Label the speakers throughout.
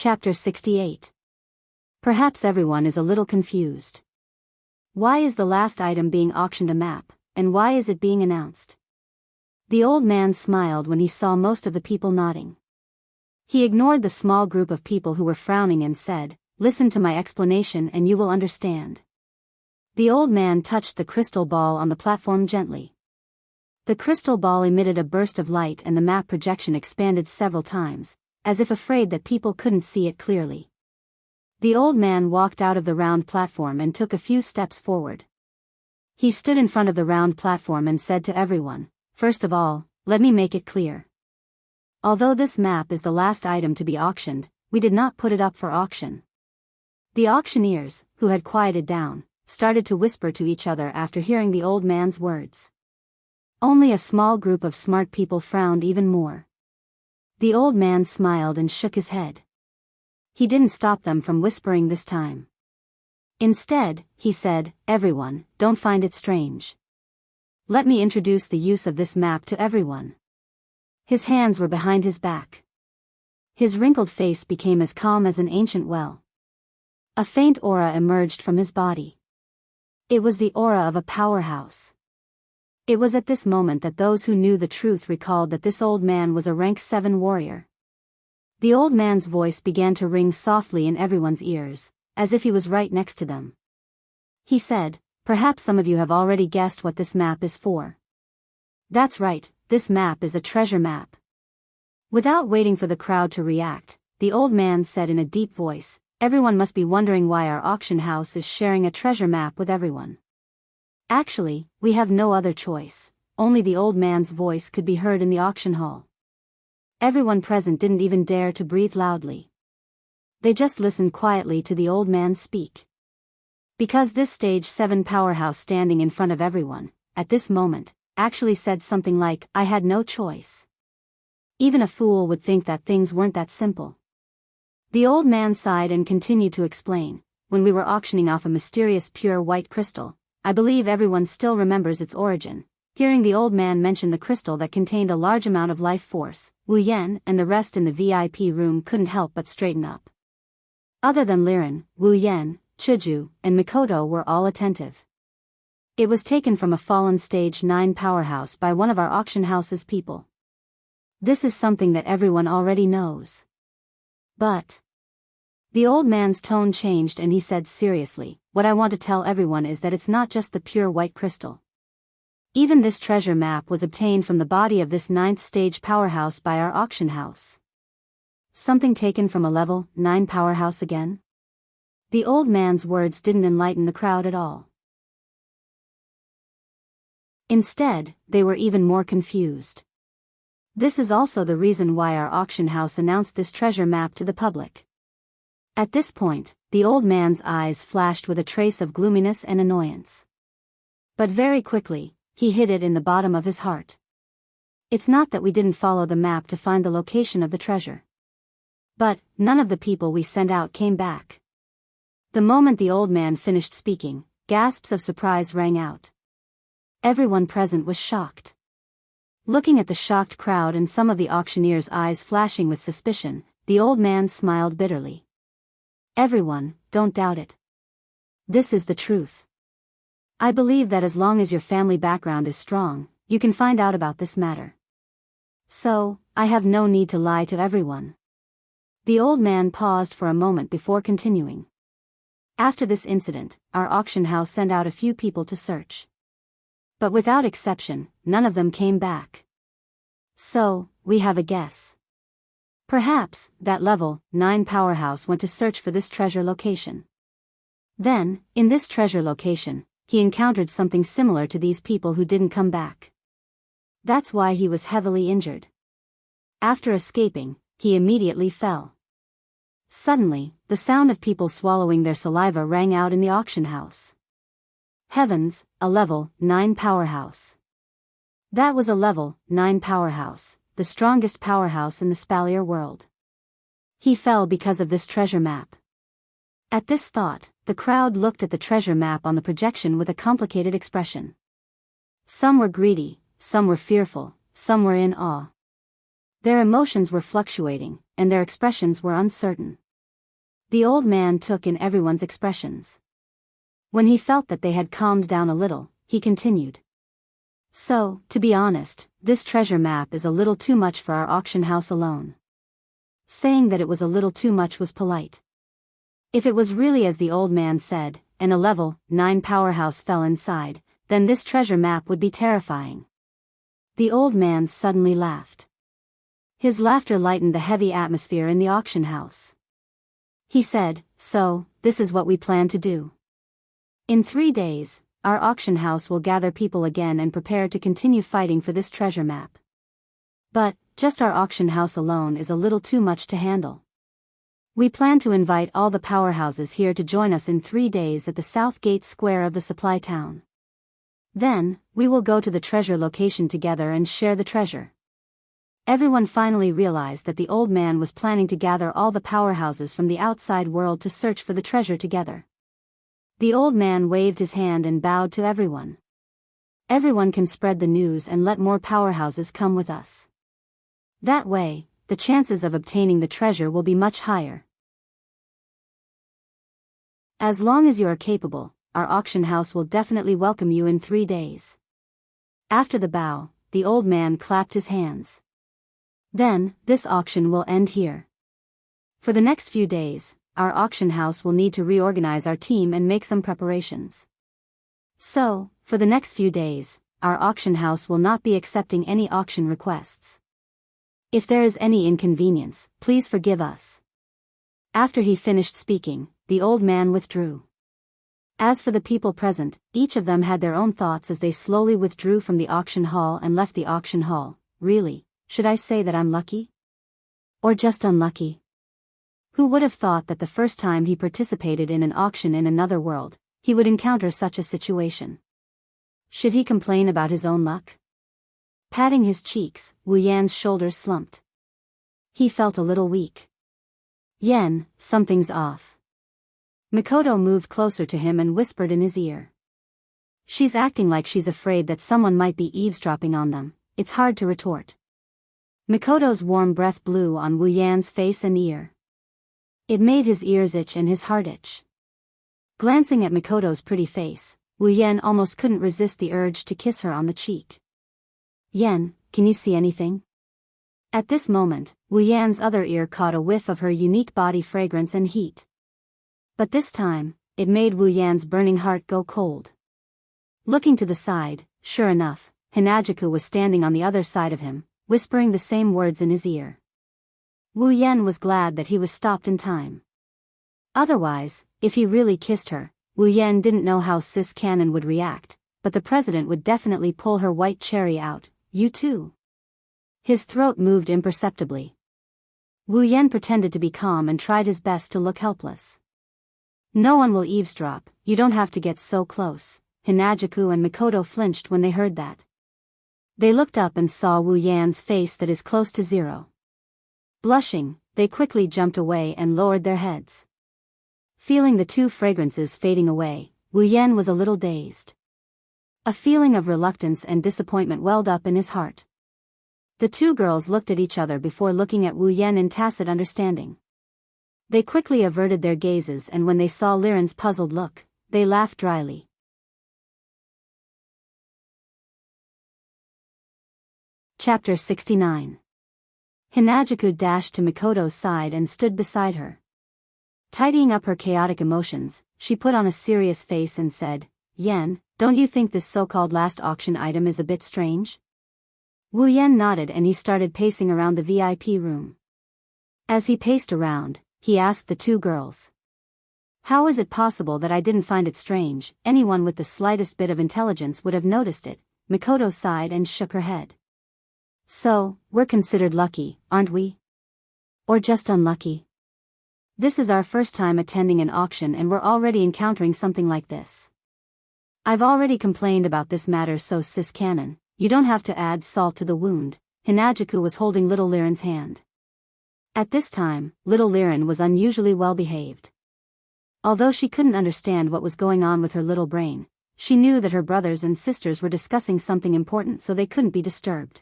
Speaker 1: Chapter 68. Perhaps everyone is a little confused. Why is the last item being auctioned a map, and why is it being announced? The old man smiled when he saw most of the people nodding. He ignored the small group of people who were frowning and said, "Listen to my explanation and you will understand." The old man touched the crystal ball on the platform gently. The crystal ball emitted a burst of light and the map projection expanded several times, as if afraid that people couldn't see it clearly. The old man walked out of the round platform and took a few steps forward. He stood in front of the round platform and said to everyone, "First of all, let me make it clear. Although this map is the last item to be auctioned, we did not put it up for auction." The auctioneers, who had quieted down, started to whisper to each other after hearing the old man's words. Only a small group of smart people frowned even more. The old man smiled and shook his head. He didn't stop them from whispering this time. Instead, he said, "Everyone, don't find it strange. Let me introduce the use of this map to everyone." His hands were behind his back. His wrinkled face became as calm as an ancient well. A faint aura emerged from his body. It was the aura of a powerhouse. It was at this moment that those who knew the truth recalled that this old man was a rank 7 warrior. The old man's voice began to ring softly in everyone's ears, as if he was right next to them. He said, "Perhaps some of you have already guessed what this map is for. That's right, this map is a treasure map." Without waiting for the crowd to react, the old man said in a deep voice, "Everyone must be wondering why our auction house is sharing a treasure map with everyone. Actually, we have no other choice." Only the old man's voice could be heard in the auction hall. Everyone present didn't even dare to breathe loudly. They just listened quietly to the old man speak. Because this stage 7 powerhouse standing in front of everyone, at this moment, actually said something like, "I had no choice." Even a fool would think that things weren't that simple. The old man sighed and continued to explain, "When we were auctioning off a mysterious pure white crystal, I believe everyone still remembers its origin." Hearing the old man mention the crystal that contained a large amount of life force, Wu Yan and the rest in the VIP room couldn't help but straighten up. Other than Liren, Wu Yan, Chuju, and Mikoto were all attentive. It was taken from a fallen stage 9 powerhouse by one of our auction house's people. This is something that everyone already knows. But the old man's tone changed and he said seriously, "What I want to tell everyone is that it's not just the pure white crystal. Even this treasure map was obtained from the body of this 9th stage powerhouse by our auction house." Something taken from a level 9 powerhouse again? The old man's words didn't enlighten the crowd at all. Instead, they were even more confused. This is also the reason why our auction house announced this treasure map to the public. At this point, the old man's eyes flashed with a trace of gloominess and annoyance. But very quickly, he hid it in the bottom of his heart. "It's not that we didn't follow the map to find the location of the treasure. But none of the people we sent out came back." The moment the old man finished speaking, gasps of surprise rang out. Everyone present was shocked. Looking at the shocked crowd and some of the auctioneers' eyes flashing with suspicion, the old man smiled bitterly. "Everyone, don't doubt it. This is the truth. I believe that as long as your family background is strong, you can find out about this matter. So, I have no need to lie to everyone." The old man paused for a moment before continuing. "After this incident, our auction house sent out a few people to search. But without exception, none of them came back. So, we have a guess. Perhaps, that level 9 powerhouse went to search for this treasure location. Then, in this treasure location, he encountered something similar to these people who didn't come back. That's why he was heavily injured. After escaping, he immediately fell." Suddenly, the sound of people swallowing their saliva rang out in the auction house. Heavens, a level 9 powerhouse. That was a level 9 powerhouse, the strongest powerhouse in the Spalier world. He fell because of this treasure map. At this thought, the crowd looked at the treasure map on the projection with a complicated expression. Some were greedy, some were fearful, some were in awe. Their emotions were fluctuating, and their expressions were uncertain. The old man took in everyone's expressions. When he felt that they had calmed down a little, he continued. So, to be honest, this treasure map is a little too much for our auction house alone. Saying that it was a little too much was polite. If it was really as the old man said, and a level 9 powerhouse fell inside, then this treasure map would be terrifying. The old man suddenly laughed. His laughter lightened the heavy atmosphere in the auction house. He said, "So, this is what we plan to do. In 3 days, our auction house will gather people again and prepare to continue fighting for this treasure map. But, just our auction house alone is a little too much to handle. We plan to invite all the powerhouses here to join us in 3 days at the South Gate Square of the supply town. Then, we will go to the treasure location together and share the treasure." Everyone finally realized that the old man was planning to gather all the powerhouses from the outside world to search for the treasure together. The old man waved his hand and bowed to everyone. "Everyone can spread the news and let more powerhouses come with us. That way, the chances of obtaining the treasure will be much higher. As long as you are capable, our auction house will definitely welcome you in 3 days." After the bow, the old man clapped his hands. "Then, this auction will end here. For the next few days, our auction house will need to reorganize our team and make some preparations. So, for the next few days, our auction house will not be accepting any auction requests. If there is any inconvenience, please forgive us." After he finished speaking, the old man withdrew. As for the people present, each of them had their own thoughts as they slowly withdrew from the auction hall and left the auction hall. Really, should I say that I'm lucky? Or just unlucky? Who would have thought that the first time he participated in an auction in another world, he would encounter such a situation? Should he complain about his own luck? Patting his cheeks, Wu Yan's shoulders slumped. He felt a little weak. "Yen, something's off." Mikoto moved closer to him and whispered in his ear. "She's acting like she's afraid that someone might be eavesdropping on them. It's hard to retort." Mikoto's warm breath blew on Wu Yan's face and ear. It made his ears itch and his heart itch. Glancing at Mikoto's pretty face, Wu Yan almost couldn't resist the urge to kiss her on the cheek. "Yen, can you see anything?" At this moment, Wu Yan's other ear caught a whiff of her unique body fragrance and heat. But this time, it made Wu Yan's burning heart go cold. Looking to the side, sure enough, Hinajuku was standing on the other side of him, whispering the same words in his ear. Wu Yan was glad that he was stopped in time. Otherwise, if he really kissed her, Wu Yan didn't know how Sis Cannon would react, but the president would definitely pull her white cherry out. "You too." His throat moved imperceptibly. Wu Yan pretended to be calm and tried his best to look helpless. "No one will eavesdrop, you don't have to get so close." Hinajuku and Mikoto flinched when they heard that. They looked up and saw Wu Yan's face that is close to zero. Blushing, they quickly jumped away and lowered their heads. Feeling the two fragrances fading away, Wu Yan was a little dazed. A feeling of reluctance and disappointment welled up in his heart. The two girls looked at each other before looking at Wu Yan in tacit understanding. They quickly averted their gazes, and when they saw Liren's puzzled look, they laughed dryly. Chapter 69. Hinajuku dashed to Mikoto's side and stood beside her. Tidying up her chaotic emotions, she put on a serious face and said, "Yen, don't you think this so-called last auction item is a bit strange?" Wu Yan nodded and he started pacing around the VIP room. As he paced around, he asked the two girls, "How is it possible that I didn't find it strange? Anyone with the slightest bit of intelligence would have noticed it." Mikoto sighed and shook her head. "So, we're considered lucky, aren't we? Or just unlucky? This is our first time attending an auction and we're already encountering something like this. I've already complained about this matter, so Sis Cannon, you don't have to add salt to the wound." Hinajuku was holding little Liren's hand. At this time, little Liren was unusually well behaved. Although she couldn't understand what was going on with her little brain, she knew that her brothers and sisters were discussing something important, so they couldn't be disturbed.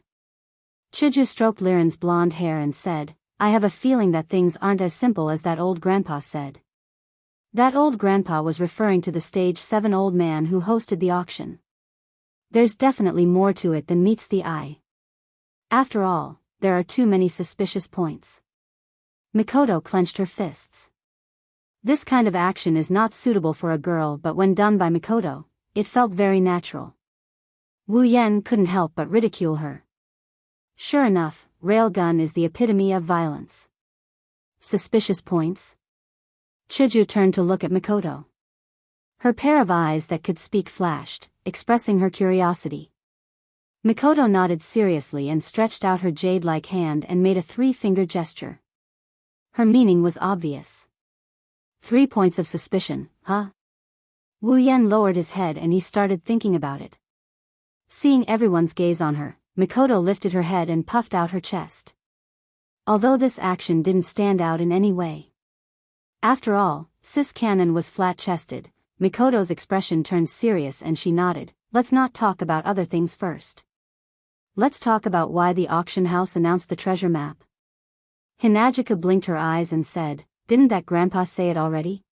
Speaker 1: Chiju stroked Liren's blonde hair and said, I have a feeling that things aren't as simple as that old grandpa said. That old grandpa was referring to the stage 7 old man who hosted the auction. There's definitely more to it than meets the eye. After all, there are too many suspicious points. Mikoto clenched her fists. This kind of action is not suitable for a girl, but when done by Mikoto, it felt very natural. Wu Yen couldn't help but ridicule her. Sure enough, railgun is the epitome of violence. Suspicious points? Chiju turned to look at Mikoto. Her pair of eyes that could speak flashed, expressing her curiosity. Mikoto nodded seriously and stretched out her jade-like hand and made a 3-finger gesture. Her meaning was obvious. 3 points of suspicion, huh? Wu Yen lowered his head and he started thinking about it. Seeing everyone's gaze on her, Mikoto lifted her head and puffed out her chest. Although this action didn't stand out in any way. After all, Sis Cannon was flat-chested. Mikoto's expression turned serious and she nodded. Let's not talk about other things first. Let's talk about why the auction house announced the treasure map. Hinagika blinked her eyes and said, didn't that grandpa say it already?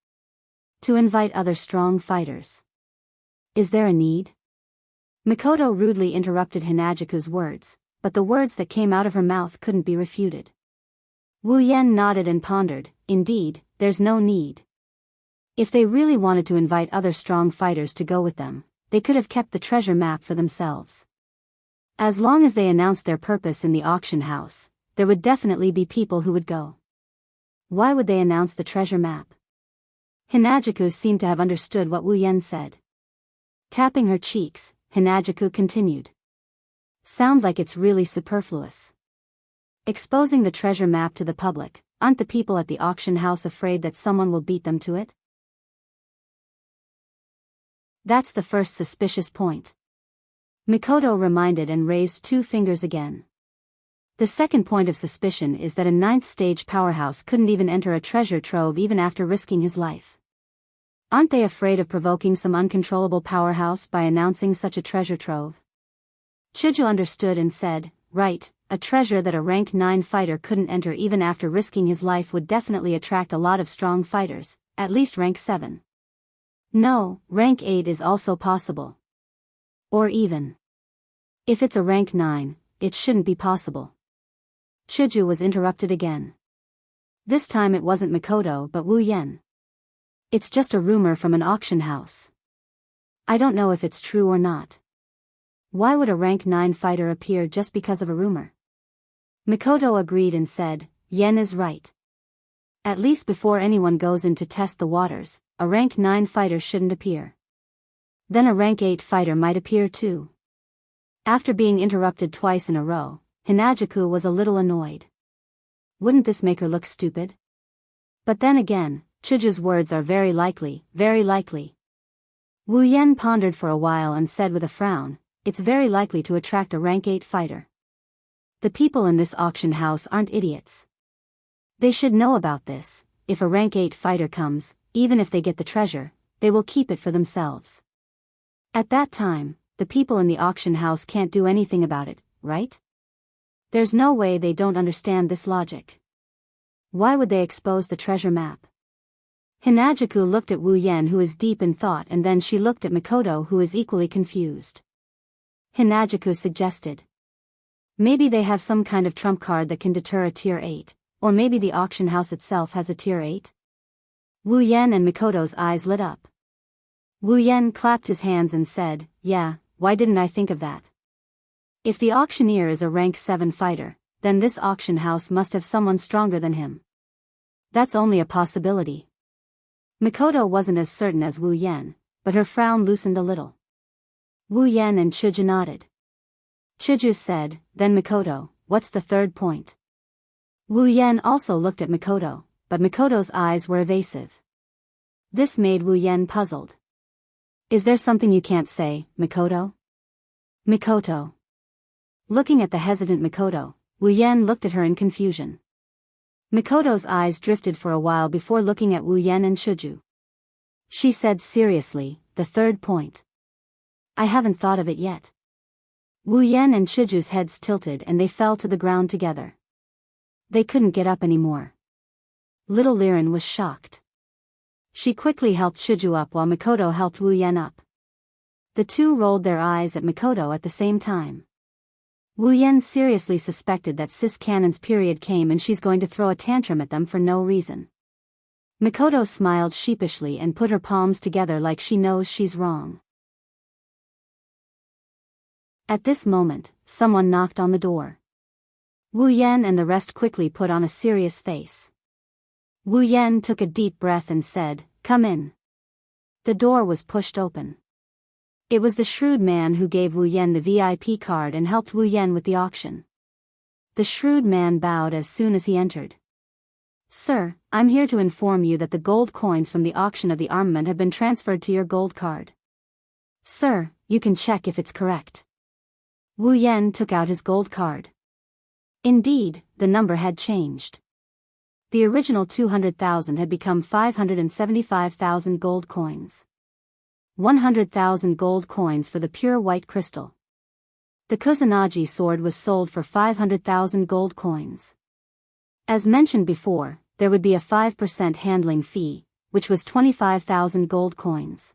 Speaker 1: To invite other strong fighters. Is there a need? Mikoto rudely interrupted Hinagika's words, but the words that came out of her mouth couldn't be refuted. Wu Yen nodded and pondered, indeed, there's no need. If they really wanted to invite other strong fighters to go with them, they could have kept the treasure map for themselves. As long as they announced their purpose in the auction house, there would definitely be people who would go. Why would they announce the treasure map? Hinagiku seemed to have understood what Wu Yen said. Tapping her cheeks, Hinagiku continued. Sounds like it's really superfluous. Exposing the treasure map to the public, aren't the people at the auction house afraid that someone will beat them to it? That's the first suspicious point. Mikoto reminded and raised 2 fingers again. The second point of suspicion is that a 9th stage powerhouse couldn't even enter a treasure trove even after risking his life. Aren't they afraid of provoking some uncontrollable powerhouse by announcing such a treasure trove? Chiju understood and said, right, a treasure that a rank 9 fighter couldn't enter even after risking his life would definitely attract a lot of strong fighters, at least rank 7. No, rank 8 is also possible. Or even. If it's a rank 9, it shouldn't be possible. Chiju was interrupted again. This time it wasn't Mikoto but Wu Yen. It's just a rumor from an auction house. I don't know if it's true or not. Why would a rank 9 fighter appear just because of a rumor? Mikoto agreed and said, Yen is right. At least before anyone goes in to test the waters, a rank 9 fighter shouldn't appear. Then a rank 8 fighter might appear too. After being interrupted twice in a row, Hinagiku was a little annoyed. Wouldn't this make her look stupid? But then again, Chiju's words are very likely, very likely. Wu Yen pondered for a while and said with a frown, it's very likely to attract a rank 8 fighter. The people in this auction house aren't idiots. They should know about this. If a rank 8 fighter comes, even if they get the treasure, they will keep it for themselves. At that time, the people in the auction house can't do anything about it, right? There's no way they don't understand this logic. Why would they expose the treasure map? Hinagiku looked at Wu Yen who is deep in thought and then she looked at Mikoto who is equally confused. Hinagiku suggested. Maybe they have some kind of trump card that can deter a tier 8, or maybe the auction house itself has a tier 8? Wu Yen and Mikoto's eyes lit up. Wu Yen clapped his hands and said, yeah, why didn't I think of that? If the auctioneer is a rank 7 fighter, then this auction house must have someone stronger than him. That's only a possibility. Mikoto wasn't as certain as Wu Yen, but her frown loosened a little. Wu Yen and Chiju nodded. Chiju said, then Mikoto, what's the third point? Wu Yen also looked at Mikoto, but Mikoto's eyes were evasive. This made Wu Yen puzzled. Is there something you can't say, Mikoto? Mikoto. Looking at the hesitant Mikoto, Wu Yen looked at her in confusion. Mikoto's eyes drifted for a while before looking at Wu Yen and Chiju. She said seriously, the third point. I haven't thought of it yet. Wu Yen and Chiju's heads tilted and they fell to the ground together. They couldn't get up anymore. Little Liren was shocked. She quickly helped Shiju up while Mikoto helped Wu Yan up. The two rolled their eyes at Mikoto at the same time. Wu Yan seriously suspected that Sis Cannon's period came and she's going to throw a tantrum at them for no reason. Mikoto smiled sheepishly and put her palms together like she knows she's wrong. At this moment, someone knocked on the door. Wu Yan and the rest quickly put on a serious face. Wu Yan took a deep breath and said, "Come in." The door was pushed open. It was the shrewd man who gave Wu Yan the VIP card and helped Wu Yan with the auction. The shrewd man bowed as soon as he entered. "Sir, I'm here to inform you that the gold coins from the auction of the armament have been transferred to your gold card. Sir, you can check if it's correct." Wu Yan took out his gold card. Indeed, the number had changed. The original 200,000 had become 575,000 gold coins. 100,000 gold coins for the pure white crystal. The Kusanagi sword was sold for 500,000 gold coins. As mentioned before, there would be a 5% handling fee, which was 25,000 gold coins.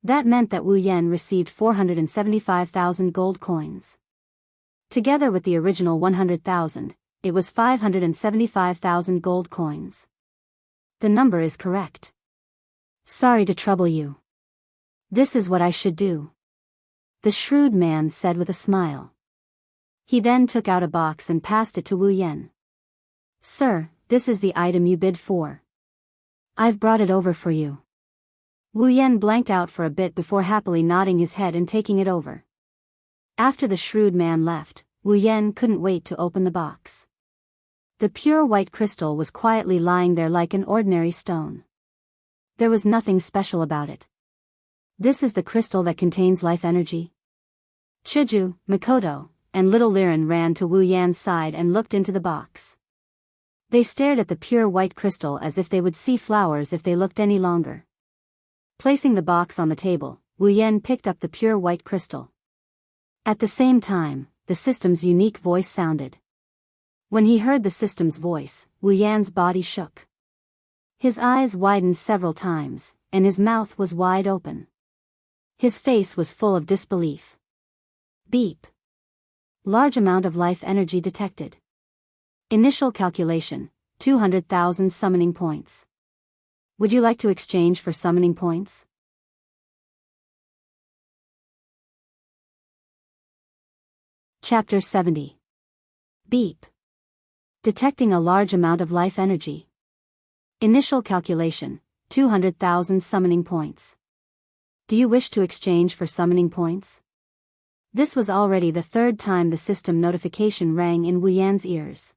Speaker 1: That meant that Wu Yan received 475,000 gold coins. Together with the original 100,000, it was 575,000 gold coins. The number is correct. Sorry to trouble you. This is what I should do, the shrewd man said with a smile. He then took out a box and passed it to Wu Yan. "Sir, this is the item you bid for. I've brought it over for you." Wu Yan blanked out for a bit before happily nodding his head and taking it over. After the shrewd man left, Wu Yan couldn't wait to open the box. The pure white crystal was quietly lying there like an ordinary stone. There was nothing special about it. This is the crystal that contains life energy. Shiju, Mikoto, and little Liren ran to Wu Yan's side and looked into the box. They stared at the pure white crystal as if they would see flowers if they looked any longer. Placing the box on the table, Wu Yan picked up the pure white crystal. At the same time, the system's unique voice sounded. When he heard the system's voice, Wu Yan's body shook. His eyes widened several times, and his mouth was wide open. His face was full of disbelief. Beep. Large amount of life energy detected. Initial calculation, 200,000 summoning points. Would you like to exchange for summoning points? Chapter 70. Beep. Detecting a large amount of life energy. Initial calculation, 200,000 summoning points. Do you wish to exchange for summoning points? This was already the third time the system notification rang in Wu Yan's ears.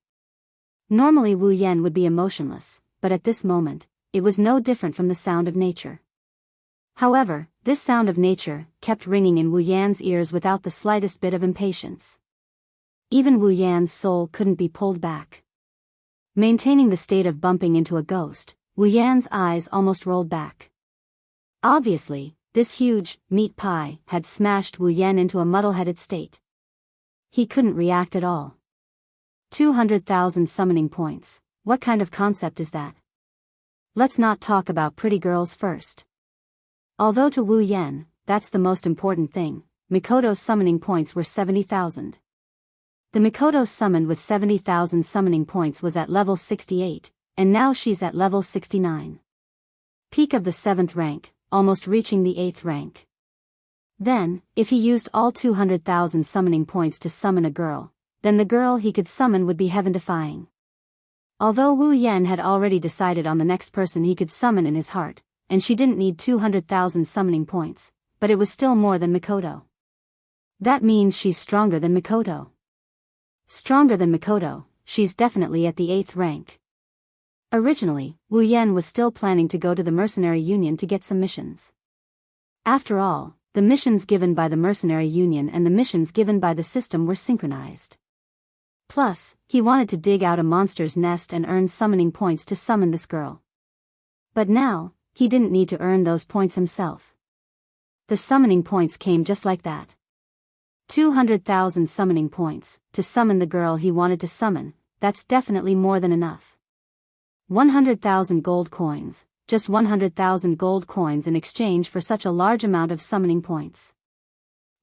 Speaker 1: Normally Wu Yan would be emotionless, but at this moment, it was no different from the sound of nature. However, this sound of nature kept ringing in Wu Yan's ears without the slightest bit of impatience. Even Wu Yan's soul couldn't be pulled back. Maintaining the state of bumping into a ghost, Wu Yan's eyes almost rolled back. Obviously, this huge meat pie had smashed Wu Yan into a muddle-headed state. He couldn't react at all. 200,000 summoning points, what kind of concept is that? Let's not talk about pretty girls first. Although to Wu Yan, that's the most important thing, Mikoto's summoning points were 70,000. The Mikoto summoned with 70,000 summoning points was at level 68, and now she's at level 69. Peak of the 7th rank, almost reaching the 8th rank. Then, if he used all 200,000 summoning points to summon a girl, then the girl he could summon would be heaven-defying. Although Wu Yan had already decided on the next person he could summon in his heart, and she didn't need 200,000 summoning points, but it was still more than Mikoto. That means she's stronger than Mikoto. Stronger than Mikoto, she's definitely at the 8th rank. Originally, Wu Yan was still planning to go to the Mercenary Union to get some missions. After all, the missions given by the Mercenary Union and the missions given by the system were synchronized. Plus, he wanted to dig out a monster's nest and earn summoning points to summon this girl. But now, he didn't need to earn those points himself. The summoning points came just like that. 200,000 summoning points, to summon the girl he wanted to summon, that's definitely more than enough. 100,000 gold coins, just 100,000 gold coins in exchange for such a large amount of summoning points.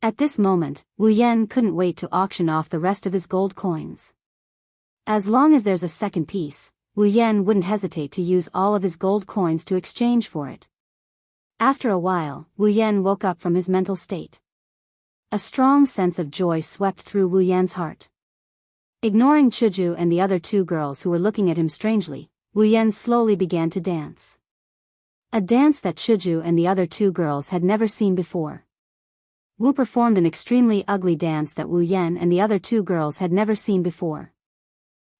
Speaker 1: At this moment, Wu Yan couldn't wait to auction off the rest of his gold coins. As long as there's a second piece, Wu Yan wouldn't hesitate to use all of his gold coins to exchange for it. After a while, Wu Yan woke up from his mental state. A strong sense of joy swept through Wu Yan's heart. Ignoring Chuju and the other two girls who were looking at him strangely, Wu Yan slowly began to dance. A dance that Chuju and the other two girls had never seen before. Wu performed an extremely ugly dance that Wu Yan and the other two girls had never seen before.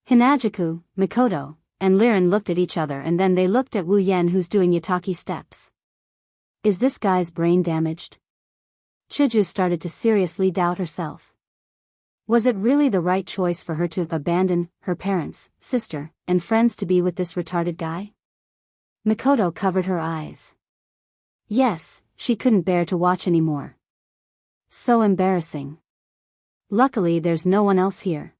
Speaker 1: Hinajaku, Mikoto, and Liren looked at each other and then they looked at Wu Yan who's doing yataki steps. Is this guy's brain damaged? Chuju started to seriously doubt herself. Was it really the right choice for her to abandon her parents, sister, and friends to be with this retarded guy? Mikoto covered her eyes. Yes, she couldn't bear to watch anymore. So embarrassing. Luckily there's no one else here.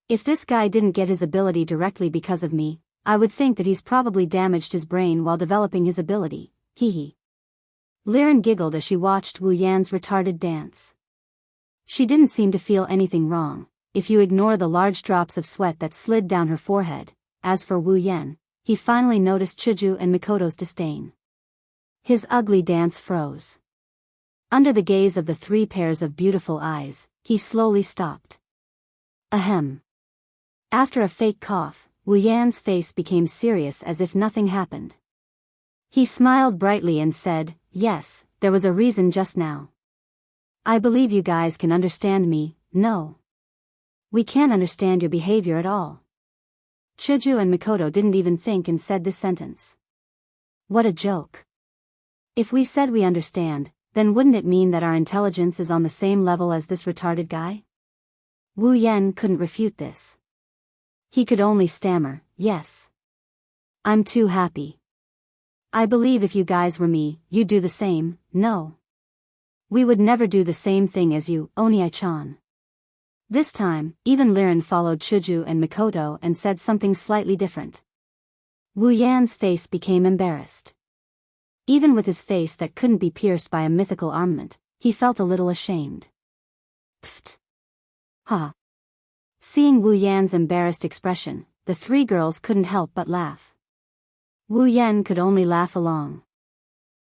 Speaker 1: If this guy didn't get his ability directly because of me, I would think that he's probably damaged his brain while developing his ability, hee. Liren giggled as she watched Wu Yan's retarded dance. She didn't seem to feel anything wrong, if you ignore the large drops of sweat that slid down her forehead. As for Wu Yan, he finally noticed Chuju and Mikoto's disdain. His ugly dance froze. Under the gaze of the three pairs of beautiful eyes, he slowly stopped. Ahem. After a fake cough, Wu Yan's face became serious as if nothing happened. He smiled brightly and said, yes, there was a reason just now. I believe you guys can understand me. No. We can't understand your behavior at all. Chuju and Mikoto didn't even think and said this sentence. What a joke. If we said we understand, then wouldn't it mean that our intelligence is on the same level as this retarded guy? Wu Yan couldn't refute this. He could only stammer, yes. I'm too happy. I believe if you guys were me, you'd do the same. No. We would never do the same thing as you, Oniai-chan. This time, even Liren followed Chuju and Mikoto and said something slightly different. Wu Yan's face became embarrassed. Even with his face that couldn't be pierced by a mythical armament, he felt a little ashamed. Pfft. Ha. Seeing Wu Yan's embarrassed expression, the three girls couldn't help but laugh. Wu Yan could only laugh along.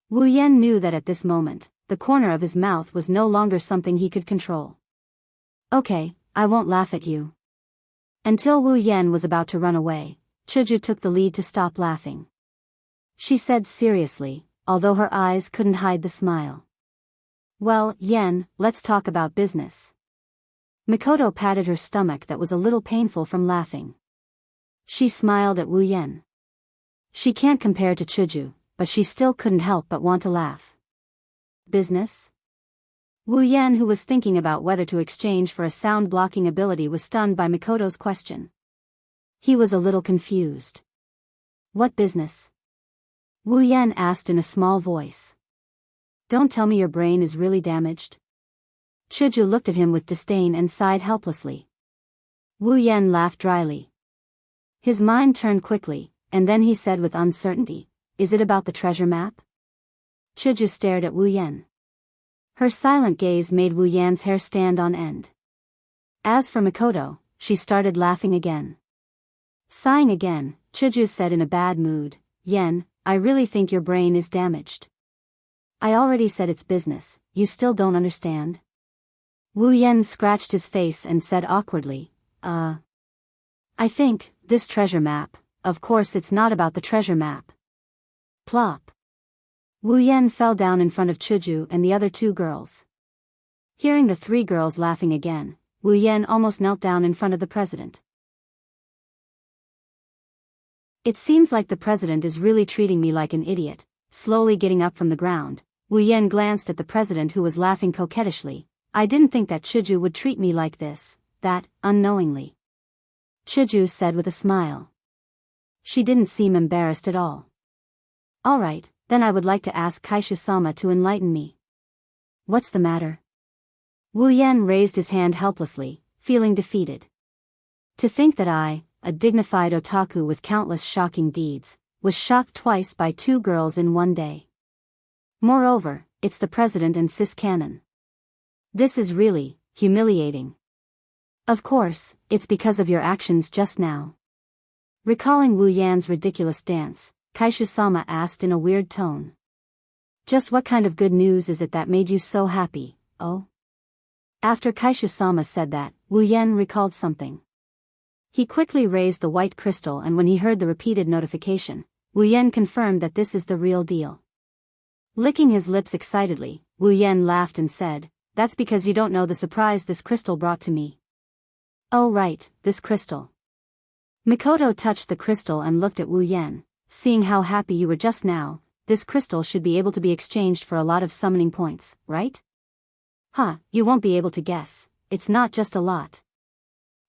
Speaker 1: Wu Yan knew that at this moment, the corner of his mouth was no longer something he could control. Okay, I won't laugh at you. Until Wu Yan was about to run away, Chuju took the lead to stop laughing. She said seriously, although her eyes couldn't hide the smile. Well, Yan, let's talk about business. Mikoto patted her stomach that was a little painful from laughing. She smiled at Wu Yan. She can't compare to Chuju, but she still couldn't help but want to laugh. Business? Wu Yan, who was thinking about whether to exchange for a sound-blocking ability, was stunned by Mikoto's question. He was a little confused. What business? Wu Yan asked in a small voice. Don't tell me your brain is really damaged. Chuju looked at him with disdain and sighed helplessly. Wu Yan laughed dryly. His mind turned quickly, and then he said with uncertainty, is it about the treasure map? Chuju stared at Wu Yan. Her silent gaze made Wu Yan's hair stand on end. As for Mikoto, she started laughing again. Sighing again, Chuju said in a bad mood, Yan, I really think your brain is damaged. I already said it's business, you still don't understand? Wu Yan scratched his face and said awkwardly, I think, this treasure map, of course it's not about the treasure map. Plop. Wu Yan fell down in front of Chuju and the other two girls. Hearing the three girls laughing again, Wu Yan almost knelt down in front of the president. It seems like the president is really treating me like an idiot. Slowly getting up from the ground, Wu Yan glanced at the president who was laughing coquettishly. I didn't think that Chuju would treat me like this, that, unknowingly. Chuju said with a smile. She didn't seem embarrassed at all. Alright, then I would like to ask Kaishu-sama to enlighten me. What's the matter? Wu Yan raised his hand helplessly, feeling defeated. To think that I, a dignified otaku with countless shocking deeds, was shocked twice by two girls in one day. Moreover, it's the president and cis canon. This is really humiliating. Of course, it's because of your actions just now. Recalling Wu Yan's ridiculous dance, Kaishu-sama asked in a weird tone. Just what kind of good news is it that made you so happy, oh? After Kaishu-sama said that, Wu Yan recalled something. He quickly raised the white crystal, and when he heard the repeated notification, Wu Yan confirmed that this is the real deal. Licking his lips excitedly, Wu Yan laughed and said, "That's because you don't know the surprise this crystal brought to me." "Oh right, this crystal." Mikoto touched the crystal and looked at Wu Yan. "Seeing how happy you were just now, this crystal should be able to be exchanged for a lot of summoning points, right?" "Huh, you won't be able to guess, it's not just a lot."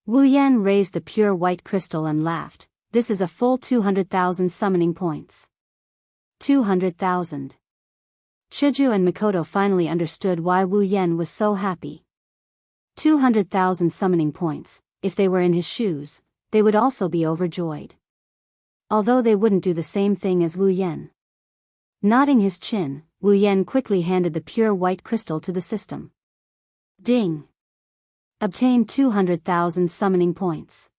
Speaker 1: Wu Yan raised the pure white crystal and laughed. "This is a full 200,000 summoning points." 200,000. Chuju and Mikoto finally understood why Wu Yan was so happy. 200,000 summoning points. If they were in his shoes, they would also be overjoyed. Although they wouldn't do the same thing as Wu Yan. Nodding his chin, Wu Yan quickly handed the pure white crystal to the system. Ding! Obtained 200,000 summoning points.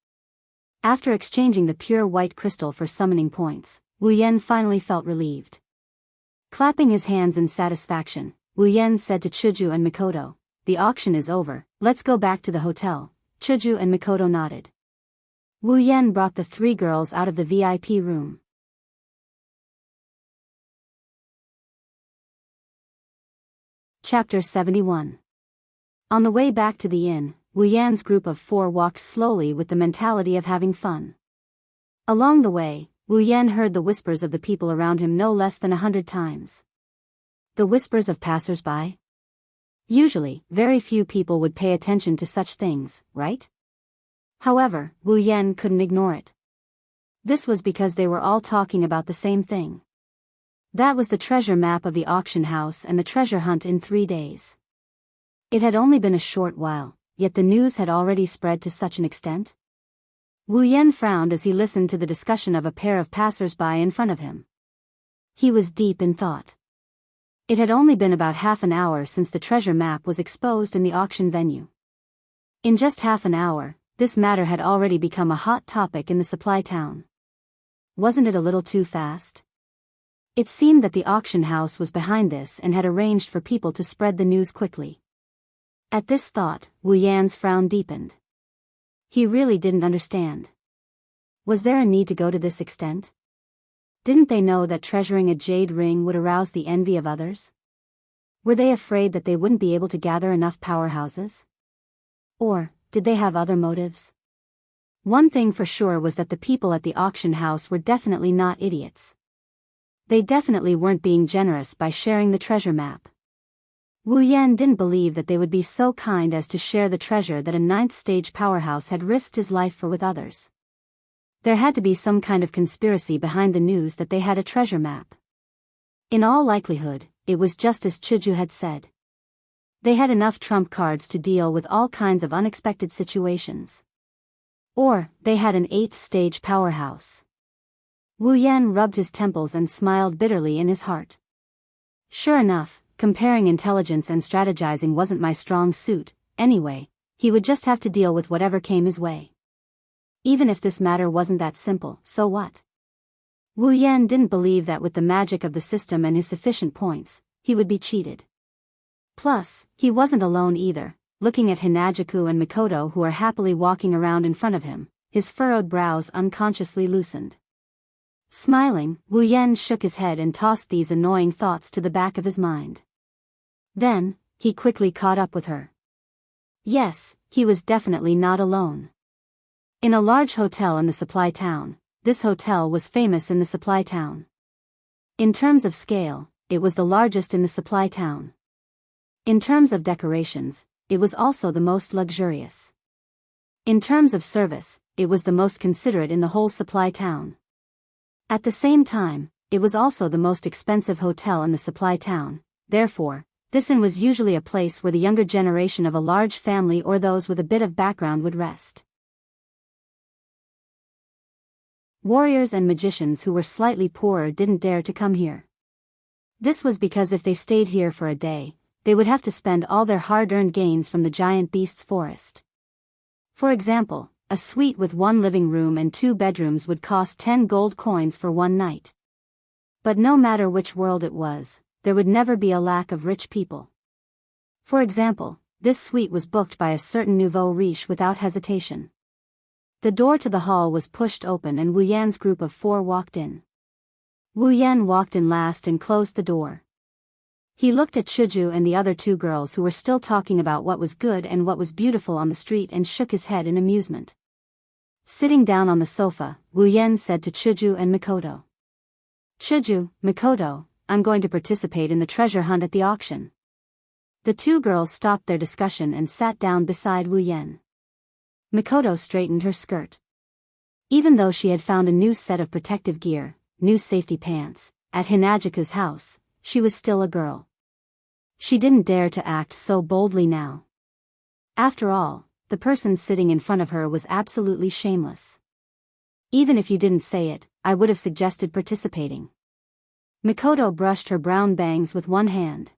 Speaker 1: After exchanging the pure white crystal for summoning points, Wu Yan finally felt relieved. Clapping his hands in satisfaction, Wu Yan said to Chuju and Mikoto, "The auction is over, let's go back to the hotel." Chuju and Mikoto nodded. Wu Yan brought the three girls out of the VIP room. Chapter 71. On the way back to the inn, Wu Yan's group of four walked slowly with the mentality of having fun. Along the way, Wu Yan heard the whispers of the people around him no less than 100 times. The whispers of passers-by? Usually, very few people would pay attention to such things, right? However, Wu Yan couldn't ignore it. This was because they were all talking about the same thing. That was the treasure map of the auction house and the treasure hunt in 3 days. It had only been a short while, yet the news had already spread to such an extent. Wu Yan frowned as he listened to the discussion of a pair of passers-by in front of him. He was deep in thought. It had only been about half an hour since the treasure map was exposed in the auction venue. In just half an hour, this matter had already become a hot topic in the supply town. Wasn't it a little too fast? It seemed that the auction house was behind this and had arranged for people to spread the news quickly. At this thought, Wu Yan's frown deepened. He really didn't understand. Was there a need to go to this extent? Didn't they know that treasuring a jade ring would arouse the envy of others? Were they afraid that they wouldn't be able to gather enough powerhouses? Or, did they have other motives? One thing for sure was that the people at the auction house were definitely not idiots. They definitely weren't being generous by sharing the treasure map. Wu Yan didn't believe that they would be so kind as to share the treasure that a 9th stage powerhouse had risked his life for with others. There had to be some kind of conspiracy behind the news that they had a treasure map. In all likelihood, it was just as Chuju had said. They had enough trump cards to deal with all kinds of unexpected situations. Or, they had an 8th stage powerhouse. Wu Yan rubbed his temples and smiled bitterly in his heart. Sure enough, comparing intelligence and strategizing wasn't my strong suit. Anyway, he would just have to deal with whatever came his way. Even if this matter wasn't that simple, so what? Wu Yan didn't believe that with the magic of the system and his sufficient points, he would be cheated. Plus, he wasn't alone either. Looking at Hinajuku and Mikoto who are happily walking around in front of him, his furrowed brows unconsciously loosened. Smiling, Wu Yan shook his head and tossed these annoying thoughts to the back of his mind. Then, he quickly caught up with her. Yes, he was definitely not alone. In a large hotel in the supply town, this hotel was famous in the supply town. In terms of scale, it was the largest in the supply town. In terms of decorations, it was also the most luxurious. In terms of service, it was the most considerate in the whole supply town. At the same time, it was also the most expensive hotel in the supply town, therefore, This inn was usually a place where the younger generation of a large family or those with a bit of background would rest. Warriors and magicians who were slightly poorer didn't dare to come here. This was because if they stayed here for a day, they would have to spend all their hard-earned gains from the giant beast's forest. For example, a suite with 1 living room and 2 bedrooms would cost 10 gold coins for 1 night. But no matter which world it was, there would never be a lack of rich people. For example, this suite was booked by a certain nouveau riche without hesitation. The door to the hall was pushed open and Wu Yan's group of 4 walked in. Wu Yan walked in last and closed the door. He looked at Chuju and the other 2 girls who were still talking about what was good and what was beautiful on the street and shook his head in amusement. Sitting down on the sofa, Wu Yan said to Chuju and Mikoto. Chuju, Mikoto, I'm going to participate in the treasure hunt at the auction. The 2 girls stopped their discussion and sat down beside Wu Yan. Mikoto straightened her skirt. Even though she had found a new set of protective gear, new safety pants, at Hinajiku's house, she was still a girl. She didn't dare to act so boldly now. After all, the person sitting in front of her was absolutely shameless. Even if you didn't say it, I would have suggested participating. Mikoto brushed her brown bangs with one hand.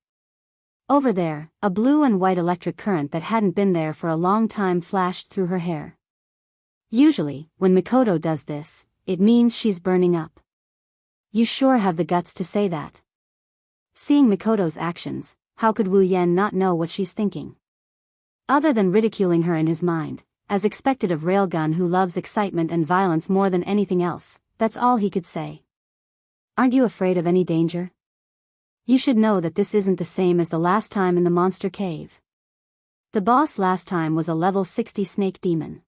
Speaker 1: Over there, a blue and white electric current that hadn't been there for a long time flashed through her hair. Usually, when Mikoto does this, it means she's burning up. You sure have the guts to say that. Seeing Mikoto's actions, how could Wu Yan not know what she's thinking? Other than ridiculing her in his mind, as expected of Railgun who loves excitement and violence more than anything else, that's all he could say. Aren't you afraid of any danger? You should know that this isn't the same as the last time in the monster cave. The boss last time was a level 60 snake demon.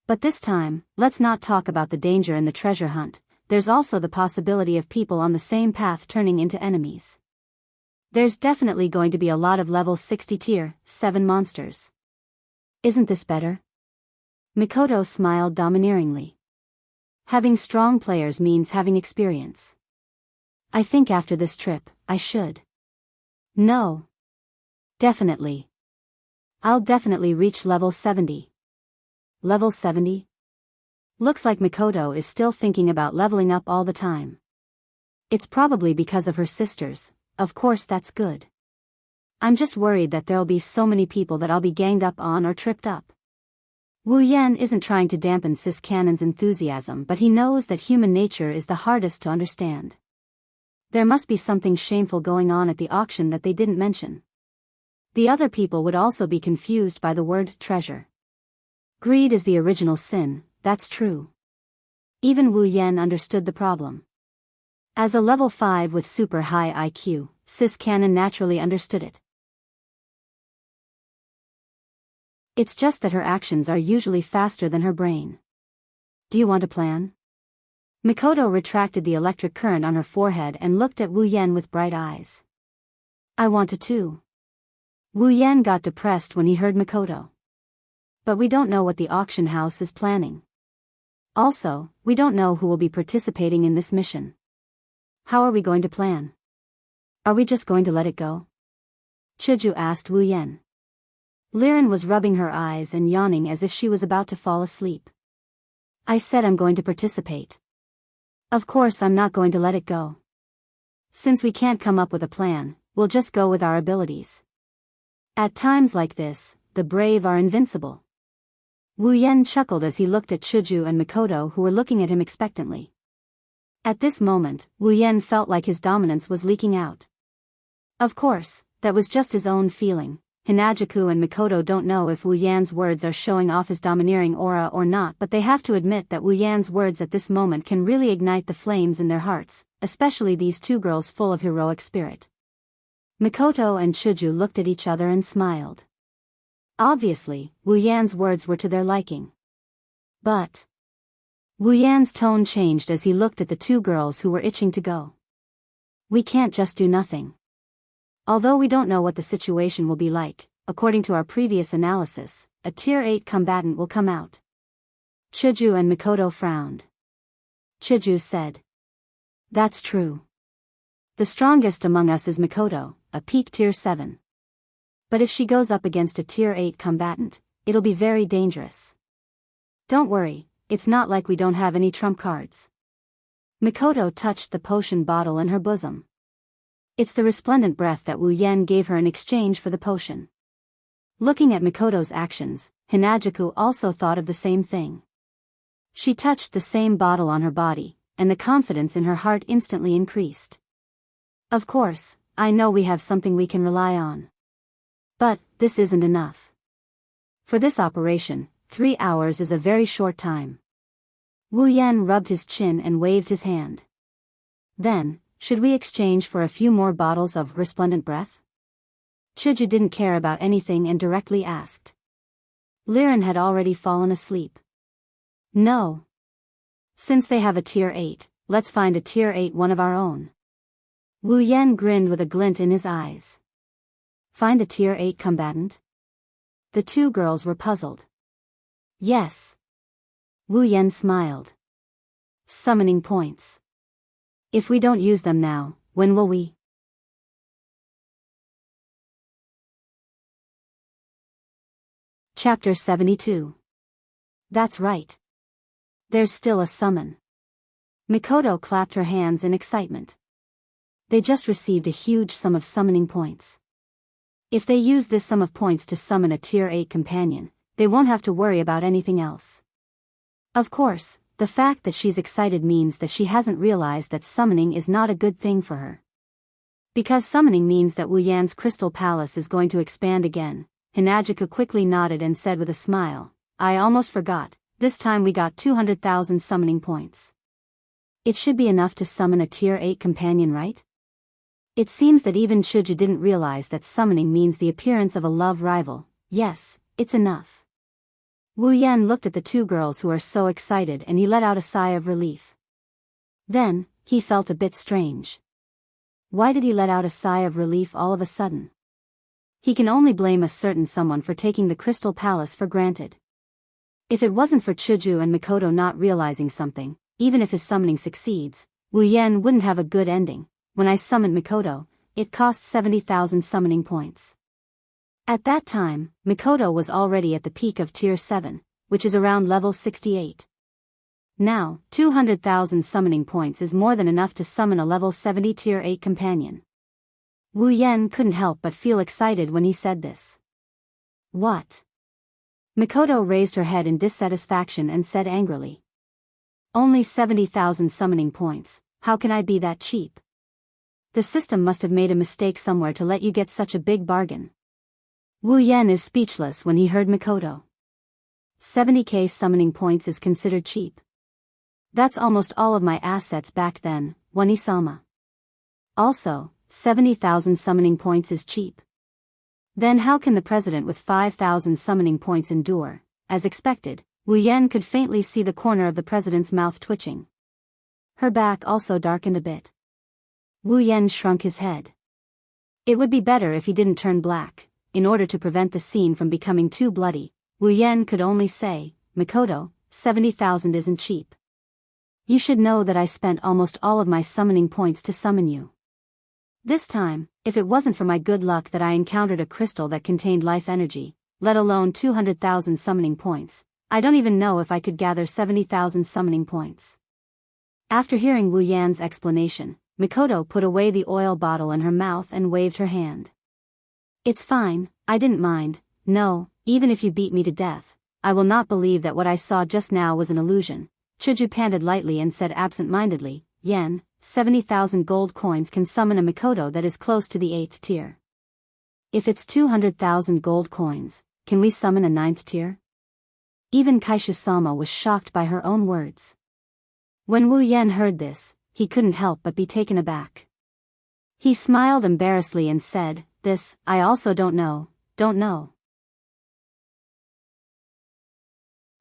Speaker 1: But this time, let's not talk about the danger in the treasure hunt, there's also the possibility of people on the same path turning into enemies. There's definitely going to be a lot of level 60 tier 7 monsters. Isn't this better? Mikoto smiled domineeringly. Having strong players means having experience. I think after this trip, I should. No. Definitely. I'll definitely reach level 70. Level 70? Looks like Mikoto is still thinking about leveling up all the time. It's probably because of her sisters, of course that's good. I'm just worried that there'll be so many people that I'll be ganged up on or tripped up. Wu Yan isn't trying to dampen Sis Cannon's enthusiasm, but he knows that human nature is the hardest to understand. There must be something shameful going on at the auction that they didn't mention. The other people would also be confused by the word treasure. Greed is the original sin, that's true. Even Wu Yan understood the problem. As a level 5 with super high IQ, Sis Cannon naturally understood it. It's just that her actions are usually faster than her brain. Do you want a plan? Mikoto retracted the electric current on her forehead and looked at Wu Yan with bright eyes. I want to too. Wu Yan got depressed when he heard Mikoto. But we don't know what the auction house is planning. Also, we don't know who will be participating in this mission. How are we going to plan? Are we just going to let it go? Chuju asked Wu Yan. Liren was rubbing her eyes and yawning as if she was about to fall asleep. I said I'm going to participate. Of course I'm not going to let it go. Since we can't come up with a plan, we'll just go with our abilities. At times like this, the brave are invincible. Wu Yan chuckled as he looked at Chuju and Mikoto who were looking at him expectantly. At this moment, Wu Yan felt like his dominance was leaking out. Of course, that was just his own feeling. Hinajiku and Mikoto don't know if Wu Yan's words are showing off his domineering aura or not, but they have to admit that Wu Yan's words at this moment can really ignite the flames in their hearts, especially these 2 girls full of heroic spirit. Mikoto and Chuju looked at each other and smiled. Obviously, Wu Yan's words were to their liking. But Wu Yan's tone changed as he looked at the 2 girls who were itching to go. We can't just do nothing. Although we don't know what the situation will be like, according to our previous analysis, a Tier 8 combatant will come out. Chuju and Mikoto frowned. Chuju said. That's true. The strongest among us is Mikoto, a peak tier 7. But if she goes up against a tier 8 combatant, it'll be very dangerous. Don't worry, it's not like we don't have any trump cards. Mikoto touched the potion bottle in her bosom. It's the resplendent breath that Wu Yan gave her in exchange for the potion. Looking at Mikoto's actions, Hinajuku also thought of the same thing. She touched the same bottle on her body, and the confidence in her heart instantly increased. Of course, I know we have something we can rely on. But, this isn't enough. For this operation, 3 hours is a very short time. Wu Yan rubbed his chin and waved his hand. Then, should we exchange for a few more bottles of resplendent breath? Chuju didn't care about anything and directly asked. Liren had already fallen asleep. No. Since they have a tier 8, let's find a tier 8 one of our own. Wu Yan grinned with a glint in his eyes. Find a tier 8 combatant? The two girls were puzzled. Yes. Wu Yan smiled. Summoning points. If we don't use them now, when will we? Chapter 72. That's right. There's still a summon. Mikoto clapped her hands in excitement. They just received a huge sum of summoning points. If they use this sum of points to summon a tier 8 companion, they won't have to worry about anything else. Of course, the fact that she's excited means that she hasn't realized that summoning is not a good thing for her. Because summoning means that Wu Yan's crystal palace is going to expand again, Hinajuku quickly nodded and said with a smile, I almost forgot, this time we got 200,000 summoning points. It should be enough to summon a tier 8 companion, right? It seems that even Chuju didn't realize that summoning means the appearance of a love rival. Yes, it's enough. Wu Yan looked at the two girls who are so excited and he let out a sigh of relief. Then, he felt a bit strange. Why did he let out a sigh of relief all of a sudden? He can only blame a certain someone for taking the Crystal Palace for granted. If it wasn't for Chuju and Mikoto not realizing something, even if his summoning succeeds, Wu Yan wouldn't have a good ending. When I summoned Mikoto, it cost 70,000 summoning points. At that time, Mikoto was already at the peak of tier 7, which is around level 68. Now, 200,000 summoning points is more than enough to summon a level 70 tier 8 companion. Wu Yan couldn't help but feel excited when he said this. What? Mikoto raised her head in dissatisfaction and said angrily. Only 70,000 summoning points, how can I be that cheap? The system must have made a mistake somewhere to let you get such a big bargain. Wu Yan is speechless when he heard Mikoto. 70k summoning points is considered cheap. That's almost all of my assets back then, Wani-sama. Also, 70,000 summoning points is cheap. Then how can the president with 5,000 summoning points endure? As expected, Wu Yan could faintly see the corner of the president's mouth twitching. Her back also darkened a bit. Wu Yan shrunk his head. It would be better if he didn't turn black. In order to prevent the scene from becoming too bloody, Wu Yan could only say, Mikoto, 70,000 isn't cheap. You should know that I spent almost all of my summoning points to summon you. This time, if it wasn't for my good luck that I encountered a crystal that contained life energy, let alone 200,000 summoning points, I don't even know if I could gather 70,000 summoning points. After hearing Wu Yan's explanation, Mikoto put away the oil bottle in her mouth and waved her hand. It's fine, I didn't mind. No, even if you beat me to death, I will not believe that what I saw just now was an illusion. Chuju panted lightly and said absent-mindedly, Yen, 70,000 gold coins can summon a Mikoto that is close to the 8th tier. If it's 200,000 gold coins, can we summon a 9th tier? Even Kaishu-sama was shocked by her own words. When Wu Yan heard this, he couldn't help but be taken aback. He smiled embarrassedly and said, This, I also don't know.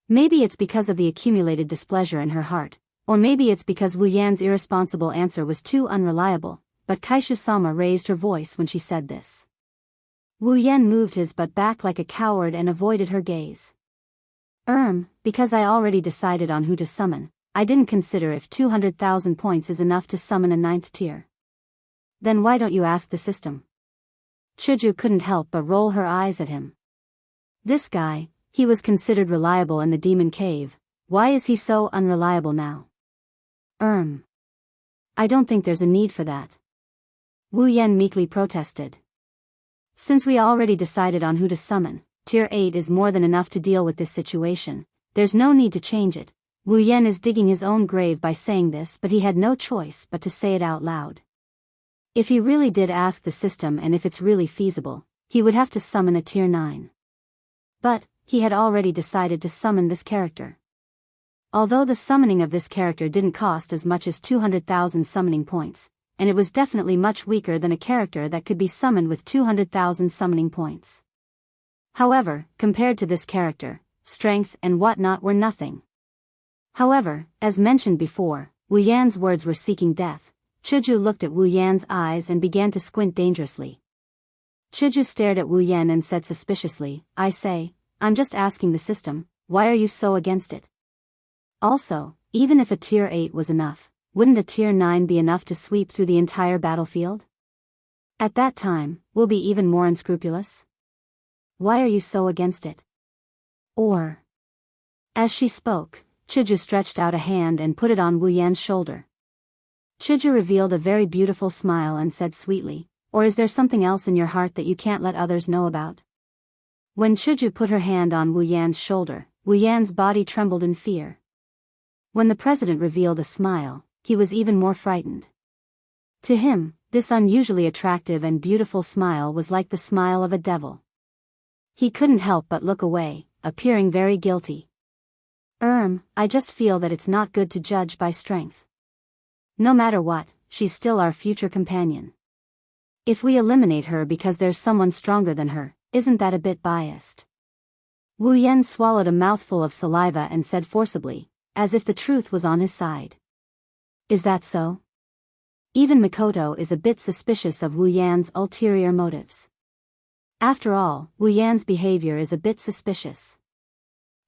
Speaker 1: Maybe it's because of the accumulated displeasure in her heart, or maybe it's because Wu Yan's irresponsible answer was too unreliable, but Kaishu-sama raised her voice when she said this. Wu Yan moved his butt back like a coward and avoided her gaze. Because I already decided on who to summon, I didn't consider if 200,000 points is enough to summon a 9th tier. Then why don't you ask the system? Chuju couldn't help but roll her eyes at him. This guy, he was considered reliable in the demon cave. Why is he so unreliable now? I don't think there's a need for that. Wu Yan meekly protested. Since we already decided on who to summon, Tier 8 is more than enough to deal with this situation. There's no need to change it. Wu Yan is digging his own grave by saying this, but he had no choice but to say it out loud. If he really did ask the system and if it's really feasible, he would have to summon a Tier 9. But, he had already decided to summon this character. Although the summoning of this character didn't cost as much as 200,000 summoning points, and it was definitely much weaker than a character that could be summoned with 200,000 summoning points. However, compared to this character, strength and whatnot were nothing. However, as mentioned before, Wu Yan's words were seeking death. Chuju looked at Wu Yan's eyes and began to squint dangerously. Chuju stared at Wu Yan and said suspiciously, I say, I'm just asking the system, why are you so against it? Also, even if a Tier 8 was enough, wouldn't a Tier 9 be enough to sweep through the entire battlefield? At that time, we'll be even more unscrupulous. Why are you so against it? Or... As she spoke, Chuju stretched out a hand and put it on Wu Yan's shoulder. Chuju revealed a very beautiful smile and said sweetly, or is there something else in your heart that you can't let others know about? When Chuju put her hand on Wu Yan's shoulder, Wu Yan's body trembled in fear. When the president revealed a smile, he was even more frightened. To him, this unusually attractive and beautiful smile was like the smile of a devil. He couldn't help but look away, appearing very guilty. I just feel that it's not good to judge by strength. No matter what, she's still our future companion. If we eliminate her because there's someone stronger than her, isn't that a bit biased? Wu Yan swallowed a mouthful of saliva and said forcibly, as if the truth was on his side. Is that so? Even Mikoto is a bit suspicious of Wu Yan's ulterior motives. After all, Wu Yan's behavior is a bit suspicious.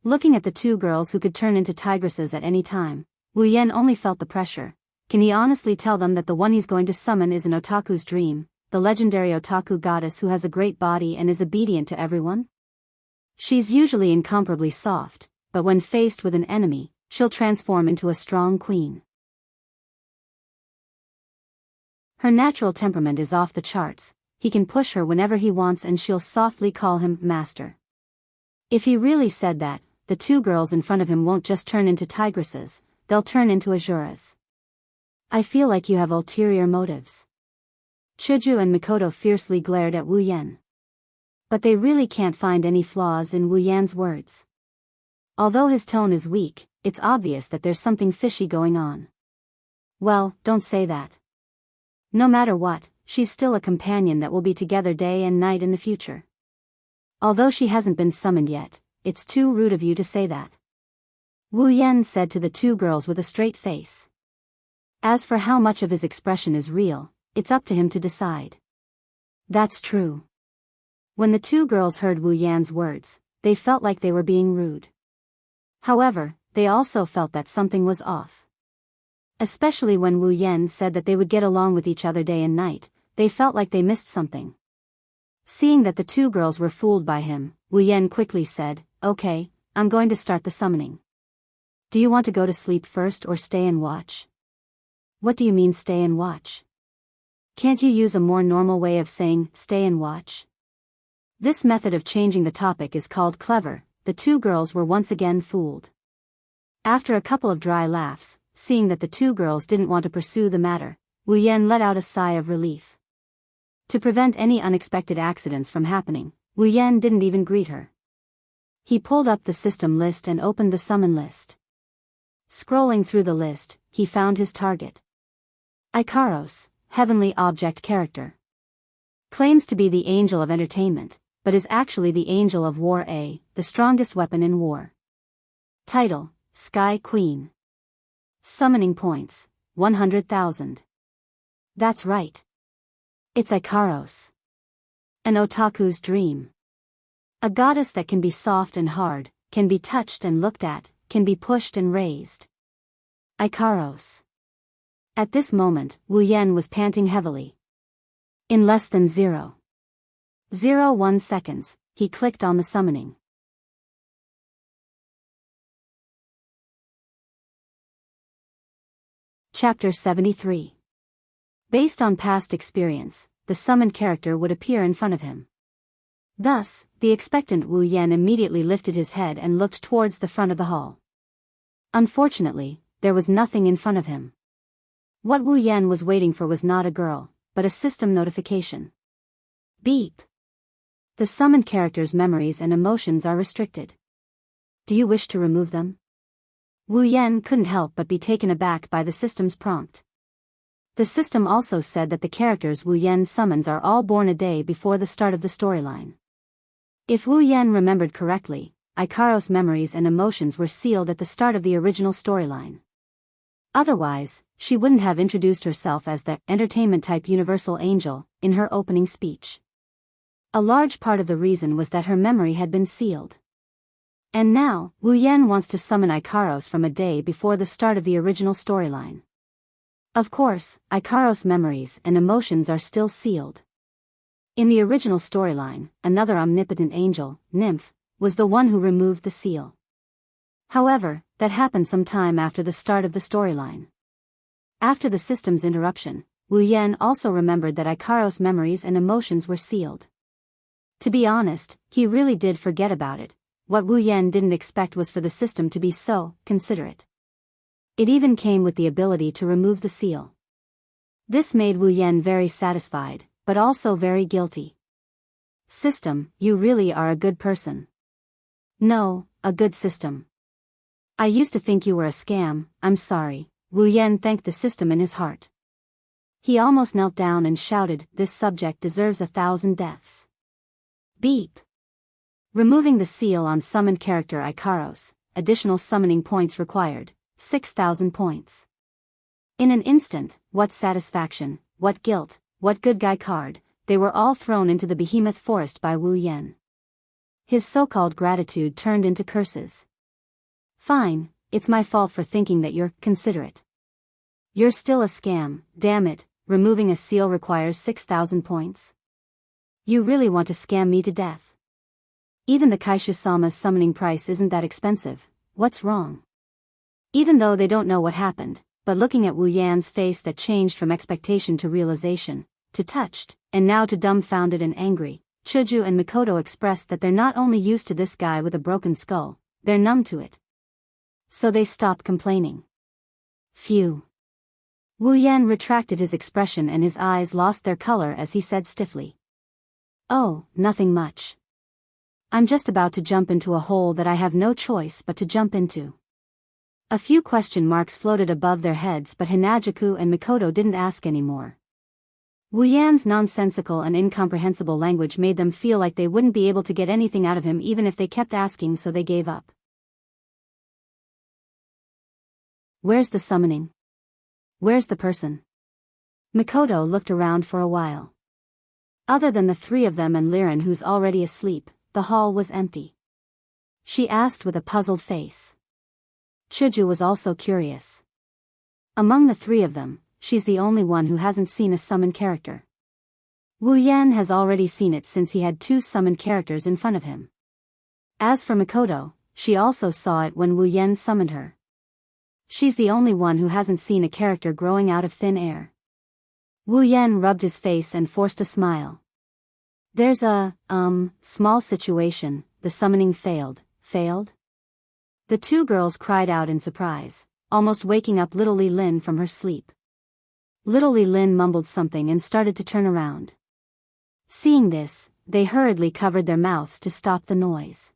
Speaker 1: Looking at the two girls who could turn into tigresses at any time, Wu Yan only felt the pressure. Can he honestly tell them that the one he's going to summon is an otaku's dream, the legendary otaku goddess who has a great body and is obedient to everyone? She's usually incomparably soft, but when faced with an enemy, she'll transform into a strong queen. Her natural temperament is off the charts. He can push her whenever he wants and she'll softly call him master. If he really said that, the two girls in front of him won't just turn into tigresses, they'll turn into asuras. I feel like you have ulterior motives. Chuju and Mikoto fiercely glared at Wu Yan. But they really can't find any flaws in Wu Yan's words. Although his tone is weak, it's obvious that there's something fishy going on. Well, don't say that. No matter what, she's still a companion that will be together day and night in the future. Although she hasn't been summoned yet, it's too rude of you to say that. Wu Yan said to the two girls with a straight face. As for how much of his expression is real, it's up to him to decide. That's true. When the two girls heard Wu Yan's words, they felt like they were being rude. However, they also felt that something was off. Especially when Wu Yan said that they would get along with each other day and night, they felt like they missed something. Seeing that the two girls were fooled by him, Wu Yan quickly said, Okay, I'm going to start the summoning. Do you want to go to sleep first or stay and watch? What do you mean stay and watch? Can't you use a more normal way of saying stay and watch? This method of changing the topic is called clever. The two girls were once again fooled. After a couple of dry laughs, seeing that the two girls didn't want to pursue the matter, Wu Yan let out a sigh of relief. To prevent any unexpected accidents from happening, Wu Yan didn't even greet her. He pulled up the system list and opened the summon list. Scrolling through the list, he found his target. Ikaros, heavenly object character. Claims to be the angel of entertainment, but is actually the angel of war, the strongest weapon in war. Title, Sky Queen. Summoning points, 100,000. That's right. It's Ikaros. An otaku's dream. A goddess that can be soft and hard, can be touched and looked at, can be pushed and raised. Ikaros. At this moment, Wu Yan was panting heavily. In less than 0. 01 seconds, he clicked on the summoning. Chapter 73. Based on past experience, the summoned character would appear in front of him. Thus, the expectant Wu Yan immediately lifted his head and looked towards the front of the hall. Unfortunately, there was nothing in front of him. What Wu Yan was waiting for was not a girl, but a system notification. Beep. The summoned character's memories and emotions are restricted. Do you wish to remove them? Wu Yan couldn't help but be taken aback by the system's prompt. The system also said that the characters Wu Yan summons are all born a day before the start of the storyline. If Wu Yan remembered correctly, Ikaro's memories and emotions were sealed at the start of the original storyline. Otherwise, she wouldn't have introduced herself as the entertainment-type universal angel in her opening speech. A large part of the reason was that her memory had been sealed. And now, Wu Yan wants to summon Ikaros from a day before the start of the original storyline. Of course, Ikaros' memories and emotions are still sealed. In the original storyline, another omnipotent angel, Nymph, was the one who removed the seal. However, that happened some time after the start of the storyline. After the system's interruption, Wu Yan also remembered that Ikaros' memories and emotions were sealed. To be honest, he really did forget about it. What Wu Yan didn't expect was for the system to be so considerate. It even came with the ability to remove the seal. This made Wu Yan very satisfied, but also very guilty. System, you really are a good person. No, a good system. I used to think you were a scam, I'm sorry. Wu Yan thanked the system in his heart. He almost knelt down and shouted, this subject deserves 1,000 deaths. Beep. Removing the seal on summoned character Ikaros, additional summoning points required, 6,000 points. In an instant, what satisfaction, what guilt, what good guy card, they were all thrown into the behemoth forest by Wu Yan. His so-called gratitude turned into curses. Fine, it's my fault for thinking that you're considerate. You're still a scam, damn it, removing a seal requires 6,000 points. You really want to scam me to death. Even the Kaishu-sama's summoning price isn't that expensive, what's wrong? Even though they don't know what happened, but looking at Wu Yan's face that changed from expectation to realization, to touched, and now to dumbfounded and angry, Chuju and Mikoto expressed that they're not only used to this guy with a broken skull, they're numb to it. So they stopped complaining. Phew. Wu Yan retracted his expression and his eyes lost their color as he said stiffly. Oh, nothing much. I'm just about to jump into a hole that I have no choice but to jump into. A few question marks floated above their heads, but Hinajuku and Mikoto didn't ask anymore. Wu Yan's nonsensical and incomprehensible language made them feel like they wouldn't be able to get anything out of him even if they kept asking, so they gave up. Where's the summoning? Where's the person? Mikoto looked around for a while. Other than the three of them and Liren, who's already asleep, the hall was empty. She asked with a puzzled face. Chuju was also curious. Among the three of them, she's the only one who hasn't seen a summoned character. Wu Yan has already seen it since he had two summoned characters in front of him. As for Mikoto, she also saw it when Wu Yan summoned her. She's the only one who hasn't seen a character growing out of thin air. Wu Yan rubbed his face and forced a smile. There's a, small situation, the summoning failed. Failed? The two girls cried out in surprise, almost waking up little Li Lin from her sleep. Little Li Lin mumbled something and started to turn around. Seeing this, they hurriedly covered their mouths to stop the noise.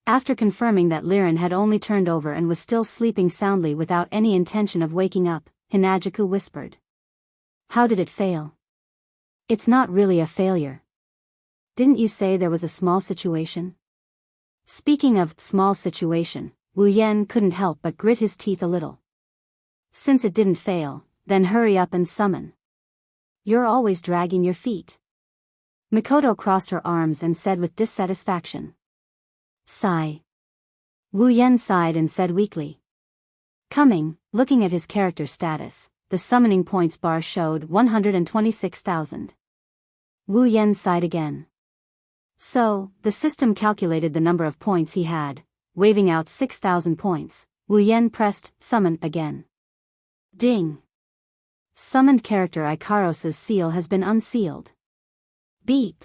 Speaker 1: After confirming that Liren had only turned over and was still sleeping soundly without any intention of waking up, Hinajuku whispered. How did it fail? It's not really a failure. Didn't you say there was a small situation? Speaking of small situation, Wu Yan couldn't help but grit his teeth a little. Since it didn't fail, then hurry up and summon. You're always dragging your feet. Mikoto crossed her arms and said with dissatisfaction. Sigh. Wu Yan sighed and said weakly. Coming, looking at his character status, the summoning points bar showed 126,000. Wu Yan sighed again. So, the system calculated the number of points he had, waving out 6,000 points. Wu Yan pressed summon again. Ding! Summoned character Ikaros's seal has been unsealed. Beep!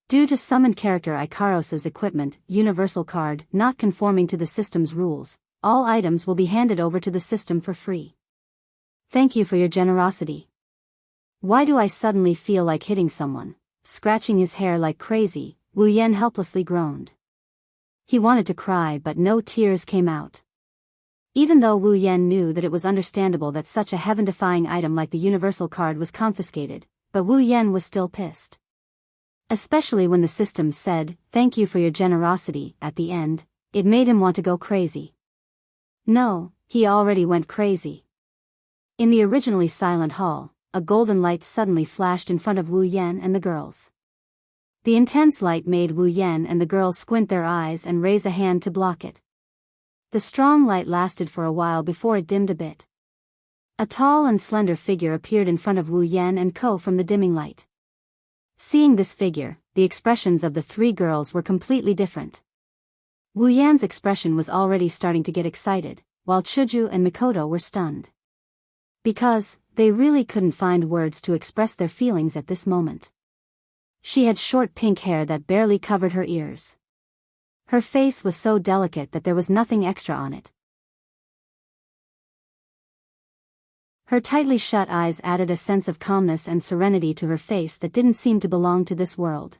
Speaker 1: Due to summoned character Ikaros's equipment, universal card, not conforming to the system's rules, all items will be handed over to the system for free. Thank you for your generosity. Why do I suddenly feel like hitting someone? Scratching his hair like crazy, Wu Yan helplessly groaned. He wanted to cry but no tears came out. Even though Wu Yan knew that it was understandable that such a heaven-defying item like the universal card was confiscated, but Wu Yan was still pissed. Especially when the system said, "Thank you for your generosity," at the end, it made him want to go crazy. No, he already went crazy. In the originally silent hall, a golden light suddenly flashed in front of Wu Yan and the girls. The intense light made Wu Yan and the girls squint their eyes and raise a hand to block it. The strong light lasted for a while before it dimmed a bit. A tall and slender figure appeared in front of Wu Yan and Co from the dimming light. Seeing this figure, the expressions of the three girls were completely different. Wu Yan's expression was already starting to get excited, while Chuju and Mikoto were stunned. Because, they really couldn't find words to express their feelings at this moment. She had short pink hair that barely covered her ears. Her face was so delicate that there was nothing extra on it. Her tightly shut eyes added a sense of calmness and serenity to her face that didn't seem to belong to this world.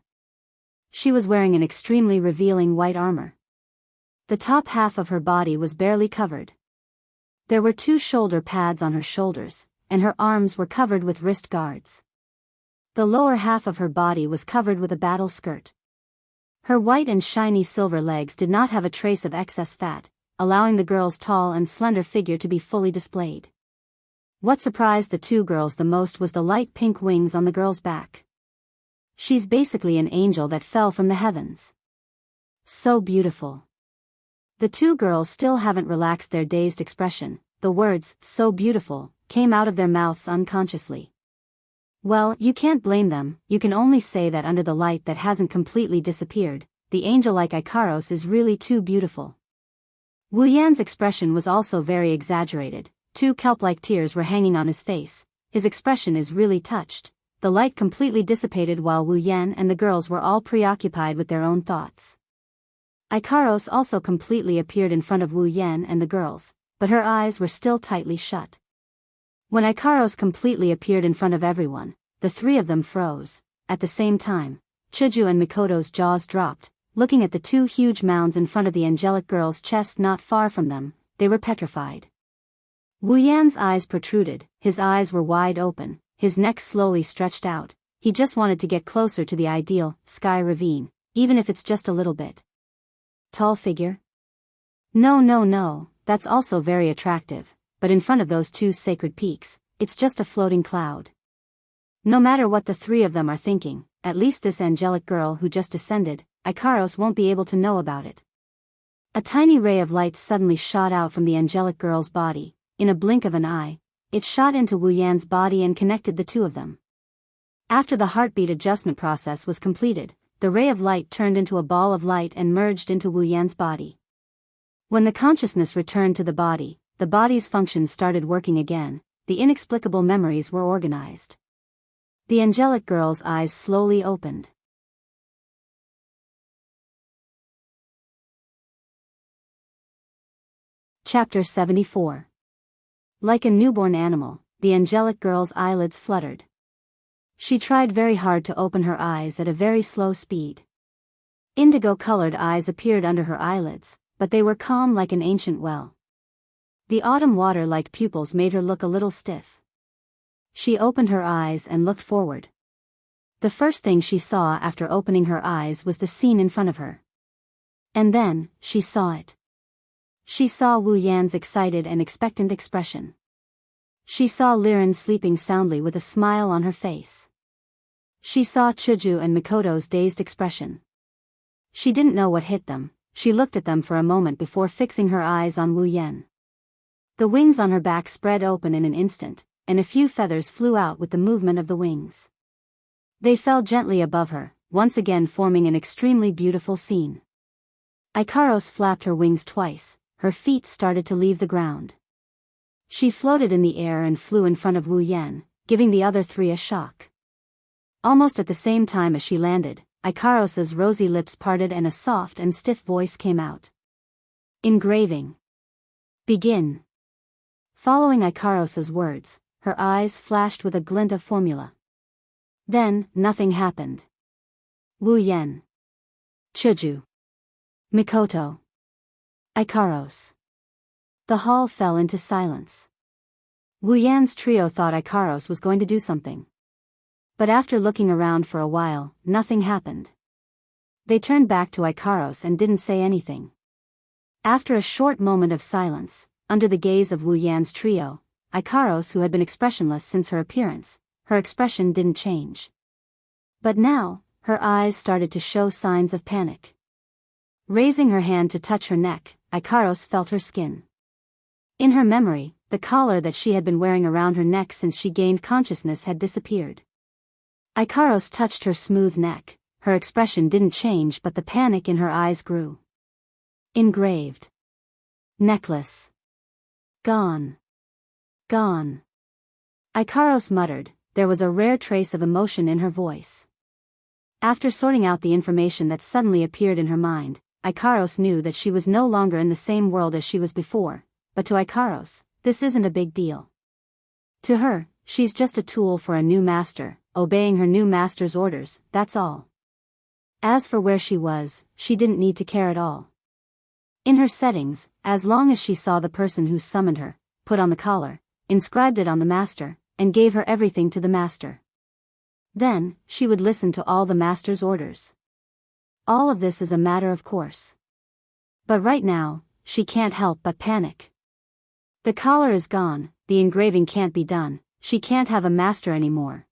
Speaker 1: She was wearing an extremely revealing white armor. The top half of her body was barely covered. There were 2 shoulder pads on her shoulders, and her arms were covered with wrist guards. The lower half of her body was covered with a battle skirt. Her white and shiny silver legs did not have a trace of excess fat, allowing the girl's tall and slender figure to be fully displayed. What surprised the 2 girls the most was the light pink wings on the girl's back. She's basically an angel that fell from the heavens. So beautiful. The 2 girls still haven't relaxed their dazed expression. The words, "so beautiful," came out of their mouths unconsciously. Well, you can't blame them, you can only say that under the light that hasn't completely disappeared, the angel like Ikaros is really too beautiful. Wu Yan's expression was also very exaggerated. 2 kelp-like tears were hanging on his face. His expression is really touched. The light completely dissipated while Wu Yan and the girls were all preoccupied with their own thoughts. Ikaros also completely appeared in front of Wu Yan and the girls, but her eyes were still tightly shut. When Ikaros completely appeared in front of everyone, the 3 of them froze. At the same time, Chuju and Mikoto's jaws dropped, looking at the 2 huge mounds in front of the angelic girl's chest not far from them. They were petrified. Wu Yan's eyes protruded, his eyes were wide open, his neck slowly stretched out. He just wanted to get closer to the ideal sky ravine, even if it's just a little bit. Tall figure? No, that's also very attractive, but in front of those 2 sacred peaks, it's just a floating cloud. No matter what the 3 of them are thinking, at least this angelic girl who just descended, Ikaros won't be able to know about it. A tiny ray of light suddenly shot out from the angelic girl's body. In a blink of an eye, it shot into Wu Yan's body and connected the 2 of them. After the heartbeat adjustment process was completed, the ray of light turned into a ball of light and merged into Wu Yan's body. When the consciousness returned to the body's functions started working again, the inexplicable memories were organized. The angelic girl's eyes slowly opened. Chapter 74. Like a newborn animal, the angelic girl's eyelids fluttered. She tried very hard to open her eyes at a very slow speed. Indigo-colored eyes appeared under her eyelids, but they were calm like an ancient well. The autumn water-like pupils made her look a little stiff. She opened her eyes and looked forward. The first thing she saw after opening her eyes was the scene in front of her. And then, she saw it. She saw Wu Yan's excited and expectant expression. She saw Liren sleeping soundly with a smile on her face. She saw Chuju and Mikoto's dazed expression. She didn't know what hit them. She looked at them for a moment before fixing her eyes on Wu Yan. The wings on her back spread open in an instant, and a few feathers flew out with the movement of the wings. They fell gently above her, once again forming an extremely beautiful scene. Ikaros flapped her wings twice, her feet started to leave the ground. She floated in the air and flew in front of Wu Yan, giving the other three a shock. Almost at the same time as she landed, Ikaros's rosy lips parted and a soft and stiff voice came out. Engraving. Begin. Following Ikaros's words, her eyes flashed with a glint of formula. Then, nothing happened. Wu Yan. Chuju. Mikoto. Ikaros. The hall fell into silence. Wu Yan's trio thought Ikaros was going to do something. But after looking around for a while, nothing happened. They turned back to Ikaros and didn't say anything. After a short moment of silence, under the gaze of Wu Yan's trio, Ikaros, who had been expressionless since her appearance, her expression didn't change. But now, her eyes started to show signs of panic. Raising her hand to touch her neck, Ikaros felt her skin. In her memory, the collar that she had been wearing around her neck since she gained consciousness had disappeared. Ikaros touched her smooth neck, her expression didn't change but the panic in her eyes grew. Engraved. Necklace. Gone. Gone. Ikaros muttered, there was a rare trace of emotion in her voice. After sorting out the information that suddenly appeared in her mind, Ikaros knew that she was no longer in the same world as she was before, but to Ikaros, this isn't a big deal. To her, she's just a tool for a new master, obeying her new master's orders, that's all. As for where she was, she didn't need to care at all. In her settings, as long as she saw the person who summoned her, put on the collar, inscribed it on the master, and gave her everything to the master. Then, she would listen to all the master's orders. All of this is a matter of course. But right now, she can't help but panic. The collar is gone, the engraving can't be done, she can't have a master anymore.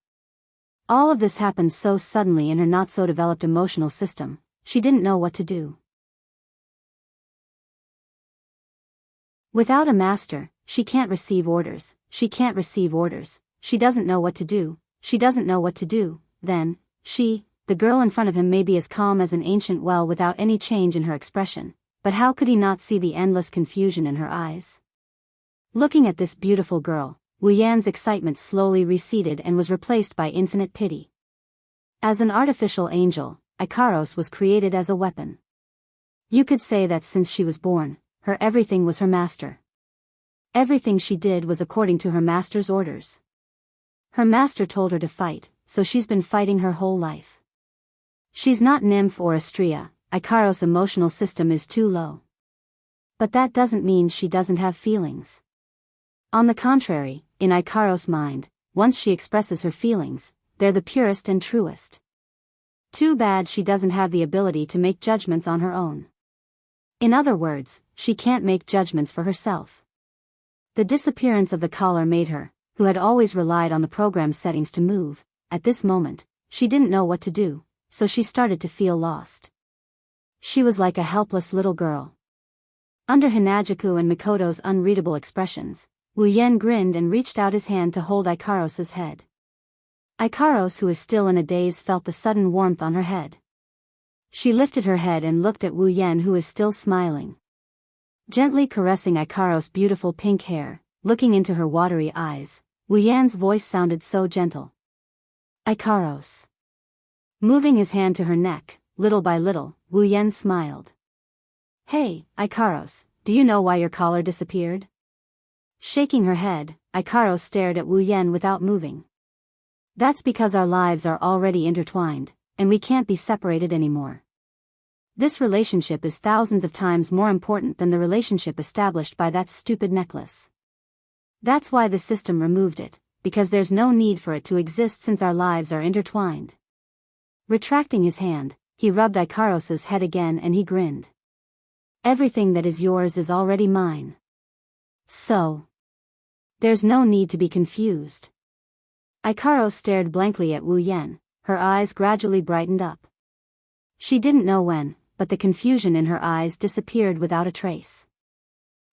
Speaker 1: All of this happened so suddenly in her not-so-developed emotional system, she didn't know what to do. Without a master, she can't receive orders, she can't receive orders, she doesn't know what to do, she doesn't know what to do, then, the girl in front of him may be as calm as an ancient well without any change in her expression, but how could he not see the endless confusion in her eyes? Looking at this beautiful girl, Wu Yan's excitement slowly receded and was replaced by infinite pity. As an artificial angel, Ikaros was created as a weapon. You could say that since she was born, her everything was her master. Everything she did was according to her master's orders. Her master told her to fight, so she's been fighting her whole life. She's not nymph or Astrea, Ikaros' emotional system is too low. But that doesn't mean she doesn't have feelings. On the contrary, in Ikaros' mind, once she expresses her feelings, they're the purest and truest. Too bad she doesn't have the ability to make judgments on her own. In other words, she can't make judgments for herself. The disappearance of the collar made her, who had always relied on the program settings to move, at this moment, she didn't know what to do, so she started to feel lost. She was like a helpless little girl. Under Hinajaku and Mikoto's unreadable expressions, Wu Yan grinned and reached out his hand to hold Ikaros's head. Ikaros, who is still in a daze, felt the sudden warmth on her head. She lifted her head and looked at Wu Yan, who is still smiling. Gently caressing Ikaros' beautiful pink hair, looking into her watery eyes, Wu Yan's voice sounded so gentle. Ikaros. Moving his hand to her neck, little by little, Wu Yan smiled. Hey, Ikaros, do you know why your collar disappeared? Shaking her head, Ikaros stared at Wu Yan without moving. That's because our lives are already intertwined, and we can't be separated anymore. This relationship is thousands of times more important than the relationship established by that stupid necklace. That's why the system removed it, because there's no need for it to exist since our lives are intertwined. Retracting his hand, he rubbed Ikaros's head again and he grinned. Everything that is yours is already mine. So, there's no need to be confused. Ikaros stared blankly at Wu Yan, her eyes gradually brightened up. She didn't know when, but the confusion in her eyes disappeared without a trace.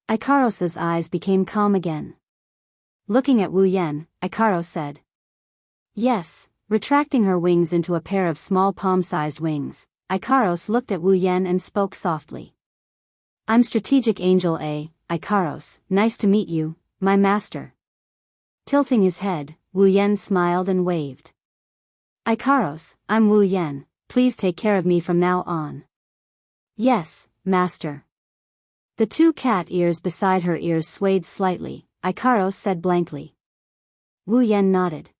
Speaker 1: Ikaros's eyes became calm again. Looking at Wu Yan, Ikaros said, "Yes, Retracting her wings into a pair of small palm-sized wings, Ikaros looked at Wu Yen and spoke softly. I'm Strategic Angel A, Ikaros, nice to meet you, my master. Tilting his head, Wu Yen smiled and waved. Ikaros, I'm Wu Yen, please take care of me from now on. Yes, master. The two cat ears beside her ears swayed slightly, Ikaros said blankly. Wu Yen nodded.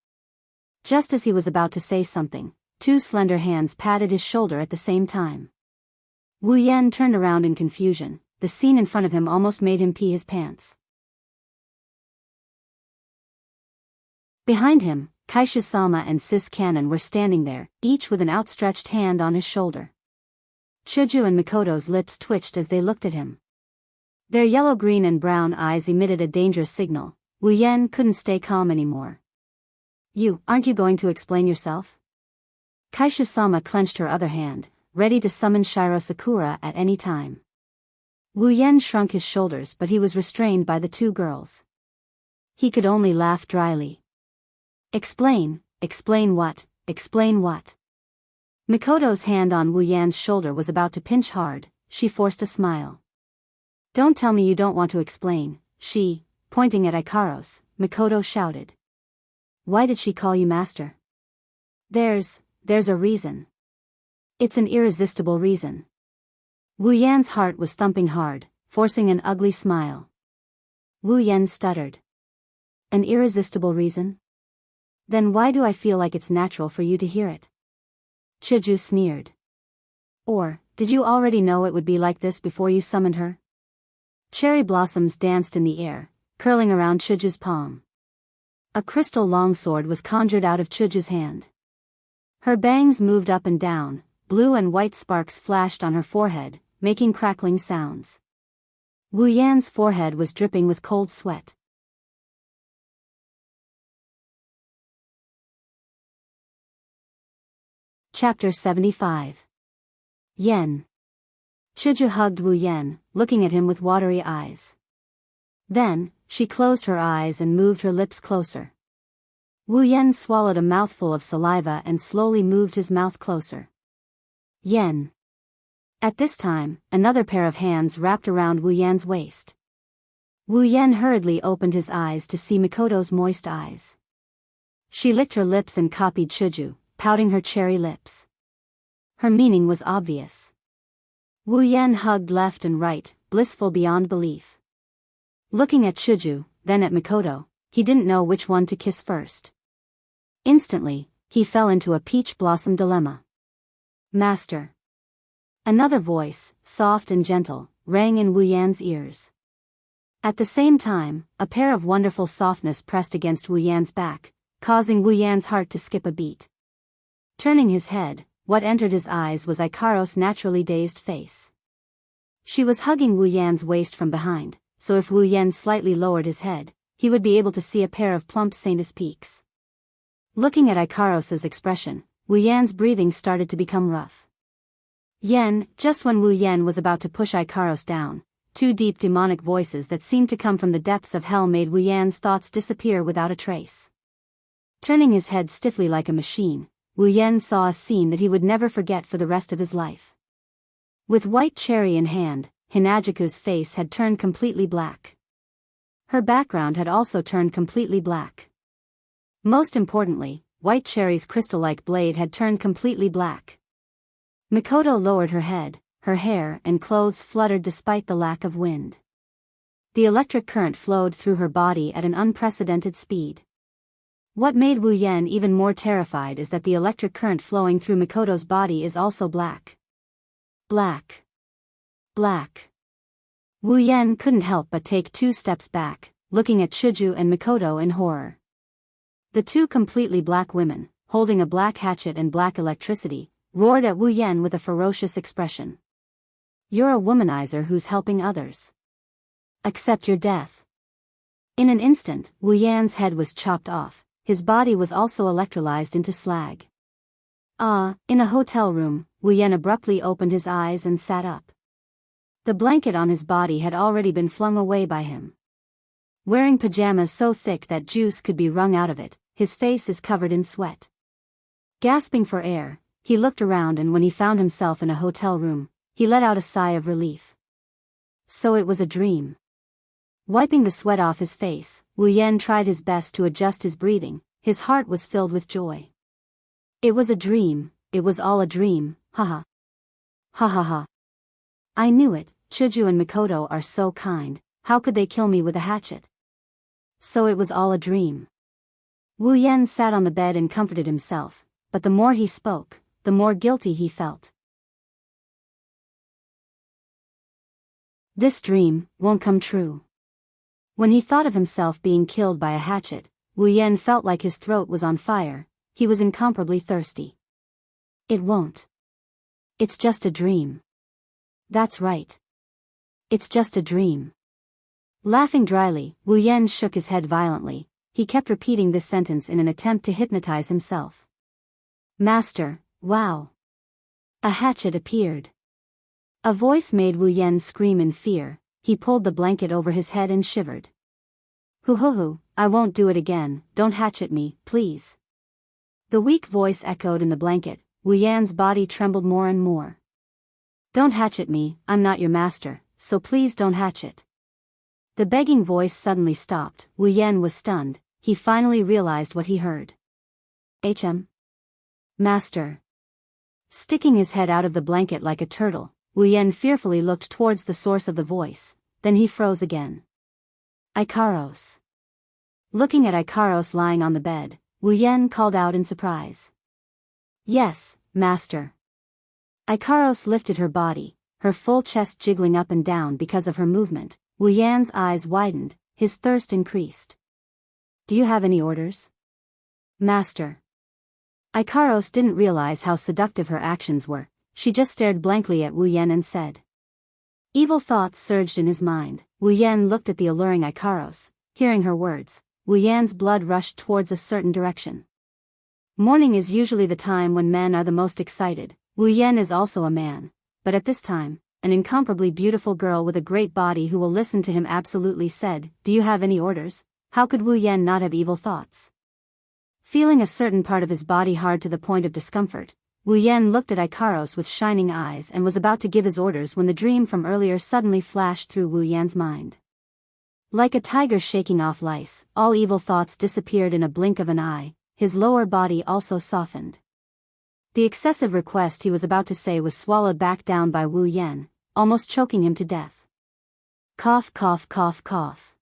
Speaker 1: Just as he was about to say something, two slender hands patted his shoulder at the same time. Wu Yen turned around in confusion. The scene in front of him almost made him pee his pants. Behind him, Kaishu-sama and Sis Cannon were standing there, each with an outstretched hand on his shoulder. Chuju and Mikoto's lips twitched as they looked at him. Their yellow-green and brown eyes emitted a dangerous signal. Wu Yen couldn't stay calm anymore. Aren't you going to explain yourself? Kaishu-sama clenched her other hand, ready to summon Shiro Sakura at any time. Wu Yen shrunk his shoulders, but he was restrained by the two girls. He could only laugh dryly. Explain what? Mikoto's hand on Wu Yan's shoulder was about to pinch hard. She forced a smile. Don't tell me you don't want to explain, pointing at Ikaros, Mikoto shouted. Why did she call you master? There's a reason. It's an irresistible reason. Wu Yan's heart was thumping hard, forcing an ugly smile. Wu Yan stuttered. An irresistible reason? Then why do I feel like it's natural for you to hear it? Chuju sneered. Or, did you already know it would be like this before you summoned her? Cherry blossoms danced in the air, curling around Chuju's palm. A crystal longsword was conjured out of Chuju's hand. Her bangs moved up and down, blue and white sparks flashed on her forehead, making crackling sounds. Wu Yan's forehead was dripping with cold sweat. Chapter 75. Yen. Chuju hugged Wu Yen, looking at him with watery eyes. Then, she closed her eyes and moved her lips closer. Wu Yen swallowed a mouthful of saliva and slowly moved his mouth closer. Yen. At this time, another pair of hands wrapped around Wu Yan's waist. Wu Yen hurriedly opened his eyes to see Mikoto's moist eyes. She licked her lips and copied Chuju, pouting her cherry lips. Her meaning was obvious. Wu Yen hugged left and right, blissful beyond belief. Looking at Chuju, then at Mikoto, he didn't know which one to kiss first. Instantly, he fell into a peach blossom dilemma. Master. Another voice, soft and gentle, rang in Wu Yan's ears. At the same time, a pair of wonderful softness pressed against Wu Yan's back, causing Wu Yan's heart to skip a beat. Turning his head, what entered his eyes was Ikaros' naturally dazed face. She was hugging Wu Yan's waist from behind, so if Wu Yan slightly lowered his head, he would be able to see a pair of plump Saintus peaks. Looking at Ikaros' expression, Wu Yan's breathing started to become rough. Yen, just when Wu Yan was about to push Ikaros down, two deep demonic voices that seemed to come from the depths of hell made Wu Yan's thoughts disappear without a trace. Turning his head stiffly like a machine, Wu Yan saw a scene that he would never forget for the rest of his life. With white cherry in hand, Hinajiku's face had turned completely black. Her background had also turned completely black. Most importantly, White Cherry's crystal-like blade had turned completely black. Mikoto lowered her head, her hair and clothes fluttered despite the lack of wind. The electric current flowed through her body at an unprecedented speed. What made Wu Yan even more terrified is that the electric current flowing through Mikoto's body is also black. Black. Black. Wu Yan couldn't help but take 2 steps back, looking at Chuju and Mikoto in horror. The two completely black women, holding a black hatchet and black electricity, roared at Wu Yan with a ferocious expression. You're a womanizer who's helping others. Accept your death. In an instant, Wu Yan's head was chopped off, his body was also electrolyzed into slag. In a hotel room, Wu Yan abruptly opened his eyes and sat up. The blanket on his body had already been flung away by him. Wearing pajamas so thick that juice could be wrung out of it, his face is covered in sweat. Gasping for air, he looked around, and when he found himself in a hotel room, he let out a sigh of relief. So it was a dream. Wiping the sweat off his face, Wu Yan tried his best to adjust his breathing. His heart was filled with joy. It was a dream, it was all a dream, haha. Ha ha ha. I knew it, Chuju and Mikoto are so kind, how could they kill me with a hatchet? So it was all a dream. Wu Yan sat on the bed and comforted himself, but the more he spoke, the more guilty he felt. This dream won't come true. When he thought of himself being killed by a hatchet, Wu Yan felt like his throat was on fire. He was incomparably thirsty. It won't. It's just a dream. That's right. It's just a dream. Laughing dryly, Wu Yan shook his head violently. He kept repeating this sentence in an attempt to hypnotize himself. Master, wow. A hatchet appeared. A voice made Wu Yan scream in fear. He pulled the blanket over his head and shivered. Hoo, I won't do it again, don't hatchet me, please. The weak voice echoed in the blanket. Wu Yan's body trembled more and more. Don't hatchet me, I'm not your master, so please don't hatchet. The begging voice suddenly stopped. Wu Yan was stunned. He finally realized what he heard. Master. Sticking his head out of the blanket like a turtle, Wu Yan fearfully looked towards the source of the voice, then he froze again. Ikaros. Looking at Ikaros lying on the bed, Wu Yan called out in surprise. Yes, master. Ikaros lifted her body, her full chest jiggling up and down because of her movement. Wu Yan's eyes widened, his thirst increased. Do you have any orders? Master. Ikaros didn't realize how seductive her actions were. She just stared blankly at Wu Yan and said. Evil thoughts surged in his mind. Wu Yan looked at the alluring Ikaros. Hearing her words, Wu Yan's blood rushed towards a certain direction. Morning is usually the time when men are the most excited. Wu Yan is also a man, but at this time, an incomparably beautiful girl with a great body who will listen to him absolutely said, Do you have any orders? How could Wu Yan not have evil thoughts? Feeling a certain part of his body hard to the point of discomfort, Wu Yan looked at Ikaros with shining eyes and was about to give his orders when the dream from earlier suddenly flashed through Wu Yan's mind. Like a tiger shaking off lice, all evil thoughts disappeared in a blink of an eye. His lower body also softened. The excessive request he was about to say was swallowed back down by Wu Yan, almost choking him to death. Cough, cough, cough, cough.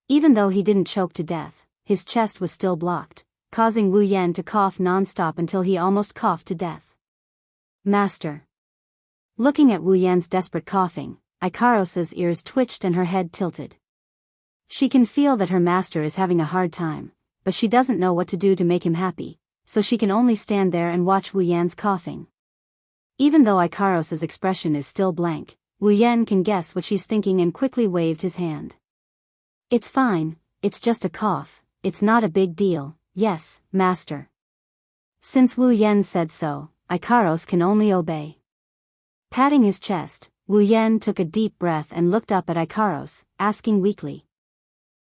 Speaker 1: Even though he didn't choke to death, his chest was still blocked, causing Wu Yan to cough non-stop until he almost coughed to death. Master. Looking at Wu Yan's desperate coughing, Ikaros's ears twitched and her head tilted. She can feel that her master is having a hard time, but she doesn't know what to do to make him happy, so she can only stand there and watch Wu Yan's coughing. Even though Ikaros's expression is still blank, Wu Yan can guess what she's thinking and quickly waved his hand. It's fine, it's just a cough, it's not a big deal, yes, master. Since Wu Yan said so, Ikaros can only obey. Patting his chest, Wu Yan took a deep breath and looked up at Ikaros, asking weakly.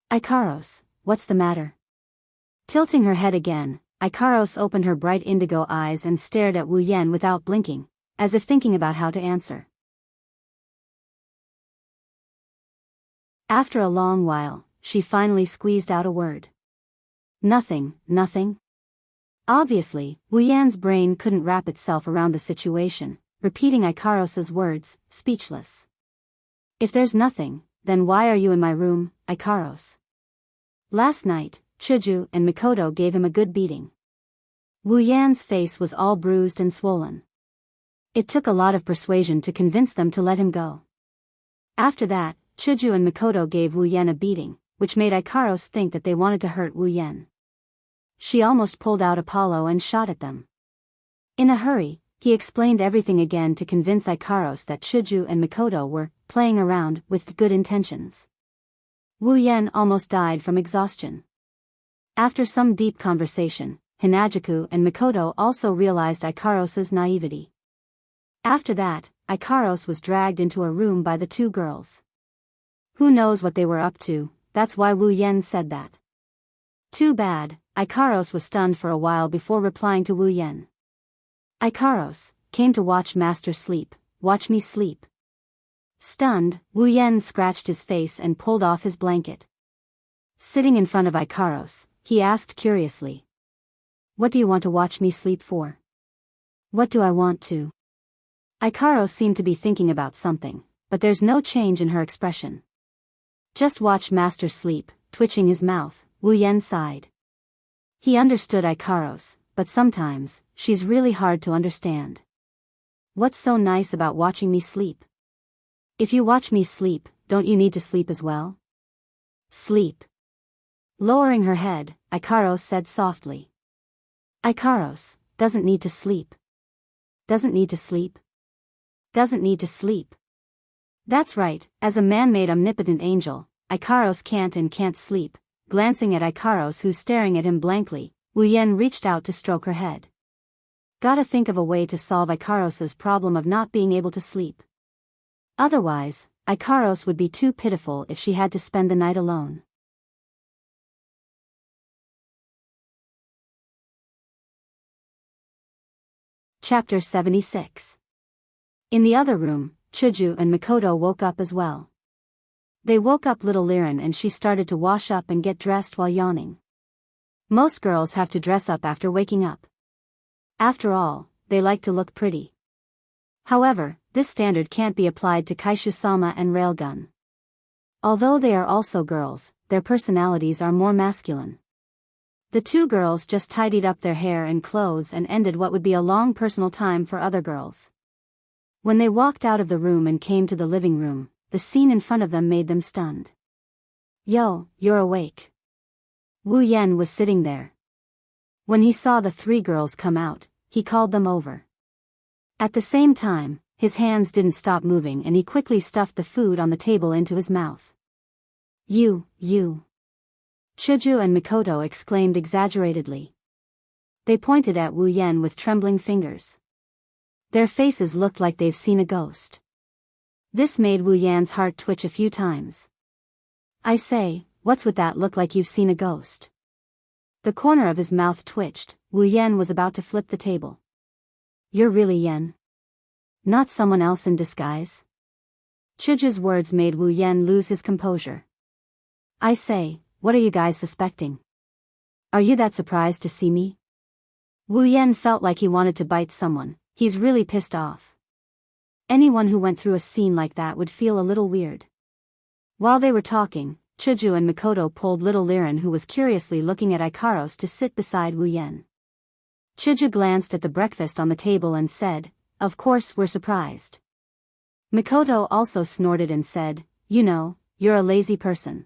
Speaker 1: Ikaros, what's the matter? Tilting her head again, Ikaros opened her bright indigo eyes and stared at Wu Yan without blinking, as if thinking about how to answer. After a long while, she finally squeezed out a word. Nothing, nothing. Obviously, Wu Yan's brain couldn't wrap itself around the situation, repeating Ikaros's words, speechless. If there's nothing, then why are you in my room, Ikaros? Last night, Chuju and Mikoto gave him a good beating. Wu Yan's face was all bruised and swollen. It took a lot of persuasion to convince them to let him go. After that, Chuju and Mikoto gave Wu Yan a beating, which made Ikaros think that they wanted to hurt Wu Yan. She almost pulled out Apollo and shot at them. In a hurry, he explained everything again to convince Ikaros that Chuju and Mikoto were playing around with good intentions. Wu Yan almost died from exhaustion. After some deep conversation, Hinajuku and Mikoto also realized Ikaros's naivety. After that, Ikaros was dragged into a room by the two girls. Who knows what they were up to, that's why Wu Yan said that. Too bad, Ikaros was stunned for a while before replying to Wu Yan. Ikaros, came to watch master sleep, watch me sleep. Stunned, Wu Yan scratched his face and pulled off his blanket. Sitting in front of Ikaros, he asked curiously. What do you want to watch me sleep for? What do I want to? Ikaros seemed to be thinking about something, but there's no change in her expression. Just watch master sleep, twitching his mouth, Wu Yan sighed. He understood Ikaros, but sometimes, she's really hard to understand. What's so nice about watching me sleep? If you watch me sleep, don't you need to sleep as well? Sleep. Lowering her head, Ikaros said softly. Ikaros, doesn't need to sleep. Doesn't need to sleep. Doesn't need to sleep. That's right, as a man-made omnipotent angel, Ikaros can't sleep. Glancing at Ikaros who's staring at him blankly, Wu Yan reached out to stroke her head. Gotta think of a way to solve Ikaros's problem of not being able to sleep. Otherwise, Ikaros would be too pitiful if she had to spend the night alone. Chapter 76. In the other room, Chuju and Mikoto woke up as well. They woke up little Liren and she started to wash up and get dressed while yawning. Most girls have to dress up after waking up. After all, they like to look pretty. However, this standard can't be applied to Kaishu-sama and Railgun. Although they are also girls, their personalities are more masculine. The two girls just tidied up their hair and clothes and ended what would be a long personal time for other girls. When they walked out of the room and came to the living room, the scene in front of them made them stunned. Yo, you're awake. Wu Yan was sitting there. When he saw the three girls come out, he called them over. At the same time, his hands didn't stop moving and he quickly stuffed the food on the table into his mouth. You. Chuju and Mikoto exclaimed exaggeratedly. They pointed at Wu Yan with trembling fingers. Their faces looked like they've seen a ghost. This made Wu Yan's heart twitch a few times. I say, what's with that look like you've seen a ghost? The corner of his mouth twitched. Wu Yan was about to flip the table. You're really Yan? Not someone else in disguise? Chuju's words made Wu Yan lose his composure. I say, what are you guys suspecting? Are you that surprised to see me? Wu Yan felt like he wanted to bite someone. He's really pissed off. Anyone who went through a scene like that would feel a little weird. While they were talking, Chuju and Mikoto pulled little Liren who was curiously looking at Ikaros to sit beside Wu Yan. Chuju glanced at the breakfast on the table and said, of course we're surprised. Mikoto also snorted and said, you know, you're a lazy person.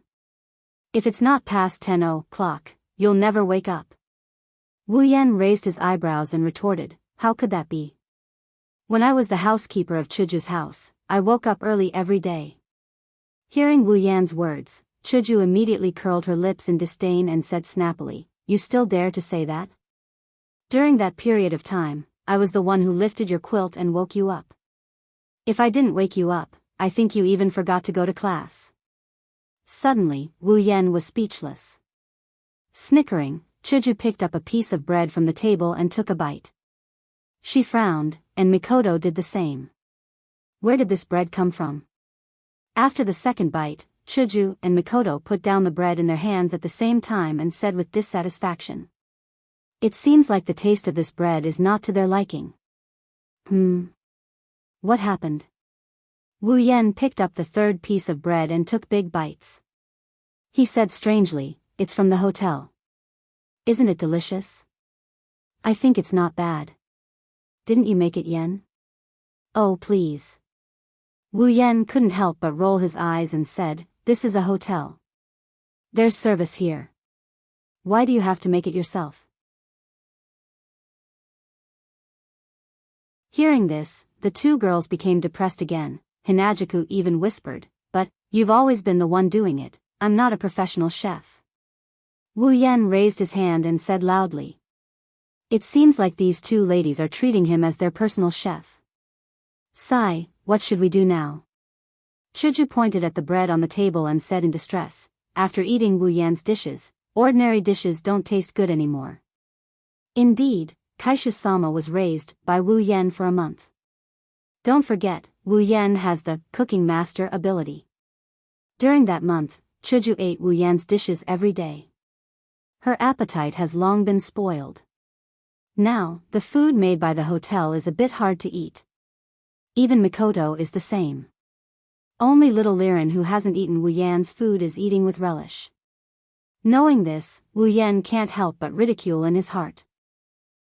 Speaker 1: If it's not past 10 o'clock, you'll never wake up. Wu Yan raised his eyebrows and retorted, how could that be? When I was the housekeeper of Chuju's house, I woke up early every day. Hearing Wu Yan's words, Chuju immediately curled her lips in disdain and said snappily, you still dare to say that? During that period of time, I was the one who lifted your quilt and woke you up. If I didn't wake you up, I think you even forgot to go to class. Suddenly, Wu Yan was speechless. Snickering, Chuju picked up a piece of bread from the table and took a bite. She frowned, and Mikoto did the same. Where did this bread come from? After the second bite, Chuju and Mikoto put down the bread in their hands at the same time and said with dissatisfaction. It seems like the taste of this bread is not to their liking. What happened? Wu Yan picked up the third piece of bread and took big bites. He said strangely, it's from the hotel. Isn't it delicious? I think it's not bad. Didn't you make it, Yen? Oh please. Wu Yan couldn't help but roll his eyes and said, this is a hotel. There's service here. Why do you have to make it yourself? Hearing this, the two girls became depressed again. Hinajiku even whispered, but, you've always been the one doing it, I'm not a professional chef. Wu Yan raised his hand and said loudly. It seems like these two ladies are treating him as their personal chef. Sigh, what should we do now? Chuju pointed at the bread on the table and said in distress, after eating Wu Yan's dishes, ordinary dishes don't taste good anymore. Indeed, Kaisha-sama was raised by Wu Yen for a month. Don't forget, Wu Yen has the cooking master ability. During that month, Chuju ate Wu Yan's dishes every day. Her appetite has long been spoiled. Now, the food made by the hotel is a bit hard to eat. Even Mikoto is the same. Only little Liren, who hasn't eaten Wu Yan's food, is eating with relish. Knowing this, Wu Yen can't help but ridicule in his heart.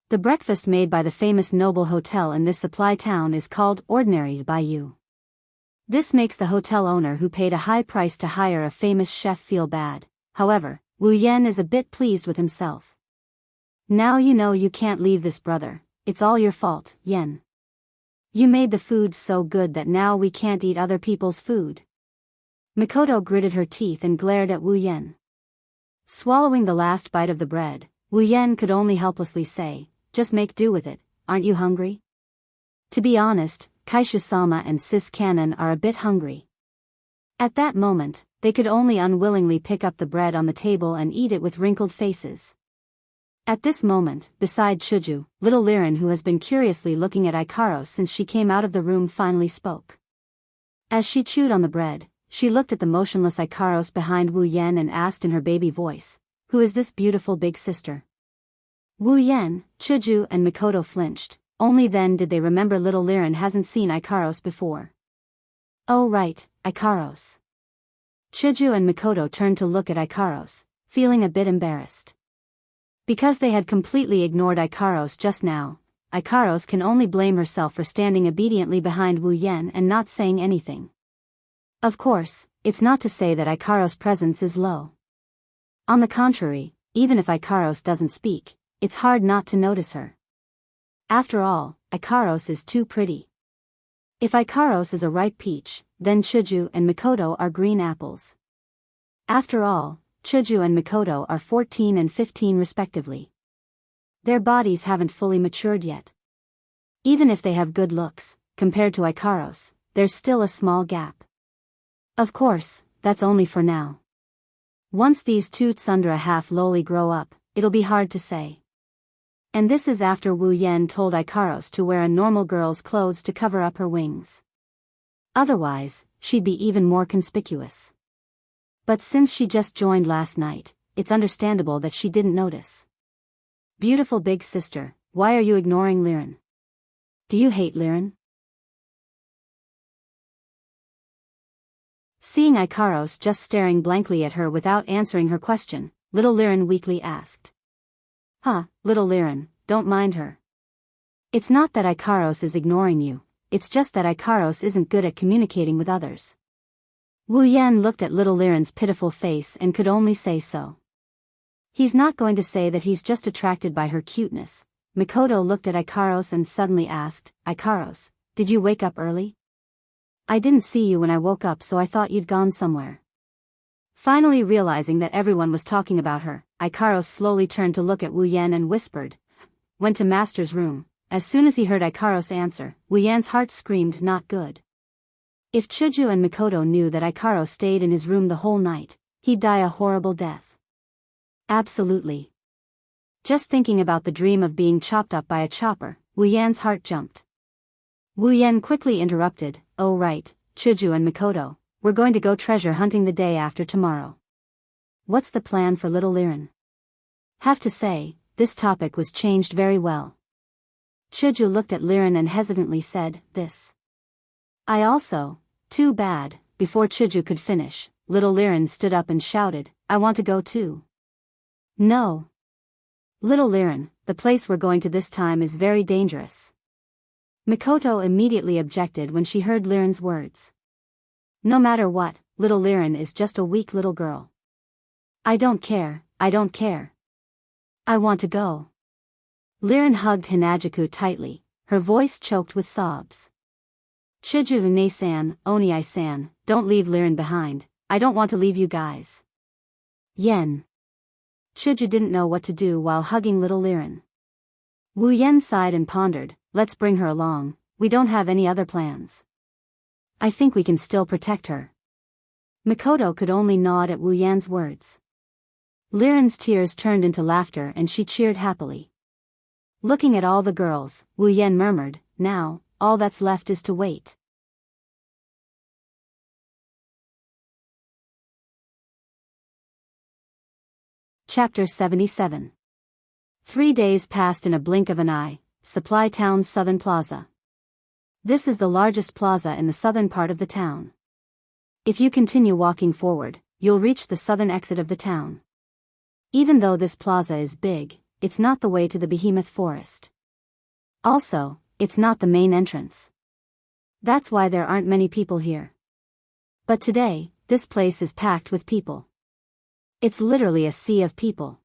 Speaker 1: The breakfast made by the famous noble hotel in this supply town is called ordinary by you. This makes the hotel owner, who paid a high price to hire a famous chef, feel bad. However, Wu Yen is a bit pleased with himself. Now you know you can't leave this, brother. It's all your fault, Yen. You made the food so good that now we can't eat other people's food. Mikoto gritted her teeth and glared at Wu Yen. Swallowing the last bite of the bread, Wu Yen could only helplessly say, "Just make do with it, aren't you hungry?" To be honest, Kaisha-sama and Sis Kanon are a bit hungry. At that moment, they could only unwillingly pick up the bread on the table and eat it with wrinkled faces. At this moment, beside Chuju, little Liren, who has been curiously looking at Ikaros since she came out of the room, finally spoke. As she chewed on the bread, she looked at the motionless Ikaros behind Wu Yen and asked in her baby voice, "Who is this beautiful big sister?" Wu Yen, Chuju and Mikoto flinched. Only then did they remember little Liren hasn't seen Ikaros before. Oh right, Ikaros. Chuju and Mikoto turned to look at Ikaros, feeling a bit embarrassed. Because they had completely ignored Ikaros just now, Ikaros can only blame herself for standing obediently behind Wu Yen and not saying anything. Of course, it's not to say that Ikaros' presence is low. On the contrary, even if Ikaros doesn't speak, it's hard not to notice her. After all, Ikaros is too pretty. If Ikaros is a ripe peach, then Chuju and Mikoto are green apples. After all, Chuju and Mikoto are 14 and 15 respectively. Their bodies haven't fully matured yet. Even if they have good looks, compared to Ikaros, there's still a small gap. Of course, that's only for now. Once these toots under a half loli grow up, it'll be hard to say. And this is after Wu Yen told Ikaros to wear a normal girl's clothes to cover up her wings. Otherwise, she'd be even more conspicuous. But since she just joined last night, it's understandable that she didn't notice. Beautiful big sister, why are you ignoring Liren? Do you hate Liren? Seeing Ikaros just staring blankly at her without answering her question, little Liren weakly asked. Huh, little Liren, don't mind her. It's not that Ikaros is ignoring you, it's just that Ikaros isn't good at communicating with others. Wu Yen looked at little Liren's pitiful face and could only say so. He's not going to say that he's just attracted by her cuteness. Mikoto looked at Ikaros and suddenly asked, Ikaros, did you wake up early? I didn't see you when I woke up, so I thought you'd gone somewhere. Finally realizing that everyone was talking about her, Ikaros slowly turned to look at Wu Yen and whispered, "Went to Master's room." As soon as he heard Ikaros' answer, Wu Yen's heart screamed not good. If Chuju and Mikoto knew that Ikaros stayed in his room the whole night, he'd die a horrible death. Absolutely. Just thinking about the dream of being chopped up by a chopper, Wu Yen's heart jumped. Wu Yen quickly interrupted, "Oh right, Chuju and Mikoto, we're going to go treasure hunting the day after tomorrow. What's the plan for little Liren?" Have to say, this topic was changed very well. Chuju looked at Liren and hesitantly said, "This. I also, too bad." Before Chuju could finish, little Liren stood up and shouted, "I want to go too." No. Little Liren, the place we're going to this time is very dangerous. Mikoto immediately objected when she heard Liren's words. No matter what, little Liren is just a weak little girl. I don't care, I don't care. I want to go. Liren hugged Hinajuku tightly, her voice choked with sobs. Chuju ne-san, Oni-san, don't leave Liren behind, I don't want to leave you guys. Yen. Chuju didn't know what to do while hugging little Liren. Wu Yen sighed and pondered, let's bring her along, we don't have any other plans. I think we can still protect her. Mikoto could only nod at Wu Yan's words. Liren's tears turned into laughter and she cheered happily. Looking at all the girls, Wu Yan murmured, "Now, all that's left is to wait." Chapter 77. 3 days passed in a blink of an eye. Supply Town's Southern Plaza. This is the largest plaza in the southern part of the town. If you continue walking forward, you'll reach the southern exit of the town. Even though this plaza is big, it's not the way to the behemoth forest. Also, it's not the main entrance. That's why there aren't many people here. But today, this place is packed with people. It's literally a sea of people.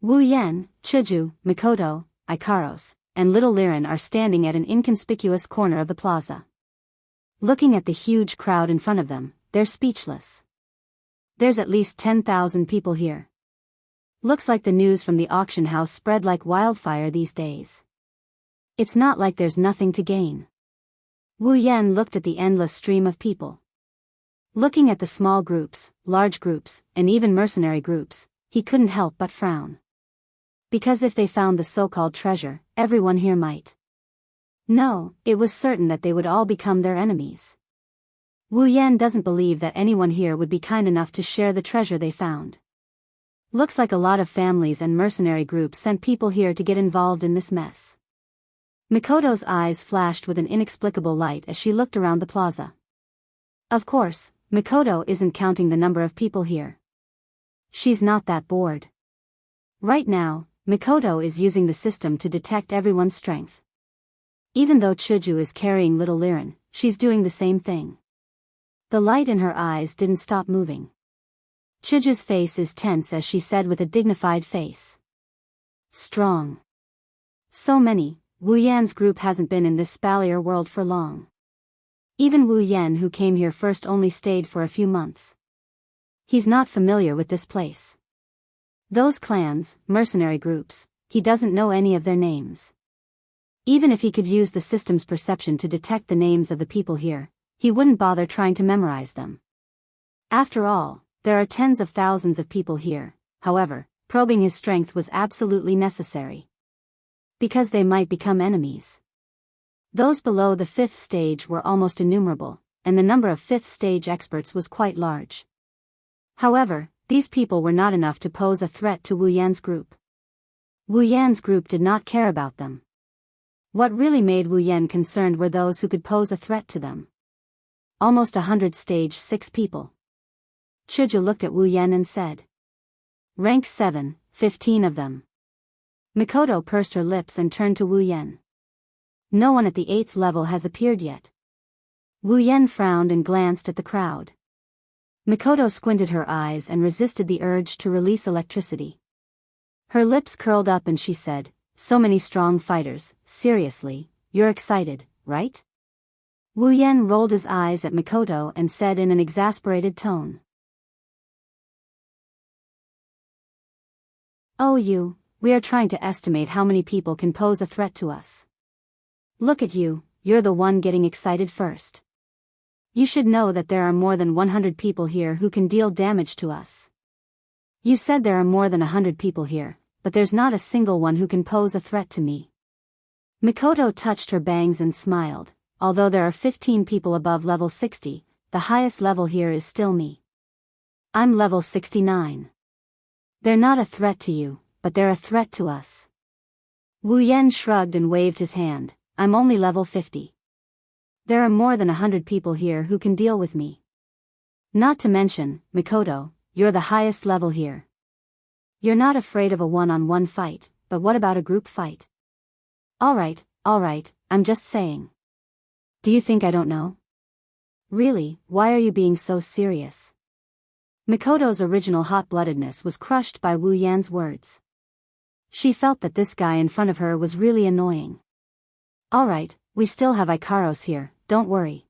Speaker 1: Wu Yan, Chuju, Mikoto, Ikaros, and little Liren are standing at an inconspicuous corner of the plaza. Looking at the huge crowd in front of them, they're speechless. There's at least 10,000 people here. Looks like the news from the auction house spread like wildfire these days. It's not like there's nothing to gain. Wu Yan looked at the endless stream of people. Looking at the small groups, large groups, and even mercenary groups, he couldn't help but frown. Because if they found the so-called treasure, everyone here might. No, it was certain that they would all become their enemies. Wu Yan doesn't believe that anyone here would be kind enough to share the treasure they found. Looks like a lot of families and mercenary groups sent people here to get involved in this mess. Mikoto's eyes flashed with an inexplicable light as she looked around the plaza. Of course, Mikoto isn't counting the number of people here. She's not that bored. Right now, Mikoto is using the system to detect everyone's strength. Even though Chuju is carrying little Liren, she's doing the same thing. The light in her eyes didn't stop moving. Chuju's face is tense as she said with a dignified face. Strong. So many. Wu Yan's group hasn't been in this spalier world for long. Even Wu Yan, who came here first, only stayed for a few months. He's not familiar with this place. Those clans, mercenary groups, he doesn't know any of their names. Even if he could use the system's perception to detect the names of the people here, he wouldn't bother trying to memorize them. After all, there are tens of thousands of people here. However, probing his strength was absolutely necessary. Because they might become enemies. Those below the 5th stage were almost innumerable, and the number of 5th stage experts was quite large. However, these people were not enough to pose a threat to Wu Yan's group. Wu Yan's group did not care about them. What really made Wu Yan concerned were those who could pose a threat to them. Almost 100 stage 6 people. Chuju looked at Wu Yan and said. Rank 7, 15 of them. Mikoto pursed her lips and turned to Wu Yan. No one at the 8th level has appeared yet. Wu Yan frowned and glanced at the crowd. Mikoto squinted her eyes and resisted the urge to release electricity. Her lips curled up and she said, so many strong fighters, seriously, you're excited, right? Wu Yan rolled his eyes at Mikoto and said in an exasperated tone. Oh we are trying to estimate how many people can pose a threat to us. Look at you, you're the one getting excited first. You should know that there are more than 100 people here who can deal damage to us. You said there are more than 100 people here, but there's not a single one who can pose a threat to me. Mikoto touched her bangs and smiled. Although there are 15 people above level 60, the highest level here is still me. I'm level 69. They're not a threat to you, but they're a threat to us. Wu Yan shrugged and waved his hand. I'm only level 50. There are more than 100 people here who can deal with me. Not to mention, Mikoto, you're the highest level here. You're not afraid of a one-on-one fight, but what about a group fight? Alright, I'm just saying. Do you think I don't know? Really, why are you being so serious? Mikoto's original hot-bloodedness was crushed by Wu Yan's words. She felt that this guy in front of her was really annoying. Alright, we still have Ikaros here, don't worry.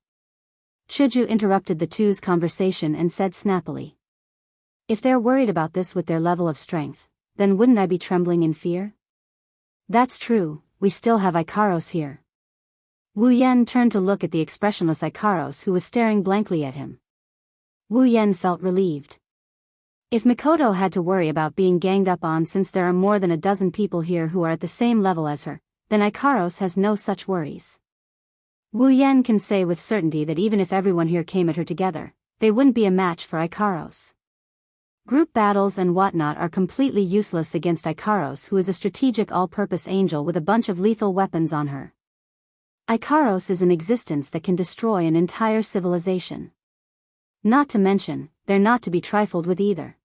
Speaker 1: Chuju interrupted the two's conversation and said snappily. If they're worried about this with their level of strength, then wouldn't I be trembling in fear? That's true, we still have Ikaros here. Wu Yan turned to look at the expressionless Ikaros who was staring blankly at him. Wu Yan felt relieved. If Mikoto had to worry about being ganged up on since there are more than a dozen people here who are at the same level as her, then Ikaros has no such worries. Wu Yan can say with certainty that even if everyone here came at her together, they wouldn't be a match for Ikaros. Group battles and whatnot are completely useless against Ikaros, who is a strategic all-purpose angel with a bunch of lethal weapons on her. Ikaros is an existence that can destroy an entire civilization. Not to mention, they're not to be trifled with either.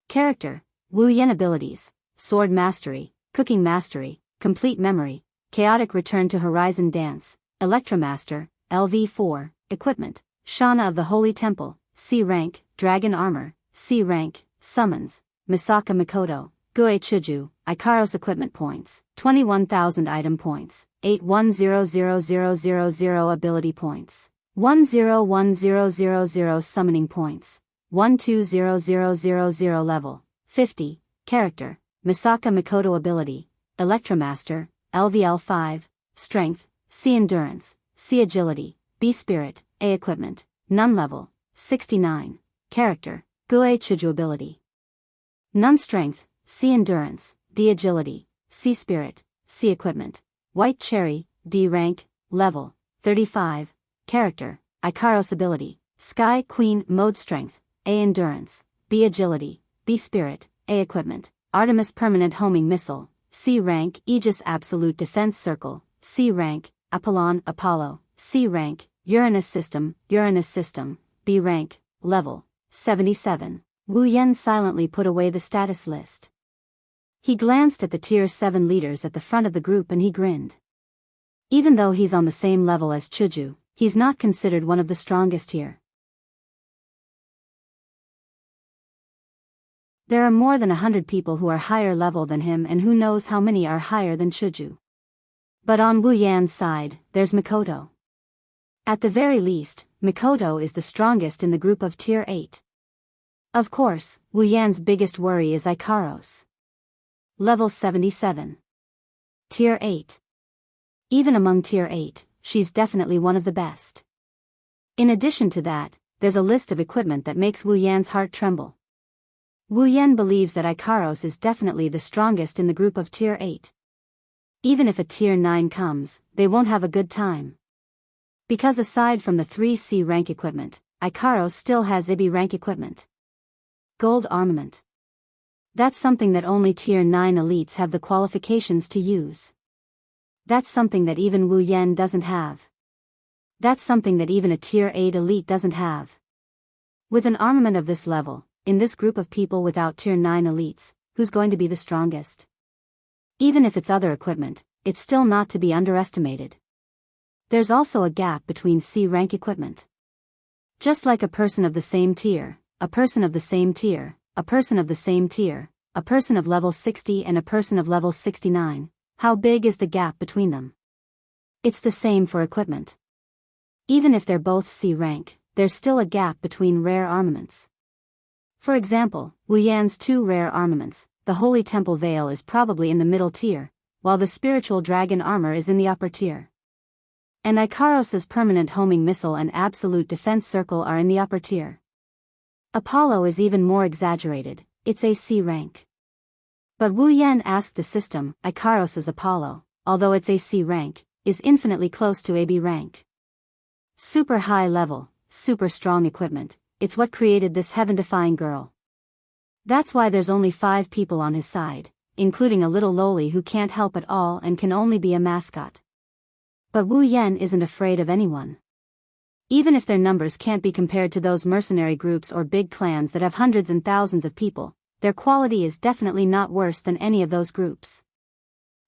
Speaker 1: Character: Wu Yan abilities: Sword Mastery, Cooking Mastery, Complete Memory, Chaotic Return to Horizon Dance, Electromaster, LV4, Equipment: Shana of the Holy Temple, C rank, Dragon Armor, C rank, Summons, Misaka Mikoto, Gue Chuju, Ikaros Equipment Points, 21,000 Item Points, 810000 Ability Points, 101000 Summoning Points, 120000 Level, 50, Character: Misaka Mikoto Ability, Electromaster, LVL5, Strength, C Endurance, C Agility, B Spirit, A Equipment, None Level, 69, Character: Gue Chuju Ability. None Strength, C Endurance, D Agility, C Spirit, C Equipment, White Cherry, D Rank, Level, 35, Character: Ikaros Ability, Sky Queen Mode Strength, A Endurance, B Agility, B Spirit, A Equipment, Artemis Permanent Homing Missile, C Rank Aegis Absolute Defense Circle, C Rank, Apollon Apollo, C Rank, Uranus System, B Rank, Level, 77. Wu Yan silently put away the status list. He glanced at the Tier 7 leaders at the front of the group and he grinned. Even though he's on the same level as Chuju, he's not considered one of the strongest here. There are more than 100 people who are higher level than him, and who knows how many are higher than Chuju. But on Wu Yan's side, there's Mikoto. At the very least, Mikoto is the strongest in the group of Tier 8. Of course, Wu Yan's biggest worry is Ikaros. Level 77. Tier 8. Even among Tier 8, she's definitely one of the best. In addition to that, there's a list of equipment that makes Wu Yan's heart tremble. Wu Yan believes that Ikaros is definitely the strongest in the group of Tier 8. Even if a Tier 9 comes, they won't have a good time. Because aside from the 3 C rank equipment, Ikaros still has IB rank equipment. Gold armament. That's something that only Tier 9 elites have the qualifications to use. That's something that even Wu Yan doesn't have. That's something that even a Tier 8 elite doesn't have. With an armament of this level, in this group of people without Tier 9 elites, who's going to be the strongest? Even if it's other equipment, it's still not to be underestimated. There's also a gap between C rank equipment. Just like a person of the same tier, a person of the same tier, a person of the same tier, a person of level 60 and a person of level 69, how big is the gap between them? It's the same for equipment. Even if they're both C rank, there's still a gap between rare armaments. For example, Wu Yan's 2 rare armaments, the Holy Temple Veil is probably in the middle tier, while the Spiritual Dragon Armor is in the upper tier. And Ikaros's Permanent Homing Missile and Absolute Defense Circle are in the upper tier. Apollo is even more exaggerated, it's a C rank. But Wu Yan asked the system, Ikaros's Apollo, although it's a C rank, is infinitely close to AB rank. Super high level, super strong equipment, it's what created this heaven-defying girl. That's why there's only 5 people on his side, including a little loli who can't help at all and can only be a mascot. But Wu Yan isn't afraid of anyone. Even if their numbers can't be compared to those mercenary groups or big clans that have hundreds and thousands of people, their quality is definitely not worse than any of those groups.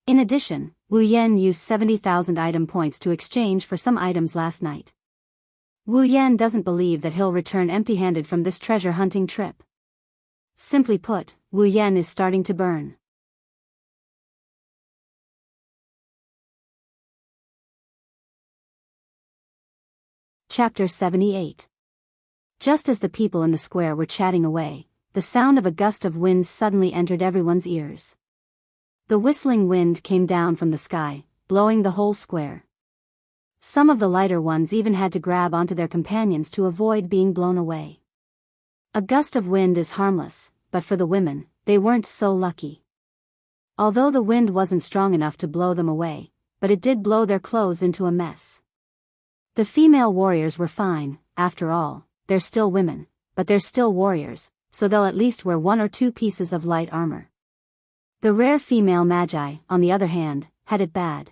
Speaker 1: In addition, Wu Yan used 70,000 item points to exchange for some items last night. Wu Yan doesn't believe that he'll return empty-handed from this treasure hunting trip. Simply put, Wu Yan is starting to burn. Chapter 78. Just as the people in the square were chatting away, the sound of a gust of wind suddenly entered everyone's ears. The whistling wind came down from the sky, blowing the whole square. Some of the lighter ones even had to grab onto their companions to avoid being blown away. A gust of wind is harmless, but for the women, they weren't so lucky. Although the wind wasn't strong enough to blow them away, but it did blow their clothes into a mess. The female warriors were fine, after all, they're still women, but they're still warriors, so they'll at least wear 1 or 2 pieces of light armor. The rare female magi, on the other hand, had it bad.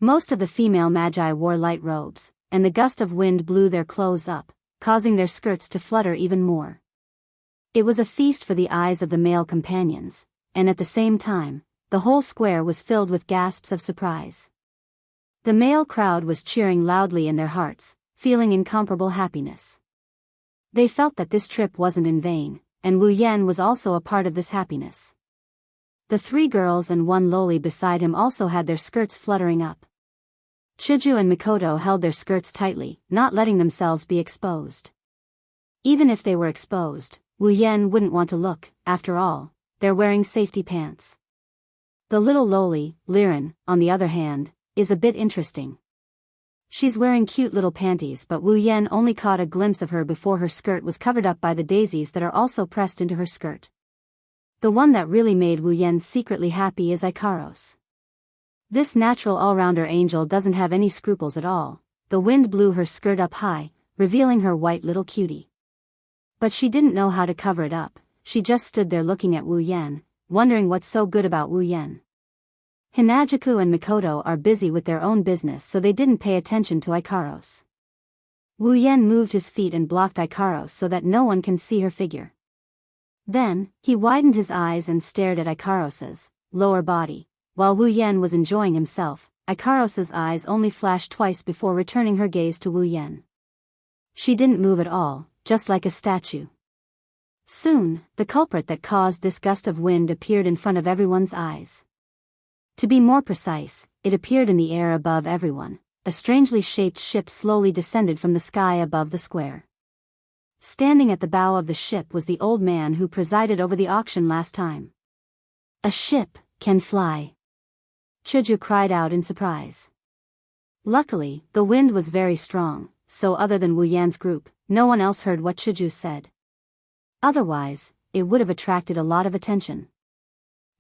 Speaker 1: Most of the female magi wore light robes, and the gust of wind blew their clothes up, causing their skirts to flutter even more. It was a feast for the eyes of the male companions, and at the same time, the whole square was filled with gasps of surprise. The male crowd was cheering loudly in their hearts, feeling incomparable happiness. They felt that this trip wasn't in vain, and Wu Yan was also a part of this happiness. The 3 girls and 1 loli beside him also had their skirts fluttering up. Chuju and Mikoto held their skirts tightly, not letting themselves be exposed. Even if they were exposed, Wu Yan wouldn't want to look, after all, they're wearing safety pants. The little loli, Liren, on the other hand, is a bit interesting. She's wearing cute little panties, but Wu Yan only caught a glimpse of her before her skirt was covered up by the daisies that are also pressed into her skirt. The one that really made Wu Yan secretly happy is Ikaros. This natural all-rounder angel doesn't have any scruples at all. The wind blew her skirt up high, revealing her white little cutie. But she didn't know how to cover it up, she just stood there looking at Wu Yan, wondering what's so good about Wu Yan. Hinajuku and Mikoto are busy with their own business, so they didn't pay attention to Ikaros. Wu Yan moved his feet and blocked Ikaros so that no one can see her figure. Then, he widened his eyes and stared at Ikaros's lower body. While Wu Yan was enjoying himself, Ikaros's eyes only flashed twice before returning her gaze to Wu Yan. She didn't move at all, just like a statue. Soon, the culprit that caused this gust of wind appeared in front of everyone's eyes. To be more precise, it appeared in the air above everyone. A strangely shaped ship slowly descended from the sky above the square. Standing at the bow of the ship was the old man who presided over the auction last time. A ship can fly. Chuju cried out in surprise. Luckily, the wind was very strong, so other than Wu Yan's group, no one else heard what Chuju said. Otherwise, it would have attracted a lot of attention.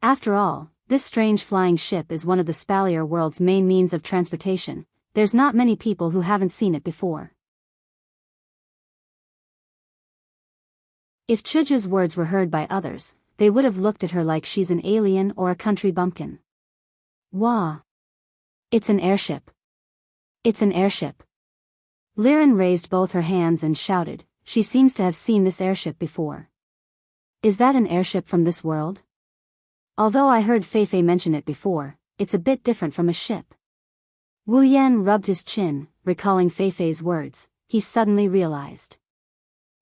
Speaker 1: After all, this strange flying ship is one of the Spalier world's main means of transportation. There's not many people who haven't seen it before. If Chuju's words were heard by others, they would have looked at her like she's an alien or a country bumpkin. Wah! It's an airship. It's an airship. Liren raised both her hands and shouted, she seems to have seen this airship before. Is that an airship from this world? Although I heard Feifei mention it before, it's a bit different from a ship. Wu Yan rubbed his chin, recalling Feifei's words. He suddenly realized.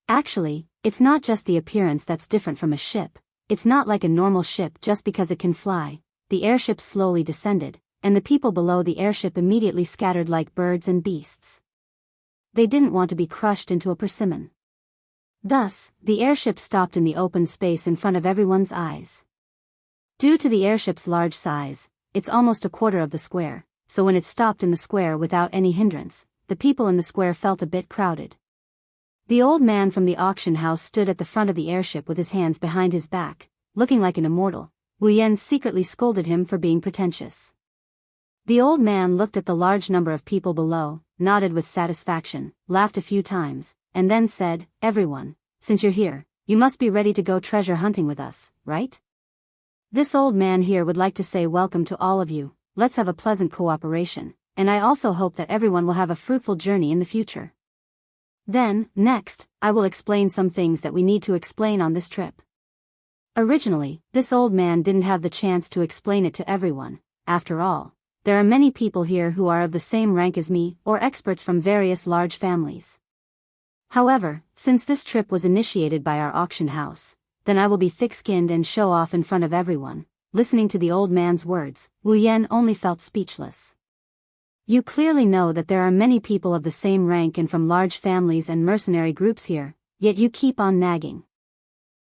Speaker 1: Actually, it's not just the appearance that's different from a ship. It's not like a normal ship just because it can fly. The airship slowly descended, and the people below the airship immediately scattered like birds and beasts. They didn't want to be crushed into a persimmon. Thus, the airship stopped in the open space in front of everyone's eyes. Due to the airship's large size, it's almost a quarter of the square, so when it stopped in the square without any hindrance, the people in the square felt a bit crowded. The old man from the auction house stood at the front of the airship with his hands behind his back, looking like an immortal. Wu Yan secretly scolded him for being pretentious. The old man looked at the large number of people below, nodded with satisfaction, laughed a few times, and then said, everyone, since you're here, you must be ready to go treasure hunting with us, right? This old man here would like to say welcome to all of you, let's have a pleasant cooperation, and I also hope that everyone will have a fruitful journey in the future. Then, next, I will explain some things that we need to explain on this trip. Originally, this old man didn't have the chance to explain it to everyone. After all, there are many people here who are of the same rank as me or experts from various large families. However, since this trip was initiated by our auction house, then I will be thick-skinned and show off in front of everyone. Listening to the old man's words, Wu Yan only felt speechless. You clearly know that there are many people of the same rank and from large families and mercenary groups here, yet you keep on nagging.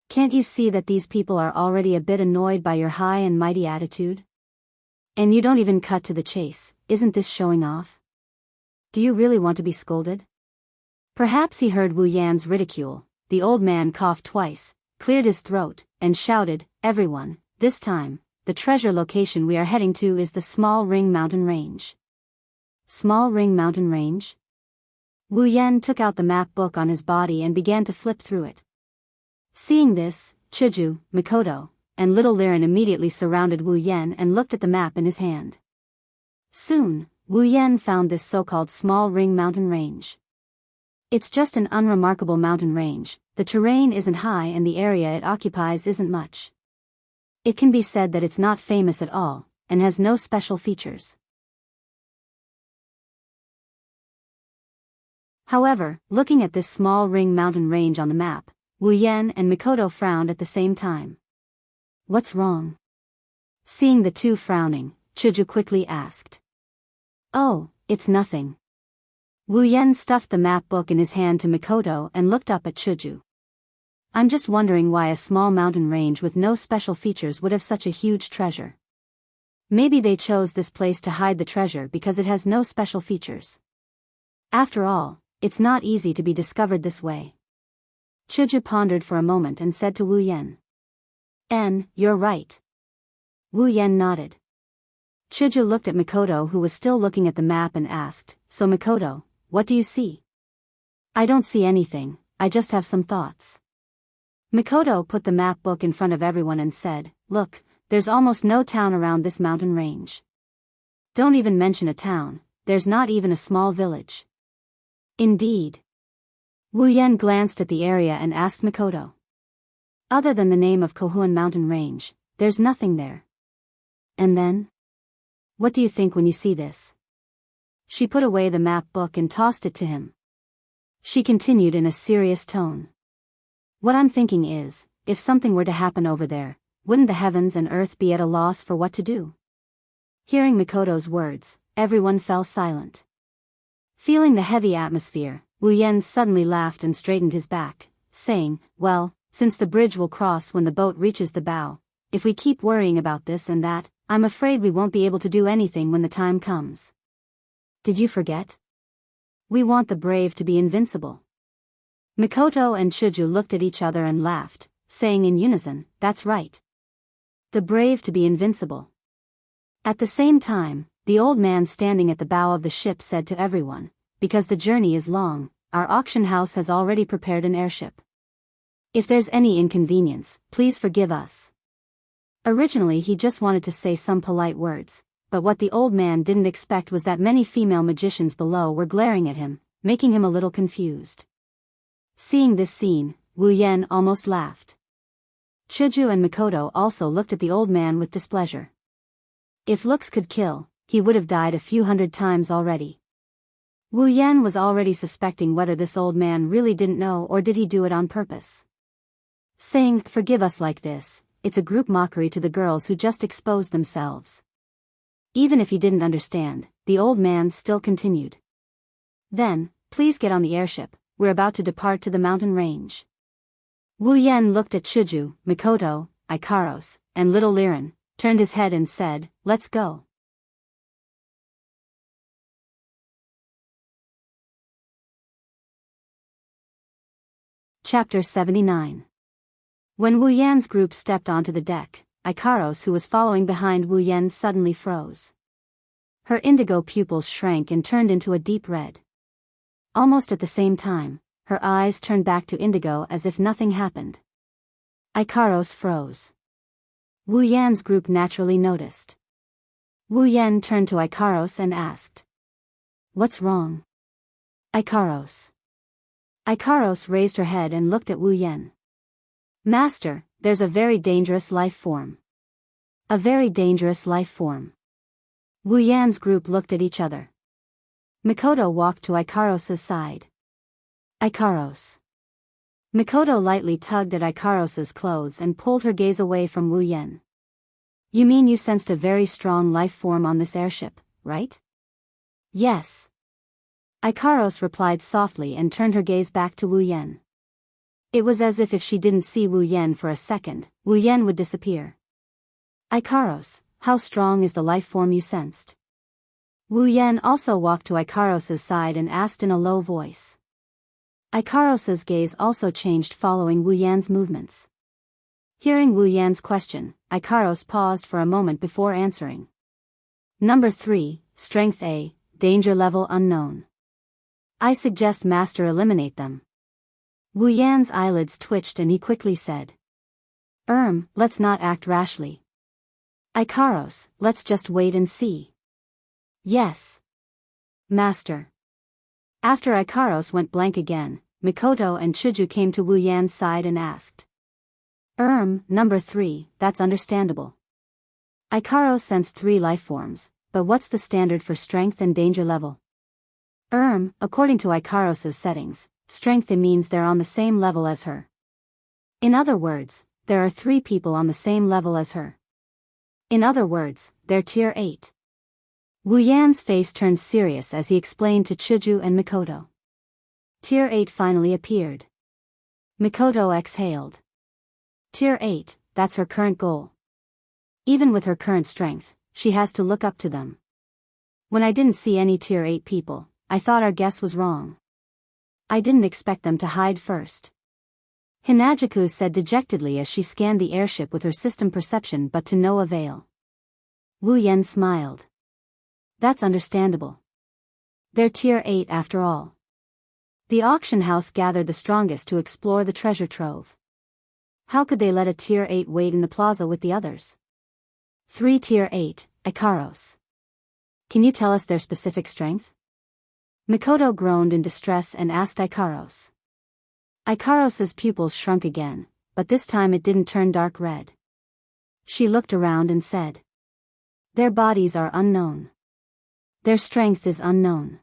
Speaker 1: Can't you see that these people are already a bit annoyed by your high and mighty attitude? And you don't even cut to the chase, isn't this showing off? Do you really want to be scolded? Perhaps he heard Wu Yan's ridicule, the old man coughed twice, cleared his throat, and shouted, "Everyone, this time, the treasure location we are heading to is the Small Ring Mountain Range." Small Ring Mountain Range? Wu Yan took out the map book on his body and began to flip through it. Seeing this, Chuju, Mikoto, and little Liren immediately surrounded Wu Yan and looked at the map in his hand. Soon, Wu Yan found this so-called Small Ring Mountain Range. It's just an unremarkable mountain range, the terrain isn't high and the area it occupies isn't much. It can be said that it's not famous at all, and has no special features. However, looking at this Small Ring Mountain Range on the map, Wu Yan and Mikoto frowned at the same time. What's wrong? Seeing the two frowning, Chuju quickly asked. Oh, it's nothing. Wu Yan stuffed the map book in his hand to Mikoto and looked up at Chuju. I'm just wondering why a small mountain range with no special features would have such a huge treasure. Maybe they chose this place to hide the treasure because it has no special features. After all, it's not easy to be discovered this way. Chuju pondered for a moment and said to Wu Yan. You're right. Wu Yan nodded. Chuju looked at Mikoto, who was still looking at the map, and asked, So Mikoto, what do you see? I don't see anything, I just have some thoughts. Mikoto put the map book in front of everyone and said, Look, there's almost no town around this mountain range. Don't even mention a town, there's not even a small village. Indeed. Wu Yan glanced at the area and asked Mikoto. Other than the name of Kohuan Mountain Range, there's nothing there. And then? What do you think when you see this? She put away the map book and tossed it to him. She continued in a serious tone. What I'm thinking is, if something were to happen over there, wouldn't the heavens and earth be at a loss for what to do? Hearing Mikoto's words, everyone fell silent. Feeling the heavy atmosphere, Wu Yan suddenly laughed and straightened his back, saying, Well, since the bridge will cross when the boat reaches the bow, if we keep worrying about this and that, I'm afraid we won't be able to do anything when the time comes. Did you forget? We want the brave to be invincible. Mikoto and Chuju looked at each other and laughed, saying in unison, That's right. The brave to be invincible. At the same time, the old man standing at the bow of the ship said to everyone, Because the journey is long, our auction house has already prepared an airship. If there's any inconvenience, please forgive us. Originally he just wanted to say some polite words, but what the old man didn't expect was that many female magicians below were glaring at him, making him a little confused. Seeing this scene, Wu Yan almost laughed. Chuju and Mikoto also looked at the old man with displeasure. If looks could kill, he would have died a few hundred times already. Wu Yan was already suspecting whether this old man really didn't know or did he do it on purpose. Saying, Forgive us like this, it's a group mockery to the girls who just exposed themselves. Even if he didn't understand, the old man still continued. Then, please get on the airship, we're about to depart to the mountain range. Wu Yan looked at Chuju, Mikoto, Ikaros, and little Liren, turned his head and said, Let's go. Chapter 79. When Wu Yan's group stepped onto the deck, Ikaros, who was following behind Wu Yan, suddenly froze. Her indigo pupils shrank and turned into a deep red. Almost at the same time, her eyes turned back to indigo as if nothing happened. Ikaros froze. Wu Yan's group naturally noticed. Wu Yan turned to Ikaros and asked, What's wrong? Ikaros. Ikaros raised her head and looked at Wu Yan. Master, there's a very dangerous life form. A very dangerous life form. Wu Yan's group looked at each other. Mikoto walked to Ikaros's side. Ikaros. Mikoto lightly tugged at Ikaros's clothes and pulled her gaze away from Wu Yan. You mean you sensed a very strong life form on this airship, right? Yes. Ikaros replied softly and turned her gaze back to Wu Yan. It was as if she didn't see Wu Yan for a second, Wu Yan would disappear. Ikaros, how strong is the life form you sensed? Wu Yan also walked to Ikaros's side and asked in a low voice. Ikaros's gaze also changed following Wu Yan's movements. Hearing Wu Yan's question, Ikaros paused for a moment before answering. Number 3, Strength A, Danger Level Unknown. I suggest Master eliminate them. Wu Yan's eyelids twitched and he quickly said. Let's not act rashly. Ikaros, let's just wait and see. Yes. Master. After Ikaros went blank again, Mikoto and Chuju came to Wu Yan's side and asked. Number 3, that's understandable. Ikaros sensed 3 life forms, but what's the standard for strength and danger level? According to Ikaros's settings, strength means they're on the same level as her. In other words, there are 3 people on the same level as her. In other words, they're tier 8. Wu Yan's face turned serious as he explained to Chuju and Mikoto. Tier 8 finally appeared. Mikoto exhaled. Tier 8, that's her current goal. Even with her current strength, she has to look up to them. When I didn't see any tier 8 people, I thought our guess was wrong. I didn't expect them to hide first. Hinajiku said dejectedly as she scanned the airship with her system perception, but to no avail. Wu Yan smiled. That's understandable. They're tier 8 after all. The auction house gathered the strongest to explore the treasure trove. How could they let a tier 8 wait in the plaza with the others? 3 tier 8, Ikaros. Can you tell us their specific strength? Mikoto groaned in distress and asked Ikaros. Ikaros's pupils shrunk again, but this time it didn't turn dark red. She looked around and said. Their bodies are unknown. Their strength is unknown.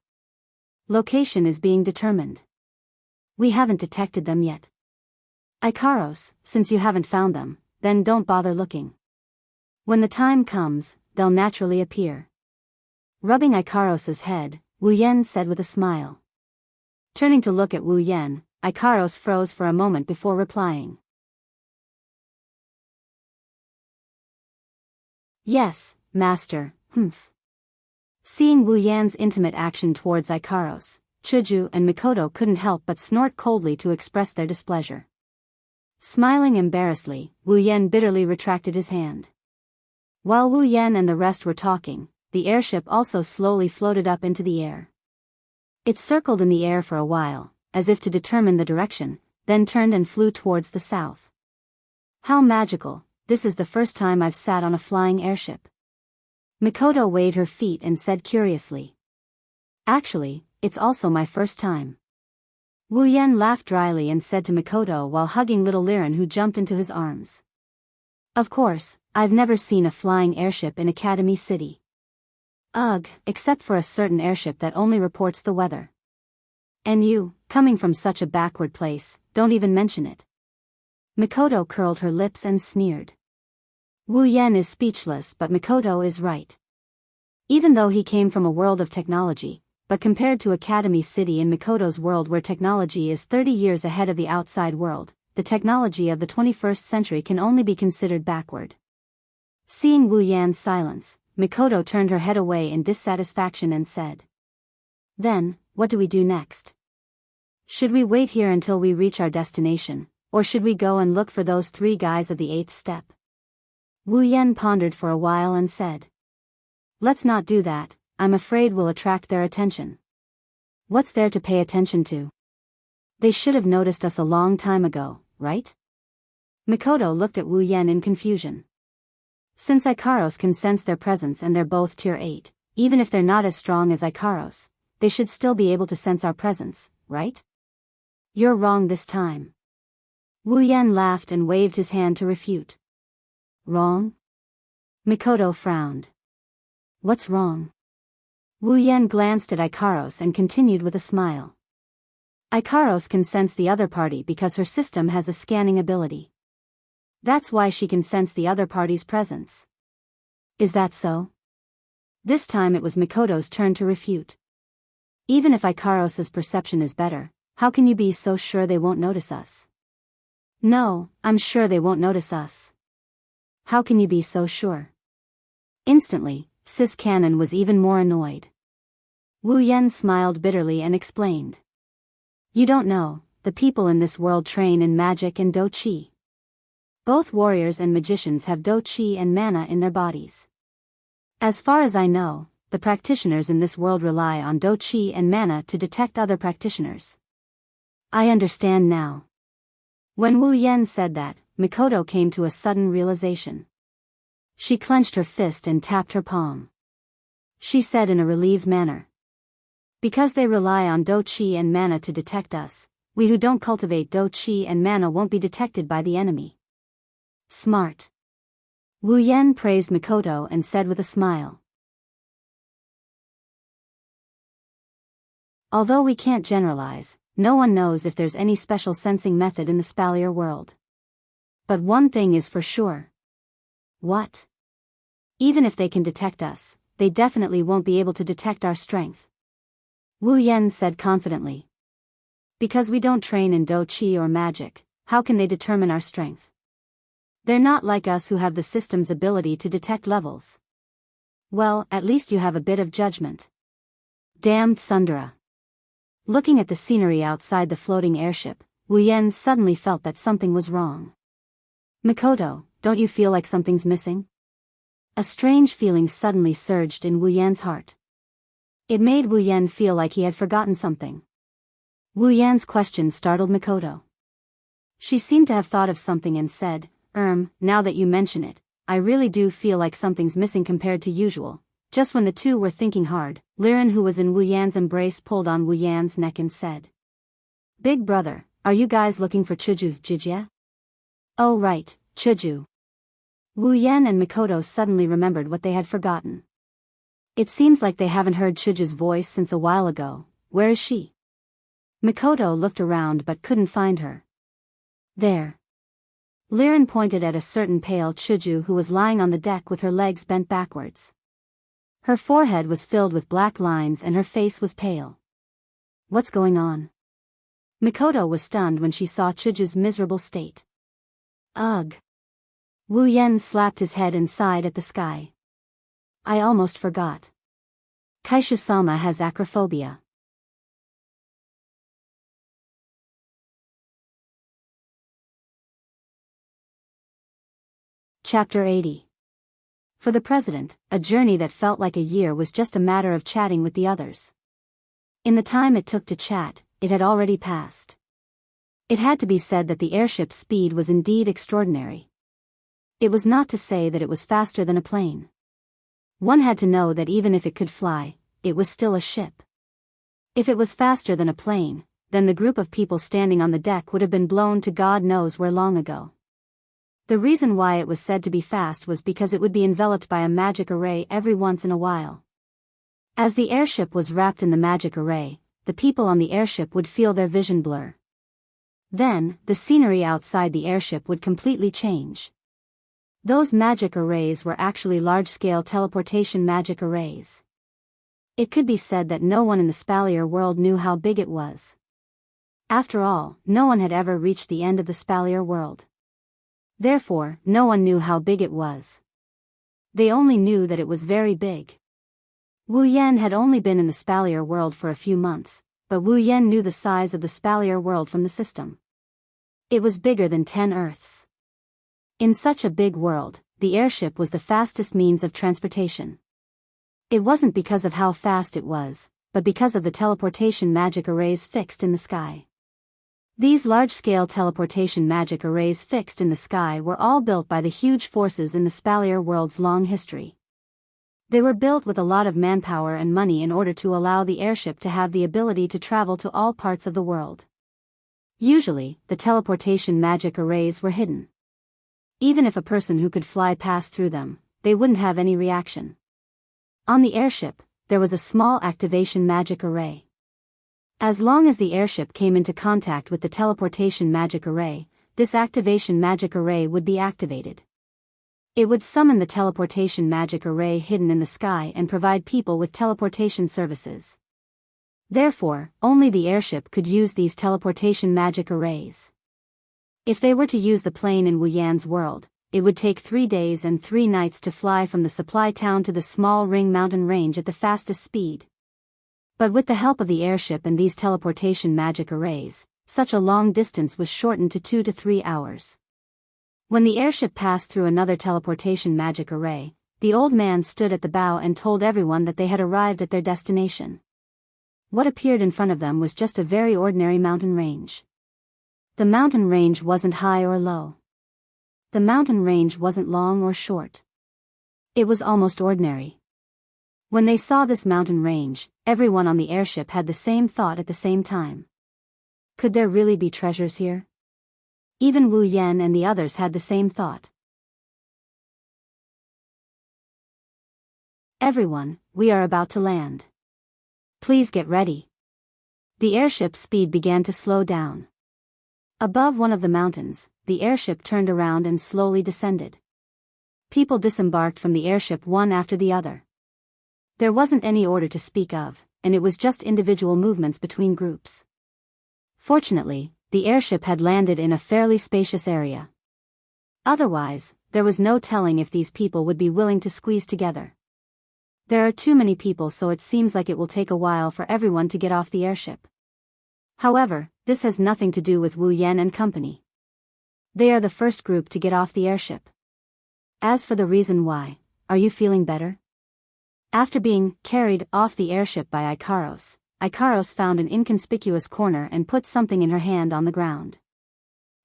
Speaker 1: Location is being determined. We haven't detected them yet. Ikaros, since you haven't found them, then don't bother looking. When the time comes, they'll naturally appear. Rubbing Ikaros's head, Wu Yan said with a smile. Turning to look at Wu Yan, Ikaros froze for a moment before replying. Yes, Master, Seeing Wu Yan's intimate action towards Ikaros, Chuju and Mikoto couldn't help but snort coldly to express their displeasure. Smiling embarrassedly, Wu Yan bitterly retracted his hand. While Wu Yan and the rest were talking, the airship also slowly floated up into the air. It circled in the air for a while, as if to determine the direction, then turned and flew towards the south. How magical, this is the first time I've sat on a flying airship. Mikoto weighed her feet and said curiously. Actually, it's also my first time. Wu Yan laughed dryly and said to Mikoto while hugging little Liren who jumped into his arms. Of course, I've never seen a flying airship in Academy City. Ugh, except for a certain airship that only reports the weather. And you, coming from such a backward place, don't even mention it. Mikoto curled her lips and sneered. Wu Yan is speechless, but Mikoto is right. Even though he came from a world of technology, but compared to Academy City in Mikoto's world where technology is 30 years ahead of the outside world, the technology of the 21st century can only be considered backward. Seeing Wu Yan's silence, Mikoto turned her head away in dissatisfaction and said. Then, what do we do next? Should we wait here until we reach our destination, or should we go and look for those 3 guys of the 8th step? Wu Yan pondered for a while and said. Let's not do that, I'm afraid we'll attract their attention. What's there to pay attention to? They should have noticed us a long time ago, right? Mikoto looked at Wu Yan in confusion. Since Ikaros can sense their presence and they're both tier 8, even if they're not as strong as Ikaros, they should still be able to sense our presence, right? You're wrong this time. Wu Yan laughed and waved his hand to refute. Wrong? Mikoto frowned. What's wrong? Wu Yan glanced at Ikaros and continued with a smile. Ikaros can sense the other party because her system has a scanning ability. That's why she can sense the other party's presence. Is that so? This time it was Mikoto's turn to refute. Even if Ikaros's perception is better, how can you be so sure they won't notice us? No, I'm sure they won't notice us. How can you be so sure? Instantly, Sis Cannon was even more annoyed. Wu Yan smiled bitterly and explained. You don't know, the people in this world train in magic and do chi. Both warriors and magicians have do chi and mana in their bodies. As far as I know, the practitioners in this world rely on do chi and mana to detect other practitioners. I understand now. When Wu Yan said that, Mikoto came to a sudden realization. She clenched her fist and tapped her palm. She said in a relieved manner. Because they rely on do chi and mana to detect us, we who don't cultivate do chi and mana won't be detected by the enemy. Smart. Wu Yan praised Mikoto and said with a smile. Although we can't generalize, no one knows if there's any special sensing method in the spalier world. But one thing is for sure. What? Even if they can detect us, they definitely won't be able to detect our strength. Wu Yan said confidently. Because we don't train in do chi or magic, how can they determine our strength? They're not like us who have the system's ability to detect levels. Well, at least you have a bit of judgment. Damned Sundara. Looking at the scenery outside the floating airship, Wu Yan suddenly felt that something was wrong. Mikoto, don't you feel like something's missing? A strange feeling suddenly surged in Wu Yan's heart. It made Wu Yan feel like he had forgotten something. Wu Yan's question startled Mikoto. She seemed to have thought of something and said, now that you mention it, I really do feel like something's missing compared to usual. Just when the two were thinking hard, Liren, who was in Wu Yan's embrace, pulled on Wu Yan's neck and said, Big brother, are you guys looking for Chuju Jijia? Oh right, Chuju. Wu Yan and Mikoto suddenly remembered what they had forgotten. It seems like they haven't heard Chuju's voice since a while ago. Where is she? Mikoto looked around but couldn't find her. There. Liren pointed at a certain pale Chuju who was lying on the deck with her legs bent backwards. Her forehead was filled with black lines and her face was pale. What's going on? Mikoto was stunned when she saw Chuju's miserable state. Ugh. Wu Yan slapped his head and sighed at the sky. I almost forgot. Kaishu-sama has acrophobia. Chapter 80. For the president, a journey that felt like a year was just a matter of chatting with the others. In the time it took to chat, it had already passed. It had to be said that the airship's speed was indeed extraordinary. It was not to say that it was faster than a plane. One had to know that even if it could fly, it was still a ship. If it was faster than a plane, then the group of people standing on the deck would have been blown to God knows where long ago. The reason why it was said to be fast was because it would be enveloped by a magic array every once in a while. As the airship was wrapped in the magic array, the people on the airship would feel their vision blur. Then, the scenery outside the airship would completely change. Those magic arrays were actually large-scale teleportation magic arrays. It could be said that no one in the spalier world knew how big it was. After all, no one had ever reached the end of the spalier world. Therefore, no one knew how big it was. They only knew that it was very big. Wu Yan had only been in the spalier world for a few months, but Wu Yan knew the size of the spalier world from the system. It was bigger than 10 Earths. In such a big world, the airship was the fastest means of transportation. It wasn't because of how fast it was, but because of the teleportation magic arrays fixed in the sky. These large-scale teleportation magic arrays fixed in the sky were all built by the huge forces in the spalier world's long history. They were built with a lot of manpower and money in order to allow the airship to have the ability to travel to all parts of the world. Usually, the teleportation magic arrays were hidden. Even if a person who could fly passed through them, they wouldn't have any reaction. On the airship, there was a small activation magic array. As long as the airship came into contact with the teleportation magic array, this activation magic array would be activated. It would summon the teleportation magic array hidden in the sky and provide people with teleportation services. Therefore, only the airship could use these teleportation magic arrays. If they were to use the plane in Wu Yan's world, it would take 3 days and 3 nights to fly from the supply town to the small Ring Mountain range at the fastest speed. But with the help of the airship and these teleportation magic arrays, such a long distance was shortened to 2 to 3 hours. When the airship passed through another teleportation magic array, the old man stood at the bow and told everyone that they had arrived at their destination. What appeared in front of them was just a very ordinary mountain range. The mountain range wasn't high or low. The mountain range wasn't long or short. It was almost ordinary. When they saw this mountain range, everyone on the airship had the same thought at the same time. Could there really be treasures here? Even Wu Yan and the others had the same thought. Everyone, we are about to land. Please get ready. The airship's speed began to slow down. Above one of the mountains, the airship turned around and slowly descended. People disembarked from the airship one after the other. There wasn't any order to speak of, and it was just individual movements between groups. Fortunately, the airship had landed in a fairly spacious area. Otherwise, there was no telling if these people would be willing to squeeze together. There are too many people, so it seems like it will take a while for everyone to get off the airship. However, this has nothing to do with Wu Yan and company. They are the first group to get off the airship. As for the reason why, are you feeling better? After being carried off the airship by Ikaros found an inconspicuous corner and put something in her hand on the ground.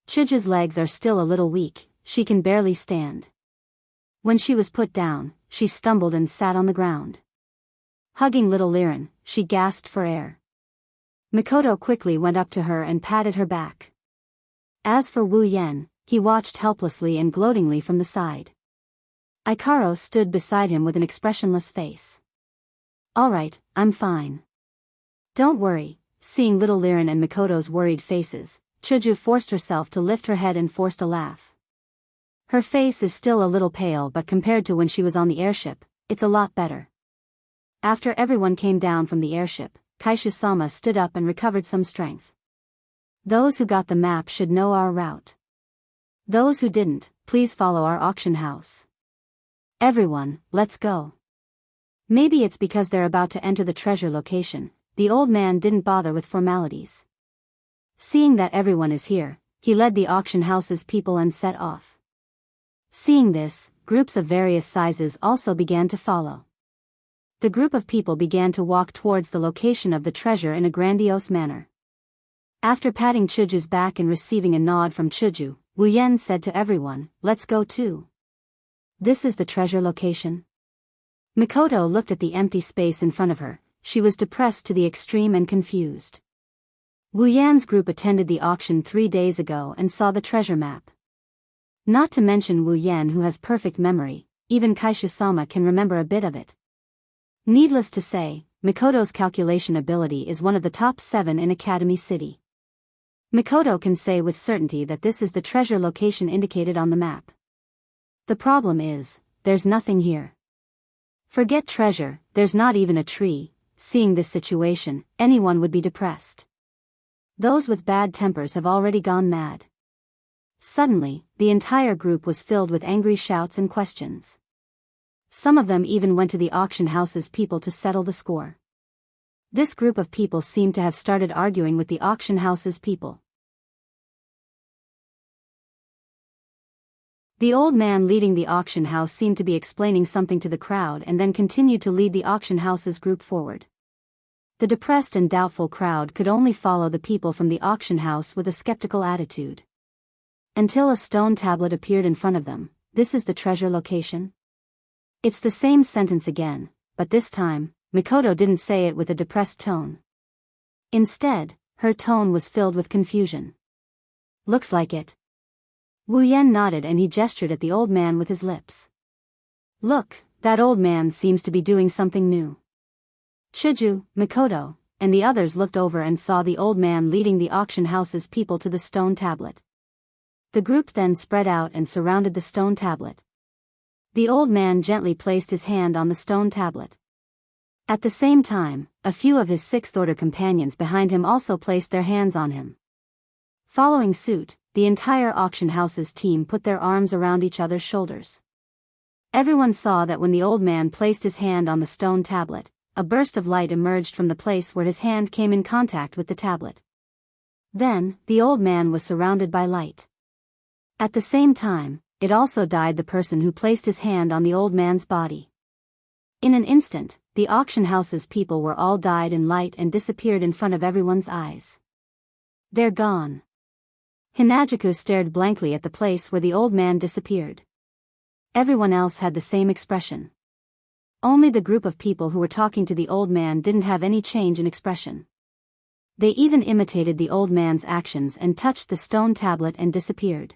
Speaker 1: Chuju's legs are still a little weak, she can barely stand. When she was put down, she stumbled and sat on the ground. Hugging little Liren, she gasped for air. Mikoto quickly went up to her and patted her back. As for Wu Yan, he watched helplessly and gloatingly from the side. Ikaros stood beside him with an expressionless face. All right, I'm fine. Don't worry. Seeing little Liren and Mikoto's worried faces, Chuju forced herself to lift her head and forced a laugh. Her face is still a little pale, but compared to when she was on the airship, it's a lot better. After everyone came down from the airship, Kaishu-sama stood up and recovered some strength. Those who got the map should know our route. Those who didn't, please follow our auction house. Everyone, let's go. Maybe it's because they're about to enter the treasure location, the old man didn't bother with formalities. Seeing that everyone is here, he led the auction house's people and set off. Seeing this, groups of various sizes also began to follow. The group of people began to walk towards the location of the treasure in a grandiose manner. After patting Chuju's back and receiving a nod from Chuju, Wu Yan said to everyone, let's go too. This is the treasure location. Mikoto looked at the empty space in front of her. She was depressed to the extreme and confused. Wu Yan's group attended the auction 3 days ago and saw the treasure map. Not to mention Wu Yan, who has perfect memory, even Kaishu-sama can remember a bit of it. Needless to say, Mikoto's calculation ability is one of the top 7 in Academy City. Mikoto can say with certainty that this is the treasure location indicated on the map. The problem is, there's nothing here. Forget treasure, there's not even a tree. Seeing this situation, anyone would be depressed. Those with bad tempers have already gone mad. Suddenly, the entire group was filled with angry shouts and questions. Some of them even went to the auction house's people to settle the score. This group of people seemed to have started arguing with the auction house's people. The old man leading the auction house seemed to be explaining something to the crowd and then continued to lead the auction house's group forward. The depressed and doubtful crowd could only follow the people from the auction house with a skeptical attitude. Until a stone tablet appeared in front of them. This is the treasure location? It's the same sentence again, but this time, Mikoto didn't say it with a depressed tone. Instead, her tone was filled with confusion. Looks like it. Wu Yan nodded and he gestured at the old man with his lips. Look, that old man seems to be doing something new. Chuju, Mikoto, and the others looked over and saw the old man leading the auction house's people to the stone tablet. The group then spread out and surrounded the stone tablet. The old man gently placed his hand on the stone tablet. At the same time, a few of his sixth-order companions behind him also placed their hands on him. Following suit, the entire auction house's team put their arms around each other's shoulders. Everyone saw that when the old man placed his hand on the stone tablet, a burst of light emerged from the place where his hand came in contact with the tablet. Then, the old man was surrounded by light. At the same time, it also died the person who placed his hand on the old man's body. In an instant, the auction house's people were all dyed in light and disappeared in front of everyone's eyes. They're gone. Hinagiku stared blankly at the place where the old man disappeared. Everyone else had the same expression. Only the group of people who were talking to the old man didn't have any change in expression. They even imitated the old man's actions and touched the stone tablet and disappeared.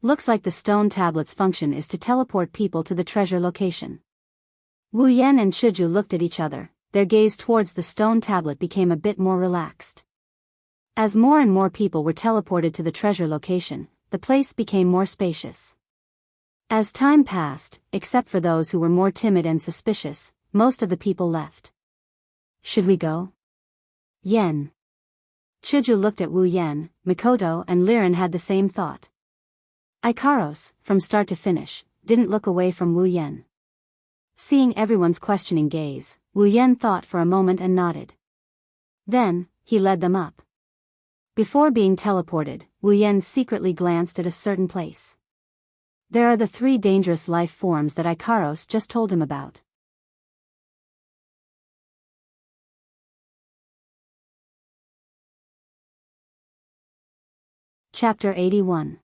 Speaker 1: Looks like the stone tablet's function is to teleport people to the treasure location. Wu Yan and Chuju looked at each other, their gaze towards the stone tablet became a bit more relaxed. As more and more people were teleported to the treasure location, the place became more spacious. As time passed, except for those who were more timid and suspicious, most of the people left. Should we go? Yen. Chuju looked at Wu Yan, Mikoto and Liren had the same thought. Ikaros, from start to finish, didn't look away from Wu Yan. Seeing everyone's questioning gaze, Wu Yan thought for a moment and nodded. Then, he led them up. Before being teleported, Wu Yan secretly glanced at a certain place. There are the 3 dangerous life forms that Ikaros just told him about. Chapter 81.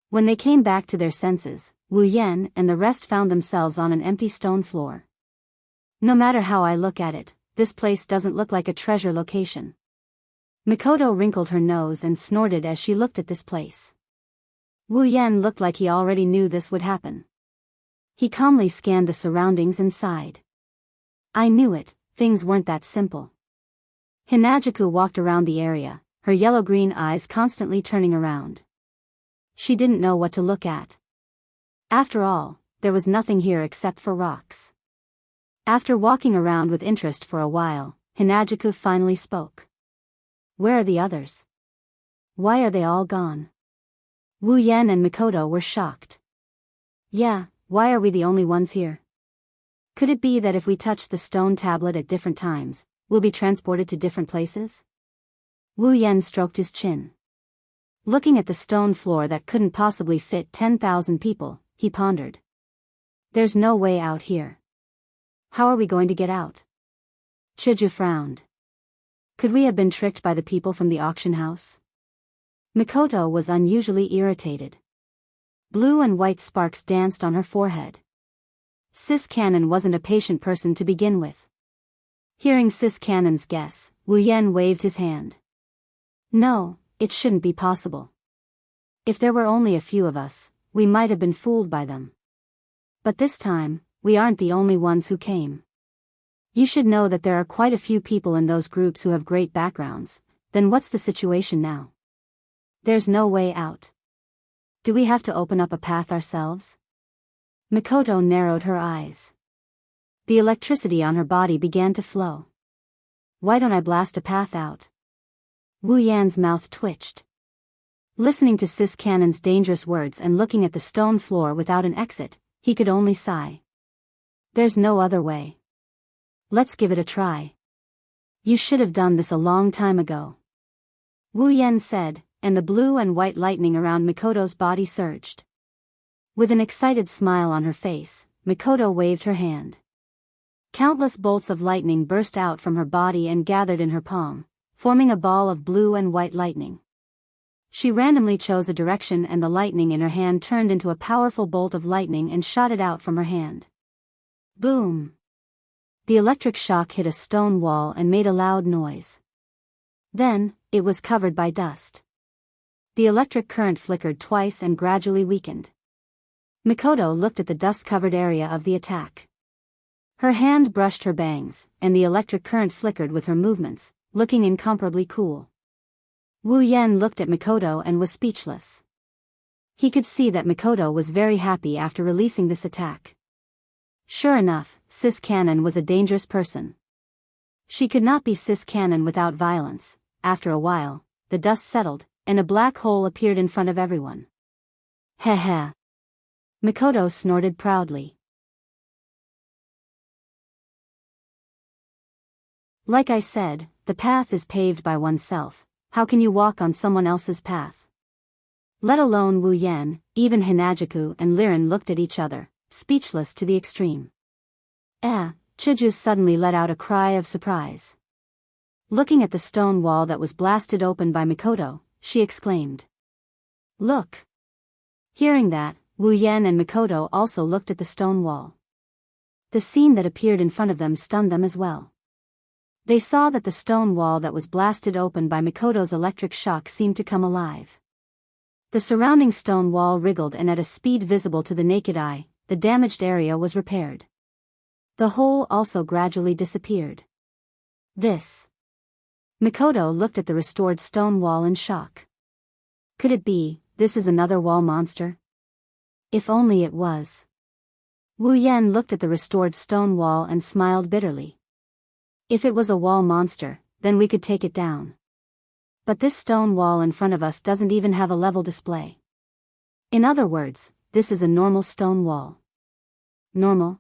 Speaker 1: When they came back to their senses, Wu Yan and the rest found themselves on an empty stone floor. No matter how I look at it, this place doesn't look like a treasure location. Mikoto wrinkled her nose and snorted as she looked at this place. Wu Yan looked like he already knew this would happen. He calmly scanned the surroundings and sighed. I knew it, things weren't that simple. Hinagiku walked around the area, her yellow-green eyes constantly turning around. She didn't know what to look at. After all, there was nothing here except for rocks. After walking around with interest for a while, Hinagiku finally spoke. Where are the others? Why are they all gone? Wu Yan and Mikoto were shocked. Yeah, why are we the only ones here? Could it be that if we touch the stone tablet at different times, we'll be transported to different places? Wu Yan stroked his chin. Looking at the stone floor that couldn't possibly fit 10,000 people, he pondered. There's no way out here. How are we going to get out? Chuju frowned. Could we have been tricked by the people from the auction house? Mikoto was unusually irritated. Blue and white sparks danced on her forehead. Sis Cannon wasn't a patient person to begin with. Hearing Sis Cannon's guess, Wu Yan waved his hand. No, it shouldn't be possible. If there were only a few of us, we might have been fooled by them. But this time, we aren't the only ones who came. You should know that there are quite a few people in those groups who have great backgrounds. Then what's the situation now? There's no way out. Do we have to open up a path ourselves? Mikoto narrowed her eyes. The electricity on her body began to flow. Why don't I blast a path out? Wu Yan's mouth twitched. Listening to Sis Cannon's dangerous words and looking at the stone floor without an exit, he could only sigh. There's no other way. Let's give it a try. You should have done this a long time ago. Wu Yan said, and the blue and white lightning around Mikoto's body surged. With an excited smile on her face, Mikoto waved her hand. Countless bolts of lightning burst out from her body and gathered in her palm, forming a ball of blue and white lightning. She randomly chose a direction and the lightning in her hand turned into a powerful bolt of lightning and shot it out from her hand. Boom! The electric shock hit a stone wall and made a loud noise. Then, it was covered by dust. The electric current flickered twice and gradually weakened. Mikoto looked at the dust-covered area of the attack. Her hand brushed her bangs, and the electric current flickered with her movements, looking incomparably cool. Wu Yan looked at Mikoto and was speechless. He could see that Mikoto was very happy after releasing this attack. Sure enough, Sis Cannon was a dangerous person. She could not be Sis Cannon without violence. After a while, the dust settled, and a black hole appeared in front of everyone. Heh heh. Mikoto snorted proudly. Like I said, the path is paved by oneself. How can you walk on someone else's path? Let alone Wu Yan. Even Hinajiku and Liren looked at each other, speechless to the extreme. Chiju suddenly let out a cry of surprise. Looking at the stone wall that was blasted open by Mikoto, she exclaimed. Look! Hearing that, Wu Yan and Mikoto also looked at the stone wall. The scene that appeared in front of them stunned them as well. They saw that the stone wall that was blasted open by Mikoto's electric shock seemed to come alive. The surrounding stone wall wriggled, and at a speed visible to the naked eye, the damaged area was repaired. The hole also gradually disappeared. Mikoto looked at the restored stone wall in shock. Could it be, this is another wall monster? If only it was. Wu Yan looked at the restored stone wall and smiled bitterly. If it was a wall monster, then we could take it down. But this stone wall in front of us doesn't even have a level display. In other words, this is a normal stone wall. Normal?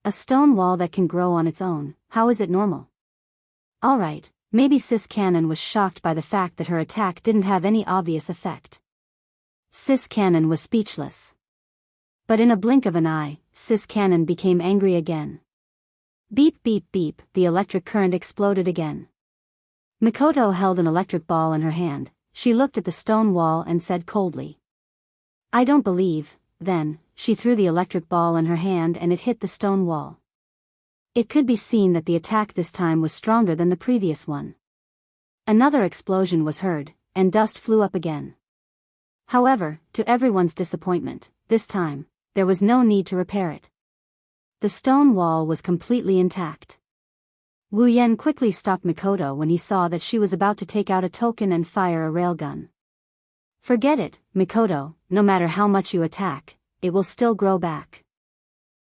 Speaker 1: A stone wall that can grow on its own, how is it normal? Alright, maybe Sis Cannon was shocked by the fact that her attack didn't have any obvious effect. Sis Cannon was speechless. But in a blink of an eye, Sis Cannon became angry again. Beep beep beep, the electric current exploded again. Mikoto held an electric ball in her hand. She looked at the stone wall and said coldly. I don't believe. Then, she threw the electric ball in her hand and it hit the stone wall. It could be seen that the attack this time was stronger than the previous one. Another explosion was heard, and dust flew up again. However, to everyone's disappointment, this time, there was no need to repair it. The stone wall was completely intact. Wu Yan quickly stopped Mikoto when he saw that she was about to take out a token and fire a railgun. Forget it, Mikoto, no matter how much you attack, it will still grow back.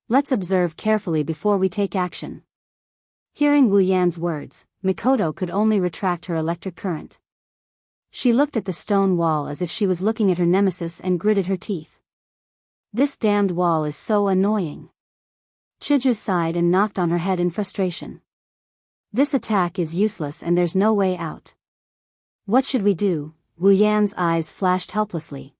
Speaker 1: Let's observe carefully before we take action. Hearing Wu Yan's words, Mikoto could only retract her electric current. She looked at the stone wall as if she was looking at her nemesis and gritted her teeth. This damned wall is so annoying. Chiju sighed and knocked on her head in frustration. This attack is useless and there's no way out. What should we do? Wu Yan's eyes flashed helplessly.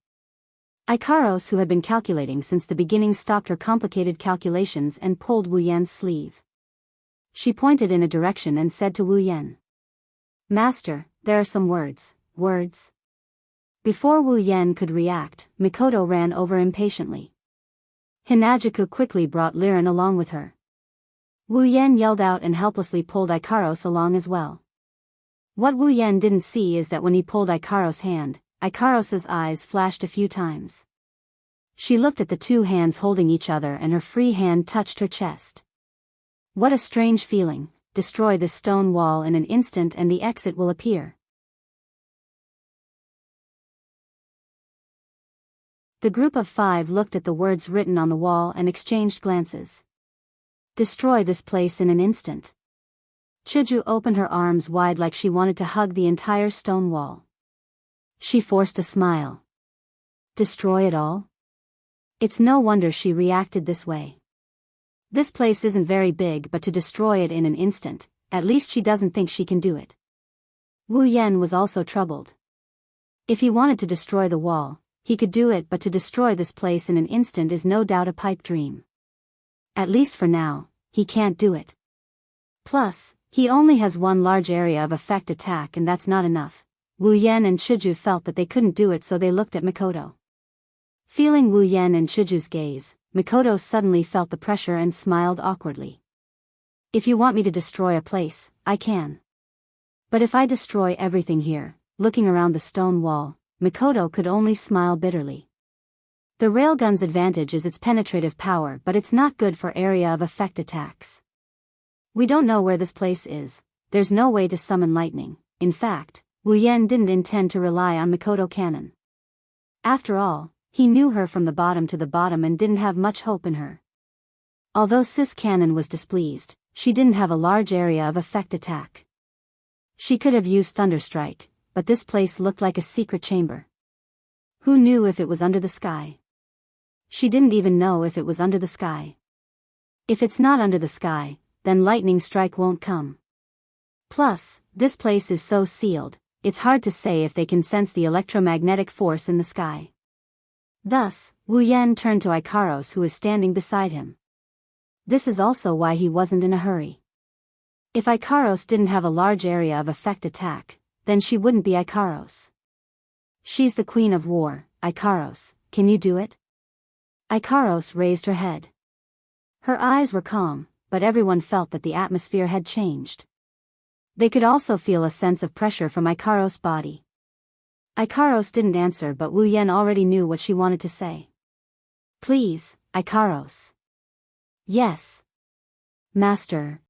Speaker 1: Ikaros, who had been calculating since the beginning, stopped her complicated calculations and pulled Wu Yan's sleeve. She pointed in a direction and said to Wu Yan. Master, there are some words. Before Wu Yan could react, Mikoto ran over impatiently. Hinajiku quickly brought Liren along with her. Wu Yan yelled out and helplessly pulled Ikaros along as well. What Wu Yan didn't see is that when he pulled Ikaros' hand, Ikaros's eyes flashed a few times. She looked at the two hands holding each other and her free hand touched her chest. What a strange feeling. Destroy this stone wall in an instant and the exit will appear. The group of 5 looked at the words written on the wall and exchanged glances. Destroy this place in an instant. Chiju opened her arms wide like she wanted to hug the entire stone wall. She forced a smile. Destroy it all? It's no wonder she reacted this way. This place isn't very big, but to destroy it in an instant, at least she doesn't think she can do it. Wu Yan was also troubled. If he wanted to destroy the wall, he could do it, but to destroy this place in an instant is no doubt a pipe dream. At least for now, he can't do it. Plus, he only has one large area of effect attack and that's not enough. Wu Yan and Chiju felt that they couldn't do it, so they looked at Mikoto. Feeling Wu Yan and Chiju's gaze, Mikoto suddenly felt the pressure and smiled awkwardly. If you want me to destroy a place, I can. But if I destroy everything here, looking around the stone wall, Mikoto could only smile bitterly. The railgun's advantage is its penetrative power, but it's not good for area of effect attacks. We don't know where this place is. There's no way to summon lightning. In fact, Wu Yan didn't intend to rely on Mikoto Cannon. After all, he knew her from the bottom to the bottom and didn't have much hope in her. Although Sis Cannon was displeased, she didn't have a large area of effect attack. She could have used Thunderstrike, but this place looked like a secret chamber. Who knew if it was under the sky? She didn't even know if it was under the sky. If it's not under the sky, then lightning strike won't come. Plus, this place is so sealed, it's hard to say if they can sense the electromagnetic force in the sky. Thus, Wu Yan turned to Ikaros, who was standing beside him. This is also why he wasn't in a hurry. If Ikaros didn't have a large area of effect attack, then she wouldn't be Ikaros. She's the Queen of War, Ikaros, can you do it? Ikaros raised her head. Her eyes were calm, but everyone felt that the atmosphere had changed. They could also feel a sense of pressure from Ikaros' body. Ikaros didn't answer, but Wu Yan already knew what she wanted to say. Please, Ikaros. Yes. Master.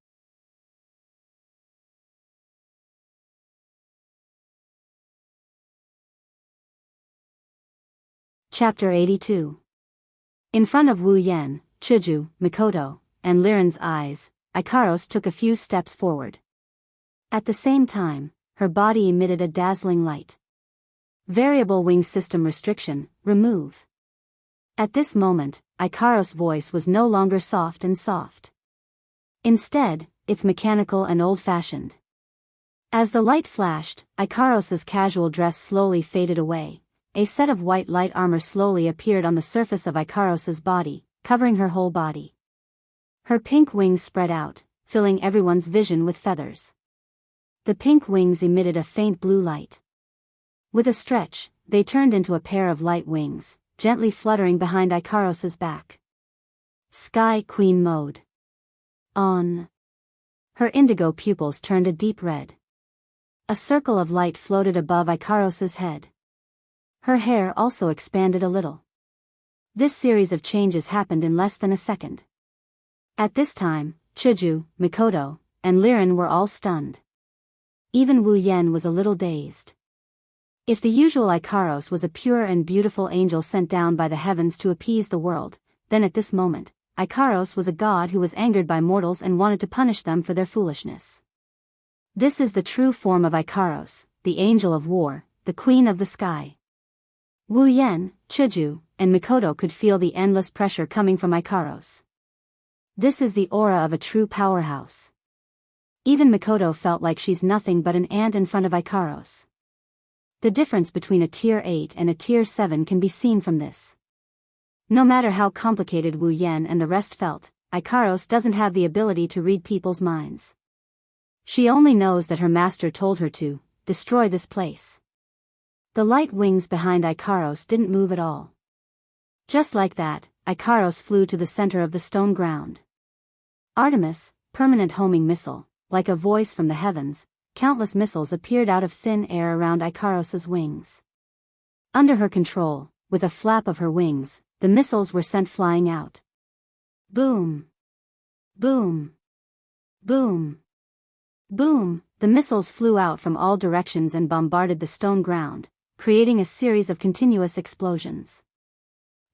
Speaker 1: Chapter 82. In front of Wu Yan, Chuju, Mikoto, and Liren's eyes, Ikaros took a few steps forward. At the same time, her body emitted a dazzling light. Variable wing system restriction, remove. At this moment, Ikaros' voice was no longer soft and soft. Instead, it's mechanical and old-fashioned. As the light flashed, Ikaros' casual dress slowly faded away. A set of white light armor slowly appeared on the surface of Ikaros' body, covering her whole body. Her pink wings spread out, filling everyone's vision with feathers. The pink wings emitted a faint blue light. With a stretch, they turned into a pair of light wings, gently fluttering behind Ikaros' back. Sky Queen mode. On. Her indigo pupils turned a deep red. A circle of light floated above Ikaros' head. Her hair also expanded a little. This series of changes happened in less than a second. At this time, Chuju, Mikoto, and Liren were all stunned. Even Wu Yan was a little dazed. If the usual Ikaros was a pure and beautiful angel sent down by the heavens to appease the world, then at this moment, Ikaros was a god who was angered by mortals and wanted to punish them for their foolishness. This is the true form of Ikaros, the angel of war, the queen of the sky. Wu Yan, Chuju, and Mikoto could feel the endless pressure coming from Ikaros. This is the aura of a true powerhouse. Even Mikoto felt like she's nothing but an ant in front of Ikaros. The difference between a tier 8 and a tier 7 can be seen from this. No matter how complicated Wu Yan and the rest felt, Ikaros doesn't have the ability to read people's minds. She only knows that her master told her to destroy this place. The light wings behind Ikaros didn't move at all. Just like that, Ikaros flew to the center of the stone ground. Artemis, permanent homing missile, like a voice from the heavens, countless missiles appeared out of thin air around Ikaros' wings. Under her control, with a flap of her wings, the missiles were sent flying out. Boom! Boom! Boom! Boom! The missiles flew out from all directions and bombarded the stone ground, creating a series of continuous explosions.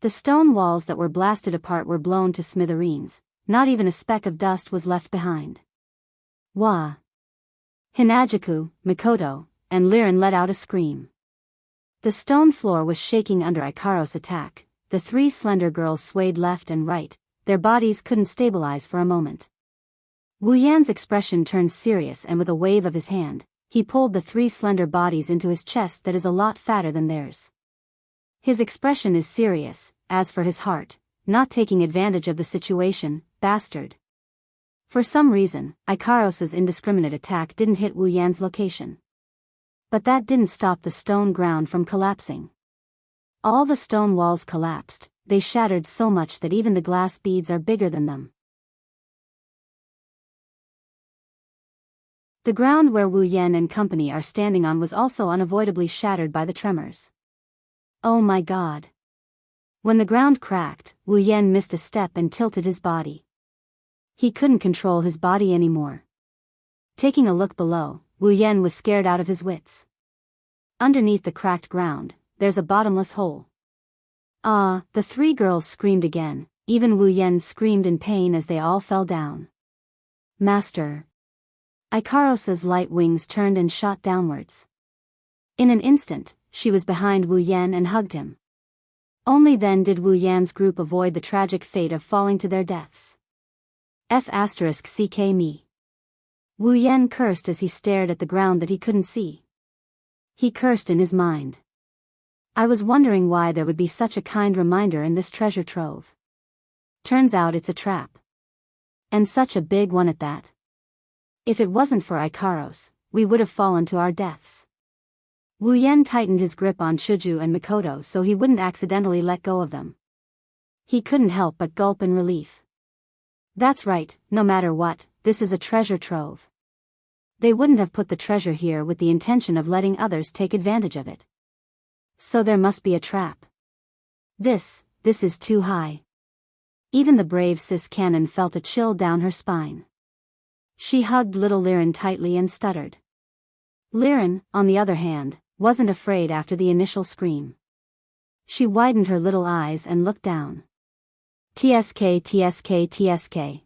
Speaker 1: The stone walls that were blasted apart were blown to smithereens, not even a speck of dust was left behind. Wah! Hinajaku, Mikoto, and Liren let out a scream. The stone floor was shaking under Ikaros' attack. The three slender girls swayed left and right, their bodies couldn't stabilize for a moment. Wu Yan's expression turned serious, and with a wave of his hand, he pulled the three slender bodies into his chest that is a lot fatter than theirs. His expression is serious, as for his heart, not taking advantage of the situation, bastard. For some reason, Ikaros' indiscriminate attack didn't hit Wu Yan's location. But that didn't stop the stone ground from collapsing. All the stone walls collapsed, they shattered so much that even the glass beads are bigger than them. The ground where Wu Yan and company are standing on was also unavoidably shattered by the tremors. Oh my god. When the ground cracked, Wu Yan missed a step and tilted his body. He couldn't control his body anymore. Taking a look below, Wu Yan was scared out of his wits. Underneath the cracked ground, there's a bottomless hole. Ah, the three girls screamed again, even Wu Yan screamed in pain as they all fell down. Master. Ikaros' light wings turned and shot downwards. In an instant, she was behind Wu Yan and hugged him. Only then did Wu Yan's group avoid the tragic fate of falling to their deaths. F*ck me. Wu Yan cursed as he stared at the ground that he couldn't see. He cursed in his mind. I was wondering why there would be such a kind reminder in this treasure trove. Turns out it's a trap. And such a big one at that. If it wasn't for Ikaros, we would have fallen to our deaths. Wu Yan tightened his grip on Chuju and Mikoto so he wouldn't accidentally let go of them. He couldn't help but gulp in relief. That's right, no matter what, this is a treasure trove. They wouldn't have put the treasure here with the intention of letting others take advantage of it. So there must be a trap. This is too high. Even the brave Sis Cannon felt a chill down her spine. She hugged little Liren tightly and stuttered. Liren, on the other hand, wasn't afraid after the initial scream. She widened her little eyes and looked down. TSK TSK TSK.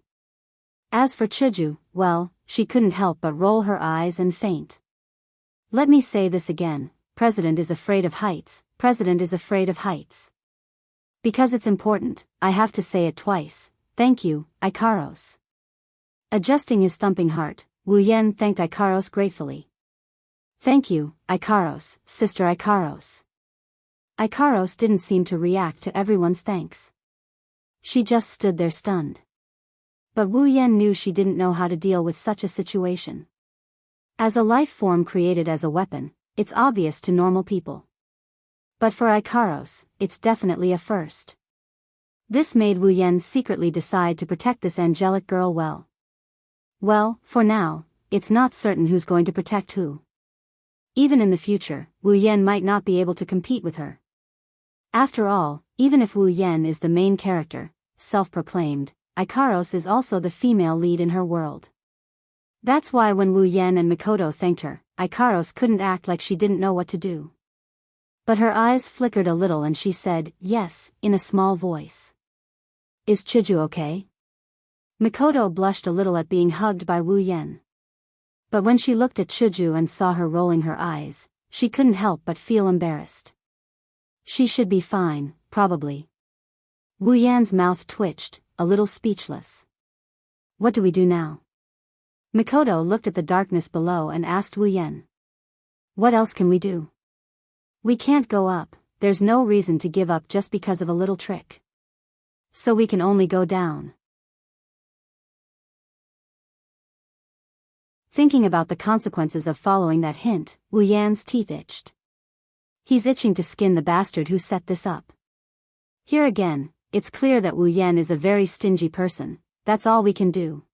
Speaker 1: As for Chuju, well, she couldn't help but roll her eyes and faint. Let me say this again, President is afraid of heights, President is afraid of heights. Because it's important, I have to say it twice, thank you, Ikaros. Adjusting his thumping heart, Wu Yan thanked Ikaros gratefully. Thank you, Ikaros, Sister Ikaros. Ikaros didn't seem to react to everyone's thanks. She just stood there stunned. But Wu Yan knew she didn't know how to deal with such a situation. As a life form created as a weapon, it's obvious to normal people. But for Ikaros, it's definitely a first. This made Wu Yan secretly decide to protect this angelic girl well. Well, for now, it's not certain who's going to protect who. Even in the future, Wu Yan might not be able to compete with her. After all, even if Wu Yan is the main character, self-proclaimed, Ikaros is also the female lead in her world. That's why when Wu Yan and Mikoto thanked her, Ikaros couldn't act like she didn't know what to do. But her eyes flickered a little and she said, yes, in a small voice. Is Chuju okay? Mikoto blushed a little at being hugged by Wu Yan. But when she looked at Chuju and saw her rolling her eyes, she couldn't help but feel embarrassed. She should be fine, probably. Wu Yan's mouth twitched, a little speechless. What do we do now? Mikoto looked at the darkness below and asked Wu Yan. What else can we do? We can't go up, there's no reason to give up just because of a little trick. So we can only go down. Thinking about the consequences of following that hint, Wu Yan's teeth itched. He's itching to skin the bastard who set this up. Here again, it's clear that Wu Yan is a very stingy person, that's all we can do.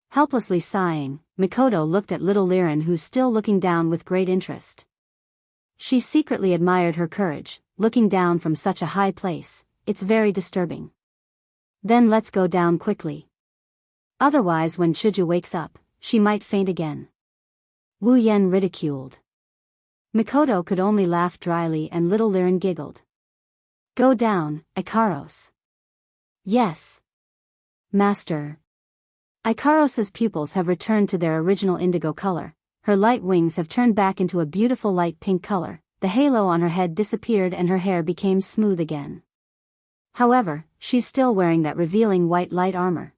Speaker 1: Helplessly sighing, Mikoto looked at little Liren who's still looking down with great interest. She secretly admired her courage, looking down from such a high place, it's very disturbing. Then let's go down quickly. Otherwise when Chuju wakes up, she might faint again. Wu Yan ridiculed. Mikoto could only laugh dryly and little Liren giggled. Go down, Ikaros. Yes. Master. Ikaros's pupils have returned to their original indigo color, her light wings have turned back into a beautiful light pink color, the halo on her head disappeared and her hair became smooth again. However, she's still wearing that revealing white light armor.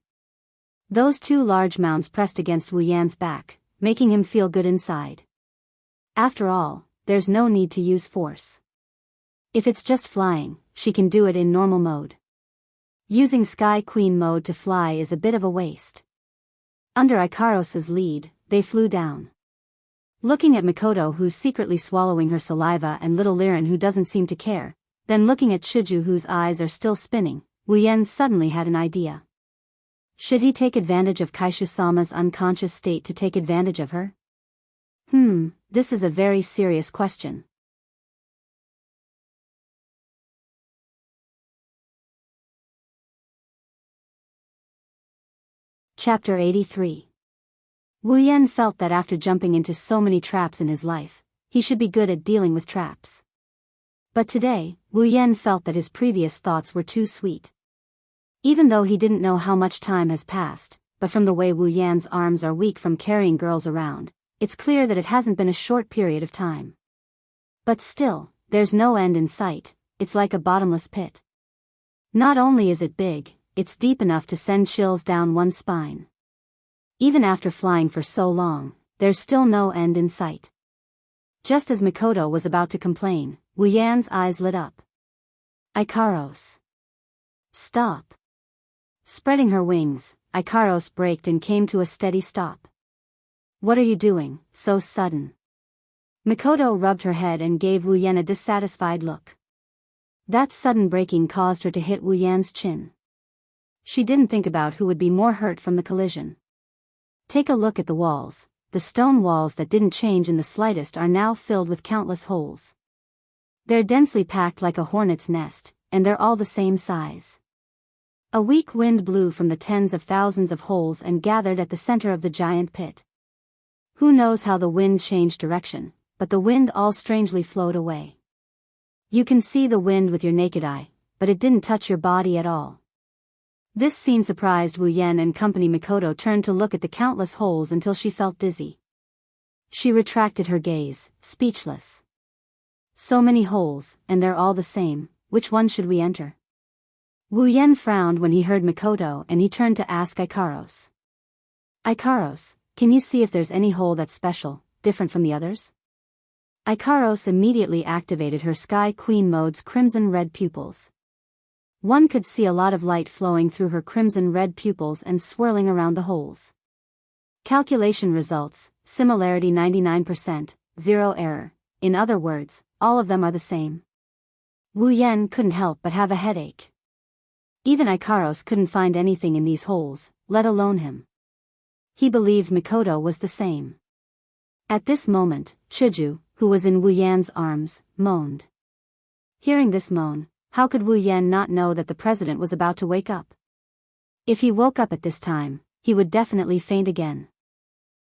Speaker 1: Those two large mounds pressed against Wu Yan's back, making him feel good inside. After all, there's no need to use force. If it's just flying, she can do it in normal mode. Using Sky Queen mode to fly is a bit of a waste. Under Ikaros's lead, they flew down. Looking at Mikoto who's secretly swallowing her saliva and little Liren who doesn't seem to care, then looking at Chuju whose eyes are still spinning, Wu Yan suddenly had an idea. Should he take advantage of Kaishu-sama's unconscious state to take advantage of her? This is a very serious question. Chapter 83. Wu Yan felt that after jumping into so many traps in his life, he should be good at dealing with traps. But today, Wu Yan felt that his previous thoughts were too sweet. Even though he didn't know how much time has passed, but from the way Wu Yan's arms are weak from carrying girls around, it's clear that it hasn't been a short period of time. But still, there's no end in sight, it's like a bottomless pit. Not only is it big, it's deep enough to send chills down one's spine. Even after flying for so long, there's still no end in sight. Just as Mikoto was about to complain, Wu Yan's eyes lit up. Ikaros. Stop. Spreading her wings, Ikaros braked and came to a steady stop. What are you doing, so sudden? Mikoto rubbed her head and gave Wu Yan a dissatisfied look. That sudden braking caused her to hit Wu Yan's chin. She didn't think about who would be more hurt from the collision. Take a look at the walls. The stone walls that didn't change in the slightest are now filled with countless holes. They're densely packed like a hornet's nest, and they're all the same size. A weak wind blew from the tens of thousands of holes and gathered at the center of the giant pit. Who knows how the wind changed direction, but the wind all strangely flowed away. You can see the wind with your naked eye, but it didn't touch your body at all. This scene surprised Wu Yan and company. Mikoto turned to look at the countless holes until she felt dizzy. She retracted her gaze, speechless. So many holes, and they're all the same. Which one should we enter? Wu Yan frowned when he heard Mikoto and he turned to ask Ikaros. Ikaros, can you see if there's any hole that's special, different from the others? Ikaros immediately activated her Sky Queen mode's crimson-red pupils. One could see a lot of light flowing through her crimson-red pupils and swirling around the holes. Calculation results, similarity 99%, 0 error. In other words, all of them are the same. Wu Yan couldn't help but have a headache. Even Ikaros couldn't find anything in these holes, let alone him. He believed Mikoto was the same. At this moment, Chuju, who was in Wu Yan's arms, moaned. Hearing this moan, how could Wu Yan not know that the president was about to wake up? If he woke up at this time, he would definitely faint again.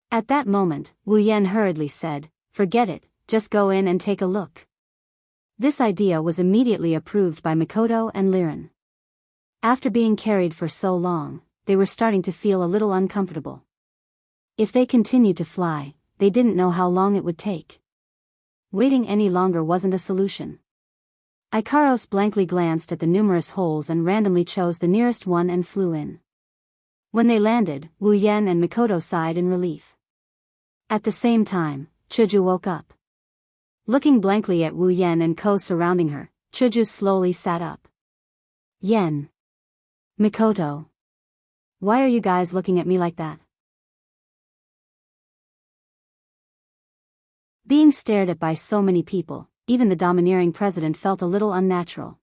Speaker 1: At that moment, Wu Yan hurriedly said, "Forget it, just go in and take a look." This idea was immediately approved by Mikoto and Liren. After being carried for so long, they were starting to feel a little uncomfortable. If they continued to fly, they didn't know how long it would take. Waiting any longer wasn't a solution. Ikaros blankly glanced at the numerous holes and randomly chose the nearest one and flew in. When they landed, Wu Yan and Mikoto sighed in relief. At the same time, Chuju woke up. Looking blankly at Wu Yan and Ko surrounding her, Chuju slowly sat up. Yen. Mikoto. Why are you guys looking at me like that? Being stared at by so many people, even the domineering president felt a little unnatural.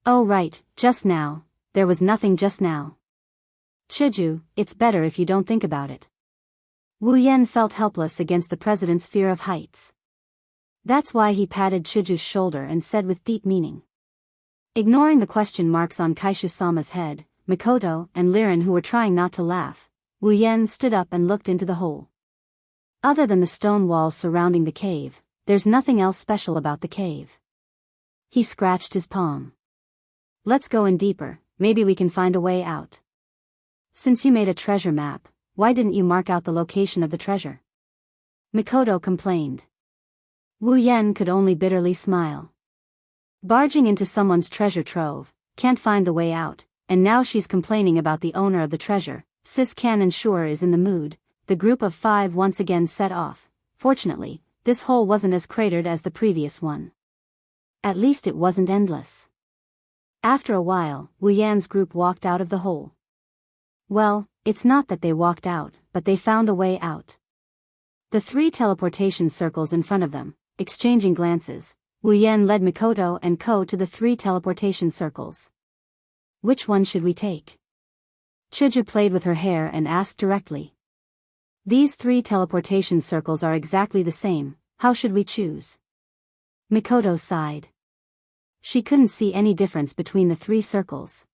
Speaker 1: Oh right, just now, there was nothing just now. Chuju, it's better if you don't think about it. Wu Yan felt helpless against the president's fear of heights. That's why he patted Chuju's shoulder and said with deep meaning. Ignoring the question marks on Kaishu-sama's head, Mikoto and Liren, who were trying not to laugh, Wu Yan stood up and looked into the hole. Other than the stone walls surrounding the cave, there's nothing else special about the cave. He scratched his palm. Let's go in deeper, maybe we can find a way out. Since you made a treasure map, why didn't you mark out the location of the treasure? Mikoto complained. Wu Yan could only bitterly smile. Barging into someone's treasure trove, can't find the way out, and now she's complaining about the owner of the treasure. Sis Cannon sure is in the mood. The group of 5 once again set off. Fortunately, this hole wasn't as cratered as the previous one. At least it wasn't endless. After a while, Wu Yan's group walked out of the hole. Well, it's not that they walked out, but they found a way out. The 3 teleportation circles in front of them, exchanging glances, Wu Yan led Mikoto and Ko to the 3 teleportation circles. Which one should we take? Chuju played with her hair and asked directly. These 3 teleportation circles are exactly the same, how should we choose? Mikoto sighed. She couldn't see any difference between the 3 circles.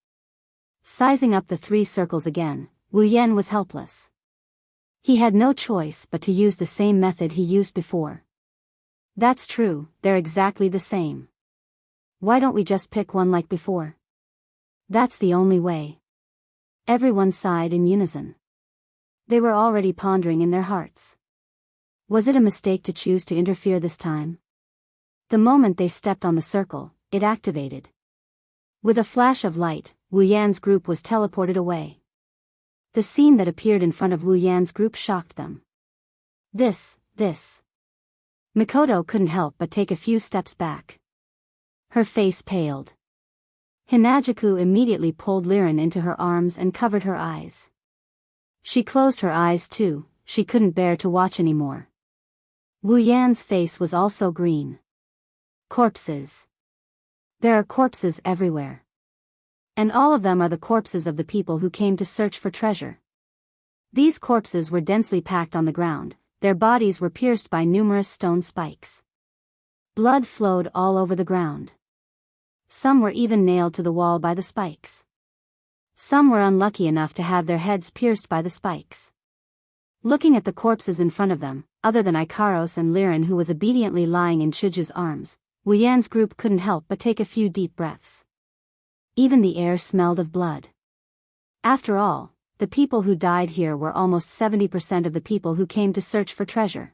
Speaker 1: Sizing up the 3 circles again, Wu Yan was helpless. He had no choice but to use the same method he used before. That's true, they're exactly the same. Why don't we just pick one like before? That's the only way. Everyone sighed in unison. They were already pondering in their hearts. Was it a mistake to choose to interfere this time? The moment they stepped on the circle, it activated. With a flash of light, Wu Yan's group was teleported away. The scene that appeared in front of Wu Yan's group shocked them. This. Mikoto couldn't help but take a few steps back. Her face paled. Hinajuku immediately pulled Liren into her arms and covered her eyes. She closed her eyes too, she couldn't bear to watch anymore. Wu Yan's face was also green. Corpses. There are corpses everywhere. And all of them are the corpses of the people who came to search for treasure. These corpses were densely packed on the ground, their bodies were pierced by numerous stone spikes. Blood flowed all over the ground. Some were even nailed to the wall by the spikes. Some were unlucky enough to have their heads pierced by the spikes. Looking at the corpses in front of them, other than Ikaros and Liren who was obediently lying in Chiju's arms, Wu Yan's group couldn't help but take a few deep breaths. Even the air smelled of blood. After all, the people who died here were almost 70% of the people who came to search for treasure.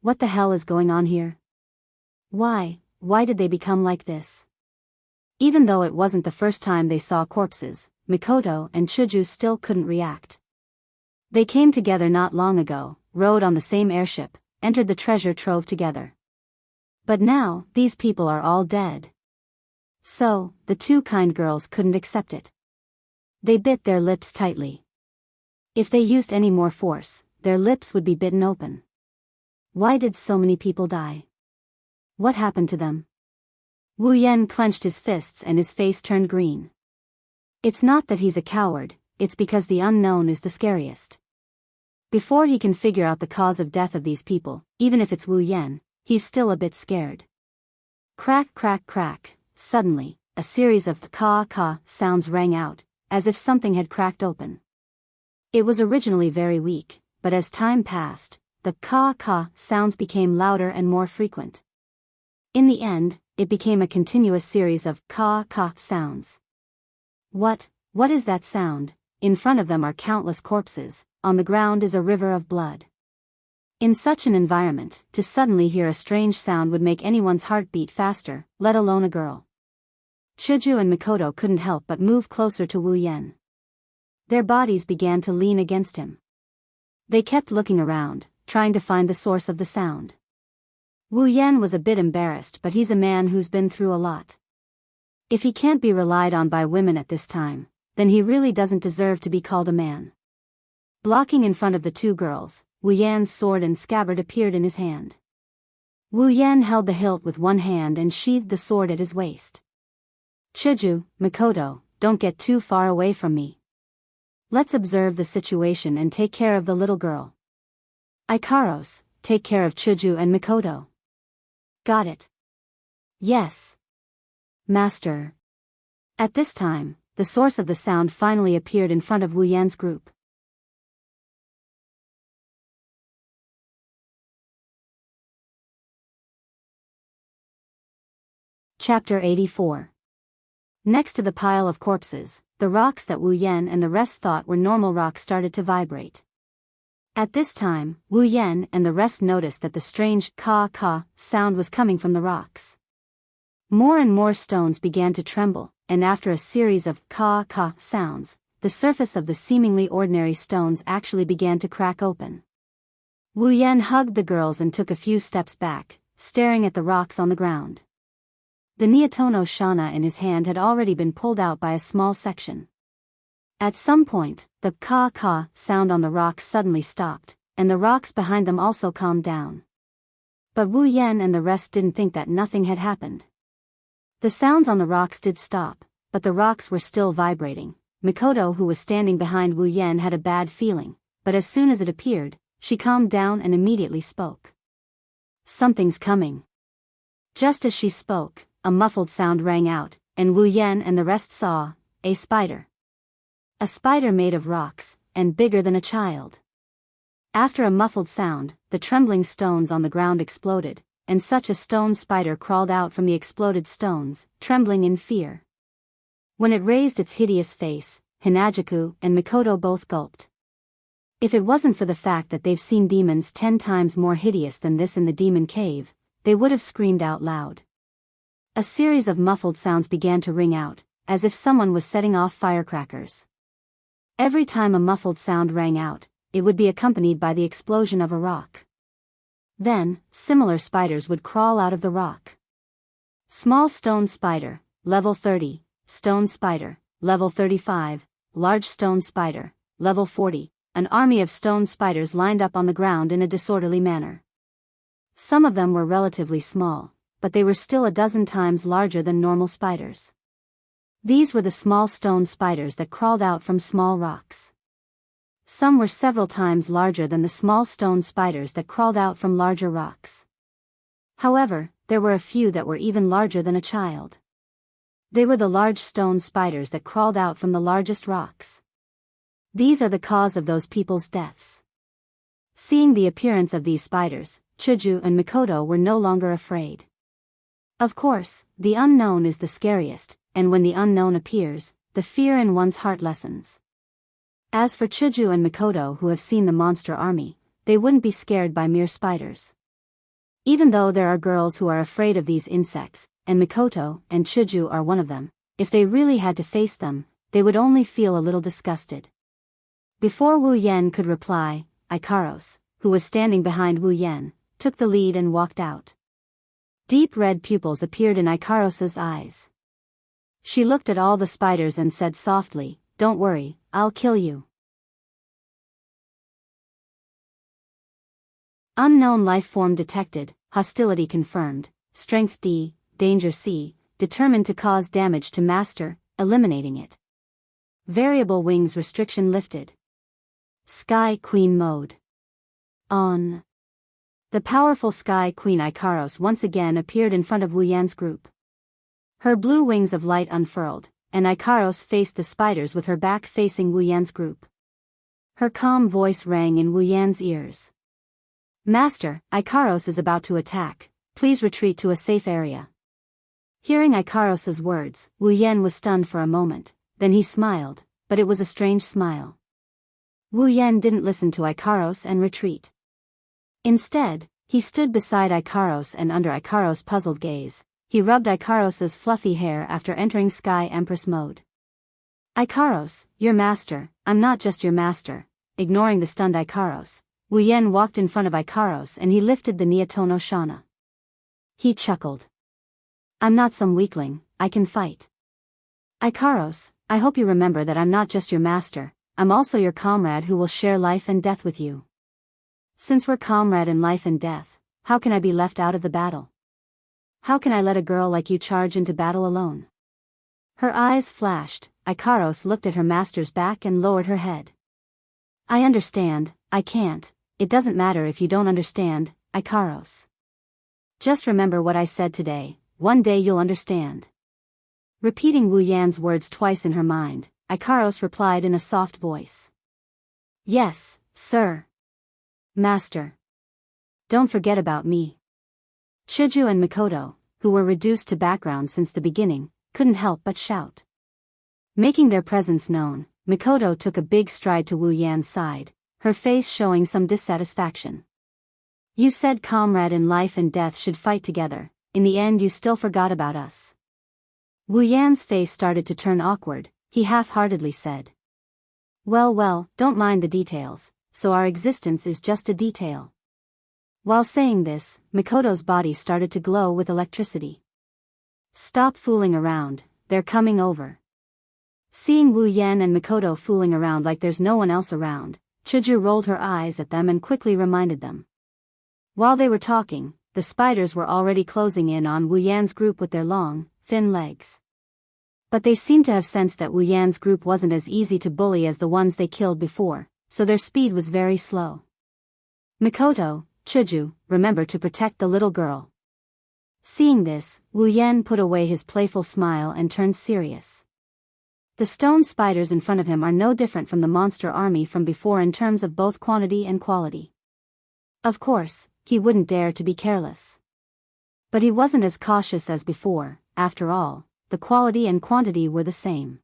Speaker 1: What the hell is going on here? Why did they become like this? Even though it wasn't the first time they saw corpses, Mikoto and Chiju still couldn't react. They came together not long ago, rode on the same airship, entered the treasure trove together. But now, these people are all dead. So, the two kind girls couldn't accept it. They bit their lips tightly. If they used any more force, their lips would be bitten open. Why did so many people die? What happened to them? Wu Yan clenched his fists and his face turned green. It's not that he's a coward, it's because the unknown is the scariest. Before he can figure out the cause of death of these people, even if it's Wu Yan, he's still a bit scared. Crack, crack, crack. Suddenly, a series of ka sounds rang out, as if something had cracked open. It was originally very weak, but as time passed, the ka sounds became louder and more frequent. In the end, it became a continuous series of ka sounds. What is that sound? In front of them are countless corpses, on the ground is a river of blood. In such an environment, to suddenly hear a strange sound would make anyone's heart beat faster, let alone a girl. Chiju and Mikoto couldn't help but move closer to Wu Yan. Their bodies began to lean against him. They kept looking around, trying to find the source of the sound. Wu Yan was a bit embarrassed, but he's a man who's been through a lot. If he can't be relied on by women at this time, then he really doesn't deserve to be called a man. Blocking in front of the two girls, Wu Yan's sword and scabbard appeared in his hand. Wu Yan held the hilt with one hand and sheathed the sword at his waist. Chiju, Mikoto, don't get too far away from me. Let's observe the situation and take care of the little girl. Ikaros, take care of Chiju and Mikoto. Got it. Yes. Master. At this time, the source of the sound finally appeared in front of Wu Yan's group. Chapter 84. Next to the pile of corpses, the rocks that Wu Yan and the rest thought were normal rocks started to vibrate. At this time, Wu Yan and the rest noticed that the strange ka sound was coming from the rocks. More and more stones began to tremble, and after a series of ka sounds, the surface of the seemingly ordinary stones actually began to crack open. Wu Yan hugged the girls and took a few steps back, staring at the rocks on the ground. The Neotono Shana in his hand had already been pulled out by a small section. At some point, the ka sound on the rocks suddenly stopped, and the rocks behind them also calmed down. But Wu Yan and the rest didn't think that nothing had happened. The sounds on the rocks did stop, but the rocks were still vibrating. Mikoto, who was standing behind Wu Yan, had a bad feeling, but as soon as it appeared, she calmed down and immediately spoke. Something's coming. Just as she spoke, a muffled sound rang out, and Wu Yan and the rest saw a spider. A spider made of rocks, and bigger than a child. After a muffled sound, the trembling stones on the ground exploded, and such a stone spider crawled out from the exploded stones, trembling in fear. When it raised its hideous face, Hinajuku and Mikoto both gulped. If it wasn't for the fact that they've seen demons 10 times more hideous than this in the demon cave, they would have screamed out loud. A series of muffled sounds began to ring out, as if someone was setting off firecrackers. Every time a muffled sound rang out, it would be accompanied by the explosion of a rock. Then, similar spiders would crawl out of the rock. Small stone spider, level 30, stone spider, level 35, large stone spider, level 40, an army of stone spiders lined up on the ground in a disorderly manner. Some of them were relatively small, but they were still a dozen times larger than normal spiders. These were the small stone spiders that crawled out from small rocks. Some were several times larger than the small stone spiders that crawled out from larger rocks. However, there were a few that were even larger than a child. They were the large stone spiders that crawled out from the largest rocks. These are the cause of those people's deaths. Seeing the appearance of these spiders, Chuju and Mikoto were no longer afraid. Of course, the unknown is the scariest, and when the unknown appears, the fear in one's heart lessens. As for Chuju and Mikoto, who have seen the monster army, they wouldn't be scared by mere spiders. Even though there are girls who are afraid of these insects, and Mikoto and Chuju are one of them, if they really had to face them, they would only feel a little disgusted. Before Wu Yen could reply, Ikaros, who was standing behind Wu Yen, took the lead and walked out. Deep red pupils appeared in Ikaros's eyes. She looked at all the spiders and said softly, "Don't worry, I'll kill you." Unknown life form detected, hostility confirmed, strength D, danger C, determined to cause damage to master, eliminating it. Variable wings restriction lifted. Sky Queen mode on. The powerful Sky Queen Ikaros once again appeared in front of Wu Yan's group. Her blue wings of light unfurled, and Ikaros faced the spiders with her back facing Wu Yan's group. Her calm voice rang in Wu Yan's ears. "Master, Ikaros is about to attack. Please retreat to a safe area." Hearing Ikaros's words, Wu Yan was stunned for a moment, then he smiled, but it was a strange smile. Wu Yan didn't listen to Ikaros and retreat. Instead, he stood beside Ikaros, and under Ikaros' puzzled gaze, he rubbed Ikaros's fluffy hair after entering Sky Empress mode. "Ikaros, your master, I'm not just your master." Ignoring the stunned Ikaros, Wu Yan walked in front of Ikaros and he lifted the Niatono Shana. He chuckled. "I'm not some weakling, I can fight. Ikaros, I hope you remember that I'm not just your master, I'm also your comrade who will share life and death with you. Since we're comrade in life and death, how can I be left out of the battle? How can I let a girl like you charge into battle alone?" Her eyes flashed. Ikaros looked at her master's back and lowered her head. "I understand, I can't. It doesn't matter if you don't understand, Ikaros. Just remember what I said today, one day you'll understand." Repeating Wu Yan's words twice in her mind, Ikaros replied in a soft voice. "Yes, sir. Master. Don't forget about me." Chuju and Mikoto, who were reduced to background since the beginning, couldn't help but shout. Making their presence known, Mikoto took a big stride to Wu Yan's side, her face showing some dissatisfaction. "You said comrade in life and death should fight together, in the end you still forgot about us." Wu Yan's face started to turn awkward, he half-heartedly said. Well, don't mind the details, so our existence is just a detail." While saying this, Mikoto's body started to glow with electricity. "Stop fooling around, they're coming over." Seeing Wu Yan and Mikoto fooling around like there's no one else around, Chuju rolled her eyes at them and quickly reminded them. While they were talking, the spiders were already closing in on Wu Yan's group with their long, thin legs. But they seemed to have sensed that Wu Yan's group wasn't as easy to bully as the ones they killed before, so their speed was very slow. "Mikoto, Chuju, remember to protect the little girl." Seeing this, Wu Yan put away his playful smile and turned serious. The stone spiders in front of him are no different from the monster army from before in terms of both quantity and quality. Of course, he wouldn't dare to be careless. But he wasn't as cautious as before. After all, the quality and quantity were the same.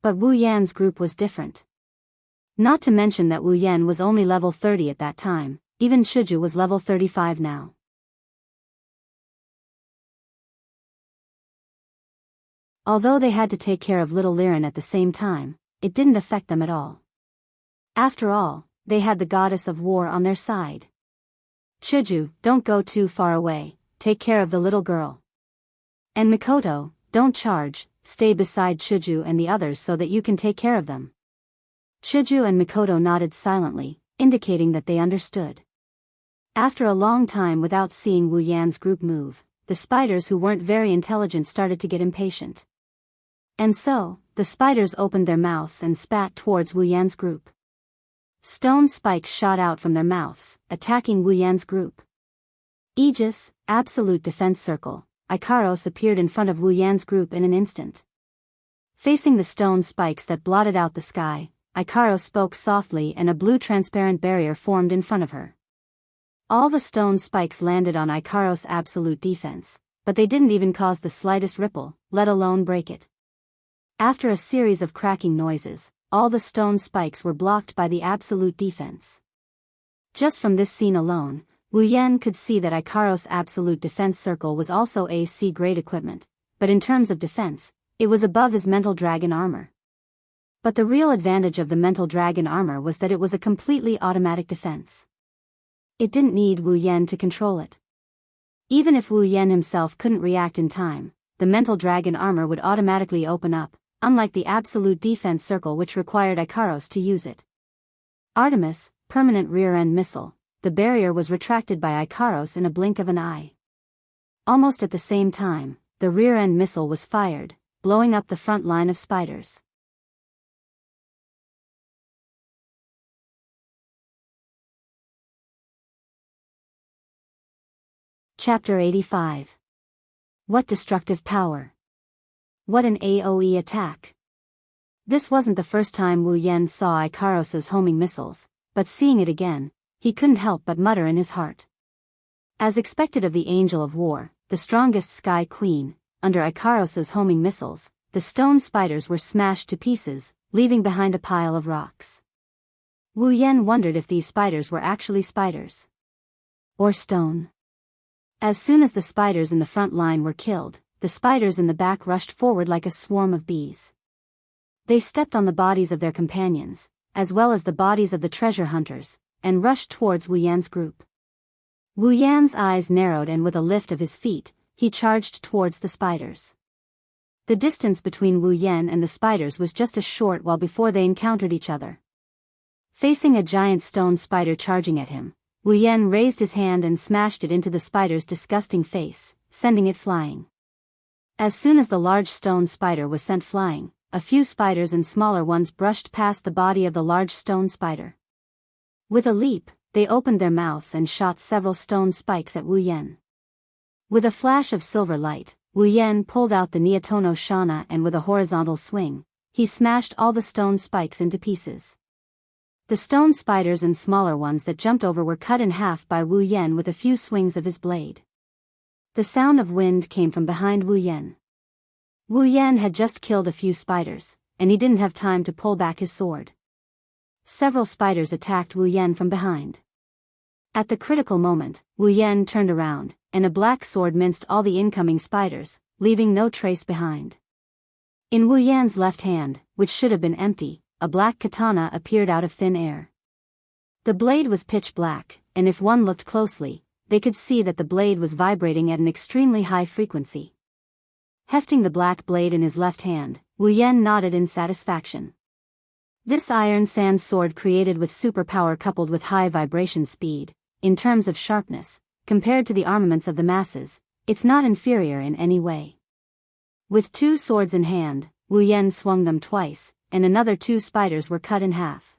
Speaker 1: But Wu Yan's group was different. Not to mention that Wu Yan was only level 30 at that time, even Chuju was level 35 now. Although they had to take care of little Liren at the same time, it didn't affect them at all. After all, they had the goddess of war on their side. Chuju, don't go too far away, take care of the little girl. And Mikoto, don't charge, stay beside Chuju and the others so that you can take care of them. Chuju and Mikoto nodded silently, indicating that they understood. After a long time without seeing Wu Yan's group move, the spiders who weren't very intelligent started to get impatient. And so, the spiders opened their mouths and spat towards Wu Yan's group. Stone spikes shot out from their mouths, attacking Wu Yan's group. Aegis, Absolute Defense Circle, Ikaros appeared in front of Wu Yan's group in an instant. Facing the stone spikes that blotted out the sky, Ikaros spoke softly and a blue transparent barrier formed in front of her. All the stone spikes landed on Ikaros' absolute defense, but they didn't even cause the slightest ripple, let alone break it. After a series of cracking noises, all the stone spikes were blocked by the absolute defense. Just from this scene alone, Wu Yan could see that Ikaros' absolute defense circle was also AC grade equipment, but in terms of defense, it was above his mental dragon armor. But the real advantage of the mental dragon armor was that it was a completely automatic defense. It didn't need Wu Yan to control it. Even if Wu Yan himself couldn't react in time, the mental dragon armor would automatically open up, unlike the absolute defense circle which required Ikaros to use it. Artemis, permanent rear-end missile, the barrier was retracted by Ikaros in a blink of an eye. Almost at the same time, the rear-end missile was fired, blowing up the front line of spiders. Chapter 85. What destructive power! What an AoE attack! This wasn't the first time Wu Yan saw Ikaros' homing missiles, but seeing it again, he couldn't help but mutter in his heart. As expected of the Angel of War, the strongest Sky Queen, under Ikaros' homing missiles, the stone spiders were smashed to pieces, leaving behind a pile of rocks. Wu Yan wondered if these spiders were actually spiders. Or stone. As soon as the spiders in the front line were killed, the spiders in the back rushed forward like a swarm of bees. They stepped on the bodies of their companions, as well as the bodies of the treasure hunters, and rushed towards Wu Yan's group. Wu Yan's eyes narrowed and with a lift of his feet, he charged towards the spiders. The distance between Wu Yan and the spiders was just a short while before they encountered each other. Facing a giant stone spider charging at him, Wu Yan raised his hand and smashed it into the spider's disgusting face, sending it flying. As soon as the large stone spider was sent flying, a few spiders and smaller ones brushed past the body of the large stone spider. With a leap, they opened their mouths and shot several stone spikes at Wu Yan. With a flash of silver light, Wu Yan pulled out the Neotono Shana and with a horizontal swing, he smashed all the stone spikes into pieces. The stone spiders and smaller ones that jumped over were cut in half by Wu Yan with a few swings of his blade. The sound of wind came from behind Wu Yan. Wu Yan had just killed a few spiders, and he didn't have time to pull back his sword. Several spiders attacked Wu Yan from behind. At the critical moment, Wu Yan turned around, and a black sword minced all the incoming spiders, leaving no trace behind. In Wu Yan's left hand, which should have been empty, a black katana appeared out of thin air. The blade was pitch black, and if one looked closely, they could see that the blade was vibrating at an extremely high frequency. Hefting the black blade in his left hand, Wu Yan nodded in satisfaction. This iron sand sword created with superpower coupled with high vibration speed, in terms of sharpness, compared to the armaments of the masses, it's not inferior in any way. With two swords in hand, Wu Yan swung them twice, and another two spiders were cut in half.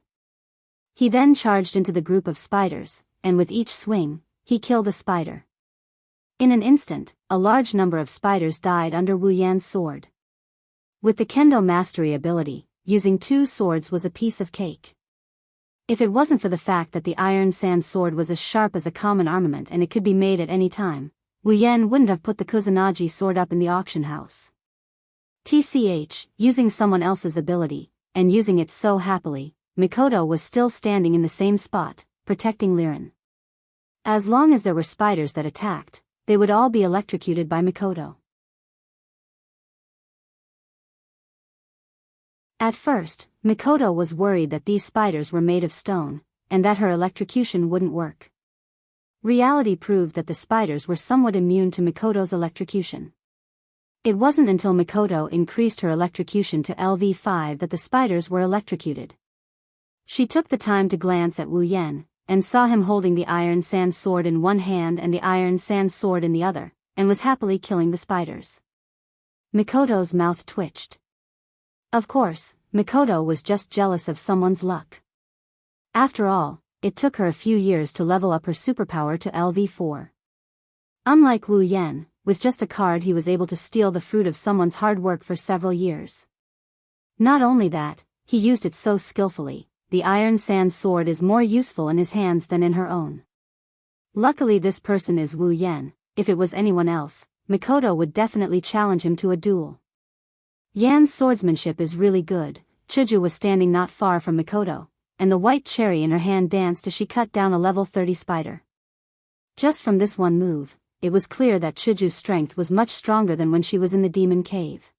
Speaker 1: He then charged into the group of spiders, and with each swing, he killed a spider. In an instant, a large number of spiders died under Wu Yan's sword. With the Kendo Mastery ability, using two swords was a piece of cake. If it wasn't for the fact that the iron sand sword was as sharp as a common armament and it could be made at any time, Wu Yan wouldn't have put the Kusanagi sword up in the auction house. TCH, using someone else's ability, and using it so happily, Mikoto was still standing in the same spot, protecting Liren. As long as there were spiders that attacked, they would all be electrocuted by Mikoto. At first, Mikoto was worried that these spiders were made of stone, and that her electrocution wouldn't work. Reality proved that the spiders were somewhat immune to Mikoto's electrocution. It wasn't until Mikoto increased her electrocution to LV5 that the spiders were electrocuted. She took the time to glance at Wu Yan, and saw him holding the iron sand sword in one hand and the iron sand sword in the other, and was happily killing the spiders. Mikoto's mouth twitched. Of course, Mikoto was just jealous of someone's luck. After all, it took her a few years to level up her superpower to LV4. Unlike Wu Yan, with just a card he was able to steal the fruit of someone's hard work for several years. Not only that, he used it so skillfully, the iron sand sword is more useful in his hands than in her own. Luckily this person is Wu Yan. If it was anyone else, Mikoto would definitely challenge him to a duel. Yan's swordsmanship is really good. Chuju was standing not far from Mikoto, and the white cherry in her hand danced as she cut down a level 30 spider. Just from this one move, it was clear that Chuju's strength was much stronger than when she was in the demon cave.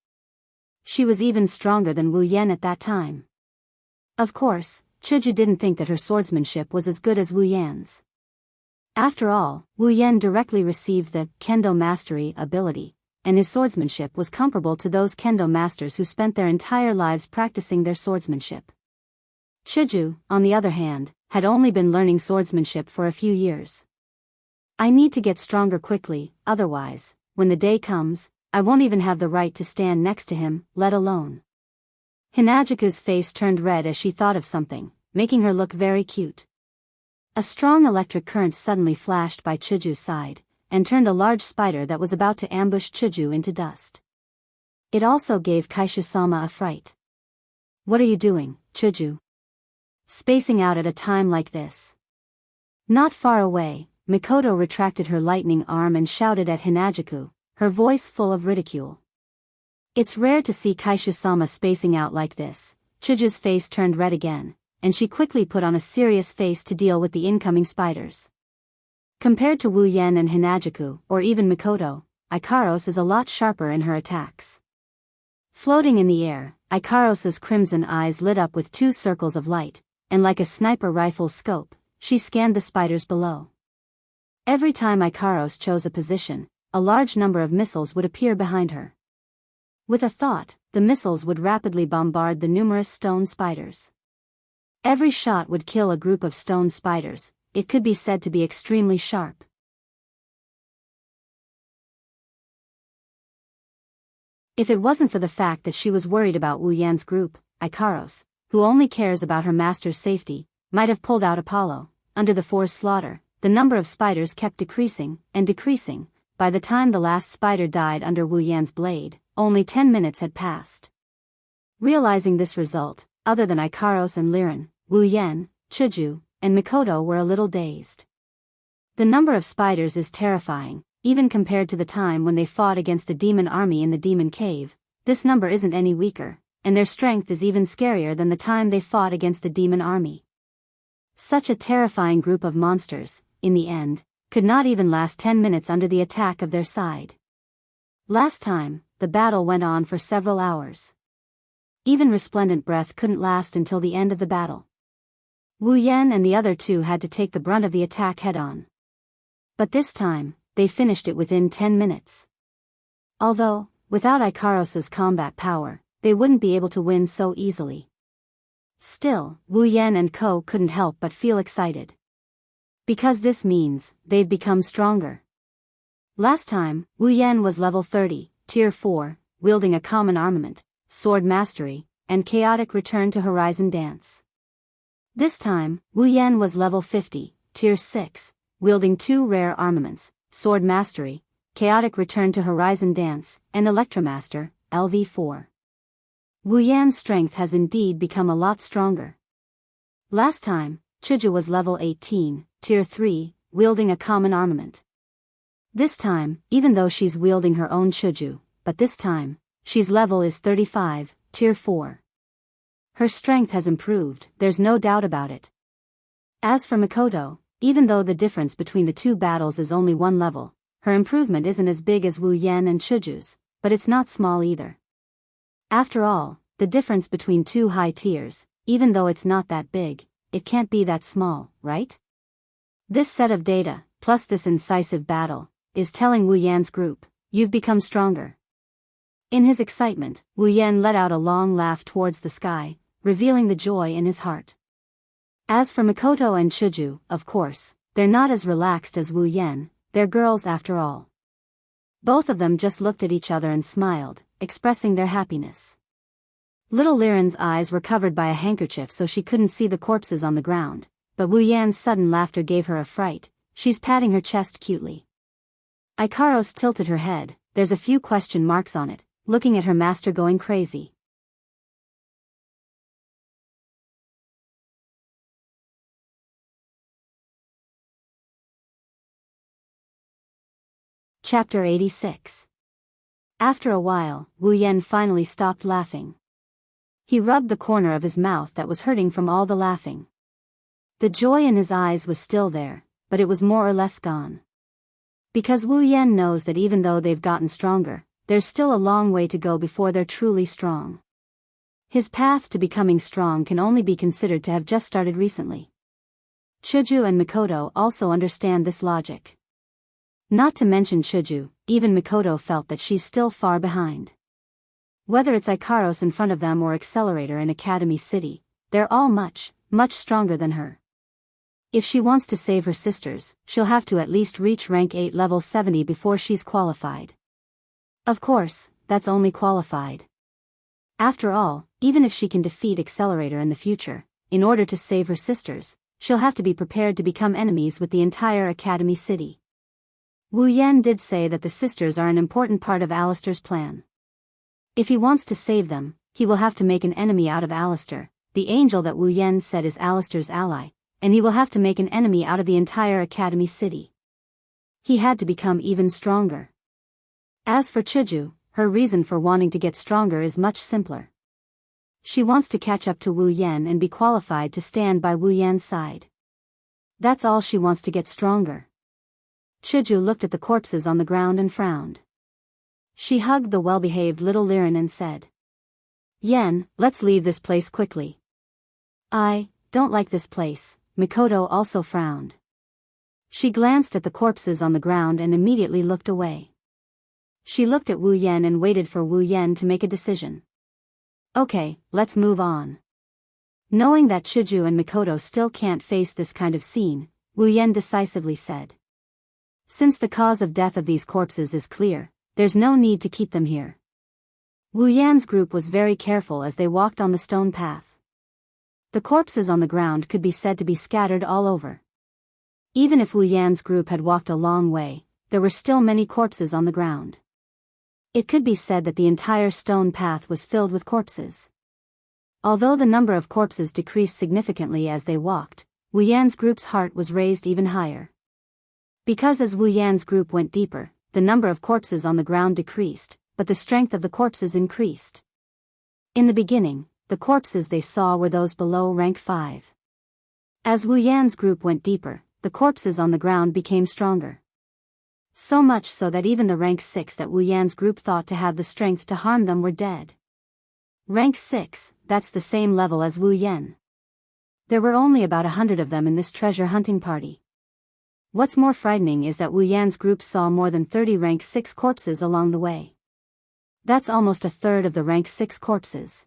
Speaker 1: She was even stronger than Wu Yan at that time. Of course, Chuju didn't think that her swordsmanship was as good as Wu Yan's. After all, Wu Yan directly received the Kendo Mastery ability, and his swordsmanship was comparable to those Kendo masters who spent their entire lives practicing their swordsmanship. Chuju, on the other hand, had only been learning swordsmanship for a few years. I need to get stronger quickly, otherwise, when the day comes, I won't even have the right to stand next to him, let alone. Hinagiku's face turned red as she thought of something, making her look very cute. A strong electric current suddenly flashed by Chuju's side, and turned a large spider that was about to ambush Chuju into dust. It also gave Kaishu-sama a fright. What are you doing, Chuju? Spacing out at a time like this. Not far away, Mikoto retracted her lightning arm and shouted at Hinagiku, her voice full of ridicule. It's rare to see Kaishu-sama spacing out like this. Chuju's face turned red again, and she quickly put on a serious face to deal with the incoming spiders. Compared to Wu Yan and Hinagiku, or even Mikoto, Ikaros is a lot sharper in her attacks. Floating in the air, Ikaros's crimson eyes lit up with two circles of light, and like a sniper rifle's scope, she scanned the spiders below. Every time Ikaros chose a position, a large number of missiles would appear behind her. With a thought, the missiles would rapidly bombard the numerous stone spiders. Every shot would kill a group of stone spiders. It could be said to be extremely sharp. If it wasn't for the fact that she was worried about Wu Yan's group, Ikaros, who only cares about her master's safety, might have pulled out Apollo. Under the forced slaughter, the number of spiders kept decreasing, and decreasing. By the time the last spider died under Wu Yan's blade, only 10 minutes had passed. Realizing this result, other than Ikaros and Liren, Wu Yan, Chuju, and Mikoto were a little dazed. The number of spiders is terrifying, even compared to the time when they fought against the demon army in the demon cave. This number isn't any weaker, and their strength is even scarier than the time they fought against the demon army. Such a terrifying group of monsters, in the end, could not even last 10 minutes under the attack of their side. Last time, the battle went on for several hours. Even Resplendent Breath couldn't last until the end of the battle. Wu Yan and the other two had to take the brunt of the attack head-on. But this time, they finished it within 10 minutes. Although, without Ikaros's combat power, they wouldn't be able to win so easily. Still, Wu Yan and Ko couldn't help but feel excited. Because this means, they've become stronger. Last time, Wu Yan was level 30, tier 4, wielding a common armament, sword mastery, and chaotic return to horizon dance. This time, Wu Yan was level 50, tier 6, wielding two rare armaments, sword mastery, chaotic return to horizon dance, and electromaster, LV4. Wu Yan's strength has indeed become a lot stronger. Last time, Chuju was level 18, tier 3, wielding a common armament. This time, even though she's wielding her own Chuju, but this time, she's level is 35, tier 4. Her strength has improved, there's no doubt about it. As for Mikoto, even though the difference between the two battles is only one level, her improvement isn't as big as Wu Yan and Chuju's, but it's not small either. After all, the difference between two high tiers, even though it's not that big, it can't be that small, right? This set of data, plus this incisive battle, is telling Wu Yan's group, you've become stronger. In his excitement, Wu Yan let out a long laugh towards the sky, revealing the joy in his heart. As for Mikoto and Chuju, of course, they're not as relaxed as Wu Yan, they're girls after all. Both of them just looked at each other and smiled, expressing their happiness. Little Liren's eyes were covered by a handkerchief so she couldn't see the corpses on the ground, but Wu Yan's sudden laughter gave her a fright. She's patting her chest cutely. Ikaros tilted her head, there's a few question marks on it, looking at her master going crazy. Chapter 86. After a while, Wu Yan finally stopped laughing. He rubbed the corner of his mouth that was hurting from all the laughing. The joy in his eyes was still there, but it was more or less gone. Because Wu Yan knows that even though they've gotten stronger, there's still a long way to go before they're truly strong. His path to becoming strong can only be considered to have just started recently. Chuju and Mikoto also understand this logic. Not to mention Chuju, even Mikoto felt that she's still far behind. Whether it's Ikaros in front of them or Accelerator in Academy City, they're all much, much stronger than her. If she wants to save her sisters, she'll have to at least reach rank 8 level 70 before she's qualified. Of course, that's only qualified. After all, even if she can defeat Accelerator in the future, in order to save her sisters, she'll have to be prepared to become enemies with the entire Academy City. Wu Yan did say that the sisters are an important part of Alistair's plan. If he wants to save them, he will have to make an enemy out of Alistair, the angel that Wu Yan said is Alistair's ally, and he will have to make an enemy out of the entire Academy City. He had to become even stronger. As for Chuju, her reason for wanting to get stronger is much simpler. She wants to catch up to Wu Yan and be qualified to stand by Wu Yan's side. That's all she wants to get stronger. Chuju looked at the corpses on the ground and frowned. She hugged the well-behaved little Liren and said, Yen, let's leave this place quickly. I don't like this place, Mikoto also frowned. She glanced at the corpses on the ground and immediately looked away. She looked at Wu Yan and waited for Wu Yan to make a decision. Okay, let's move on. Knowing that Chuju and Mikoto still can't face this kind of scene, Wu Yan decisively said. Since the cause of death of these corpses is clear, there's no need to keep them here. Wu Yan's group was very careful as they walked on the stone path. The corpses on the ground could be said to be scattered all over. Even if Wu Yan's group had walked a long way, there were still many corpses on the ground. It could be said that the entire stone path was filled with corpses. Although the number of corpses decreased significantly as they walked, Wu Yan's group's heart was raised even higher. Because as Wu Yan's group went deeper, the number of corpses on the ground decreased, but the strength of the corpses increased. In the beginning, the corpses they saw were those below rank 5. As Wu Yan's group went deeper, the corpses on the ground became stronger. So much so that even the rank 6 that Wu Yan's group thought to have the strength to harm them were dead. Rank 6, that's the same level as Wu Yan. There were only about 100 of them in this treasure hunting party. What's more frightening is that Wu Yan's group saw more than 30 rank 6 corpses along the way. That's almost a third of the rank 6 corpses.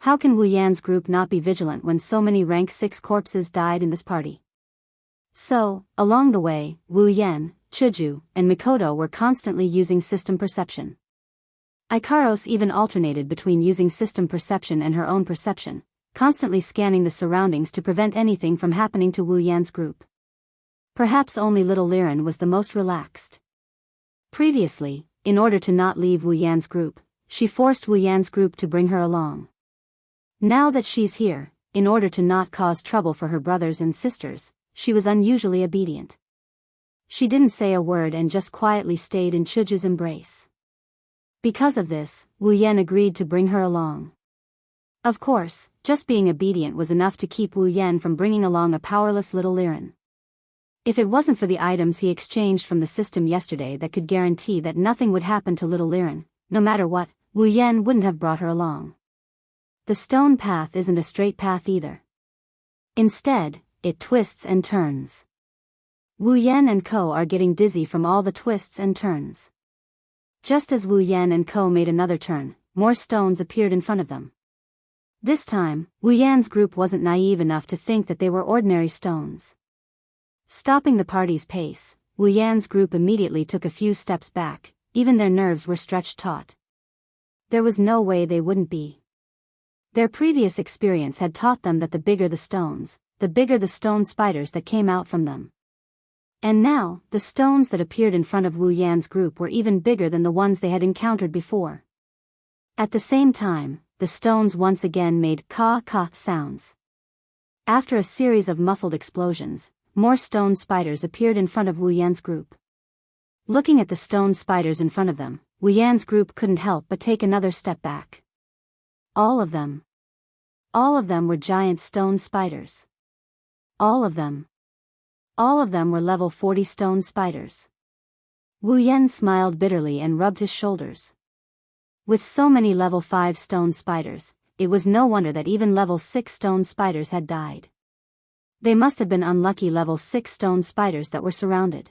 Speaker 1: How can Wu Yan's group not be vigilant when so many rank 6 corpses died in this party? So, along the way, Wu Yan, Chuju, and Mikoto were constantly using system perception. Ikaros even alternated between using system perception and her own perception, constantly scanning the surroundings to prevent anything from happening to Wu Yan's group. Perhaps only little Liren was the most relaxed. Previously, in order to not leave Wu Yan's group, she forced Wu Yan's group to bring her along. Now that she's here, in order to not cause trouble for her brothers and sisters, she was unusually obedient. She didn't say a word and just quietly stayed in Chuju's embrace. Because of this, Wu Yan agreed to bring her along. Of course, just being obedient was enough to keep Wu Yan from bringing along a powerless little Liren. If it wasn't for the items he exchanged from the system yesterday that could guarantee that nothing would happen to little Liren, no matter what, Wu Yan wouldn't have brought her along. The stone path isn't a straight path either. Instead, it twists and turns. Wu Yan and Co are getting dizzy from all the twists and turns. Just as Wu Yan and Co made another turn, more stones appeared in front of them. This time, Wu Yan's group wasn't naive enough to think that they were ordinary stones. Stopping the party's pace, Wu Yan's group immediately took a few steps back, even their nerves were stretched taut. There was no way they wouldn't be. Their previous experience had taught them that the bigger the stones, the bigger the stone spiders that came out from them. And now, the stones that appeared in front of Wu Yan's group were even bigger than the ones they had encountered before. At the same time, the stones once again made caw-caw sounds. After a series of muffled explosions, more stone spiders appeared in front of Wu Yan's group. Looking at the stone spiders in front of them, Wu Yan's group couldn't help but take another step back. All of them. All of them were giant stone spiders. All of them. All of them were level 40 stone spiders. Wu Yan smiled bitterly and rubbed his shoulders. With so many level 5 stone spiders, it was no wonder that even level 6 stone spiders had died. They must have been unlucky level 6 stone spiders that were surrounded.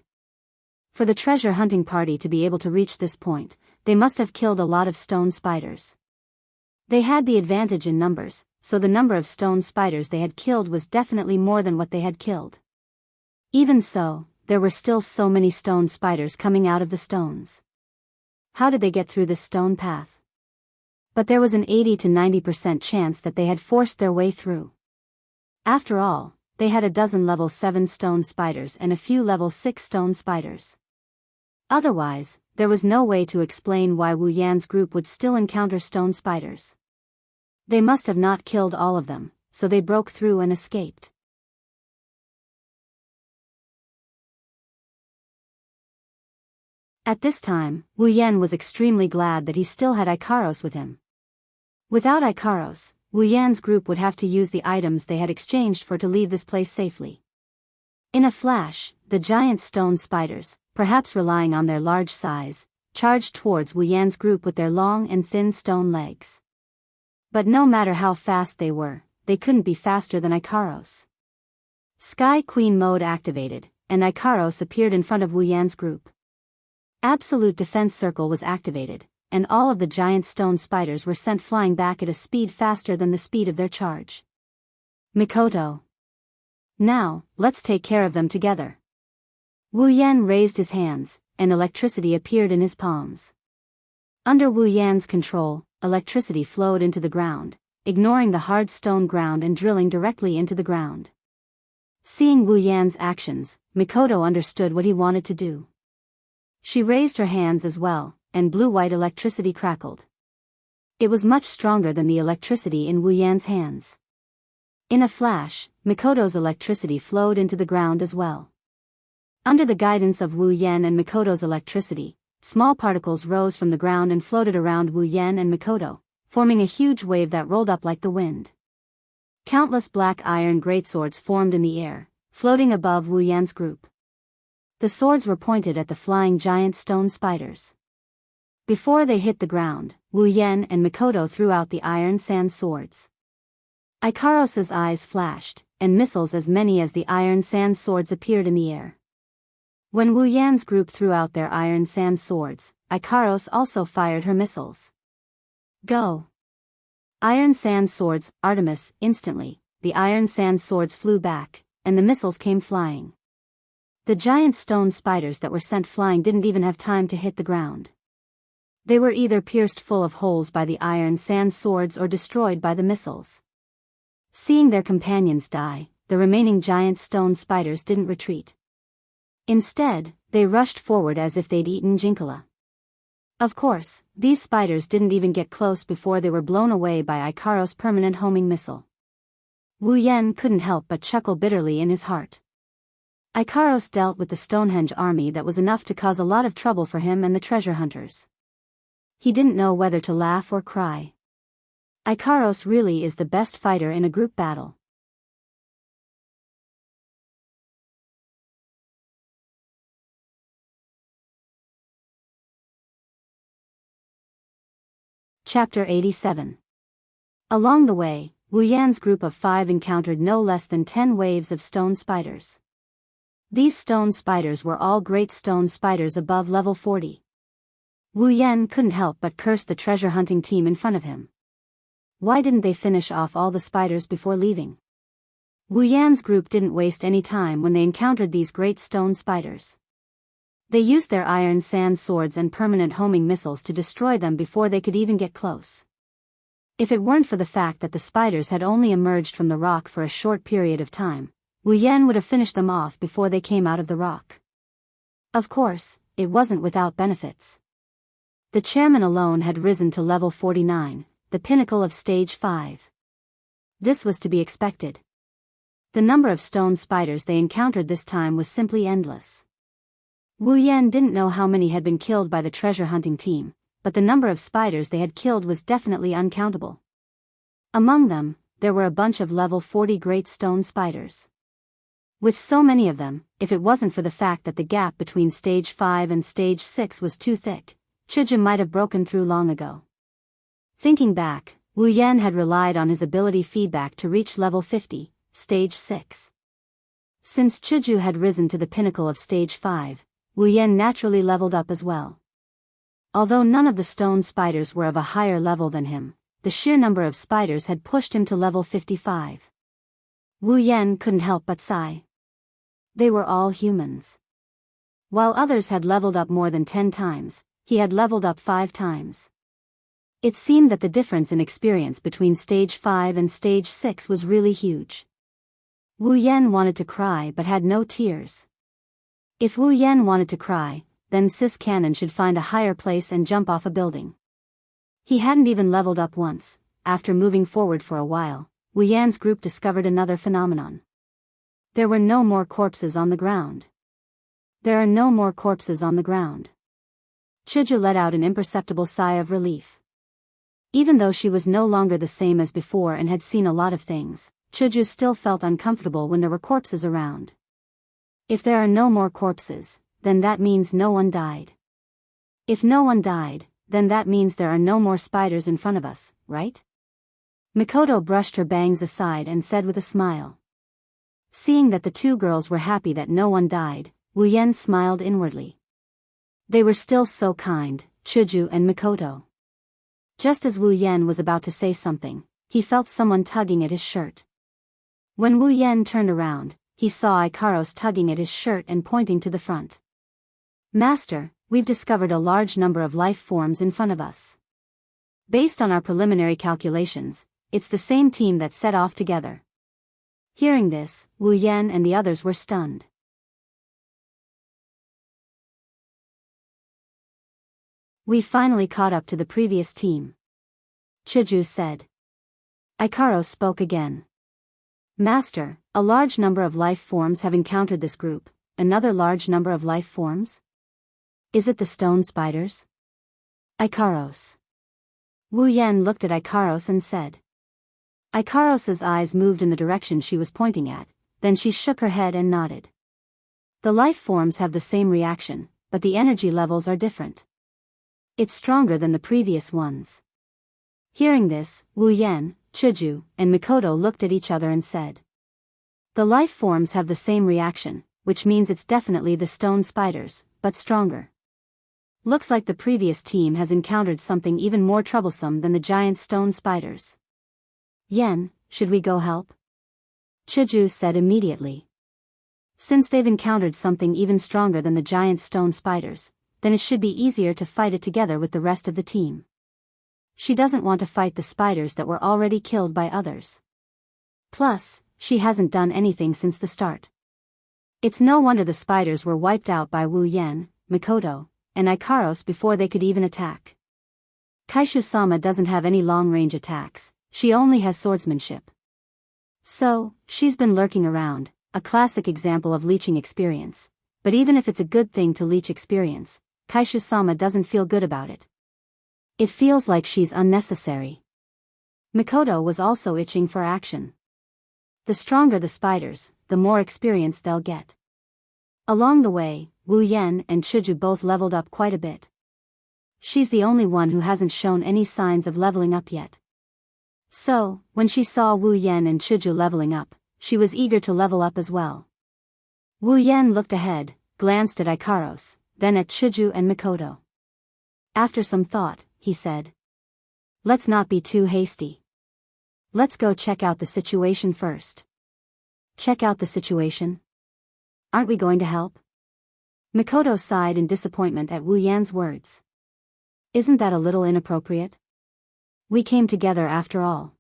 Speaker 1: For the treasure hunting party to be able to reach this point, they must have killed a lot of stone spiders. They had the advantage in numbers, so the number of stone spiders they had killed was definitely more than what they had killed. Even so, there were still so many stone spiders coming out of the stones. How did they get through this stone path? But there was an 80 to 90% chance that they had forced their way through. After all, they had a dozen level 7 stone spiders and a few level 6 stone spiders. Otherwise, there was no way to explain why Wu Yan's group would still encounter stone spiders. They must have not killed all of them, so they broke through and escaped. At this time, Wu Yan was extremely glad that he still had Ikaros with him. Without Ikaros, Wu Yan's group would have to use the items they had exchanged for to leave this place safely. In a flash, the giant stone spiders, perhaps relying on their large size, charged towards Wu Yan's group with their long and thin stone legs. But no matter how fast they were, they couldn't be faster than Ikaros. Sky Queen mode activated, and Ikaros appeared in front of Wu Yan's group. Absolute Defense Circle was activated, and all of the giant stone spiders were sent flying back at a speed faster than the speed of their charge. Mikoto. Now, let's take care of them together. Wu Yan raised his hands, and electricity appeared in his palms. Under Wu Yan's control, electricity flowed into the ground, ignoring the hard stone ground and drilling directly into the ground. Seeing Wu Yan's actions, Mikoto understood what he wanted to do. She raised her hands as well, and blue-white electricity crackled. It was much stronger than the electricity in Wu Yan's hands. In a flash, Mikoto's electricity flowed into the ground as well. Under the guidance of Wu Yan and Mikoto's electricity, small particles rose from the ground and floated around Wu Yan and Mikoto, forming a huge wave that rolled up like the wind. Countless black iron greatswords formed in the air, floating above Wu Yan's group. The swords were pointed at the flying giant stone spiders. Before they hit the ground, Wu Yan and Mikoto threw out the iron sand swords. Ikaros's eyes flashed, and missiles as many as the iron sand swords appeared in the air. When Wu Yan's group threw out their iron sand swords, Ikaros also fired her missiles. Go! Iron sand swords, Artemis, instantly, the iron sand swords flew back, and the missiles came flying. The giant stone spiders that were sent flying didn't even have time to hit the ground. They were either pierced full of holes by the iron sand swords or destroyed by the missiles. Seeing their companions die, the remaining giant stone spiders didn't retreat. Instead, they rushed forward as if they'd eaten Jinkala. Of course, these spiders didn't even get close before they were blown away by Ikaros' permanent homing missile. Wu Yan couldn't help but chuckle bitterly in his heart. Ikaros dealt with the Stonehenge army that was enough to cause a lot of trouble for him and the treasure hunters. He didn't know whether to laugh or cry. Ikaros really is the best fighter in a group battle. Chapter 87. Along the way, Wu Yan's group of 5 encountered no less than 10 waves of stone spiders. These stone spiders were all great stone spiders above level 40. Wu Yan couldn't help but curse the treasure hunting team in front of him. Why didn't they finish off all the spiders before leaving? Wu Yan's group didn't waste any time when they encountered these great stone spiders. They used their iron sand swords and permanent homing missiles to destroy them before they could even get close. If it weren't for the fact that the spiders had only emerged from the rock for a short period of time, Wu Yan would have finished them off before they came out of the rock. Of course, it wasn't without benefits. The chairman alone had risen to level 49, the pinnacle of stage 5. This was to be expected. The number of stone spiders they encountered this time was simply endless. Wu Yan didn't know how many had been killed by the treasure hunting team, but the number of spiders they had killed was definitely uncountable. Among them, there were a bunch of level 40 great stone spiders. With so many of them, if it wasn't for the fact that the gap between stage 5 and stage 6 was too thick, Chuju might have broken through long ago. Thinking back, Wu Yan had relied on his ability feedback to reach level 50, stage 6. Since Chuju had risen to the pinnacle of stage 5, Wu Yan naturally leveled up as well. Although none of the stone spiders were of a higher level than him, the sheer number of spiders had pushed him to level 55. Wu Yan couldn't help but sigh. They were all humans. While others had leveled up more than 10 times, he had leveled up 5 times. It seemed that the difference in experience between stage 5 and stage 6 was really huge. Wu Yan wanted to cry but had no tears. If Wu Yan wanted to cry, then Sis Cannon should find a higher place and jump off a building. He hadn't even leveled up once. After moving forward for a while, Wu Yan's group discovered another phenomenon. There were no more corpses on the ground. There are no more corpses on the ground. Chuju let out an imperceptible sigh of relief. Even though she was no longer the same as before and had seen a lot of things, Chuju still felt uncomfortable when there were corpses around. If there are no more corpses, then that means no one died. If no one died, then that means there are no more spiders in front of us, right? Mikoto brushed her bangs aside and said with a smile. Seeing that the 2 girls were happy that no one died, Wu Yan smiled inwardly. They were still so kind, Chuju and Mikoto. Just as Wu Yan was about to say something, he felt someone tugging at his shirt. When Wu Yan turned around, he saw Ikaros tugging at his shirt and pointing to the front. Master, we've discovered a large number of life forms in front of us. Based on our preliminary calculations, it's the same team that set off together. Hearing this, Wu Yan and the others were stunned. We finally caught up to the previous team. Chuju said. Ikaros spoke again. Master, a large number of life forms have encountered this group. Another large number of life forms? Is it the stone spiders? Ikaros. Wu Yan looked at Ikaros and said. Ikaros's eyes moved in the direction she was pointing at, then she shook her head and nodded. The life forms have the same reaction, but the energy levels are different. It's stronger than the previous ones. Hearing this, Wu Yan, Chuju, and Mikoto looked at each other and said. The life forms have the same reaction, which means it's definitely the stone spiders, but stronger. Looks like the previous team has encountered something even more troublesome than the giant stone spiders. Yen, should we go help? Chuju said immediately. Since they've encountered something even stronger than the giant stone spiders, then it should be easier to fight it together with the rest of the team. She doesn't want to fight the spiders that were already killed by others. Plus, she hasn't done anything since the start. It's no wonder the spiders were wiped out by Wu Yan, Mikoto, and Ikaros before they could even attack. Kaishu-sama doesn't have any long-range attacks, she only has swordsmanship. So, she's been lurking around, a classic example of leeching experience. But even if it's a good thing to leech experience, Kaishu-sama doesn't feel good about it. It feels like she's unnecessary. Mikoto was also itching for action. The stronger the spiders, the more experience they'll get. Along the way, Wu Yan and Chuju both leveled up quite a bit. She's the only one who hasn't shown any signs of leveling up yet. So, when she saw Wu Yan and Chuju leveling up, she was eager to level up as well. Wu Yan looked ahead, glanced at Ikaros, then at Chuju and Mikoto. After some thought, he said, "Let's not be too hasty. Let's go check out the situation first." Check out the situation? Aren't we going to help? Mikoto sighed in disappointment at Wu Yan's words. Isn't that a little inappropriate? We came together after all.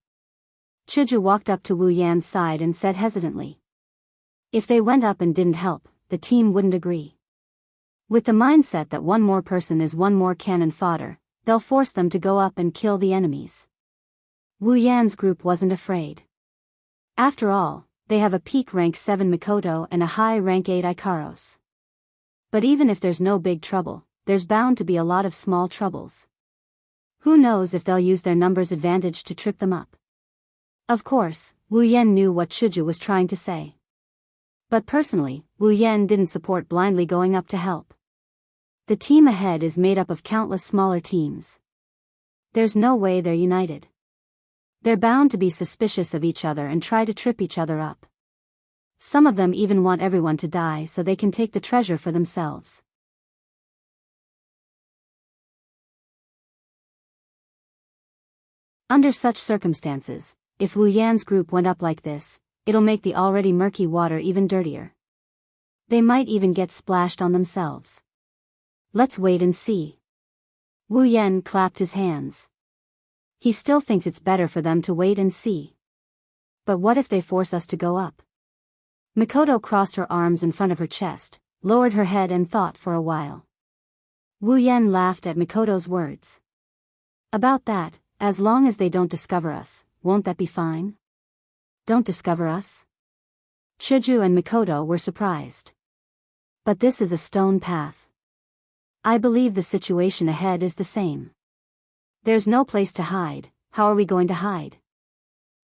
Speaker 1: Chuju walked up to Wu Yan's side and said hesitantly. If they went up and didn't help, the team wouldn't agree. With the mindset that one more person is one more cannon fodder, they'll force them to go up and kill the enemies. Wu Yan's group wasn't afraid. After all, they have a peak rank 7 Mikoto and a high rank 8 Ikaros. But even if there's no big trouble, there's bound to be a lot of small troubles. Who knows if they'll use their numbers advantage to trip them up? Of course, Wu Yan knew what Chuju was trying to say. But personally, Wu Yan didn't support blindly going up to help. The team ahead is made up of countless smaller teams. There's no way they're united. They're bound to be suspicious of each other and try to trip each other up. Some of them even want everyone to die so they can take the treasure for themselves. Under such circumstances, if Wu Yan's group went up like this, it'll make the already murky water even dirtier. They might even get splashed on themselves. Let's wait and see. Wu Yan clapped his hands. He still thinks it's better for them to wait and see. But what if they force us to go up? Mikoto crossed her arms in front of her chest, lowered her head and thought for a while. Wu Yan laughed at Mikoto's words. About that, as long as they don't discover us, won't that be fine? Don't discover us? Chuju and Mikoto were surprised. But this is a stone path. I believe the situation ahead is the same. There's no place to hide. How are we going to hide?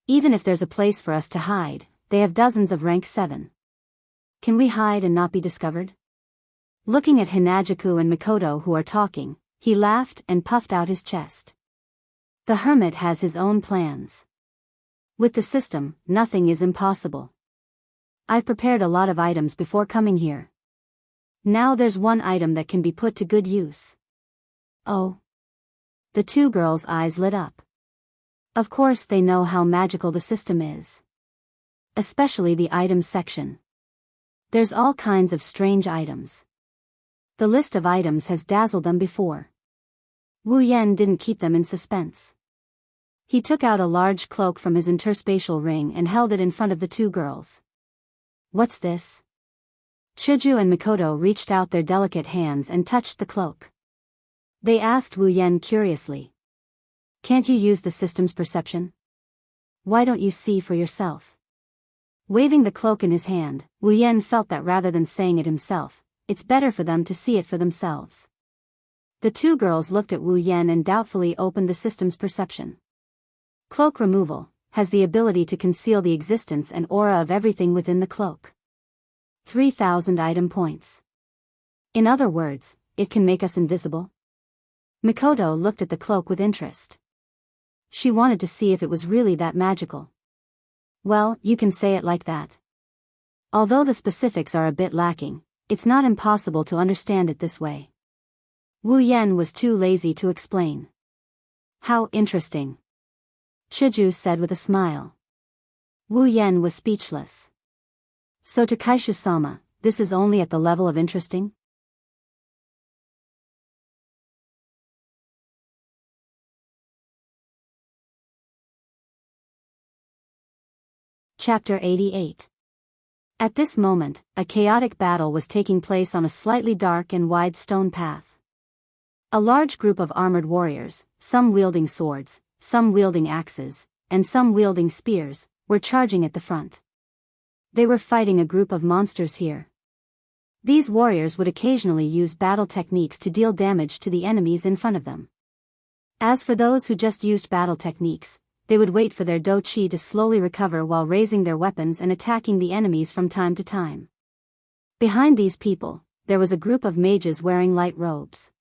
Speaker 1: Even if there's a place for us to hide, they have dozens of rank 7. Can we hide and not be discovered? Looking at Hinajuku and Mikoto who are talking, he laughed and puffed out his chest. The hermit has his own plans. With the system, nothing is impossible. I've prepared a lot of items before coming here. Now there's one item that can be put to good use. Oh. The two girls' eyes lit up. Of course they know how magical the system is. Especially the items section. There's all kinds of strange items. The list of items has dazzled them before. Wu Yan didn't keep them in suspense. He took out a large cloak from his interspatial ring and held it in front of the two girls. What's this? Chuju and Mikoto reached out their delicate hands and touched the cloak. They asked Wu Yan curiously. Can't you use the system's perception? Why don't you see for yourself? Waving the cloak in his hand, Wu Yan felt that rather than saying it himself, it's better for them to see it for themselves. The two girls looked at Wu Yan and doubtfully opened the system's perception. Cloak removal has the ability to conceal the existence and aura of everything within the cloak. 3,000 item points. In other words, it can make us invisible. Mikoto looked at the cloak with interest. She wanted to see if it was really that magical. Well, you can say it like that. Although the specifics are a bit lacking, it's not impossible to understand it this way. Wu Yan was too lazy to explain. How interesting. Chuju said with a smile. Wu Yan was speechless. So to Kaishu-sama, this is only at the level of interesting? Chapter 88. At this moment, a chaotic battle was taking place on a slightly dark and wide stone path. A large group of armored warriors, some wielding swords, some wielding axes, and some wielding spears, were charging at the front. They were fighting a group of monsters here. These warriors would occasionally use battle techniques to deal damage to the enemies in front of them. As for those who just used battle techniques, they would wait for their do-chi to slowly recover while raising their weapons and attacking the enemies from time to time. Behind these people, there was a group of mages wearing light robes.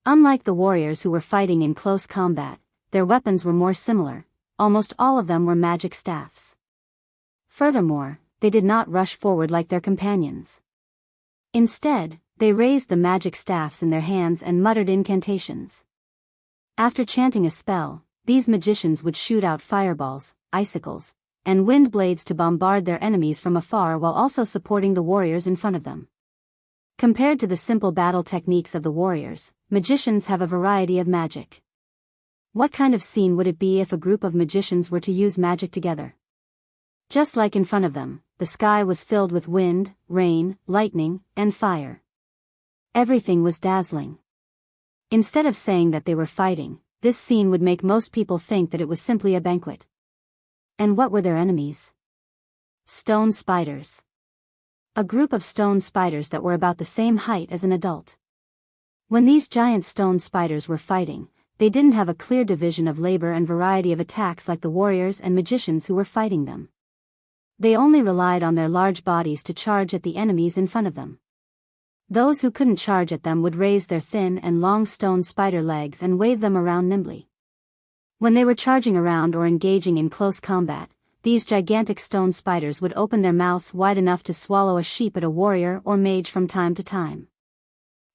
Speaker 1: Unlike the warriors who were fighting in close combat, their weapons were more similar. Almost all of them were magic staffs. Furthermore, they did not rush forward like their companions. Instead, they raised the magic staffs in their hands and muttered incantations. After chanting a spell, these magicians would shoot out fireballs, icicles, and wind blades to bombard their enemies from afar while also supporting the warriors in front of them. Compared to the simple battle techniques of the warriors, magicians have a variety of magic. What kind of scene would it be if a group of magicians were to use magic together? Just like in front of them, the sky was filled with wind, rain, lightning, and fire. Everything was dazzling. Instead of saying that they were fighting, this scene would make most people think that it was simply a banquet. And what were their enemies? Stone spiders. A group of stone spiders that were about the same height as an adult. When these giant stone spiders were fighting, they didn't have a clear division of labor and variety of attacks like the warriors and magicians who were fighting them. They only relied on their large bodies to charge at the enemies in front of them. Those who couldn't charge at them would raise their thin and long stone spider legs and wave them around nimbly. When they were charging around or engaging in close combat, these gigantic stone spiders would open their mouths wide enough to swallow a sheep at a warrior or mage from time to time.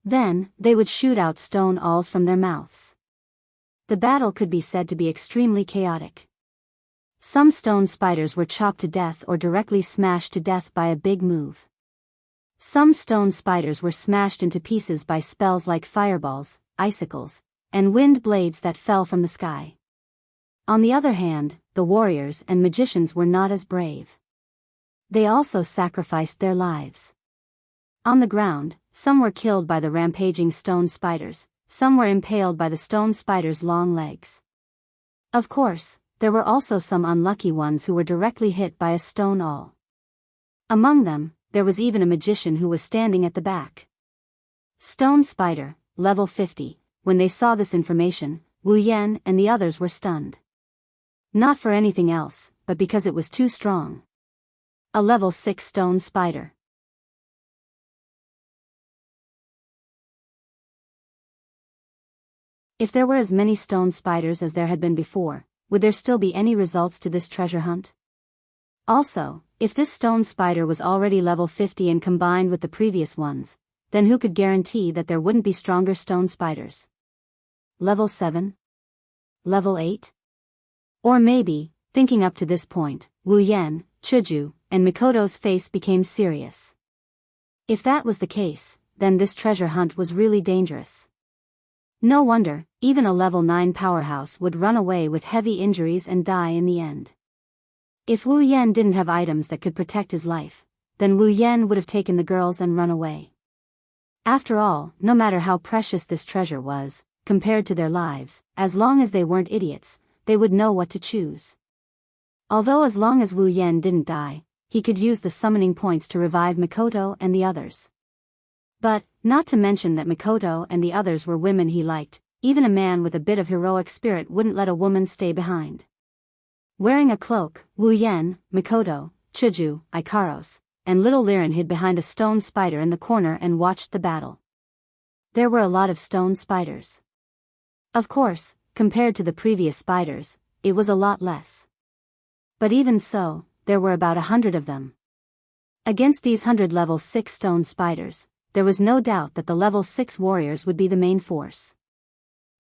Speaker 1: Then, they would shoot out stone awls from their mouths. The battle could be said to be extremely chaotic. Some stone spiders were chopped to death or directly smashed to death by a big move. Some stone spiders were smashed into pieces by spells like fireballs, icicles, and wind blades that fell from the sky. On the other hand, the warriors and magicians were not as brave. They also sacrificed their lives. On the ground, some were killed by the rampaging stone spiders, some were impaled by the stone spiders' long legs. Of course, there were also some unlucky ones who were directly hit by a stone awl. Among them, there was even a magician who was standing at the back. Stone spider, level 50, when they saw this information, Wu Yan and the others were stunned. Not for anything else, but because it was too strong. A level 6 stone spider. If there were as many stone spiders as there had been before, would there still be any results to this treasure hunt? Also, if this stone spider was already level 50 and combined with the previous ones, then who could guarantee that there wouldn't be stronger stone spiders? Level 7? Level 8? Or maybe, thinking up to this point, Wu Yan, Chuju, and Mikoto's face became serious. If that was the case, then this treasure hunt was really dangerous. No wonder, even a level 9 powerhouse would run away with heavy injuries and die in the end. If Wu Yan didn't have items that could protect his life, then Wu Yan would have taken the girls and run away. After all, no matter how precious this treasure was, compared to their lives, as long as they weren't idiots, they would know what to choose. Although as long as Wu Yan didn't die, he could use the summoning points to revive Mikoto and the others. But, not to mention that Mikoto and the others were women he liked, even a man with a bit of heroic spirit wouldn't let a woman stay behind. Wearing a cloak, Wu Yan, Mikoto, Chuju, Ikaros, and little Liren hid behind a stone spider in the corner and watched the battle. There were a lot of stone spiders. Of course, compared to the previous spiders, it was a lot less. But even so, there were about 100 of them. Against these 100 level 6 stone spiders, there was no doubt that the level 6 warriors would be the main force.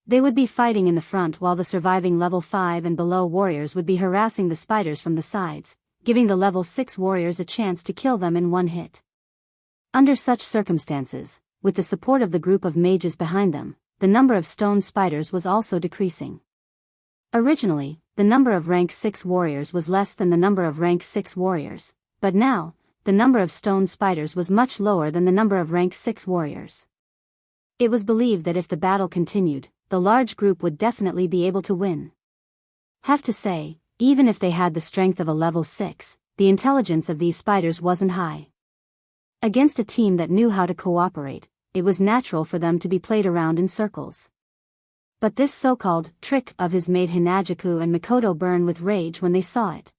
Speaker 1: They would be fighting in the front while the surviving level 5 and below warriors would be harassing the spiders from the sides, giving the level 6 warriors a chance to kill them in one hit. Under such circumstances, with the support of the group of mages behind them, the number of stone spiders was also decreasing. Originally, the number of rank 6 warriors was less than the number of rank 6 warriors, but now, the number of stone spiders was much lower than the number of rank 6 warriors. It was believed that if the battle continued, the large group would definitely be able to win. Have to say, even if they had the strength of a level 6, the intelligence of these spiders wasn't high. Against a team that knew how to cooperate, it was natural for them to be played around in circles. But this so-called trick of his made Hinajaku and Mikoto burn with rage when they saw it.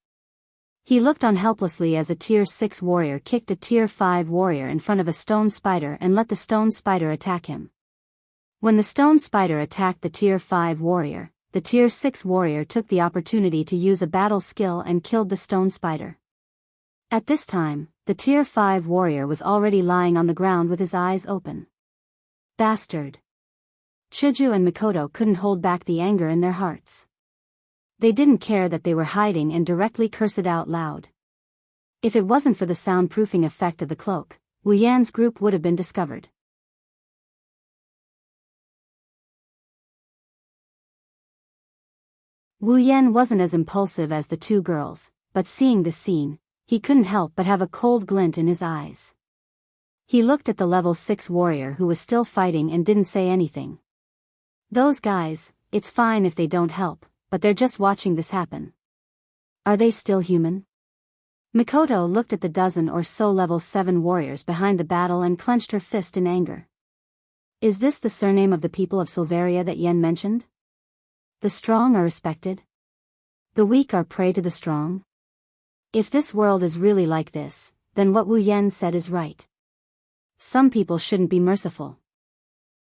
Speaker 1: He looked on helplessly as a tier 6 warrior kicked a tier 5 warrior in front of a stone spider and let the stone spider attack him. When the stone spider attacked the Tier 5 warrior, the Tier 6 warrior took the opportunity to use a battle skill and killed the stone spider. At this time, the Tier 5 warrior was already lying on the ground with his eyes open. Bastard! Chuju and Mikoto couldn't hold back the anger in their hearts. They didn't care that they were hiding and directly cursed out loud. If it wasn't for the soundproofing effect of the cloak, Wu Yan's group would have been discovered. Wu Yan wasn't as impulsive as the two girls, but seeing this scene, he couldn't help but have a cold glint in his eyes. He looked at the level 6 warrior who was still fighting and didn't say anything. Those guys, it's fine if they don't help, but they're just watching this happen. Are they still human? Mikoto looked at the dozen or so level 7 warriors behind the battle and clenched her fist in anger. Is this the surname of the people of Silveria that Yen mentioned? The strong are respected. The weak are prey to the strong. If this world is really like this, then what Wu Yan said is right. Some people shouldn't be merciful.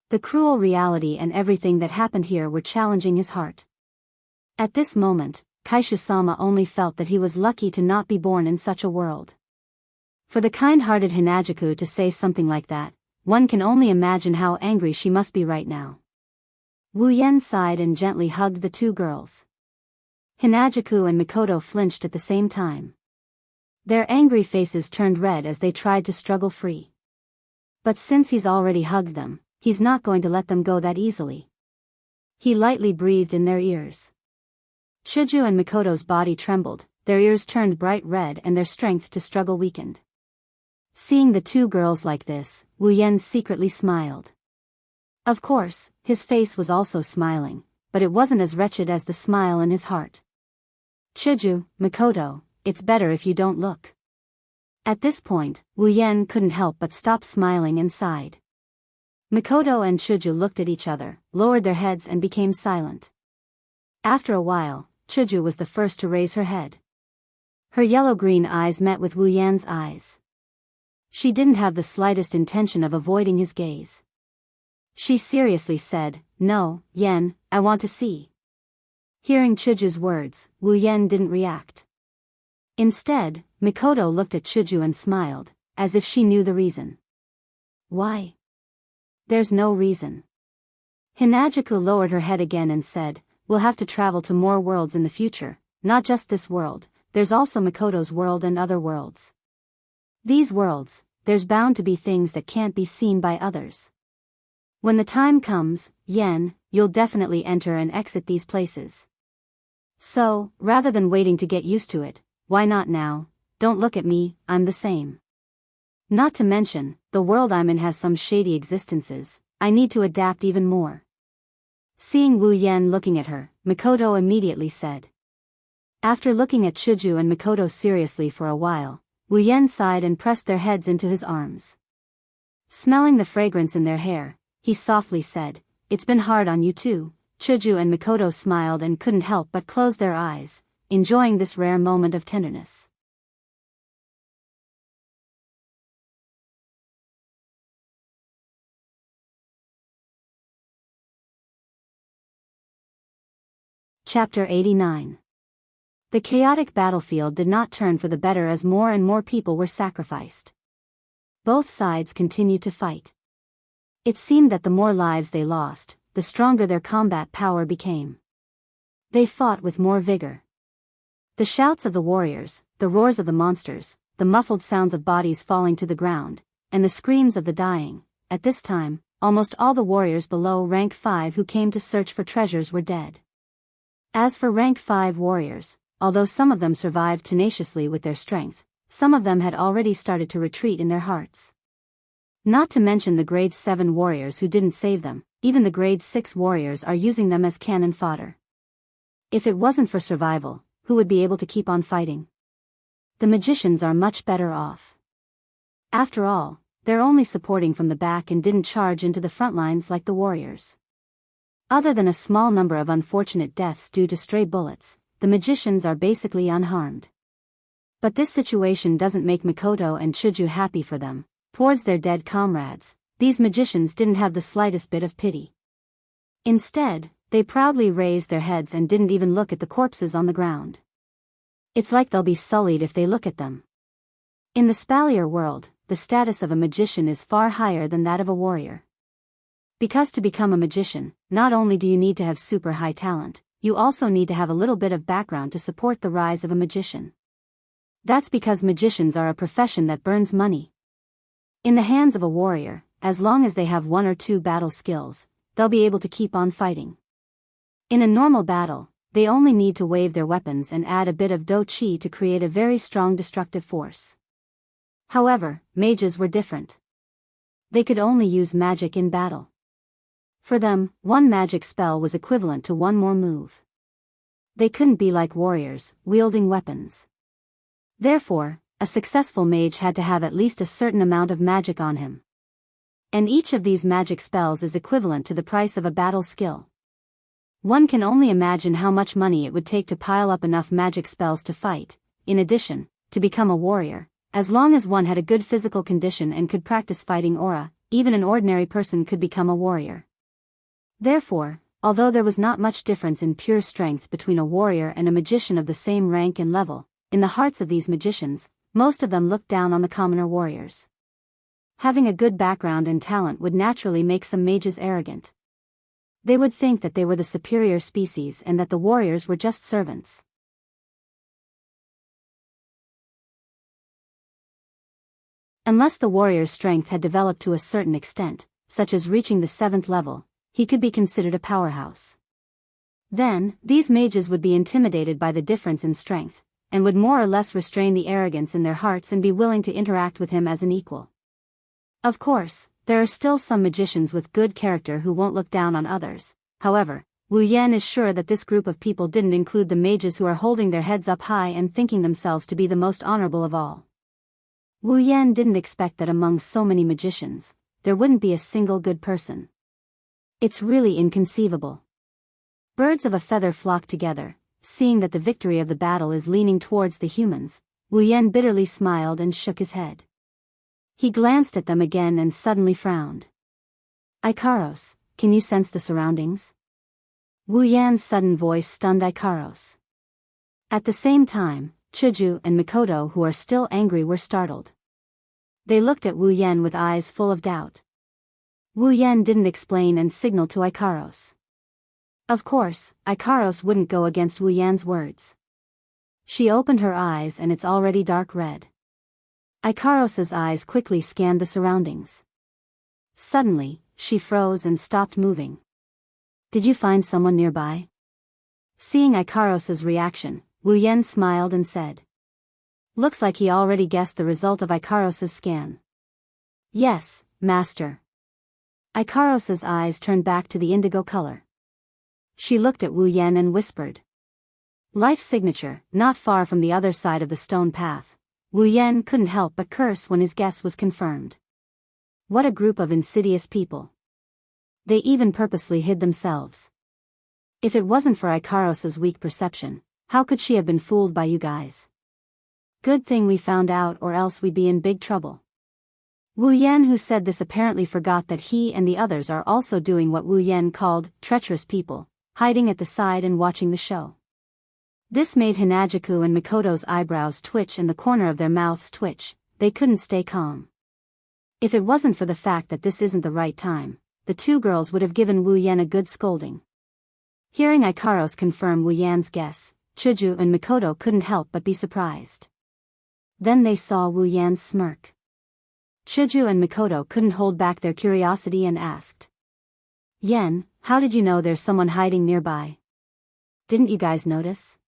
Speaker 1: The cruel reality and everything that happened here were challenging his heart. At this moment, Kaishu-sama only felt that he was lucky to not be born in such a world. For the kind-hearted Hinajuku to say something like that, one can only imagine how angry she must be right now. Wu Yan sighed and gently hugged the two girls. Hinajuku and Mikoto flinched at the same time. Their angry faces turned red as they tried to struggle free. But since he's already hugged them, he's not going to let them go that easily. He lightly breathed in their ears. Chuju and Mikoto's body trembled, their ears turned bright red and their strength to struggle weakened. Seeing the two girls like this, Wu Yan secretly smiled. Of course, his face was also smiling, but it wasn't as wretched as the smile in his heart. Chuju, Mikoto, it's better if you don't look. At this point, Wu Yan couldn't help but stop smiling and sighed. Mikoto and Chuju looked at each other, lowered their heads and became silent. After a while, Chuju was the first to raise her head. Her yellow-green eyes met with Wu Yan's eyes. She didn't have the slightest intention of avoiding his gaze. She seriously said, "No, Yen, I want to see." Hearing Chuju's words, Wu Yan didn't react. Instead, Mikoto looked at Chuju and smiled, as if she knew the reason. Why? There's no reason. Hinajuku lowered her head again and said, "We'll have to travel to more worlds in the future, not just this world, there's also Mikoto's world and other worlds. These worlds, there's bound to be things that can't be seen by others. When the time comes, Yen, you'll definitely enter and exit these places. So, rather than waiting to get used to it, why not now? Don't look at me, I'm the same. Not to mention, the world I'm in has some shady existences, I need to adapt even more." Seeing Wu Yan looking at her, Mikoto immediately said. After looking at Chuju and Mikoto seriously for a while, Wu Yan sighed and pressed their heads into his arms. Smelling the fragrance in their hair, he softly said, "It's been hard on you too." Chuju and Mikoto smiled and couldn't help but close their eyes, enjoying this rare moment of tenderness. Chapter 89. The chaotic battlefield did not turn for the better as more and more people were sacrificed. Both sides continued to fight. It seemed that the more lives they lost, the stronger their combat power became. They fought with more vigor. The shouts of the warriors, the roars of the monsters, the muffled sounds of bodies falling to the ground, and the screams of the dying. At this time, almost all the warriors below rank 5 who came to search for treasures were dead. As for rank 5 warriors, although some of them survived tenaciously with their strength, some of them had already started to retreat in their hearts. Not to mention the grade 7 warriors who didn't save them, even the grade 6 warriors are using them as cannon fodder. If it wasn't for survival, who would be able to keep on fighting? The magicians are much better off. After all, they're only supporting from the back and didn't charge into the front lines like the warriors. Other than a small number of unfortunate deaths due to stray bullets, the magicians are basically unharmed. But this situation doesn't make Mikoto and Chuju happy for them. Towards their dead comrades, these magicians didn't have the slightest bit of pity. Instead, they proudly raised their heads and didn't even look at the corpses on the ground. It's like they'll be sullied if they look at them. In the Spalier world, the status of a magician is far higher than that of a warrior. Because to become a magician, not only do you need to have super high talent, you also need to have a little bit of background to support the rise of a magician. That's because magicians are a profession that burns money. In the hands of a warrior, as long as they have 1 or 2 battle skills, they'll be able to keep on fighting. In a normal battle, they only need to wave their weapons and add a bit of do chi to create a very strong destructive force. However, mages were different. They could only use magic in battle. For them, 1 magic spell was equivalent to 1 more move. They couldn't be like warriors, wielding weapons. Therefore, a successful mage had to have at least a certain amount of magic on him. And each of these magic spells is equivalent to the price of a battle skill. One can only imagine how much money it would take to pile up enough magic spells to fight. In addition, to become a warrior, as long as one had a good physical condition and could practice fighting aura, even an ordinary person could become a warrior. Therefore, although there was not much difference in pure strength between a warrior and a magician of the same rank and level, in the hearts of these magicians, most of them looked down on the commoner warriors. Having a good background and talent would naturally make some mages arrogant. They would think that they were the superior species and that the warriors were just servants. Unless the warrior's strength had developed to a certain extent, such as reaching the 7th level, he could be considered a powerhouse. Then, these mages would be intimidated by the difference in strength, and would more or less restrain the arrogance in their hearts and be willing to interact with him as an equal. Of course, there are still some magicians with good character who won't look down on others. However, Wu Yan is sure that this group of people didn't include the mages who are holding their heads up high and thinking themselves to be the most honorable of all. Wu Yan didn't expect that among so many magicians, there wouldn't be a single good person. It's really inconceivable. Birds of a feather flock together. Seeing that the victory of the battle is leaning towards the humans, Wu Yan bitterly smiled and shook his head. He glanced at them again and suddenly frowned. Ikaros, can you sense the surroundings? Wu Yan's sudden voice stunned Ikaros. At the same time, Chuju and Mikoto, who are still angry, were startled. They looked at Wu Yan with eyes full of doubt. Wu Yan didn't explain and signaled to Ikaros. Of course, Ikaros wouldn't go against Wu Yan's words. She opened her eyes and it's already dark red. Ikaros's eyes quickly scanned the surroundings. Suddenly, she froze and stopped moving. Did you find someone nearby? Seeing Ikaros's reaction, Wu Yan smiled and said. Looks like he already guessed the result of Ikaros's scan. Yes, master. Ikaros's eyes turned back to the indigo color. She looked at Wu Yan and whispered. Life signature, not far from the other side of the stone path. Wu Yan couldn't help but curse when his guess was confirmed. What a group of insidious people. They even purposely hid themselves. If it wasn't for Ikaros's weak perception, how could she have been fooled by you guys? Good thing we found out, or else we'd be in big trouble. Wu Yan, who said this, apparently forgot that he and the others are also doing what Wu Yan called treacherous people, hiding at the side and watching the show. This made Hinajiku and Mikoto's eyebrows twitch and the corner of their mouths twitch. They couldn't stay calm. If it wasn't for the fact that this isn't the right time, the 2 girls would have given Wu Yan a good scolding. Hearing Ikaros confirm Wu Yan's guess, Chuju and Mikoto couldn't help but be surprised. Then they saw Wu Yan's smirk. Chuju and Mikoto couldn't hold back their curiosity and asked. Yen, how did you know there's someone hiding nearby? Didn't you guys notice?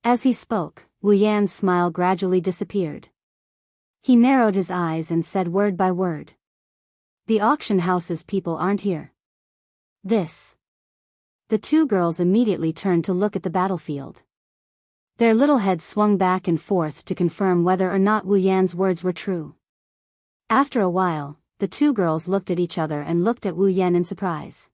Speaker 1: As he spoke, Wu Yan's smile gradually disappeared. He narrowed his eyes and said word by word. The auction house's people aren't here. This. The 2 girls immediately turned to look at the battlefield. Their little heads swung back and forth to confirm whether or not Wu Yan's words were true. After a while, the 2 girls looked at each other and looked at Wu Yan in surprise.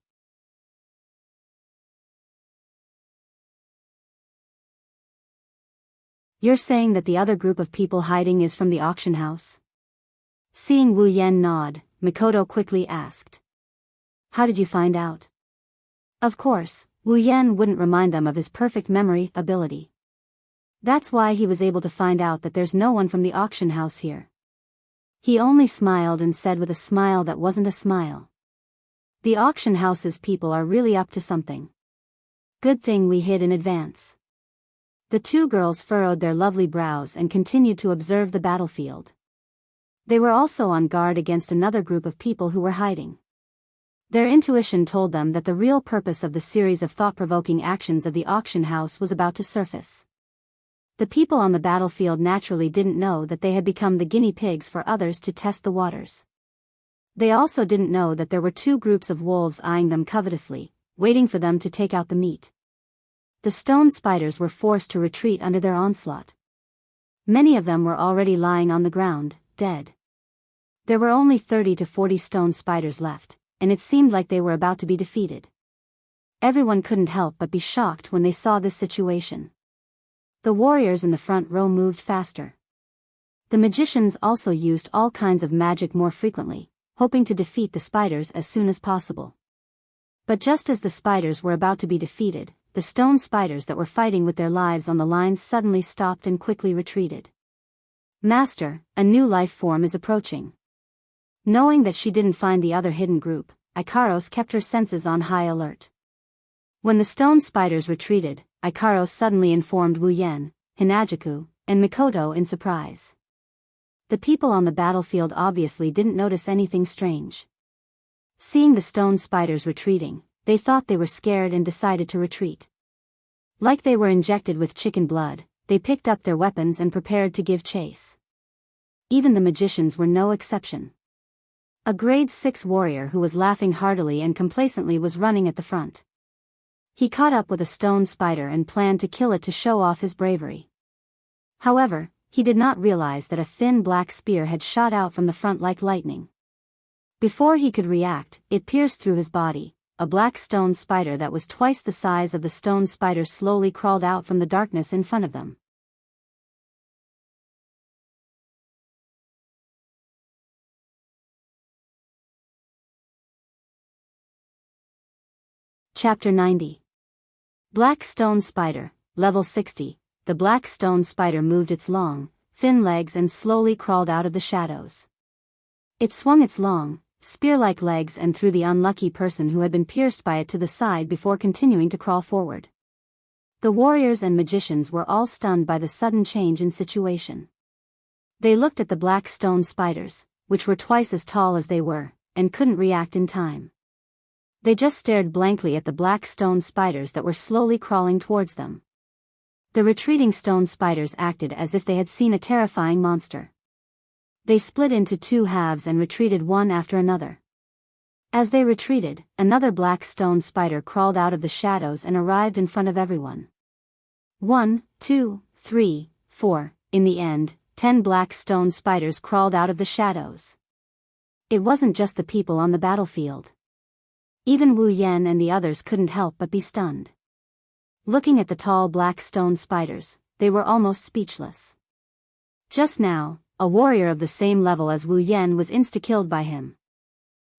Speaker 1: You're saying that the other group of people hiding is from the auction house? Seeing Wu Yan nod, Mikoto quickly asked. How did you find out? Of course, Wu Yan wouldn't remind them of his perfect memory ability. That's why he was able to find out that there's no one from the auction house here. He only smiled and said with a smile that wasn't a smile. The auction house's people are really up to something. Good thing we hid in advance. The two girls furrowed their lovely brows and continued to observe the battlefield. They were also on guard against another group of people who were hiding. Their intuition told them that the real purpose of the series of thought-provoking actions of the auction house was about to surface. The people on the battlefield naturally didn't know that they had become the guinea pigs for others to test the waters. They also didn't know that there were two groups of wolves eyeing them covetously, waiting for them to take out the meat. The stone spiders were forced to retreat under their onslaught. Many of them were already lying on the ground, dead. There were only 30 to 40 stone spiders left, and it seemed like they were about to be defeated. Everyone couldn't help but be shocked when they saw this situation. The warriors in the front row moved faster. The magicians also used all kinds of magic more frequently, hoping to defeat the spiders as soon as possible. But just as the spiders were about to be defeated, the stone spiders that were fighting with their lives on the line suddenly stopped and quickly retreated. Master, a new life form is approaching. Knowing that she didn't find the other hidden group, Ikaros kept her senses on high alert. When the stone spiders retreated, Ikaros suddenly informed Wu Yan, Hinajiku, and Mikoto in surprise. The people on the battlefield obviously didn't notice anything strange. Seeing the stone spiders retreating, they thought they were scared and decided to retreat. Like they were injected with chicken blood, they picked up their weapons and prepared to give chase. Even the magicians were no exception. A grade 6 warrior who was laughing heartily and complacently was running at the front. He caught up with a stone spider and planned to kill it to show off his bravery. However, he did not realize that a thin black spear had shot out from the front like lightning. Before he could react, it pierced through his body. A black stone spider that was twice the size of the stone spider slowly crawled out from the darkness in front of them. Chapter 90. Black Stone Spider, Level 60. The black stone spider moved its long, thin legs and slowly crawled out of the shadows. It swung its long, spear-like legs and threw the unlucky person who had been pierced by it to the side before continuing to crawl forward. The warriors and magicians were all stunned by the sudden change in situation. They looked at the black stone spiders, which were twice as tall as they were, and couldn't react in time. They just stared blankly at the black stone spiders that were slowly crawling towards them. The retreating stone spiders acted as if they had seen a terrifying monster. They split into two halves and retreated one after another. As they retreated, another black stone spider crawled out of the shadows and arrived in front of everyone. 1, 2, 3, 4, in the end, 10 black stone spiders crawled out of the shadows. It wasn't just the people on the battlefield. Even Wu Yan and the others couldn't help but be stunned. Looking at the tall black stone spiders, they were almost speechless. Just now, a warrior of the same level as Wu Yan was insta-killed by him.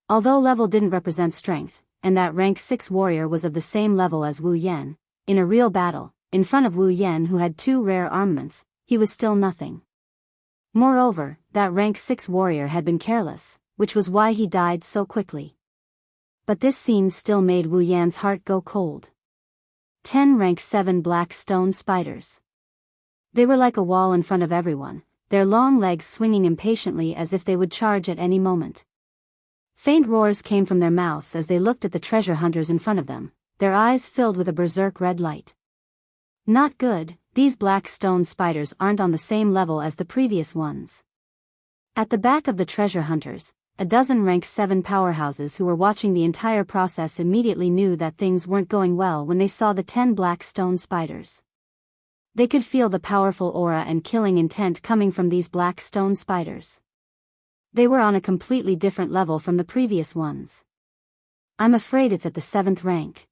Speaker 1: Although level didn't represent strength, and that rank 6 warrior was of the same level as Wu Yan, in a real battle, in front of Wu Yan who had 2 rare armaments, he was still nothing. Moreover, that rank 6 warrior had been careless, which was why he died so quickly. But this scene still made Wu Yan's heart go cold. 10 rank 7 black stone spiders. They were like a wall in front of everyone, their long legs swinging impatiently as if they would charge at any moment. Faint roars came from their mouths as they looked at the treasure hunters in front of them, their eyes filled with a berserk red light. Not good, these black stone spiders aren't on the same level as the previous ones. At the back of the treasure hunters, a dozen rank 7 powerhouses who were watching the entire process immediately knew that things weren't going well when they saw the 10 black stone spiders. They could feel the powerful aura and killing intent coming from these black stone spiders. They were on a completely different level from the previous ones. I'm afraid it's at the 7th rank.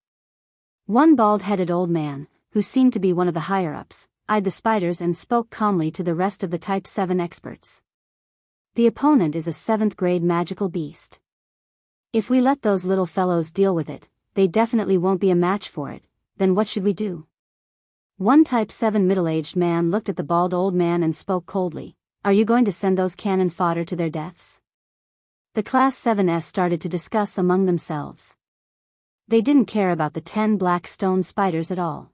Speaker 1: One bald-headed old man, who seemed to be one of the higher-ups, eyed the spiders and spoke calmly to the rest of the Type 7 experts. The opponent is a 7th grade magical beast. If we let those little fellows deal with it, they definitely won't be a match for it. Then what should we do? One Type 7 middle-aged man looked at the bald old man and spoke coldly. Are you going to send those cannon fodder to their deaths? The Class 7s started to discuss among themselves. They didn't care about the 10 black stone spiders at all.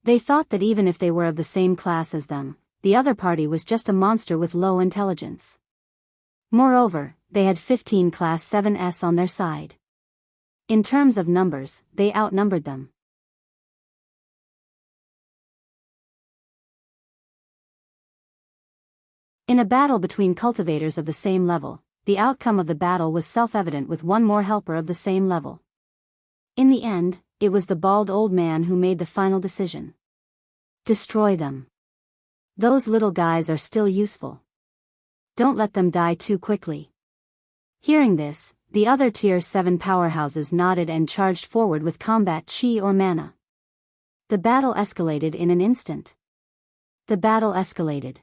Speaker 1: They thought that even if they were of the same class as them, the other party was just a monster with low intelligence. Moreover, they had 15 Class 7s on their side. In terms of numbers, they outnumbered them. In a battle between cultivators of the same level, the outcome of the battle was self-evident with one more helper of the same level. In the end, it was the bald old man who made the final decision. Destroy them. Those little guys are still useful. Don't let them die too quickly. Hearing this, the other Tier 7 powerhouses nodded and charged forward with combat chi or mana. The battle escalated in an instant. The battle escalated.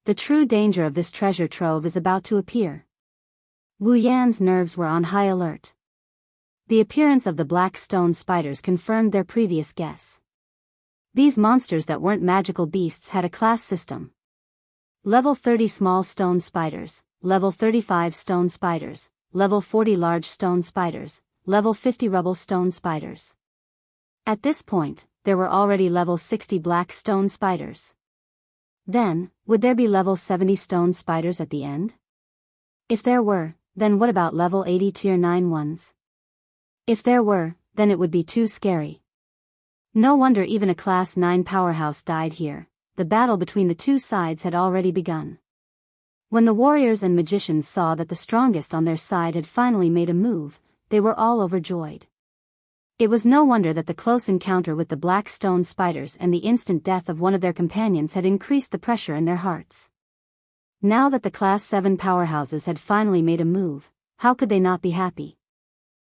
Speaker 1: The true danger of this treasure trove is about to appear. Wu Yan's nerves were on high alert. The appearance of the black stone spiders confirmed their previous guess. These monsters that weren't magical beasts had a class system. Level 30 small stone spiders, level 35 stone spiders, level 40 large stone spiders, level 50 rubble stone spiders. At this point, there were already level 60 black stone spiders. Then, would there be level 70 stone spiders at the end? If there were, then what about level 80 tier 9 ones? If there were, then it would be too scary. No wonder even a class 9 powerhouse died here. The battle between the two sides had already begun. When the warriors and magicians saw that the strongest on their side had finally made a move, they were all overjoyed. It was no wonder that the close encounter with the black stone spiders and the instant death of one of their companions had increased the pressure in their hearts. Now that the Class 7 powerhouses had finally made a move, how could they not be happy?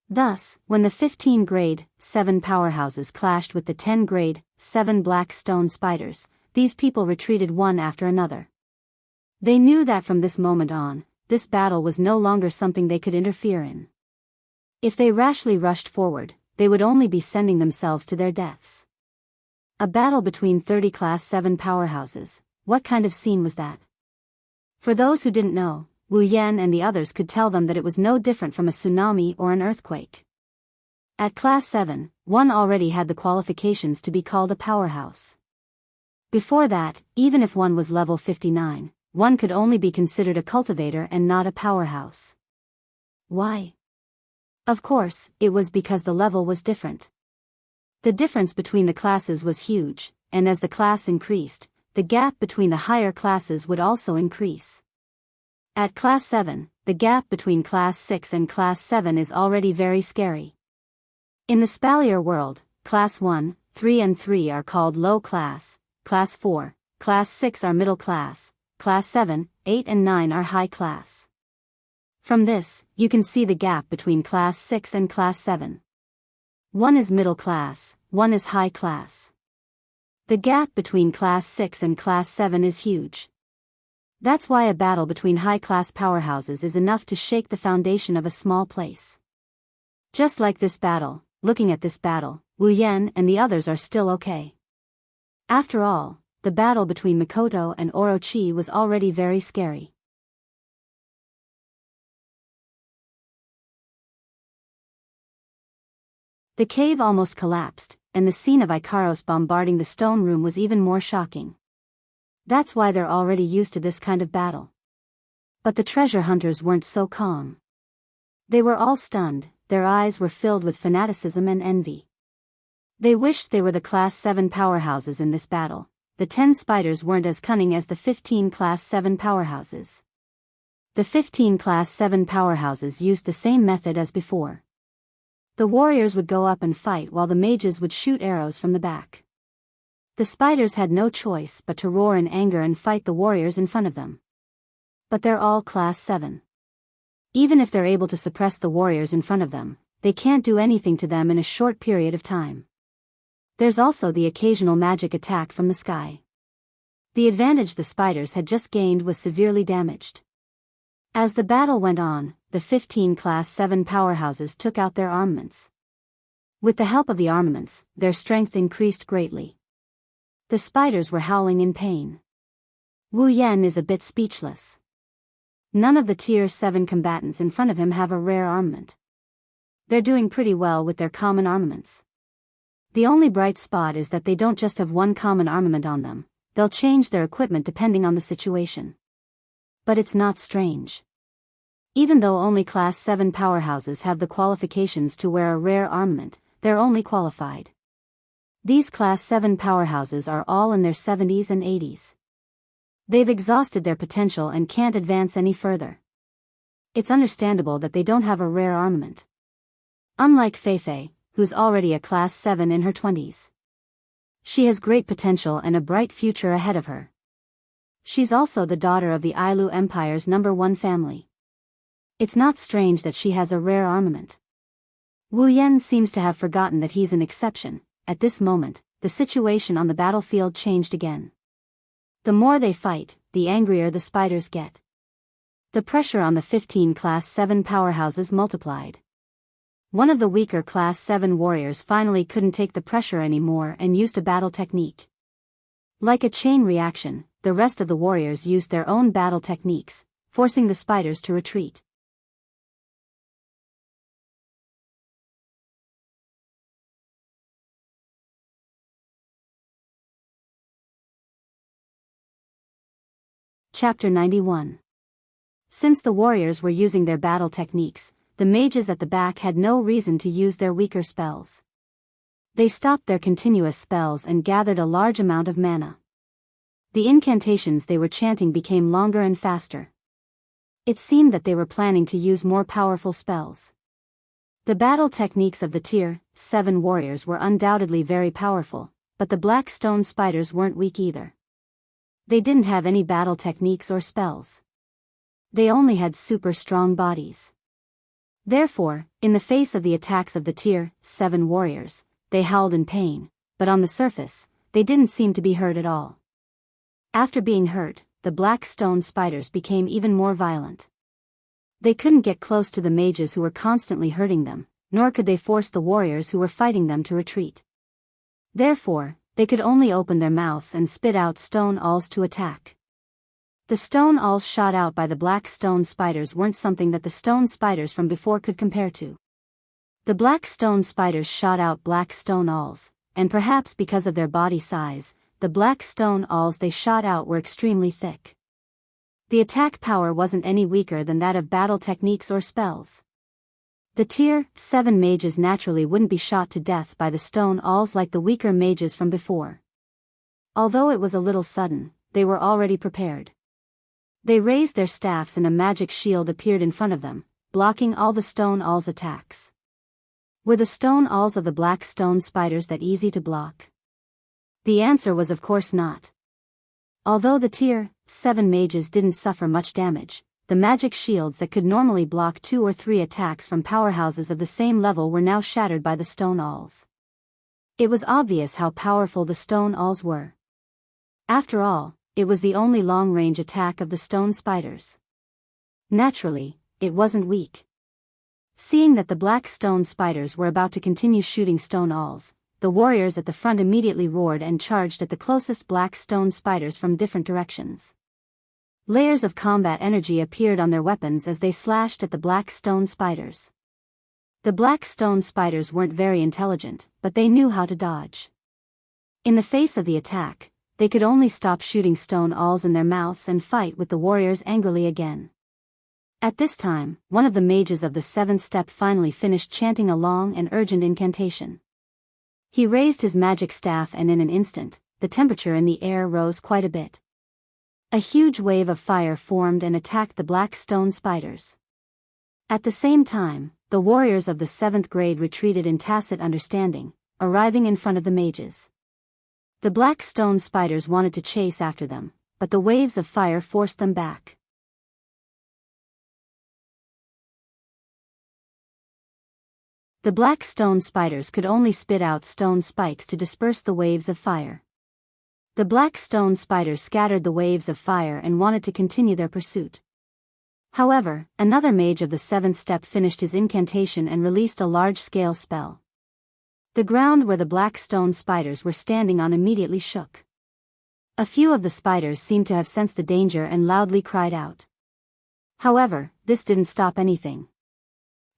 Speaker 1: Thus, when the 15 Grade 7 powerhouses clashed with the 10 Grade 7 black stone spiders, these people retreated one after another. They knew that from this moment on, this battle was no longer something they could interfere in. If they rashly rushed forward, they would only be sending themselves to their deaths. A battle between 30 Class 7 powerhouses, what kind of scene was that? For those who didn't know, Wu Yan and the others could tell them that it was no different from a tsunami or an earthquake. At Class 7, one already had the qualifications to be called a powerhouse. Before that, even if one was level 59, one could only be considered a cultivator and not a powerhouse. Why? Of course, it was because the level was different. The difference between the classes was huge, and as the class increased, the gap between the higher classes would also increase. At Class 7, the gap between Class 6 and Class 7 is already very scary. In the Spalier world, Class 1, 3 and 3 are called low class, Class 4, Class 6 are middle class, Class 7, 8 and 9 are high class. From this, you can see the gap between Class 6 and Class 7. One is middle class, one is high class. The gap between Class 6 and Class 7 is huge. That's why a battle between high-class powerhouses is enough to shake the foundation of a small place. Just like this battle, looking at this battle, Wu Yan and the others are still okay. After all, the battle between Mikoto and Orochi was already very scary. The cave almost collapsed, and the scene of Ikaros bombarding the stone room was even more shocking. That's why they're already used to this kind of battle. But the treasure hunters weren't so calm. They were all stunned, their eyes were filled with fanaticism and envy. They wished they were the Class 7 powerhouses in this battle. The 10 spiders weren't as cunning as the 15 Class 7 powerhouses. The 15 Class 7 powerhouses used the same method as before. The warriors would go up and fight while the mages would shoot arrows from the back. The spiders had no choice but to roar in anger and fight the warriors in front of them. But they're all Class 7. Even if they're able to suppress the warriors in front of them, they can't do anything to them in a short period of time. There's also the occasional magic attack from the sky. The advantage the spiders had just gained was severely damaged. As the battle went on, the 15 Class 7 powerhouses took out their armaments. With the help of the armaments, their strength increased greatly. The spiders were howling in pain. Wu Yan is a bit speechless. None of the Tier 7 combatants in front of him have a rare armament. They're doing pretty well with their common armaments. The only bright spot is that they don't just have one common armament on them, they'll change their equipment depending on the situation. But it's not strange. Even though only Class 7 powerhouses have the qualifications to wear a rare armament, they're only qualified. These Class 7 powerhouses are all in their 70s and 80s. They've exhausted their potential and can't advance any further. It's understandable that they don't have a rare armament. Unlike Feifei, who's already a Class 7 in her 20s. She has great potential and a bright future ahead of her. She's also the daughter of the Ailu Empire's #1 family. It's not strange that she has a rare armament. Wu Yan seems to have forgotten that he's an exception. At this moment, the situation on the battlefield changed again. The more they fight, the angrier the spiders get. The pressure on the 15 Class 7 powerhouses multiplied. One of the weaker Class 7 warriors finally couldn't take the pressure anymore and used a battle technique. Like a chain reaction, the rest of the warriors used their own battle techniques, forcing the spiders to retreat. Chapter 91. Since the warriors were using their battle techniques, the mages at the back had no reason to use their weaker spells. They stopped their continuous spells and gathered a large amount of mana. The incantations they were chanting became longer and faster. It seemed that they were planning to use more powerful spells. The battle techniques of the Tier 7 warriors were undoubtedly very powerful, but the black stone spiders weren't weak either. They didn't have any battle techniques or spells. They only had super strong bodies. Therefore, in the face of the attacks of the Tier 7 warriors, they howled in pain, but on the surface, they didn't seem to be hurt at all. After being hurt, the black stone spiders became even more violent. They couldn't get close to the mages who were constantly hurting them, nor could they force the warriors who were fighting them to retreat. Therefore, they could only open their mouths and spit out stone alls to attack. The stone alls shot out by the black stone spiders weren't something that the stone spiders from before could compare to. The black stone spiders shot out black stone alls, and perhaps because of their body size, the black stone alls they shot out were extremely thick. The attack power wasn't any weaker than that of battle techniques or spells. The Tier 7 mages naturally wouldn't be shot to death by the stone alls like the weaker mages from before. Although it was a little sudden, they were already prepared. They raised their staffs and a magic shield appeared in front of them, blocking all the stone alls' attacks. Were the stone alls of the black stone spiders that easy to block? The answer was of course not. Although the Tier 7 mages didn't suffer much damage, the magic shields that could normally block 2 or 3 attacks from powerhouses of the same level were now shattered by the stone alls. It was obvious how powerful the stone alls were. After all, it was the only long-range attack of the stone spiders. Naturally, it wasn't weak. Seeing that the black stone spiders were about to continue shooting stone alls, the warriors at the front immediately roared and charged at the closest black stone spiders from different directions. Layers of combat energy appeared on their weapons as they slashed at the black stone spiders. The black stone spiders weren't very intelligent, but they knew how to dodge. In the face of the attack, they could only stop shooting stone alls in their mouths and fight with the warriors angrily again. At this time, one of the mages of the 7th step finally finished chanting a long and urgent incantation. He raised his magic staff and in an instant, the temperature in the air rose quite a bit. A huge wave of fire formed and attacked the black stone spiders. At the same time, the warriors of the 7th grade retreated in tacit understanding, arriving in front of the mages. The black stone spiders wanted to chase after them, but the waves of fire forced them back. The black stone spiders could only spit out stone spikes to disperse the waves of fire. The black stone spiders scattered the waves of fire and wanted to continue their pursuit. However, another mage of the 7th step finished his incantation and released a large-scale spell. The ground where the black stone spiders were standing on immediately shook. A few of the spiders seemed to have sensed the danger and loudly cried out. However, this didn't stop anything.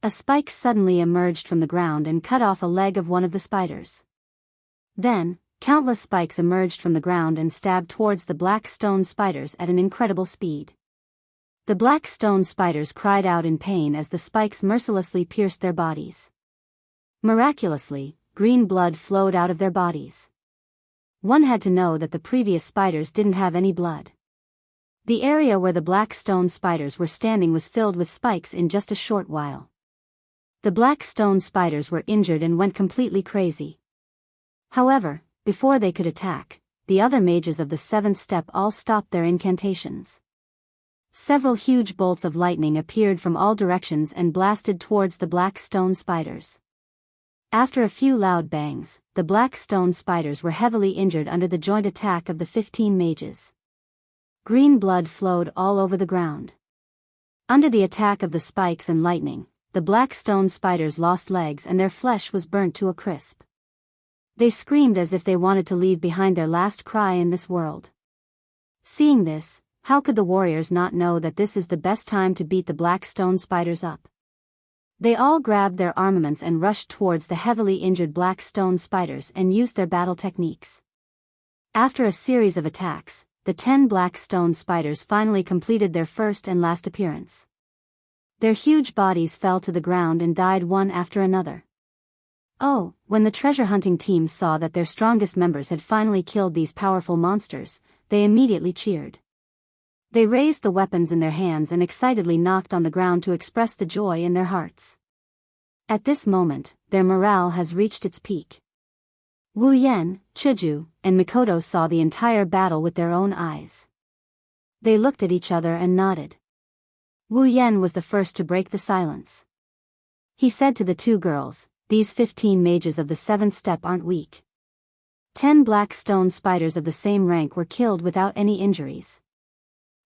Speaker 1: A spike suddenly emerged from the ground and cut off a leg of one of the spiders. Then, countless spikes emerged from the ground and stabbed towards the black stone spiders at an incredible speed. The black stone spiders cried out in pain as the spikes mercilessly pierced their bodies. Miraculously, green blood flowed out of their bodies. One had to know that the previous spiders didn't have any blood. The area where the black stone spiders were standing was filled with spikes in just a short while. The black stone spiders were injured and went completely crazy. However, before they could attack, the other mages of the seventh step all stopped their incantations. Several huge bolts of lightning appeared from all directions and blasted towards the black stone spiders. After a few loud bangs, the black stone spiders were heavily injured under the joint attack of the 15 mages. Green blood flowed all over the ground. Under the attack of the spikes and lightning, the black stone spiders lost legs and their flesh was burnt to a crisp. They screamed as if they wanted to leave behind their last cry in this world. Seeing this, how could the warriors not know that this is the best time to beat the black stone spiders up? They all grabbed their armaments and rushed towards the heavily injured black stone spiders and used their battle techniques. After a series of attacks, the 10 black stone spiders finally completed their first and last appearance. Their huge bodies fell to the ground and died one after another. Oh, when the treasure hunting team saw that their strongest members had finally killed these powerful monsters, they immediately cheered. They raised the weapons in their hands and excitedly knocked on the ground to express the joy in their hearts. At this moment, their morale has reached its peak. Wu Yan, Chuju, and Mikoto saw the entire battle with their own eyes. They looked at each other and nodded. Wu Yan was the first to break the silence. He said to the two girls, "These 15 mages of the seventh step aren't weak. 10 black stone spiders of the same rank were killed without any injuries.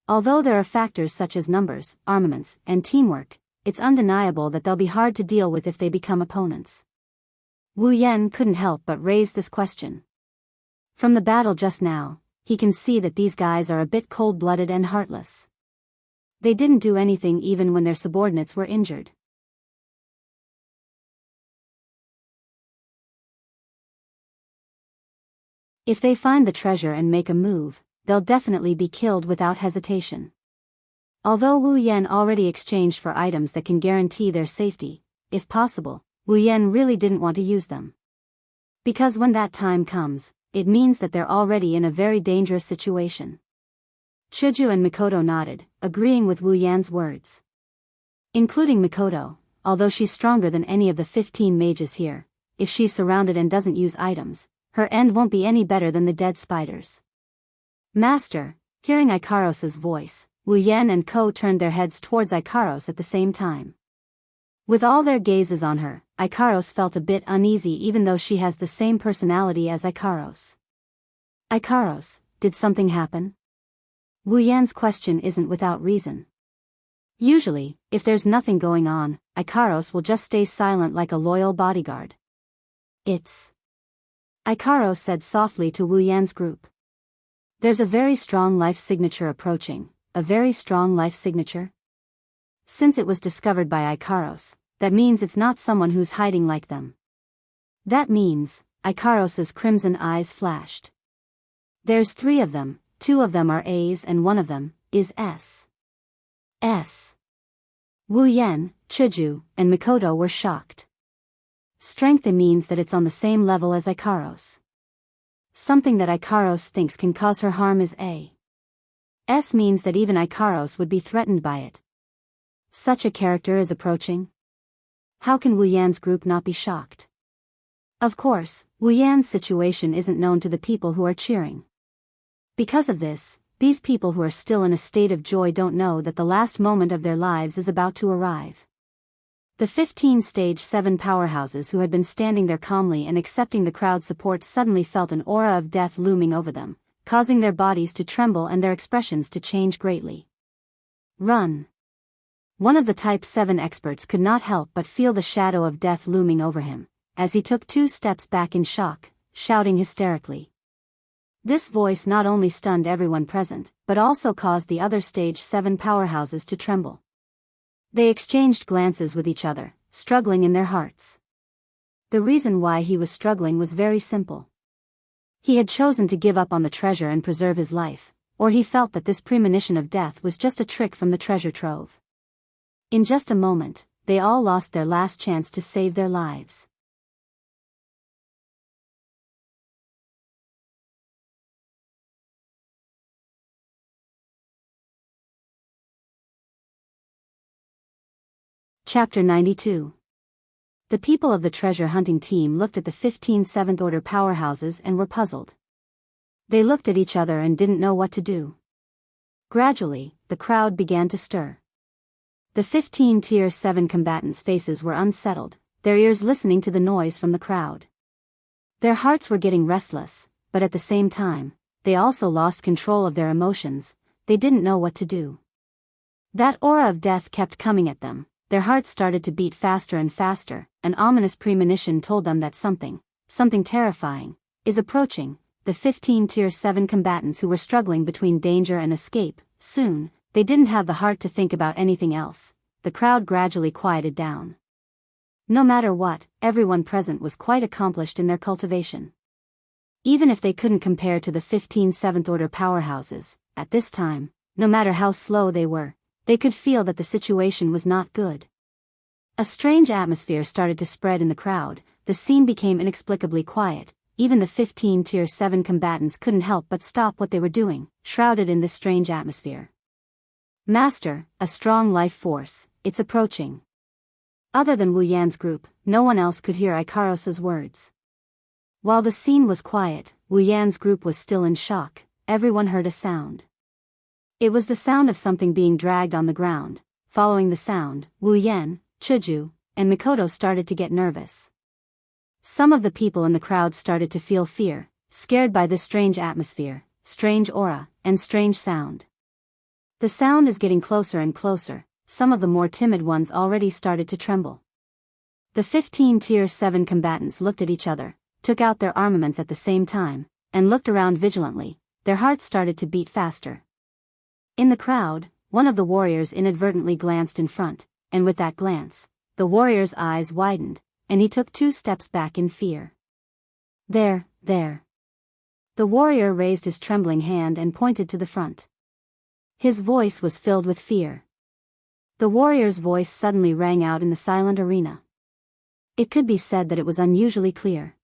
Speaker 1: Although there are factors such as numbers, armaments, and teamwork, it's undeniable that they'll be hard to deal with if they become opponents." Wu Yan couldn't help but raise this question. From the battle just now, he can see that these guys are a bit cold-blooded and heartless. They didn't do anything even when their subordinates were injured. If they find the treasure and make a move, they'll definitely be killed without hesitation. Although Wu Yan already exchanged for items that can guarantee their safety, if possible, Wu Yan really didn't want to use them. Because when that time comes, it means that they're already in a very dangerous situation. Chuju and Mikoto nodded, agreeing with Wu Yan's words. Including Mikoto, although she's stronger than any of the 15 mages here, if she's surrounded and doesn't use items, her end won't be any better than the dead spiders. "Master," hearing Ikaros's voice, Wu Yan and Ko turned their heads towards Ikaros at the same time. With all their gazes on her, Ikaros felt a bit uneasy even though she has the same personality as Ikaros. "Ikaros, did something happen?" Wu Yan's question isn't without reason. Usually, if there's nothing going on, Ikaros will just stay silent like a loyal bodyguard. "It's..." Ikaros said softly to Wu Yan's group. "There's a very strong life signature approaching." A very strong life signature? Since it was discovered by Ikaros, that means it's not someone who's hiding like them. That means, Ikaros's crimson eyes flashed. "There's 3 of them, 2 of them are A's and 1 of them is S." S. Wu Yan, Chuju, and Mikoto were shocked. Strength means that it's on the same level as Ikaros. Something that Ikaros thinks can cause her harm is A. S means that even Ikaros would be threatened by it. Such a character is approaching? How can Wu Yan's group not be shocked? Of course, Wu Yan's situation isn't known to the people who are cheering. Because of this, these people who are still in a state of joy don't know that the last moment of their lives is about to arrive. The 15 Stage 7 powerhouses who had been standing there calmly and accepting the crowd's support suddenly felt an aura of death looming over them, causing their bodies to tremble and their expressions to change greatly. "Run!" One of the Type 7 experts could not help but feel the shadow of death looming over him, as he took 2 steps back in shock, shouting hysterically. This voice not only stunned everyone present, but also caused the other Stage 7 powerhouses to tremble. They exchanged glances with each other, struggling in their hearts. The reason why he was struggling was very simple. He had chosen to give up on the treasure and preserve his life, or he felt that this premonition of death was just a trick from the treasure trove. In just a moment, they all lost their last chance to save their lives. Chapter 92. The people of the treasure hunting team looked at the 15 Seventh Order powerhouses and were puzzled. They looked at each other and didn't know what to do. Gradually, the crowd began to stir. The 15 Tier 7 combatants' faces were unsettled, their ears listening to the noise from the crowd. Their hearts were getting restless, but at the same time, they also lost control of their emotions. They didn't know what to do. That aura of death kept coming at them. Their hearts started to beat faster and faster. An ominous premonition told them that something terrifying, is approaching. The 15 Tier 7 combatants who were struggling between danger and escape, soon, they didn't have the heart to think about anything else. The crowd gradually quieted down. No matter what, everyone present was quite accomplished in their cultivation. Even if they couldn't compare to the 15 Seventh Order powerhouses, at this time, no matter how slow they were, they could feel that the situation was not good. A strange atmosphere started to spread in the crowd. The scene became inexplicably quiet. Even the 15 Tier 7 combatants couldn't help but stop what they were doing, shrouded in this strange atmosphere. Master, a strong life force, it's approaching. Other than Wu Yan's group, no one else could hear Ikaros's words. While the scene was quiet, Wu Yan's group was still in shock. Everyone heard a sound. It was the sound of something being dragged on the ground. Following the sound, Wu Yan, Chuju, and Mikoto started to get nervous. Some of the people in the crowd started to feel fear, scared by this strange atmosphere, strange aura, and strange sound. The sound is getting closer and closer. Some of the more timid ones already started to tremble. The 15 Tier 7 combatants looked at each other, took out their armaments at the same time, and looked around vigilantly. Their hearts started to beat faster. In the crowd, one of the warriors inadvertently glanced in front, and with that glance, the warrior's eyes widened, and he took 2 steps back in fear. There. The warrior raised his trembling hand and pointed to the front. His voice was filled with fear. The warrior's voice suddenly rang out in the silent arena. It could be said that it was unusually clear.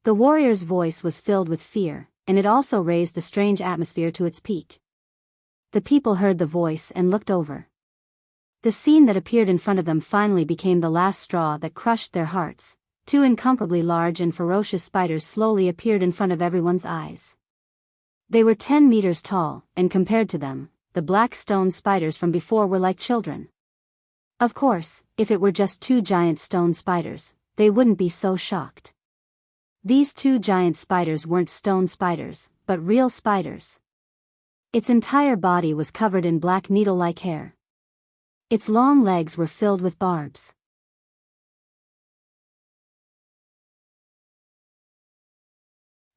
Speaker 1: The warrior's voice was filled with fear, and it also raised the strange atmosphere to its peak. The people heard the voice and looked over. The scene that appeared in front of them finally became the last straw that crushed their hearts. 2 incomparably large and ferocious spiders slowly appeared in front of everyone's eyes. They were 10 meters tall, and compared to them, the black stone spiders from before were like children. Of course, if it were just 2 giant stone spiders, they wouldn't be so shocked. These 2 giant spiders weren't stone spiders, but real spiders. Its entire body was covered in black needle-like hair. Its long legs were filled with barbs.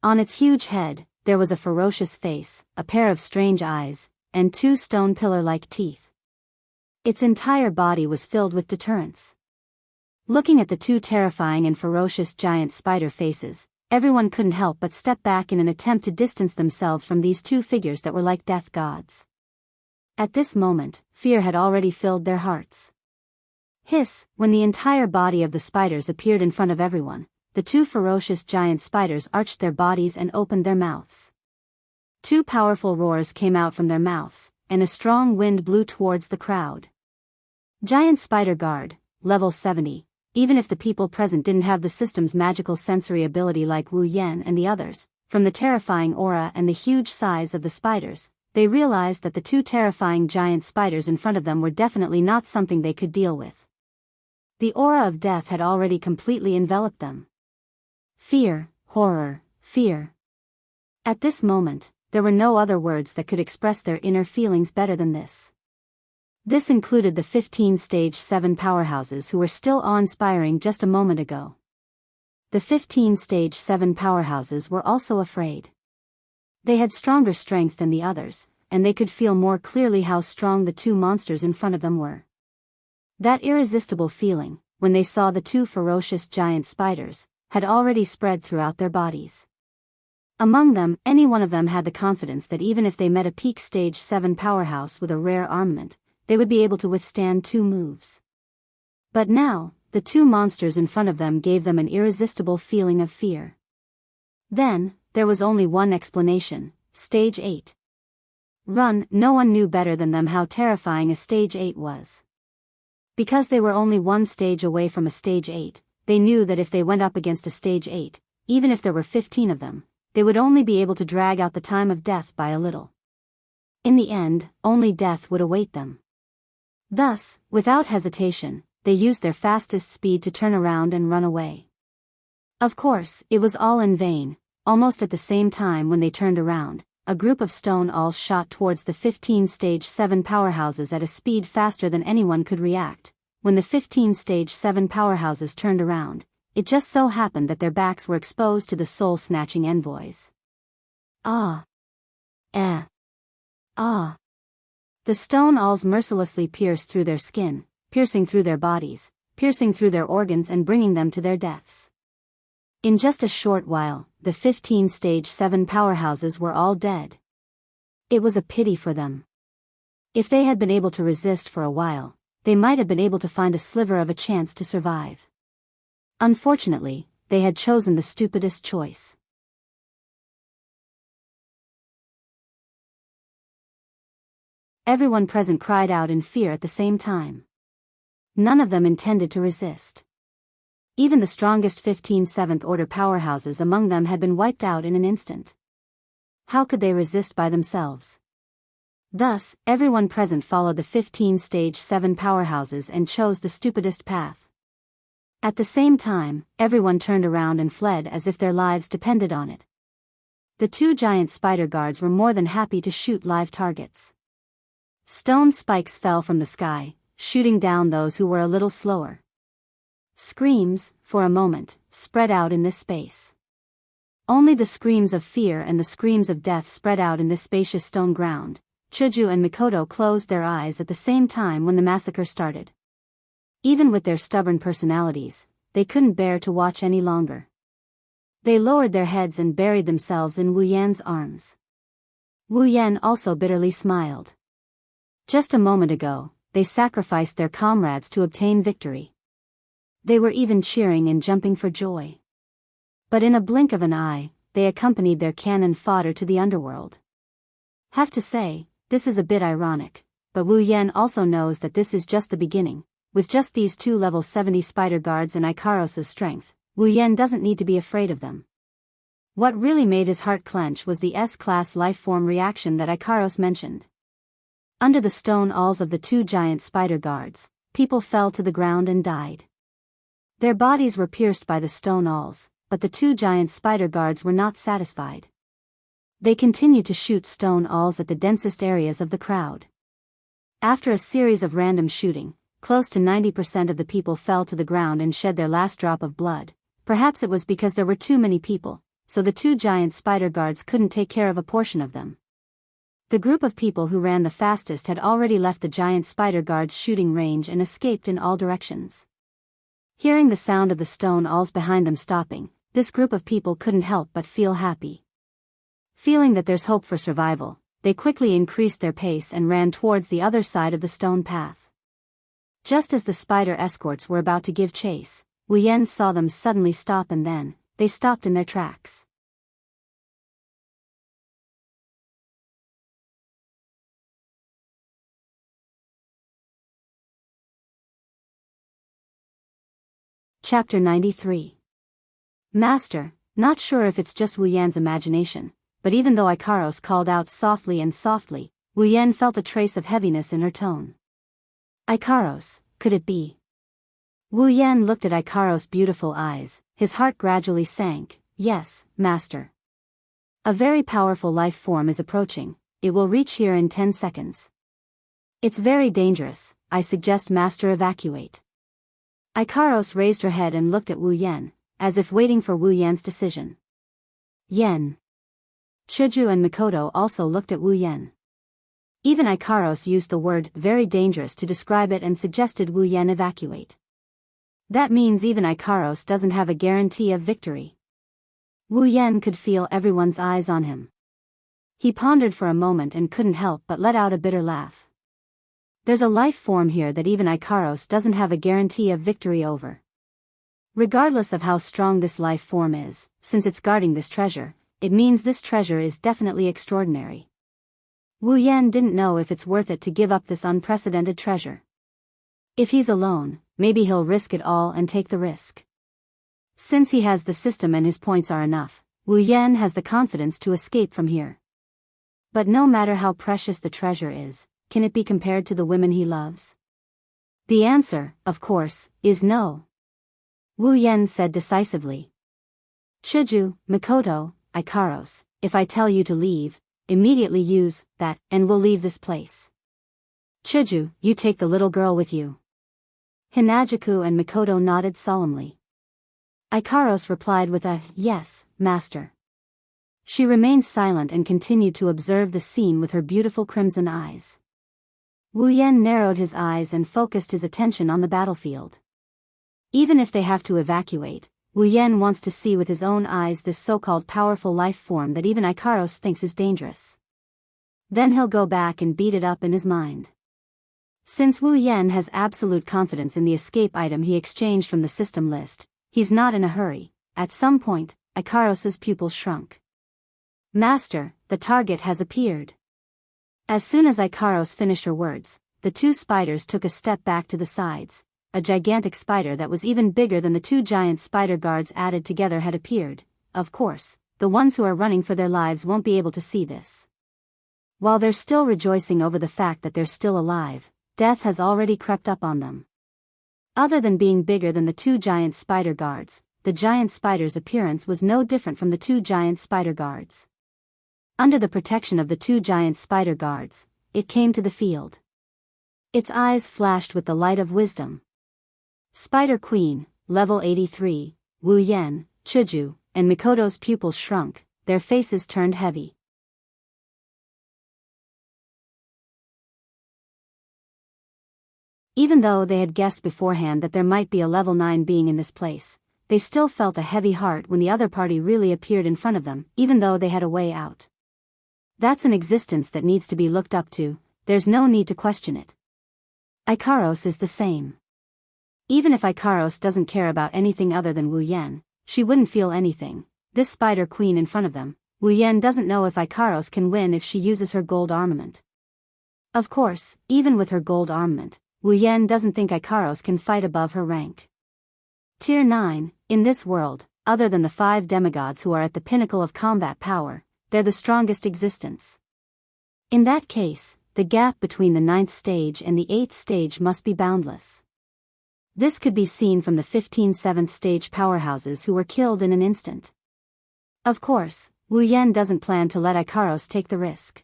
Speaker 1: On its huge head, there was a ferocious face, a pair of strange eyes, and 2 stone pillar-like teeth. Its entire body was filled with deterrence. Looking at the 2 terrifying and ferocious giant spider faces, everyone couldn't help but step back in an attempt to distance themselves from these 2 figures that were like death gods. At this moment, fear had already filled their hearts. Hiss! When the entire body of the spiders appeared in front of everyone, the 2 ferocious giant spiders arched their bodies and opened their mouths. 2 powerful roars came out from their mouths, and a strong wind blew towards the crowd. Giant Spider Guard, level 70. Even if the people present didn't have the system's magical sensory ability like Wu Yan and the others, from the terrifying aura and the huge size of the spiders, they realized that the 2 terrifying giant spiders in front of them were definitely not something they could deal with. The aura of death had already completely enveloped them. Fear, horror, fear. At this moment, there were no other words that could express their inner feelings better than this. This included the 15 Stage 7 powerhouses who were still awe-inspiring just a moment ago. the 15 Stage 7 powerhouses were also afraid. They had stronger strength than the others, and they could feel more clearly how strong the two monsters in front of them were. That irresistible feeling, when they saw the two ferocious giant spiders, had already spread throughout their bodies. Among them, any one of them had the confidence that even if they met a peak Stage 7 powerhouse with a rare armament, they would be able to withstand 2 moves. But now, the two monsters in front of them gave them an irresistible feeling of fear. Then, there was only one explanation: Stage 8. Run. No one knew better than them how terrifying a Stage 8 was. Because they were only one stage away from a Stage 8, they knew that if they went up against a Stage 8, even if there were 15 of them, they would only be able to drag out the time of death by a little. In the end, only death would await them. Thus, without hesitation, they used their fastest speed to turn around and run away. Of course, it was all in vain. Almost at the same time when they turned around, a group of stone owls shot towards the 15 Stage 7 powerhouses at a speed faster than anyone could react. When the 15 Stage 7 powerhouses turned around, it just so happened that their backs were exposed to the soul-snatching envoys. Ah! Eh! Ah! The stone owls mercilessly pierced through their skin, piercing through their bodies, piercing through their organs and bringing them to their deaths. In just a short while, the 15 Stage 7 powerhouses were all dead. It was a pity for them. If they had been able to resist for a while, they might have been able to find a sliver of a chance to survive. Unfortunately, they had chosen the stupidest choice. Everyone present cried out in fear at the same time. None of them intended to resist. Even the strongest 15 7th Order powerhouses among them had been wiped out in an instant. How could they resist by themselves? Thus, everyone present followed the 15 Stage 7 powerhouses and chose the stupidest path. At the same time, everyone turned around and fled as if their lives depended on it. The two giant spider guards were more than happy to shoot live targets. Stone spikes fell from the sky, shooting down those who were a little slower. Screams, for a moment, spread out in this space. Only the screams of fear and the screams of death spread out in this spacious stone ground. Chuju and Mikoto closed their eyes at the same time when the massacre started. Even with their stubborn personalities, they couldn't bear to watch any longer. They lowered their heads and buried themselves in Wu Yan's arms. Wu Yan also bitterly smiled. Just a moment ago, they sacrificed their comrades to obtain victory. They were even cheering and jumping for joy. But in a blink of an eye, they accompanied their cannon fodder to the underworld. Have to say, this is a bit ironic, but Wu Yan also knows that this is just the beginning. With just these two level 70 spider guards and Ikaros' strength, Wu Yan doesn't need to be afraid of them. What really made his heart clench was the S-class life-form reaction that Ikaros mentioned. Under the stone awls of the two giant spider guards, people fell to the ground and died. Their bodies were pierced by the stone awls, but the two giant spider guards were not satisfied. They continued to shoot stone awls at the densest areas of the crowd. After a series of random shooting, close to 90% of the people fell to the ground and shed their last drop of blood. Perhaps it was because there were too many people, so the two giant spider guards couldn't take care of a portion of them. The group of people who ran the fastest had already left the giant spider guards' shooting range and escaped in all directions. Hearing the sound of the stone awls behind them stopping, this group of people couldn't help but feel happy. Feeling that there's hope for survival, they quickly increased their pace and ran towards the other side of the stone path. Just as the spider escorts were about to give chase, Wu Yan saw them suddenly stop, and then, they stopped in their tracks. Chapter 93. Master, not sure if it's just Wu Yan's imagination, but even though Ikaros called out softly and softly, Wu Yan felt a trace of heaviness in her tone. Ikaros, could it be? Wu Yan looked at Ikaros' beautiful eyes, his heart gradually sank. Yes, Master. A very powerful life form is approaching, it will reach here in 10 seconds. It's very dangerous, I suggest Master evacuate. Ikaros raised her head and looked at Wu Yan, as if waiting for Wu Yan's decision. Yen. Chuju and Mikoto also looked at Wu Yan. Even Ikaros used the word very dangerous to describe it and suggested Wu Yan evacuate. That means even Ikaros doesn't have a guarantee of victory. Wu Yan could feel everyone's eyes on him. He pondered for a moment and couldn't help but let out a bitter laugh. There's a life form here that even Ikaros doesn't have a guarantee of victory over. Regardless of how strong this life form is, since it's guarding this treasure, it means this treasure is definitely extraordinary. Wu Yan didn't know if it's worth it to give up this unprecedented treasure. If he's alone, maybe he'll risk it all and take the risk. Since he has the system and his points are enough, Wu Yan has the confidence to escape from here. But no matter how precious the treasure is, can it be compared to the women he loves? The answer, of course, is no. Wu Yan said decisively. Chuju, Mikoto, Ikaros, if I tell you to leave, immediately use that, and we'll leave this place. Chuju, you take the little girl with you. Hinajuku and Mikoto nodded solemnly. Ikaros replied with a, yes, master. She remained silent and continued to observe the scene with her beautiful crimson eyes. Wu Yan narrowed his eyes and focused his attention on the battlefield. Even if they have to evacuate, Wu Yan wants to see with his own eyes this so-called powerful life form that even Ikaros thinks is dangerous. Then he'll go back and beat it up in his mind. Since Wu Yan has absolute confidence in the escape item he exchanged from the system list, he's not in a hurry. At some point, Ikaros's pupils shrunk. Master, the target has appeared. As soon as Ikaros finished her words, the two spiders took a step back to the sides. A gigantic spider that was even bigger than the two giant spider guards added together had appeared. Of course, the ones who are running for their lives won't be able to see this. While they're still rejoicing over the fact that they're still alive, death has already crept up on them. Other than being bigger than the two giant spider guards, the giant spider's appearance was no different from the two giant spider guards. Under the protection of the two giant spider guards, it came to the field. Its eyes flashed with the light of wisdom. Spider Queen, level 83, Wu Yan, Chuju, and Mikoto's pupils shrunk, their faces turned heavy. Even though they had guessed beforehand that there might be a level 9 being in this place, they still felt a heavy heart when the other party really appeared in front of them, even though they had a way out. That's an existence that needs to be looked up to, there's no need to question it. Ikaros is the same. Even if Ikaros doesn't care about anything other than Wu Yan, she wouldn't feel anything. This Spider Queen in front of them, Wu Yan doesn't know if Ikaros can win if she uses her gold armament. Of course, even with her gold armament, Wu Yan doesn't think Ikaros can fight above her rank. Tier 9, in this world, other than the 5 demigods who are at the pinnacle of combat power, they're the strongest existence. In that case, the gap between the 9th stage and the 8th stage must be boundless. This could be seen from the 15 7th stage powerhouses who were killed in an instant. Of course, Wu Yan doesn't plan to let Ikaros take the risk.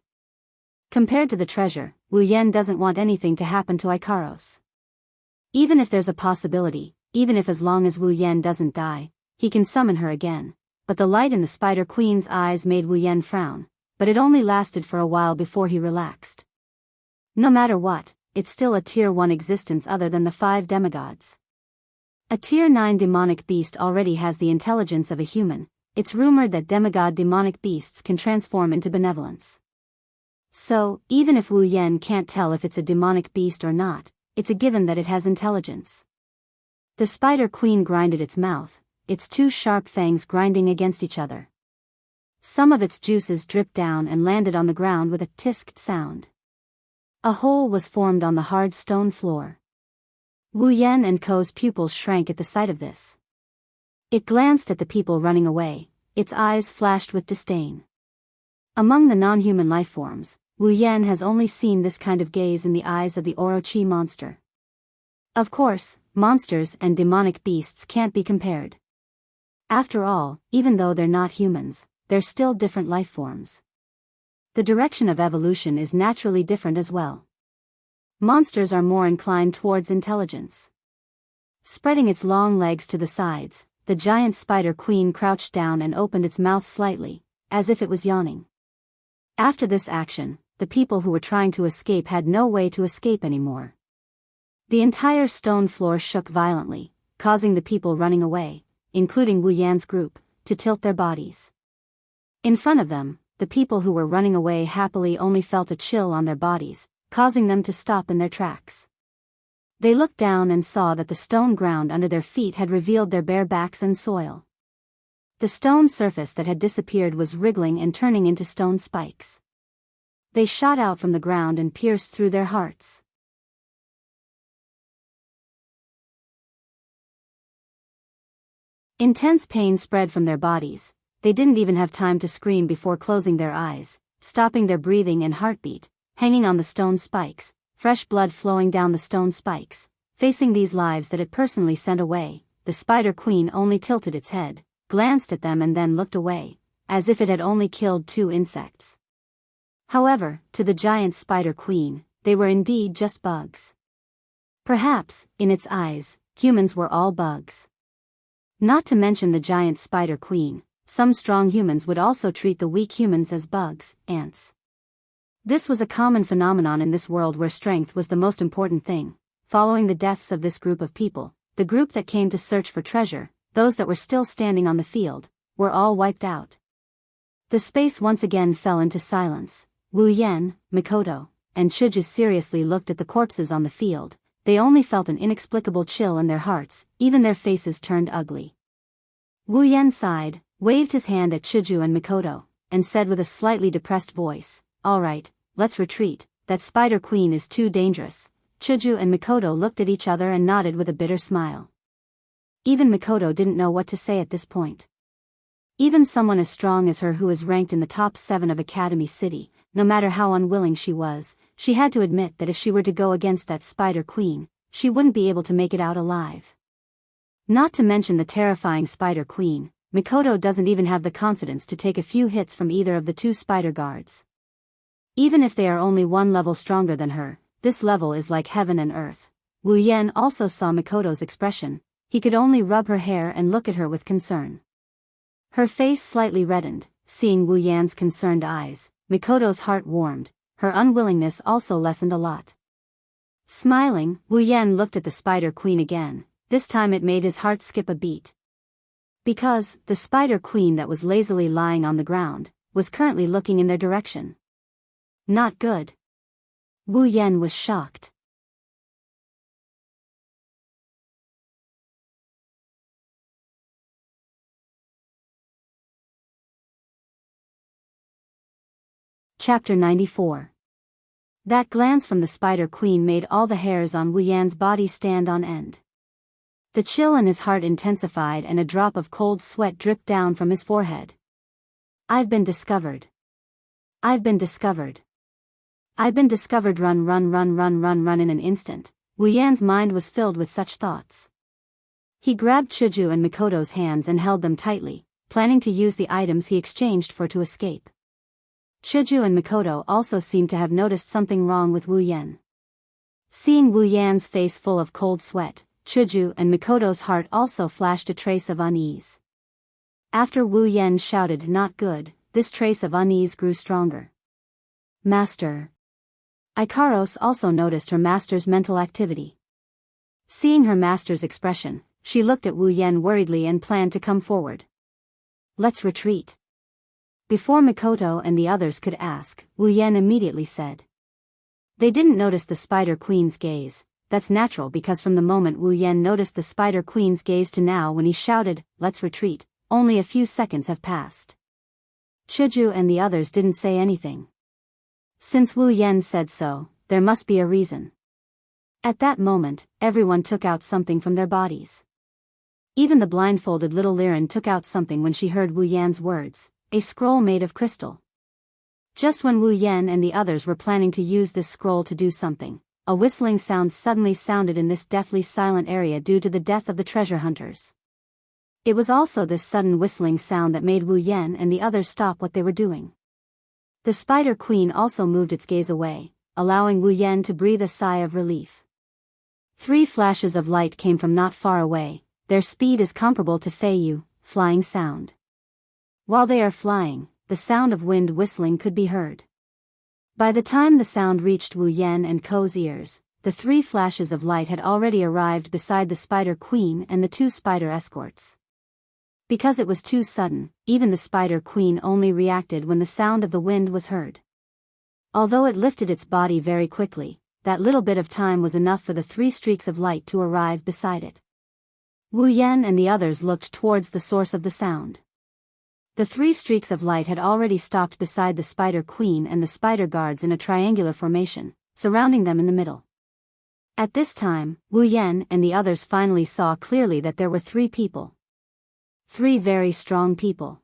Speaker 1: Compared to the treasure, Wu Yan doesn't want anything to happen to Ikaros. Even if there's a possibility, even if as long as Wu Yan doesn't die, he can summon her again. But the light in the Spider Queen's eyes made Wu Yan frown, but it only lasted for a while before he relaxed. No matter what, it's still a Tier 1 existence other than the 5 demigods. A Tier 9 demonic beast already has the intelligence of a human. It's rumored that demigod demonic beasts can transform into benevolence. So, even if Wu Yan can't tell if it's a demonic beast or not, it's a given that it has intelligence. The Spider Queen grinded its mouth, its two sharp fangs grinding against each other. Some of its juices dripped down and landed on the ground with a tisked sound. A hole was formed on the hard stone floor. Wu Yan and Ko's pupils shrank at the sight of this. It glanced at the people running away, its eyes flashed with disdain. Among the non-human life forms, Wu Yan has only seen this kind of gaze in the eyes of the Orochi monster. Of course, monsters and demonic beasts can't be compared. After all, even though they're not humans, they're still different life forms. The direction of evolution is naturally different as well. Monsters are more inclined towards intelligence. Spreading its long legs to the sides, the giant spider queen crouched down and opened its mouth slightly, as if it was yawning. After this action, the people who were trying to escape had no way to escape anymore. The entire stone floor shook violently, causing the people running away, including Wu Yan's group, to tilt their bodies. In front of them, the people who were running away happily only felt a chill on their bodies, causing them to stop in their tracks. They looked down and saw that the stone ground under their feet had revealed their bare backs and soil. The stone surface that had disappeared was wriggling and turning into stone spikes. They shot out from the ground and pierced through their hearts. Intense pain spread from their bodies. They didn't even have time to scream before closing their eyes, stopping their breathing and heartbeat, hanging on the stone spikes, fresh blood flowing down the stone spikes. Facing these lives that it personally sent away, the Spider Queen only tilted its head, glanced at them and then looked away, as if it had only killed 2 insects. However, to the giant Spider Queen, they were indeed just bugs. Perhaps, in its eyes, humans were all bugs. Not to mention the giant Spider Queen, some strong humans would also treat the weak humans as bugs, ants. This was a common phenomenon in this world where strength was the most important thing. Following the deaths of this group of people, the group that came to search for treasure, those that were still standing on the field, were all wiped out. The space once again fell into silence. Wu Yan, Mikoto, and Chuju seriously looked at the corpses on the field. They only felt an inexplicable chill in their hearts, even their faces turned ugly. Wu Yan sighed, waved his hand at Chuju and Mikoto, and said with a slightly depressed voice, "All right, let's retreat, that Spider Queen is too dangerous." Chuju and Mikoto looked at each other and nodded with a bitter smile. Even Mikoto didn't know what to say at this point. Even someone as strong as her who is ranked in the top 7 of Academy City, no matter how unwilling she was, she had to admit that if she were to go against that Spider Queen, she wouldn't be able to make it out alive. Not to mention the terrifying Spider Queen, Mikoto doesn't even have the confidence to take a few hits from either of the 2 spider guards. Even if they are only 1 level stronger than her, this level is like heaven and earth. Wu Yan also saw Mikoto's expression. He could only rub her hair and look at her with concern. Her face slightly reddened. Seeing Wu Yan's concerned eyes, Mikoto's heart warmed. Her unwillingness also lessened a lot. Smiling, Wu Yan looked at the Spider Queen again. This time it made his heart skip a beat. Because, the Spider Queen that was lazily lying on the ground, was currently looking in their direction. Not good. Wu Yan was shocked. Chapter 94. That glance from the Spider Queen made all the hairs on Wu Yan's body stand on end. The chill in his heart intensified and a drop of cold sweat dripped down from his forehead. I've been discovered. I've been discovered. I've been discovered. Run in an instant. Wu Yan's mind was filled with such thoughts. He grabbed Chuju and Mikoto's hands and held them tightly, planning to use the items he exchanged for to escape. Chuju and Mikoto also seemed to have noticed something wrong with Wu Yan. Seeing Wu Yan's face full of cold sweat, Chuju and Mikoto's heart also flashed a trace of unease. After Wu Yan shouted "not good," this trace of unease grew stronger. Master. Ikaros also noticed her master's mental activity. Seeing her master's expression, she looked at Wu Yan worriedly and planned to come forward. Let's retreat. Before Mikoto and the others could ask, Wu Yan immediately said. They didn't notice the Spider Queen's gaze. That's natural because from the moment Wu Yan noticed the Spider Queen's gaze to now when he shouted, "Let's retreat," only a few seconds have passed. Chuju and the others didn't say anything. Since Wu Yan said so, there must be a reason. At that moment, everyone took out something from their bodies. Even the blindfolded little Liren took out something when she heard Wu Yan's words. A scroll made of crystal. Just when Wu Yan and the others were planning to use this scroll to do something, a whistling sound suddenly sounded in this deathly silent area due to the death of the treasure hunters. It was also this sudden whistling sound that made Wu Yan and the others stop what they were doing. The Spider Queen also moved its gaze away, allowing Wu Yan to breathe a sigh of relief. 3 flashes of light came from not far away, their speed is comparable to Feiyu, flying sound. While they are flying, the sound of wind whistling could be heard. By the time the sound reached Wu Yan and Ko's ears, the 3 flashes of light had already arrived beside the Spider Queen and the 2 spider escorts. Because it was too sudden, even the Spider Queen only reacted when the sound of the wind was heard. Although it lifted its body very quickly, that little bit of time was enough for the 3 streaks of light to arrive beside it. Wu Yan and the others looked towards the source of the sound. The 3 streaks of light had already stopped beside the Spider Queen and the spider guards in a triangular formation, surrounding them in the middle. At this time, Wu Yan and the others finally saw clearly that there were 3 people. 3 very strong people.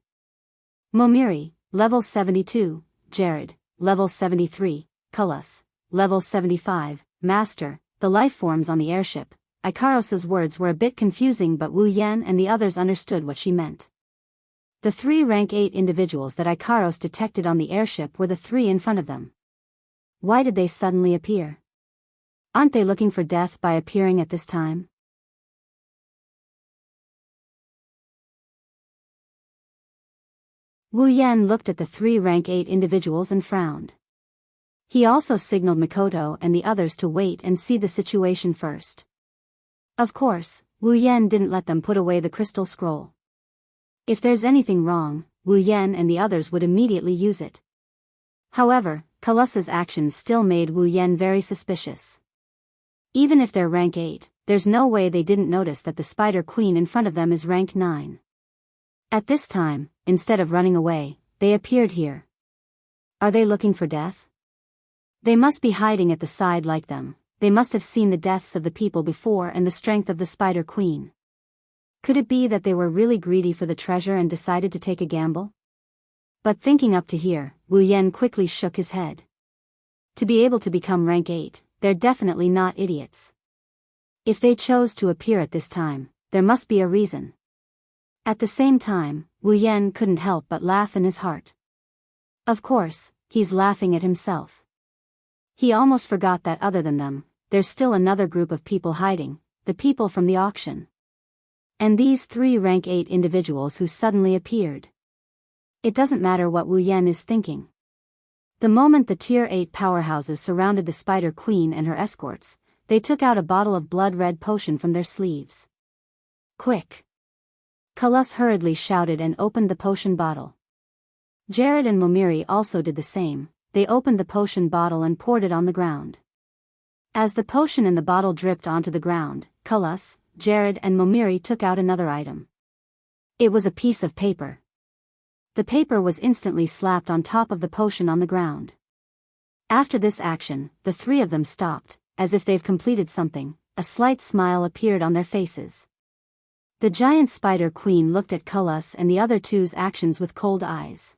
Speaker 1: Momiri, level 72, Jared, level 73, Cullis, level 75, Master, the life forms on the airship. Ikaros's words were a bit confusing, but Wu Yan and the others understood what she meant. The 3 rank 8 individuals that Ikaros detected on the airship were the 3 in front of them. Why did they suddenly appear? Aren't they looking for death by appearing at this time? Wu Yan looked at the 3 rank 8 individuals and frowned. He also signaled Mikoto and the others to wait and see the situation first. Of course, Wu Yan didn't let them put away the crystal scroll. If there's anything wrong, Wu Yan and the others would immediately use it. However, Cullis's actions still made Wu Yan very suspicious. Even if they're rank 8, there's no way they didn't notice that the Spider Queen in front of them is rank 9. At this time, instead of running away, they appeared here. Are they looking for death? They must be hiding at the side like them. They must have seen the deaths of the people before and the strength of the Spider Queen. Could it be that they were really greedy for the treasure and decided to take a gamble? But thinking up to here, Wu Yan quickly shook his head. To be able to become rank 8, they're definitely not idiots. If they chose to appear at this time, there must be a reason. At the same time, Wu Yan couldn't help but laugh in his heart. Of course, he's laughing at himself. He almost forgot that other than them, there's still another group of people hiding, the people from the auction. And these 3 rank 8 individuals who suddenly appeared. It doesn't matter what Wu Yan is thinking. The moment the tier 8 powerhouses surrounded the Spider Queen and her escorts, they took out a bottle of blood-red potion from their sleeves. Quick! Cullis hurriedly shouted and opened the potion bottle. Jared and Momiri also did the same. They opened the potion bottle and poured it on the ground. As the potion in the bottle dripped onto the ground, Cullis, Jared and Momiri took out another item. It was a piece of paper. The paper was instantly slapped on top of the potion on the ground. After this action, the 3 of them stopped, as if they've completed something. A slight smile appeared on their faces. The giant Spider Queen looked at Cullis and the other 2's actions with cold eyes.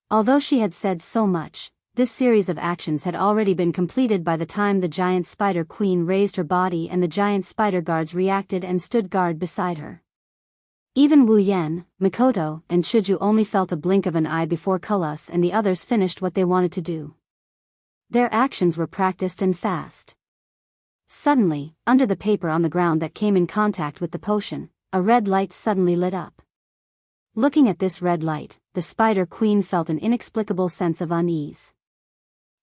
Speaker 1: Although she had said so much, this series of actions had already been completed by the time the giant Spider Queen raised her body and the giant spider guards reacted and stood guard beside her. Even Wu Yan, Mikoto, and Chuju only felt a blink of an eye before Cullis and the others finished what they wanted to do. Their actions were practiced and fast. Suddenly, under the paper on the ground that came in contact with the potion, a red light suddenly lit up. Looking at this red light, the Spider Queen felt an inexplicable sense of unease.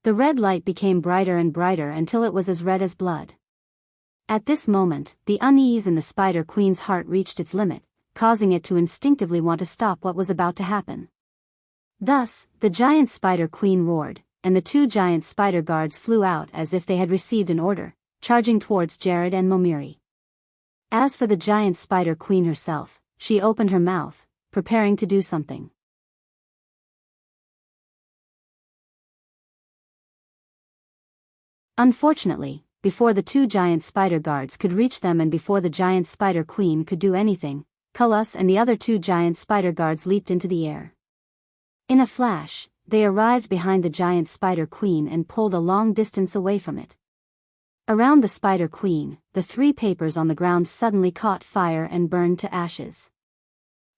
Speaker 1: The red light became brighter and brighter until it was as red as blood. At this moment, the unease in the Spider Queen's heart reached its limit, causing it to instinctively want to stop what was about to happen. Thus, the giant Spider Queen roared, and the 2 giant spider guards flew out as if they had received an order, charging towards Jared and Momiri. As for the giant Spider Queen herself, she opened her mouth, preparing to do something. Unfortunately, before the 2 giant spider guards could reach them and before the giant Spider Queen could do anything, Cullis and the other 2 giant spider guards leaped into the air. In a flash, they arrived behind the giant Spider Queen and pulled a long distance away from it. Around the Spider Queen, the 3 papers on the ground suddenly caught fire and burned to ashes.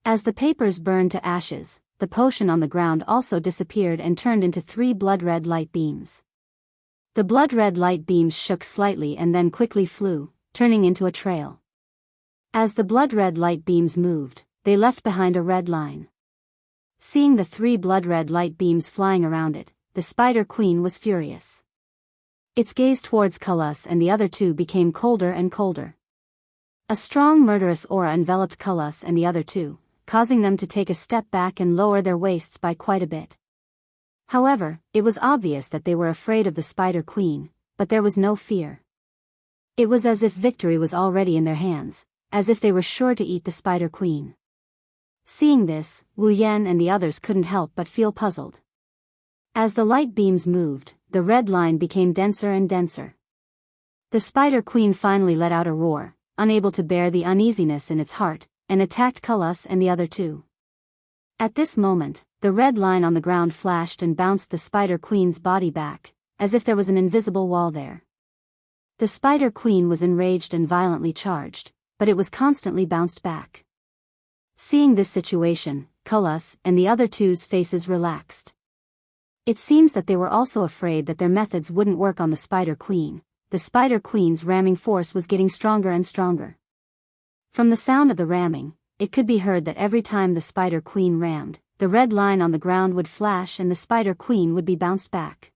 Speaker 1: As the papers burned to ashes, the potion on the ground also disappeared and turned into 3 blood-red light beams. The blood-red light beams shook slightly and then quickly flew, turning into a trail. As the blood-red light beams moved, they left behind a red line. Seeing the 3 blood-red light beams flying around it, the Spider Queen was furious. Its gaze towards Cullis and the other 2 became colder and colder. A strong murderous aura enveloped Cullis and the other 2, causing them to take a step back and lower their waists by quite a bit. However, it was obvious that they were afraid of the Spider Queen, but there was no fear. It was as if victory was already in their hands, as if they were sure to eat the Spider Queen. Seeing this, Wu Yan and the others couldn't help but feel puzzled. As the light beams moved, the red line became denser and denser. The Spider Queen finally let out a roar, unable to bear the uneasiness in its heart, and attacked Cullis and the other 2. At this moment, the red line on the ground flashed and bounced the Spider Queen's body back, as if there was an invisible wall there. The Spider Queen was enraged and violently charged, but it was constantly bounced back. Seeing this situation, Cullis and the other 2's faces relaxed. It seems that they were also afraid that their methods wouldn't work on the Spider Queen. The Spider Queen's ramming force was getting stronger and stronger. From the sound of the ramming, it could be heard that every time the Spider Queen rammed, the red line on the ground would flash and the Spider Queen would be bounced back.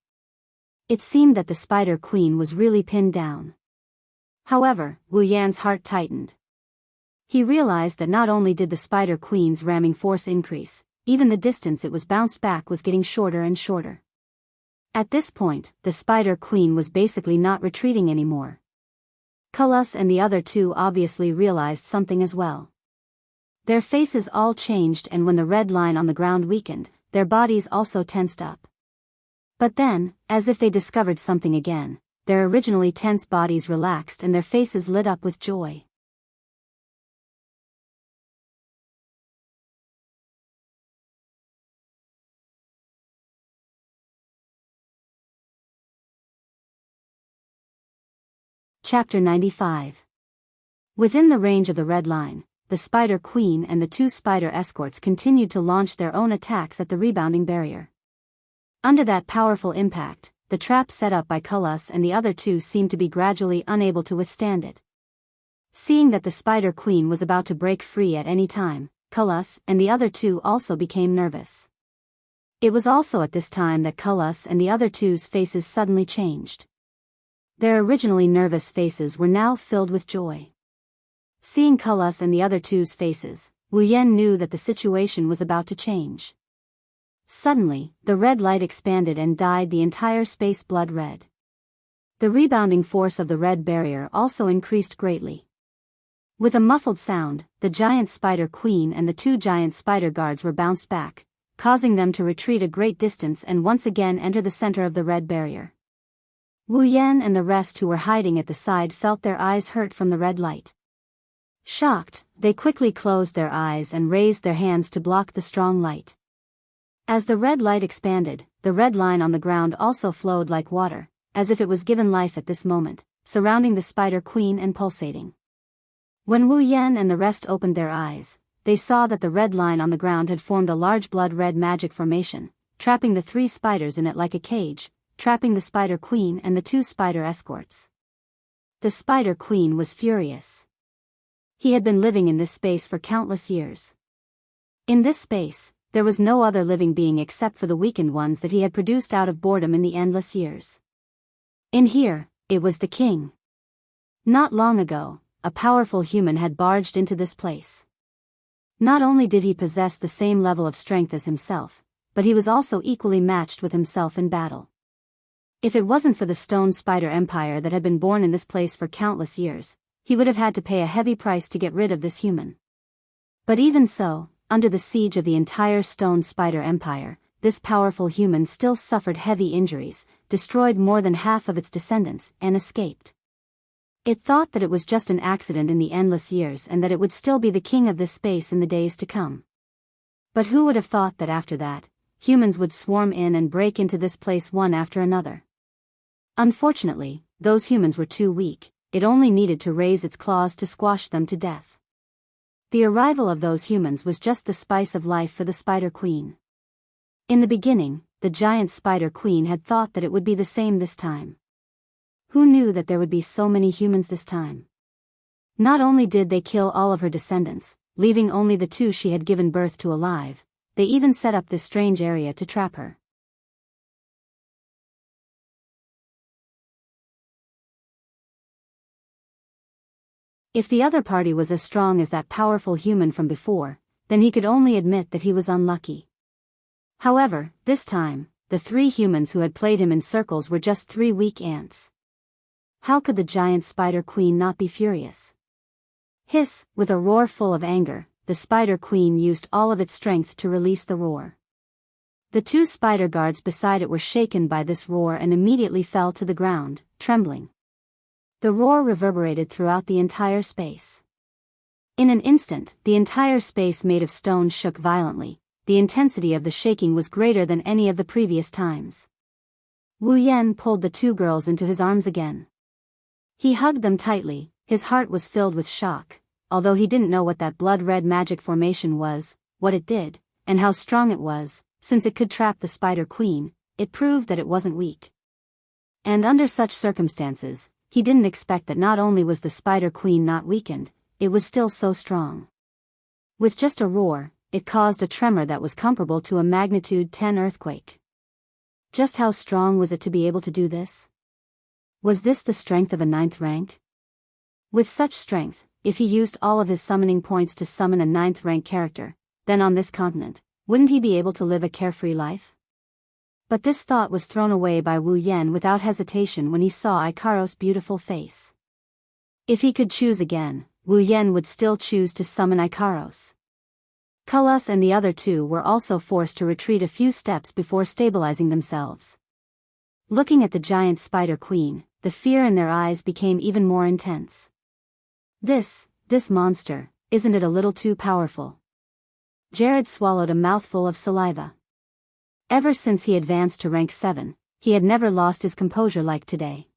Speaker 1: It seemed that the Spider Queen was really pinned down. However, Wu Yan's heart tightened. He realized that not only did the Spider Queen's ramming force increase, even the distance it was bounced back was getting shorter and shorter. At this point, the Spider Queen was basically not retreating anymore. Cullis and the other 2 obviously realized something as well. Their faces all changed, and when the red line on the ground weakened, their bodies also tensed up. But then, as if they discovered something again, their originally tense bodies relaxed and their faces lit up with joy. Chapter 95. Within the range of the red line, the Spider Queen and the 2 spider escorts continued to launch their own attacks at the rebounding barrier. Under that powerful impact, the trap set up by Cullis and the other 2 seemed to be gradually unable to withstand it. Seeing that the Spider Queen was about to break free at any time, Cullis and the other 2 also became nervous. It was also at this time that Cullis and the other 2's faces suddenly changed. Their originally nervous faces were now filled with joy. Seeing Cullis and the other 2's faces, Wu Yan knew that the situation was about to change. Suddenly, the red light expanded and dyed the entire space blood red. The rebounding force of the red barrier also increased greatly. With a muffled sound, the giant Spider Queen and the 2 giant spider guards were bounced back, causing them to retreat a great distance and once again enter the center of the red barrier. Wu Yan and the rest who were hiding at the side felt their eyes hurt from the red light. Shocked, they quickly closed their eyes and raised their hands to block the strong light. As the red light expanded, the red line on the ground also flowed like water, as if it was given life at this moment, surrounding the Spider Queen and pulsating. When Wu Yan and the rest opened their eyes, they saw that the red line on the ground had formed a large blood-red magic formation, trapping the 3 spiders in it like a cage, trapping the Spider Queen and the 2 spider escorts. The Spider Queen was furious. He had been living in this space for countless years. In this space, there was no other living being except for the weakened ones that he had produced out of boredom in the endless years. In here, it was the king. Not long ago, a powerful human had barged into this place. Not only did he possess the same level of strength as himself, but he was also equally matched with himself in battle. If it wasn't for the stone spider empire that had been born in this place for countless years, he would have had to pay a heavy price to get rid of this human. But even so, under the siege of the entire stone spider empire, this powerful human still suffered heavy injuries, destroyed more than half of its descendants, and escaped. It thought that it was just an accident in the endless years and that it would still be the king of this space in the days to come. But who would have thought that after that, humans would swarm in and break into this place one after another? Unfortunately, those humans were too weak. It only needed to raise its claws to squash them to death. The arrival of those humans was just the spice of life for the Spider Queen. In the beginning, the giant Spider Queen had thought that it would be the same this time. Who knew that there would be so many humans this time? Not only did they kill all of her descendants, leaving only the two she had given birth to alive, they even set up this strange area to trap her. If the other party was as strong as that powerful human from before, then he could only admit that he was unlucky. However, this time, the three humans who had played him in circles were just three weak ants. How could the giant spider queen not be furious? Hiss, with a roar full of anger, the spider queen used all of its strength to release the roar. The two spider guards beside it were shaken by this roar and immediately fell to the ground, trembling. The roar reverberated throughout the entire space. In an instant, the entire space made of stone shook violently. The intensity of the shaking was greater than any of the previous times. Wu Yan pulled the two girls into his arms again. He hugged them tightly, his heart was filled with shock, although he didn't know what that blood-red magic formation was, what it did, and how strong it was. Since it could trap the Spider Queen, it proved that it wasn't weak. And under such circumstances, he didn't expect that not only was the Spider Queen not weakened, it was still so strong. With just a roar, it caused a tremor that was comparable to a magnitude 10 earthquake. Just how strong was it to be able to do this? Was this the strength of a 9th rank? With such strength, if he used all of his summoning points to summon a 9th rank character, then on this continent, wouldn't he be able to live a carefree life? But this thought was thrown away by Wu Yan without hesitation when he saw Ikaros' beautiful face. If he could choose again, Wu Yan would still choose to summon Ikaros. Kulus and the other two were also forced to retreat a few steps before stabilizing themselves. Looking at the giant spider queen, the fear in their eyes became even more intense. This monster, isn't it a little too powerful? Jared swallowed a mouthful of saliva. Ever since he advanced to rank 7, he had never lost his composure like today.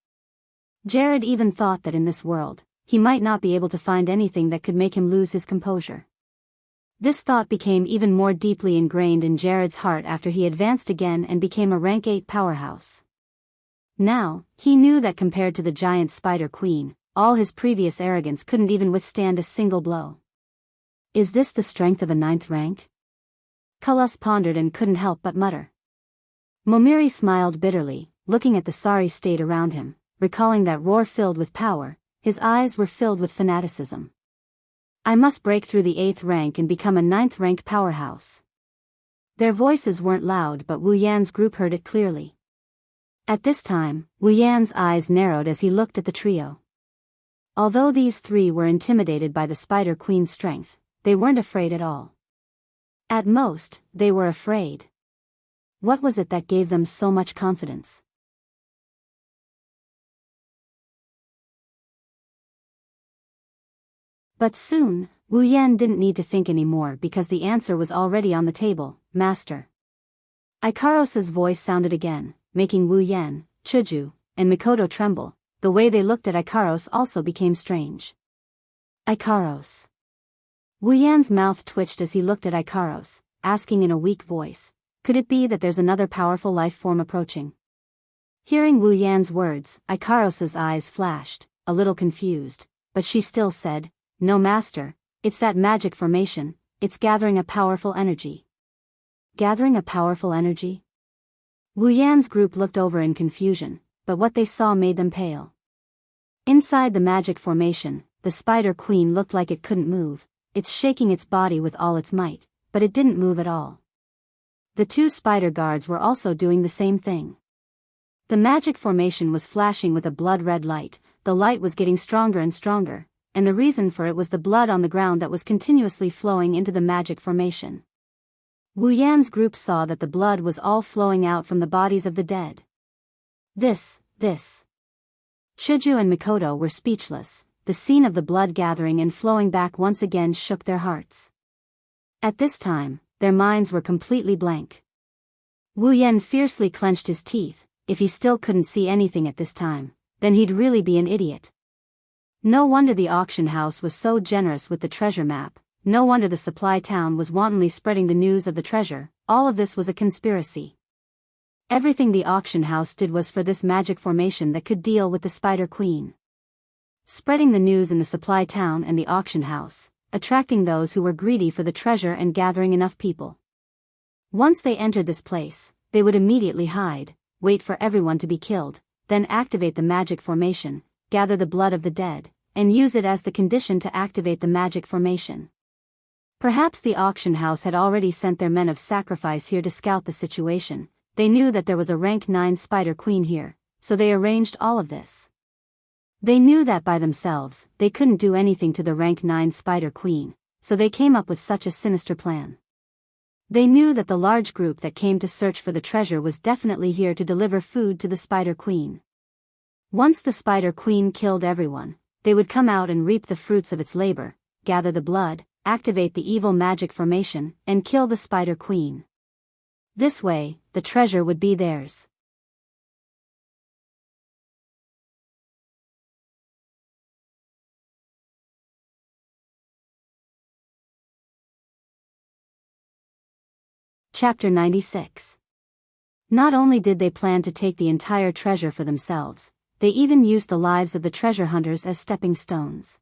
Speaker 1: Jared even thought that in this world, he might not be able to find anything that could make him lose his composure. This thought became even more deeply ingrained in Jared's heart after he advanced again and became a rank 8 powerhouse. Now, he knew that compared to the giant spider queen, all his previous arrogance couldn't even withstand a single blow. Is this the strength of a 9th rank? Kulus pondered and couldn't help but mutter. Momiri smiled bitterly, looking at the sorry state around him, recalling that roar filled with power. His eyes were filled with fanaticism. I must break through the 8th rank and become a 9th rank powerhouse. Their voices weren't loud, but Wu Yan's group heard it clearly. At this time, Wu Yan's eyes narrowed as he looked at the trio. Although these three were intimidated by the Spider Queen's strength, they weren't afraid at all. At most, they were afraid. What was it that gave them so much confidence? But soon, Wu Yan didn't need to think anymore because the answer was already on the table, Master. Ikaros' voice sounded again, making Wu Yan, Chuju, and Mikoto tremble. The way they looked at Ikaros also became strange. Ikaros. Wu Yan's mouth twitched as he looked at Ikaros, asking in a weak voice, could it be that there's another powerful life form approaching? Hearing Wu Yan's words, Ikaros' eyes flashed, a little confused, but she still said, no master, it's that magic formation, it's gathering a powerful energy. Gathering a powerful energy? Wu Yan's group looked over in confusion, but what they saw made them pale. Inside the magic formation, the Spider Queen looked like it couldn't move. It's shaking its body with all its might, but it didn't move at all. The two spider guards were also doing the same thing. The magic formation was flashing with a blood-red light. The light was getting stronger and stronger, and the reason for it was the blood on the ground that was continuously flowing into the magic formation. Wu Yan's group saw that the blood was all flowing out from the bodies of the dead. This. Chuju and Mikoto were speechless. The scene of the blood gathering and flowing back once again shook their hearts. At this time, their minds were completely blank. Wu Yan fiercely clenched his teeth. If he still couldn't see anything at this time, then he'd really be an idiot. No wonder the auction house was so generous with the treasure map. No wonder the supply town was wantonly spreading the news of the treasure. All of this was a conspiracy. Everything the auction house did was for this magic formation that could deal with the Spider Queen. spreading the news in the supply town and the auction house, attracting those who were greedy for the treasure and gathering enough people. Once they entered this place, they would immediately hide, wait for everyone to be killed, then activate the magic formation, gather the blood of the dead, and use it as the condition to activate the magic formation. Perhaps the auction house had already sent their men of sacrifice here to scout the situation. They knew that there was a rank 9 spider queen here, so they arranged all of this. They knew that by themselves, they couldn't do anything to the rank 9 spider queen, so they came up with such a sinister plan. They knew that the large group that came to search for the treasure was definitely here to deliver food to the Spider Queen. Once the Spider Queen killed everyone, they would come out and reap the fruits of its labor, gather the blood, activate the evil magic formation, and kill the Spider Queen. This way, the treasure would be theirs. Chapter 96. Not only did they plan to take the entire treasure for themselves, they even used the lives of the treasure hunters as stepping stones.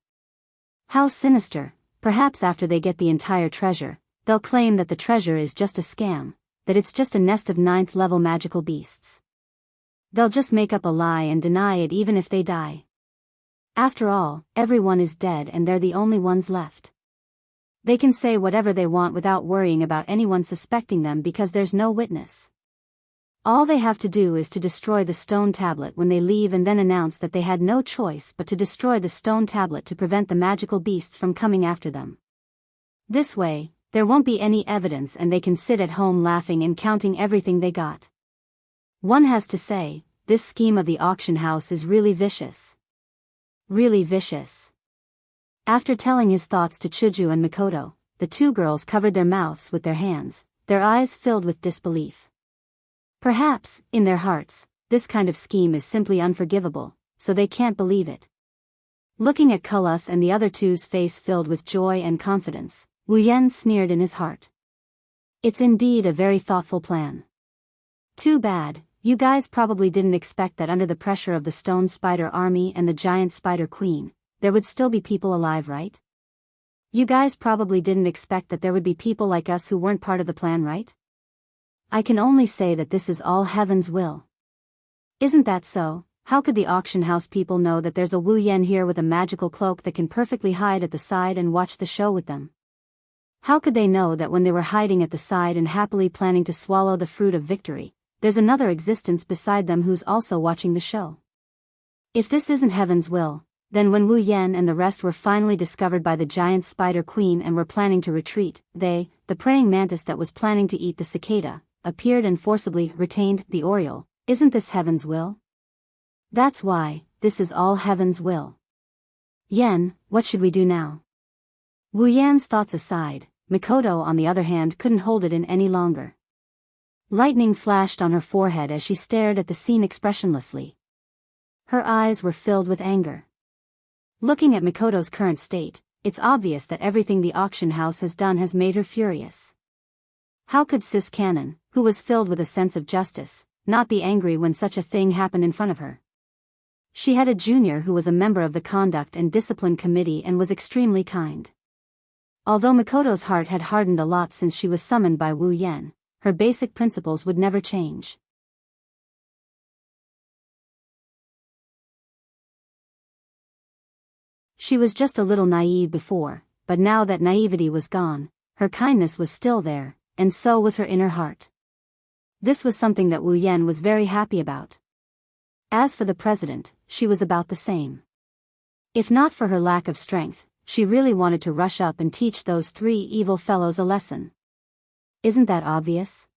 Speaker 1: How sinister! Perhaps after they get the entire treasure, they'll claim that the treasure is just a scam, that it's just a nest of 9th level magical beasts. They'll just make up a lie and deny it even if they die. After all, everyone is dead and they're the only ones left. They can say whatever they want without worrying about anyone suspecting them because there's no witness. All they have to do is to destroy the stone tablet when they leave and then announce that they had no choice but to destroy the stone tablet to prevent the magical beasts from coming after them. This way, there won't be any evidence and they can sit at home laughing and counting everything they got. One has to say, this scheme of the auction house is really vicious. Really vicious. After telling his thoughts to Chuju and Mikoto, the two girls covered their mouths with their hands, their eyes filled with disbelief. Perhaps, in their hearts, this kind of scheme is simply unforgivable, so they can't believe it. Looking at Kulus and the other two's face filled with joy and confidence, Wu Yen sneered in his heart. It's indeed a very thoughtful plan. Too bad, you guys probably didn't expect that under the pressure of the stone spider army and the giant spider queen, there would still be people alive, right? You guys probably didn't expect that there would be people like us who weren't part of the plan, right? I can only say that this is all heaven's will. Isn't that so? How could the auction house people know that there's a Wu Yen here with a magical cloak that can perfectly hide at the side and watch the show with them? How could they know that when they were hiding at the side and happily planning to swallow the fruit of victory, there's another existence beside them who's also watching the show? If this isn't heaven's will, then when Wu Yen and the rest were finally discovered by the giant spider queen and were planning to retreat, they, the praying mantis that was planning to eat the cicada, appeared and forcibly retained the oriole. Isn't this heaven's will? That's why, this is all heaven's will. Yen, what should we do now? Wu Yan's thoughts aside, Mikoto on the other hand couldn't hold it in any longer. Lightning flashed on her forehead as she stared at the scene expressionlessly. Her eyes were filled with anger. Looking at Mikoto's current state, it's obvious that everything the auction house has done has made her furious. How could Sis Cannon, who was filled with a sense of justice, not be angry when such a thing happened in front of her? She had a junior who was a member of the Conduct and Discipline Committee and was extremely kind. Although Mikoto's heart had hardened a lot since she was summoned by Wu Yen, her basic principles would never change. She was just a little naive before, but now that naivety was gone, her kindness was still there, and so was her inner heart. This was something that Wu Yen was very happy about. As for the president, she was about the same. If not for her lack of strength, she really wanted to rush up and teach those three evil fellows a lesson. Isn't that obvious?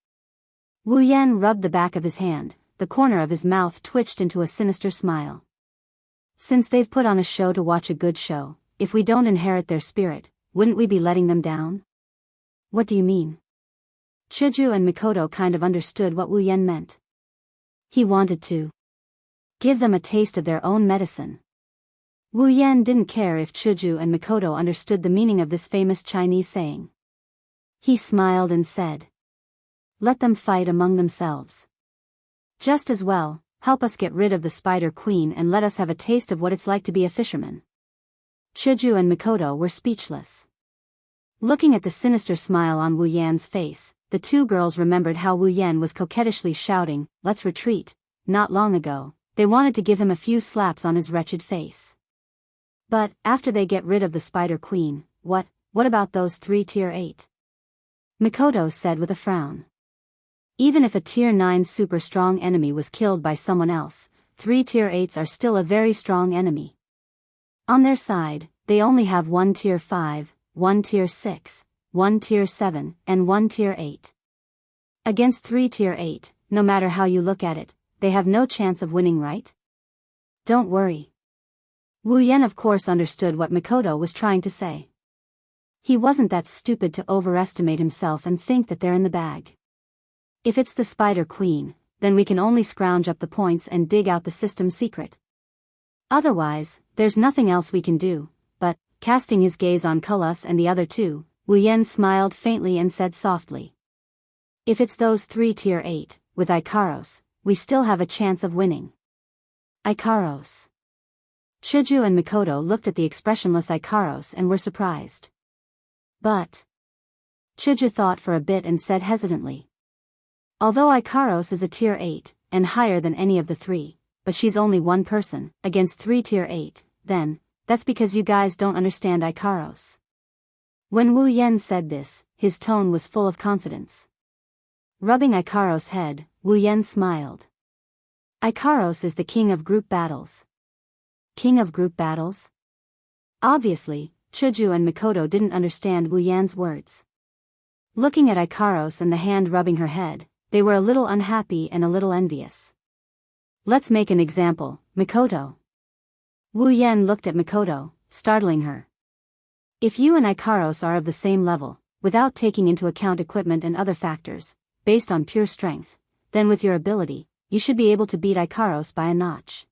Speaker 1: Wu Yen rubbed the back of his hand, the corner of his mouth twitched into a sinister smile. Since they've put on a show to watch a good show, if we don't inherit their spirit, wouldn't we be letting them down? What do you mean? Chuju and Mikoto kind of understood what Wu Yen meant. He wanted to give them a taste of their own medicine. Wu Yen didn't care if Chuju and Mikoto understood the meaning of this famous Chinese saying. He smiled and said, "Let them fight among themselves. Just as well, help us get rid of the Spider Queen and let us have a taste of what it's like to be a fisherman." Chuju and Mikoto were speechless. Looking at the sinister smile on Wu Yan's face, the two girls remembered how Wu Yan was coquettishly shouting, "Let's retreat," not long ago. They wanted to give him a few slaps on his wretched face. But, after they get rid of the Spider Queen, what about those 3 Tier 8? Mikoto said with a frown. Even if a Tier 9 super strong enemy was killed by someone else, 3 Tier 8s are still a very strong enemy. On their side, they only have 1 Tier 5, 1 Tier 6, 1 Tier 7, and 1 Tier 8. Against 3 Tier 8, no matter how you look at it, they have no chance of winning, right? Don't worry. Wu Yan of course understood what Mikoto was trying to say. He wasn't that stupid to overestimate himself and think that they're in the bag. If it's the Spider Queen, then we can only scrounge up the points and dig out the system secret. Otherwise, there's nothing else we can do. But, casting his gaze on Cullis and the other two, Wu Yan smiled faintly and said softly, "If it's those 3 Tier 8, with Ikaros, we still have a chance of winning." Ikaros. Chuju and Mikoto looked at the expressionless Ikaros and were surprised. But Chuju thought for a bit and said hesitantly, "Although Ikaros is a Tier 8, and higher than any of the 3, but she's only one person, against 3 Tier 8, then, that's because you guys don't understand Ikaros." When Wu Yan said this, his tone was full of confidence. Rubbing Ikaros' head, Wu Yan smiled. "Ikaros is the king of group battles." King of group battles? Obviously, Chuju and Mikoto didn't understand Wu Yan's words. Looking at Ikaros and the hand rubbing her head, they were a little unhappy and a little envious. "Let's make an example, Mikoto." Wu Yan looked at Mikoto, startling her. "If you and Ikaros are of the same level, without taking into account equipment and other factors, based on pure strength, then with your ability, you should be able to beat Ikaros by a notch."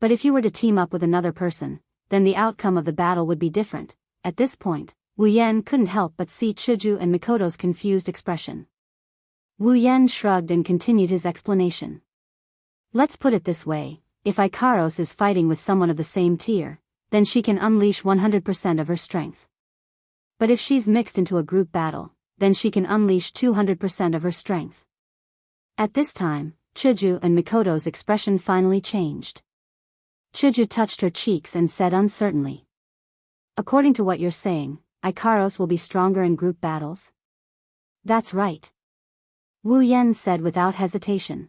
Speaker 1: But if you were to team up with another person, then the outcome of the battle would be different. At this point, Wu Yan couldn't help but see Chuju and Mikoto's confused expression. Wu Yan shrugged and continued his explanation. "Let's put it this way, if Ikaros is fighting with someone of the same tier, then she can unleash 100% of her strength. But if she's mixed into a group battle, then she can unleash 200% of her strength." At this time, Chuju and Mikoto's expression finally changed. Chuju touched her cheeks and said uncertainly, "According to what you're saying, Ikaros will be stronger in group battles?" "That's right," Wu Yan said without hesitation.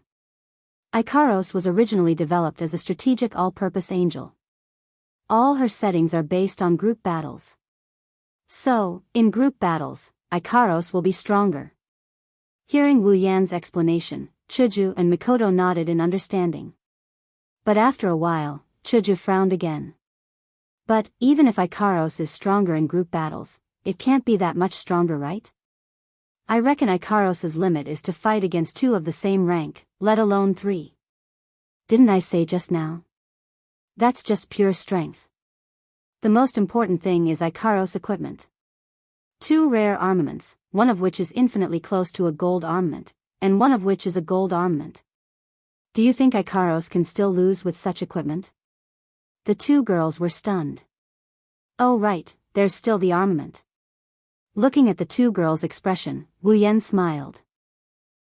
Speaker 1: Ikaros was originally developed as a strategic all-purpose angel. All her settings are based on group battles. So, in group battles, Ikaros will be stronger. Hearing Wu Yan's explanation, Chuju and Mikoto nodded in understanding. But after a while, Chuju frowned again. "But, even if Ikaros is stronger in group battles, it can't be that much stronger, right? I reckon Ikaros' limit is to fight against 2 of the same rank, let alone 3. Didn't I say just now? That's just pure strength. The most important thing is Ikaros' equipment. 2 rare armaments, one of which is infinitely close to a gold armament, and one of which is a gold armament. Do you think Ikaros can still lose with such equipment?" The 2 girls were stunned. "Oh right, there's still the armament." Looking at the 2 girls' expression, Wu Yan smiled.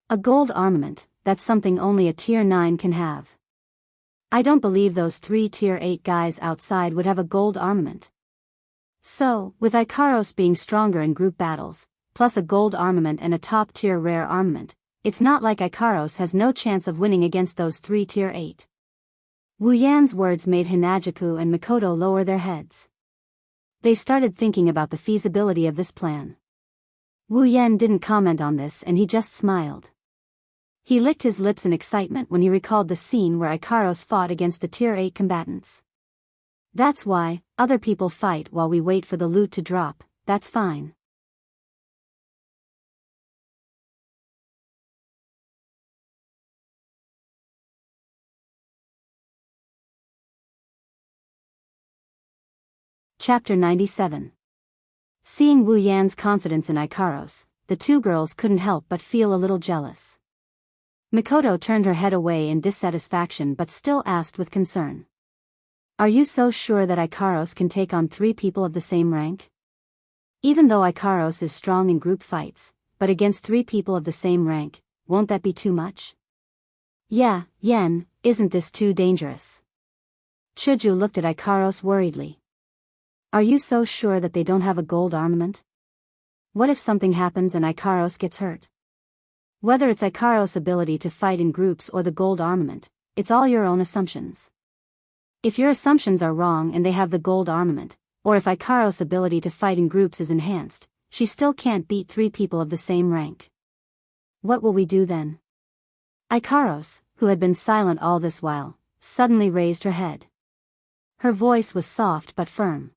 Speaker 1: "A gold armament, that's something only a Tier 9 can have. I don't believe those 3 Tier 8 guys outside would have a gold armament. So, with Ikaros being stronger in group battles, plus a gold armament and a top-tier rare armament, it's not like Ikaros has no chance of winning against those 3 Tier 8. Wu Yan's words made Hinajuku and Mikoto lower their heads. They started thinking about the feasibility of this plan. Wu Yan didn't comment on this and he just smiled. He licked his lips in excitement when he recalled the scene where Ikaros fought against the Tier 8 combatants. "That's why, other people fight while we wait for the loot to drop, that's fine." Chapter 97. Seeing Wu Yan's confidence in Ikaros, the two girls couldn't help but feel a little jealous. Mikoto turned her head away in dissatisfaction but still asked with concern. Are you so sure that Ikaros can take on 3 people of the same rank? Even though Ikaros is strong in group fights, but against 3 people of the same rank, won't that be too much? Yeah, Yen, isn't this too dangerous? Chuju looked at Ikaros worriedly. Are you so sure that they don't have a gold armament? What if something happens and Ikaros gets hurt? Whether it's Ikaros' ability to fight in groups or the gold armament, it's all your own assumptions. If your assumptions are wrong and they have the gold armament, or if Ikaros' ability to fight in groups is enhanced, she still can't beat 3 people of the same rank. What will we do then? Ikaros, who had been silent all this while, suddenly raised her head. Her voice was soft but firm.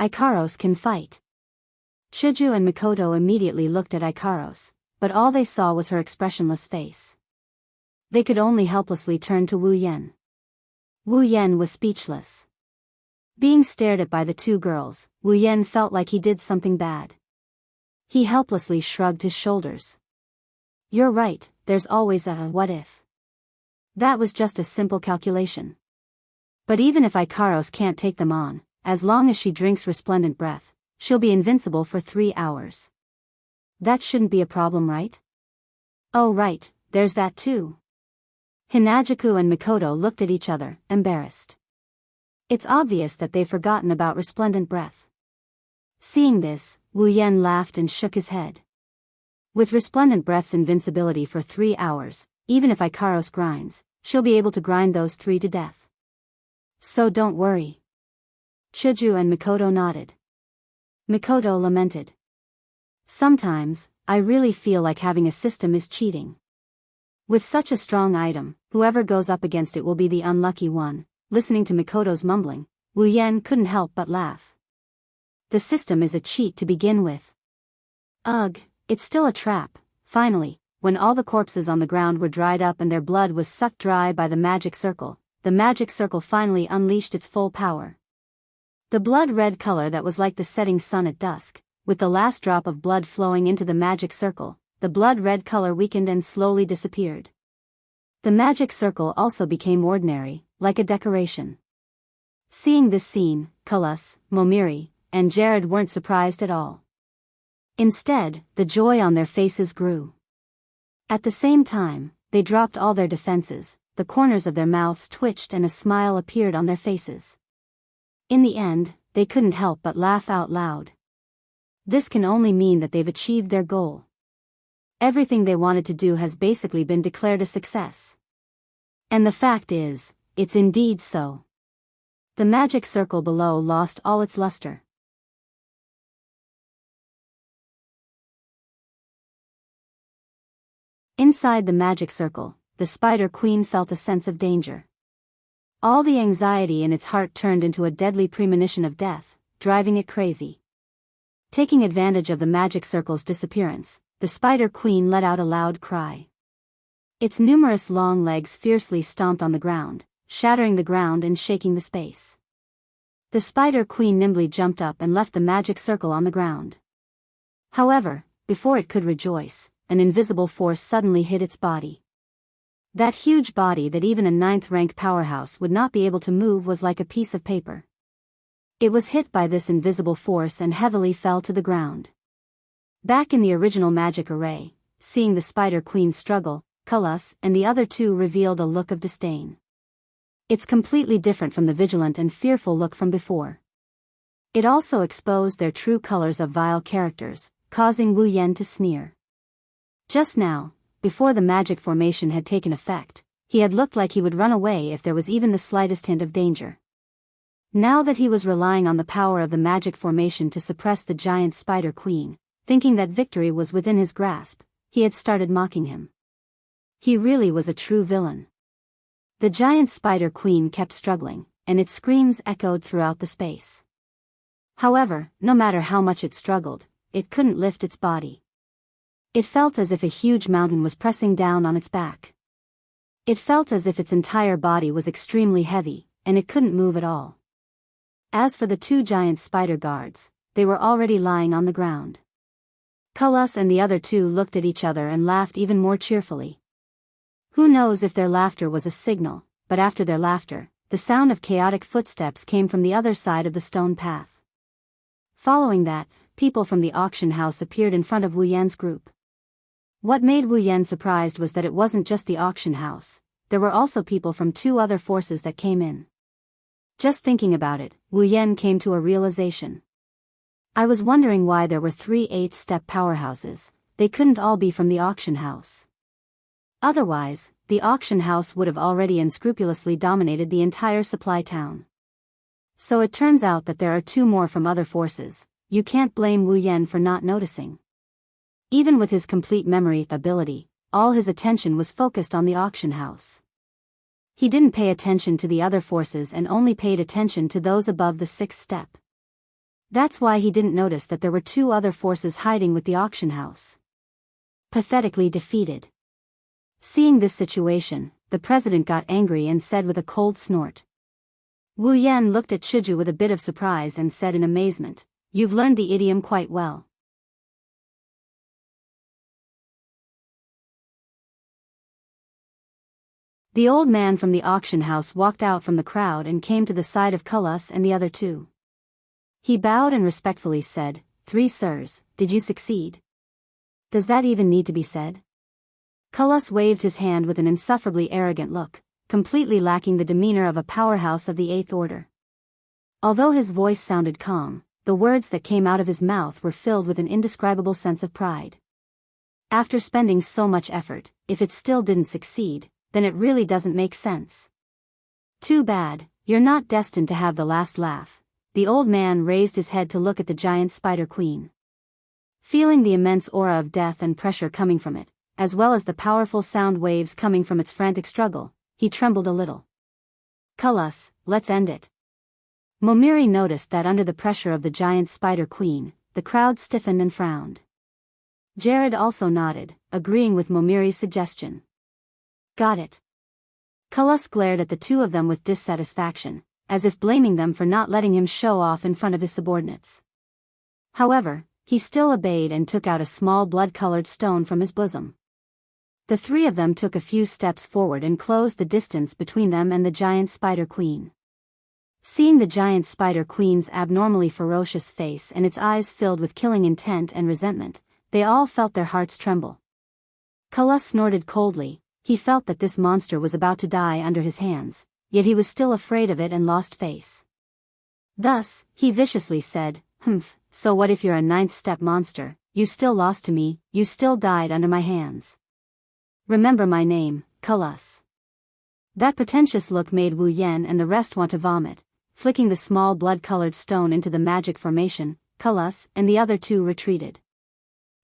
Speaker 1: Ikaros can fight. Chuju and Mikoto immediately looked at Ikaros, but all they saw was her expressionless face. They could only helplessly turn to Wu Yen. Wu Yen was speechless. Being stared at by the 2 girls, Wu Yen felt like he did something bad. He helplessly shrugged his shoulders. You're right, there's always a what if. That was just a simple calculation. But even if Ikaros can't take them on, as long as she drinks resplendent breath, she'll be invincible for 3 hours. That shouldn't be a problem, right? Oh right, there's that too. Hinajuku and Mikoto looked at each other, embarrassed. It's obvious that they've forgotten about resplendent breath. Seeing this, Wu Yen laughed and shook his head. With resplendent breath's invincibility for 3 hours, even if Ikaros grinds, she'll be able to grind those 3 to death. So don't worry. Chuju and Mikoto nodded. Mikoto lamented. Sometimes, I really feel like having a system is cheating. With such a strong item, whoever goes up against it will be the unlucky one. Listening to Mikoto's mumbling, Wu Yen couldn't help but laugh. The system is a cheat to begin with. Ugh, it's still a trap. Finally, when all the corpses on the ground were dried up and their blood was sucked dry by the magic circle finally unleashed its full power. The blood-red color that was like the setting sun at dusk, with the last drop of blood flowing into the magic circle, the blood-red color weakened and slowly disappeared. The magic circle also became ordinary, like a decoration. Seeing this scene, Kulus, Momiri, and Jared weren't surprised at all. Instead, the joy on their faces grew. At the same time, they dropped all their defenses, the corners of their mouths twitched and a smile appeared on their faces. In the end, they couldn't help but laugh out loud. This can only mean that they've achieved their goal. Everything they wanted to do has basically been declared a success. And the fact is, it's indeed so. The magic circle below lost all its luster. Inside the magic circle, the Spider Queen felt a sense of danger. All the anxiety in its heart turned into a deadly premonition of death, driving it crazy. Taking advantage of the magic circle's disappearance, the Spider Queen let out a loud cry. Its numerous long legs fiercely stomped on the ground, shattering the ground and shaking the space. The Spider Queen nimbly jumped up and left the magic circle on the ground. However, before it could rejoice, an invisible force suddenly hit its body. That huge body that even a 9th-rank powerhouse would not be able to move was like a piece of paper. It was hit by this invisible force and heavily fell to the ground. Back in the original magic array, seeing the Spider Queen struggle, Kulus and the other 2 revealed a look of disdain. It's completely different from the vigilant and fearful look from before. It also exposed their true colors of vile characters, causing Wu Yen to sneer. Just now, before the magic formation had taken effect, he had looked like he would run away if there was even the slightest hint of danger. Now that he was relying on the power of the magic formation to suppress the giant Spider Queen, thinking that victory was within his grasp, he had started mocking him. He really was a true villain. The giant Spider Queen kept struggling, and its screams echoed throughout the space. However, no matter how much it struggled, it couldn't lift its body. It felt as if a huge mountain was pressing down on its back. It felt as if its entire body was extremely heavy, and it couldn't move at all. As for the 2 giant spider guards, they were already lying on the ground. Culus and the other two looked at each other and laughed even more cheerfully. Who knows if their laughter was a signal, but after their laughter, the sound of chaotic footsteps came from the other side of the stone path. Following that, people from the auction house appeared in front of Wu Yan's group. What made Wu Yan surprised was that it wasn't just the auction house, there were also people from two other forces that came in. Just thinking about it, Wu Yan came to a realization. I was wondering why there were 3 8-step powerhouses, they couldn't all be from the auction house. Otherwise, the auction house would have already unscrupulously dominated the entire supply town. So it turns out that there are 2 more from other forces. You can't blame Wu Yan for not noticing. Even with his complete memory ability, all his attention was focused on the auction house. He didn't pay attention to the other forces and only paid attention to those above the 6th step. That's why he didn't notice that there were 2 other forces hiding with the auction house. Pathetically defeated. Seeing this situation, the president got angry and said with a cold snort. Wu Yan looked at Shiju with a bit of surprise and said in amazement, "You've learned the idiom quite well." The old man from the auction house walked out from the crowd and came to the side of Culus and the other 2. He bowed and respectfully said, "3 sirs, did you succeed?" Does that even need to be said? Culus waved his hand with an insufferably arrogant look, completely lacking the demeanor of a powerhouse of the 8th order. Although his voice sounded calm, the words that came out of his mouth were filled with an indescribable sense of pride. After spending so much effort, if it still didn't succeed, then it really doesn't make sense. Too bad, you're not destined to have the last laugh. The old man raised his head to look at the giant spider queen. Feeling the immense aura of death and pressure coming from it, as well as the powerful sound waves coming from its frantic struggle, he trembled a little. "Culus, let's end it." Momiri noticed that under the pressure of the giant spider queen, the crowd stiffened and frowned. Jared also nodded, agreeing with Momiri's suggestion. "Got it." Culus glared at the 2 of them with dissatisfaction, as if blaming them for not letting him show off in front of his subordinates. However, he still obeyed and took out a small blood-colored stone from his bosom. The 3 of them took a few steps forward and closed the distance between them and the giant spider queen. Seeing the giant spider queen's abnormally ferocious face and its eyes filled with killing intent and resentment, they all felt their hearts tremble. Culus snorted coldly. He felt that this monster was about to die under his hands, yet he was still afraid of it and lost face. Thus, he viciously said, "Humph, so what if you're a 9th-step monster, you still lost to me, you still died under my hands. Remember my name, Culus." That pretentious look made Wu Yan and the rest want to vomit. Flicking the small blood-colored stone into the magic formation, Culus and the other 2 retreated.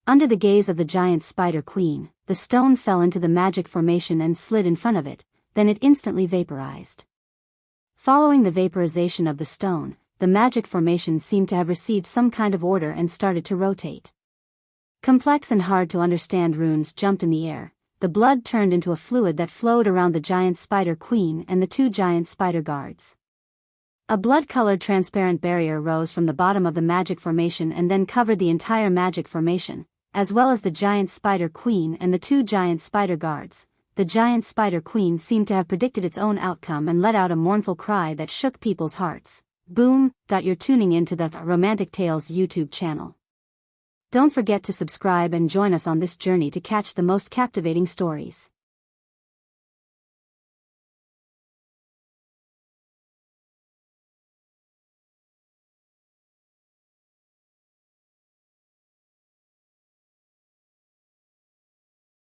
Speaker 1: Under the gaze of the giant spider queen, the stone fell into the magic formation and slid in front of it, then it instantly vaporized. Following the vaporization of the stone, the magic formation seemed to have received some kind of order and started to rotate. Complex and hard to understand runes jumped in the air. The blood turned into a fluid that flowed around the giant spider queen and the 2 giant spider guards. A blood-colored transparent barrier rose from the bottom of the magic formation and then covered the entire magic formation, as well as the giant spider queen and the 2 giant spider guards. The giant spider queen seemed to have predicted its own outcome and let out a mournful cry that shook people's hearts. Boom. You're tuning into the Romantic Tales YouTube channel. Don't forget to subscribe and join us on this journey to catch the most captivating stories.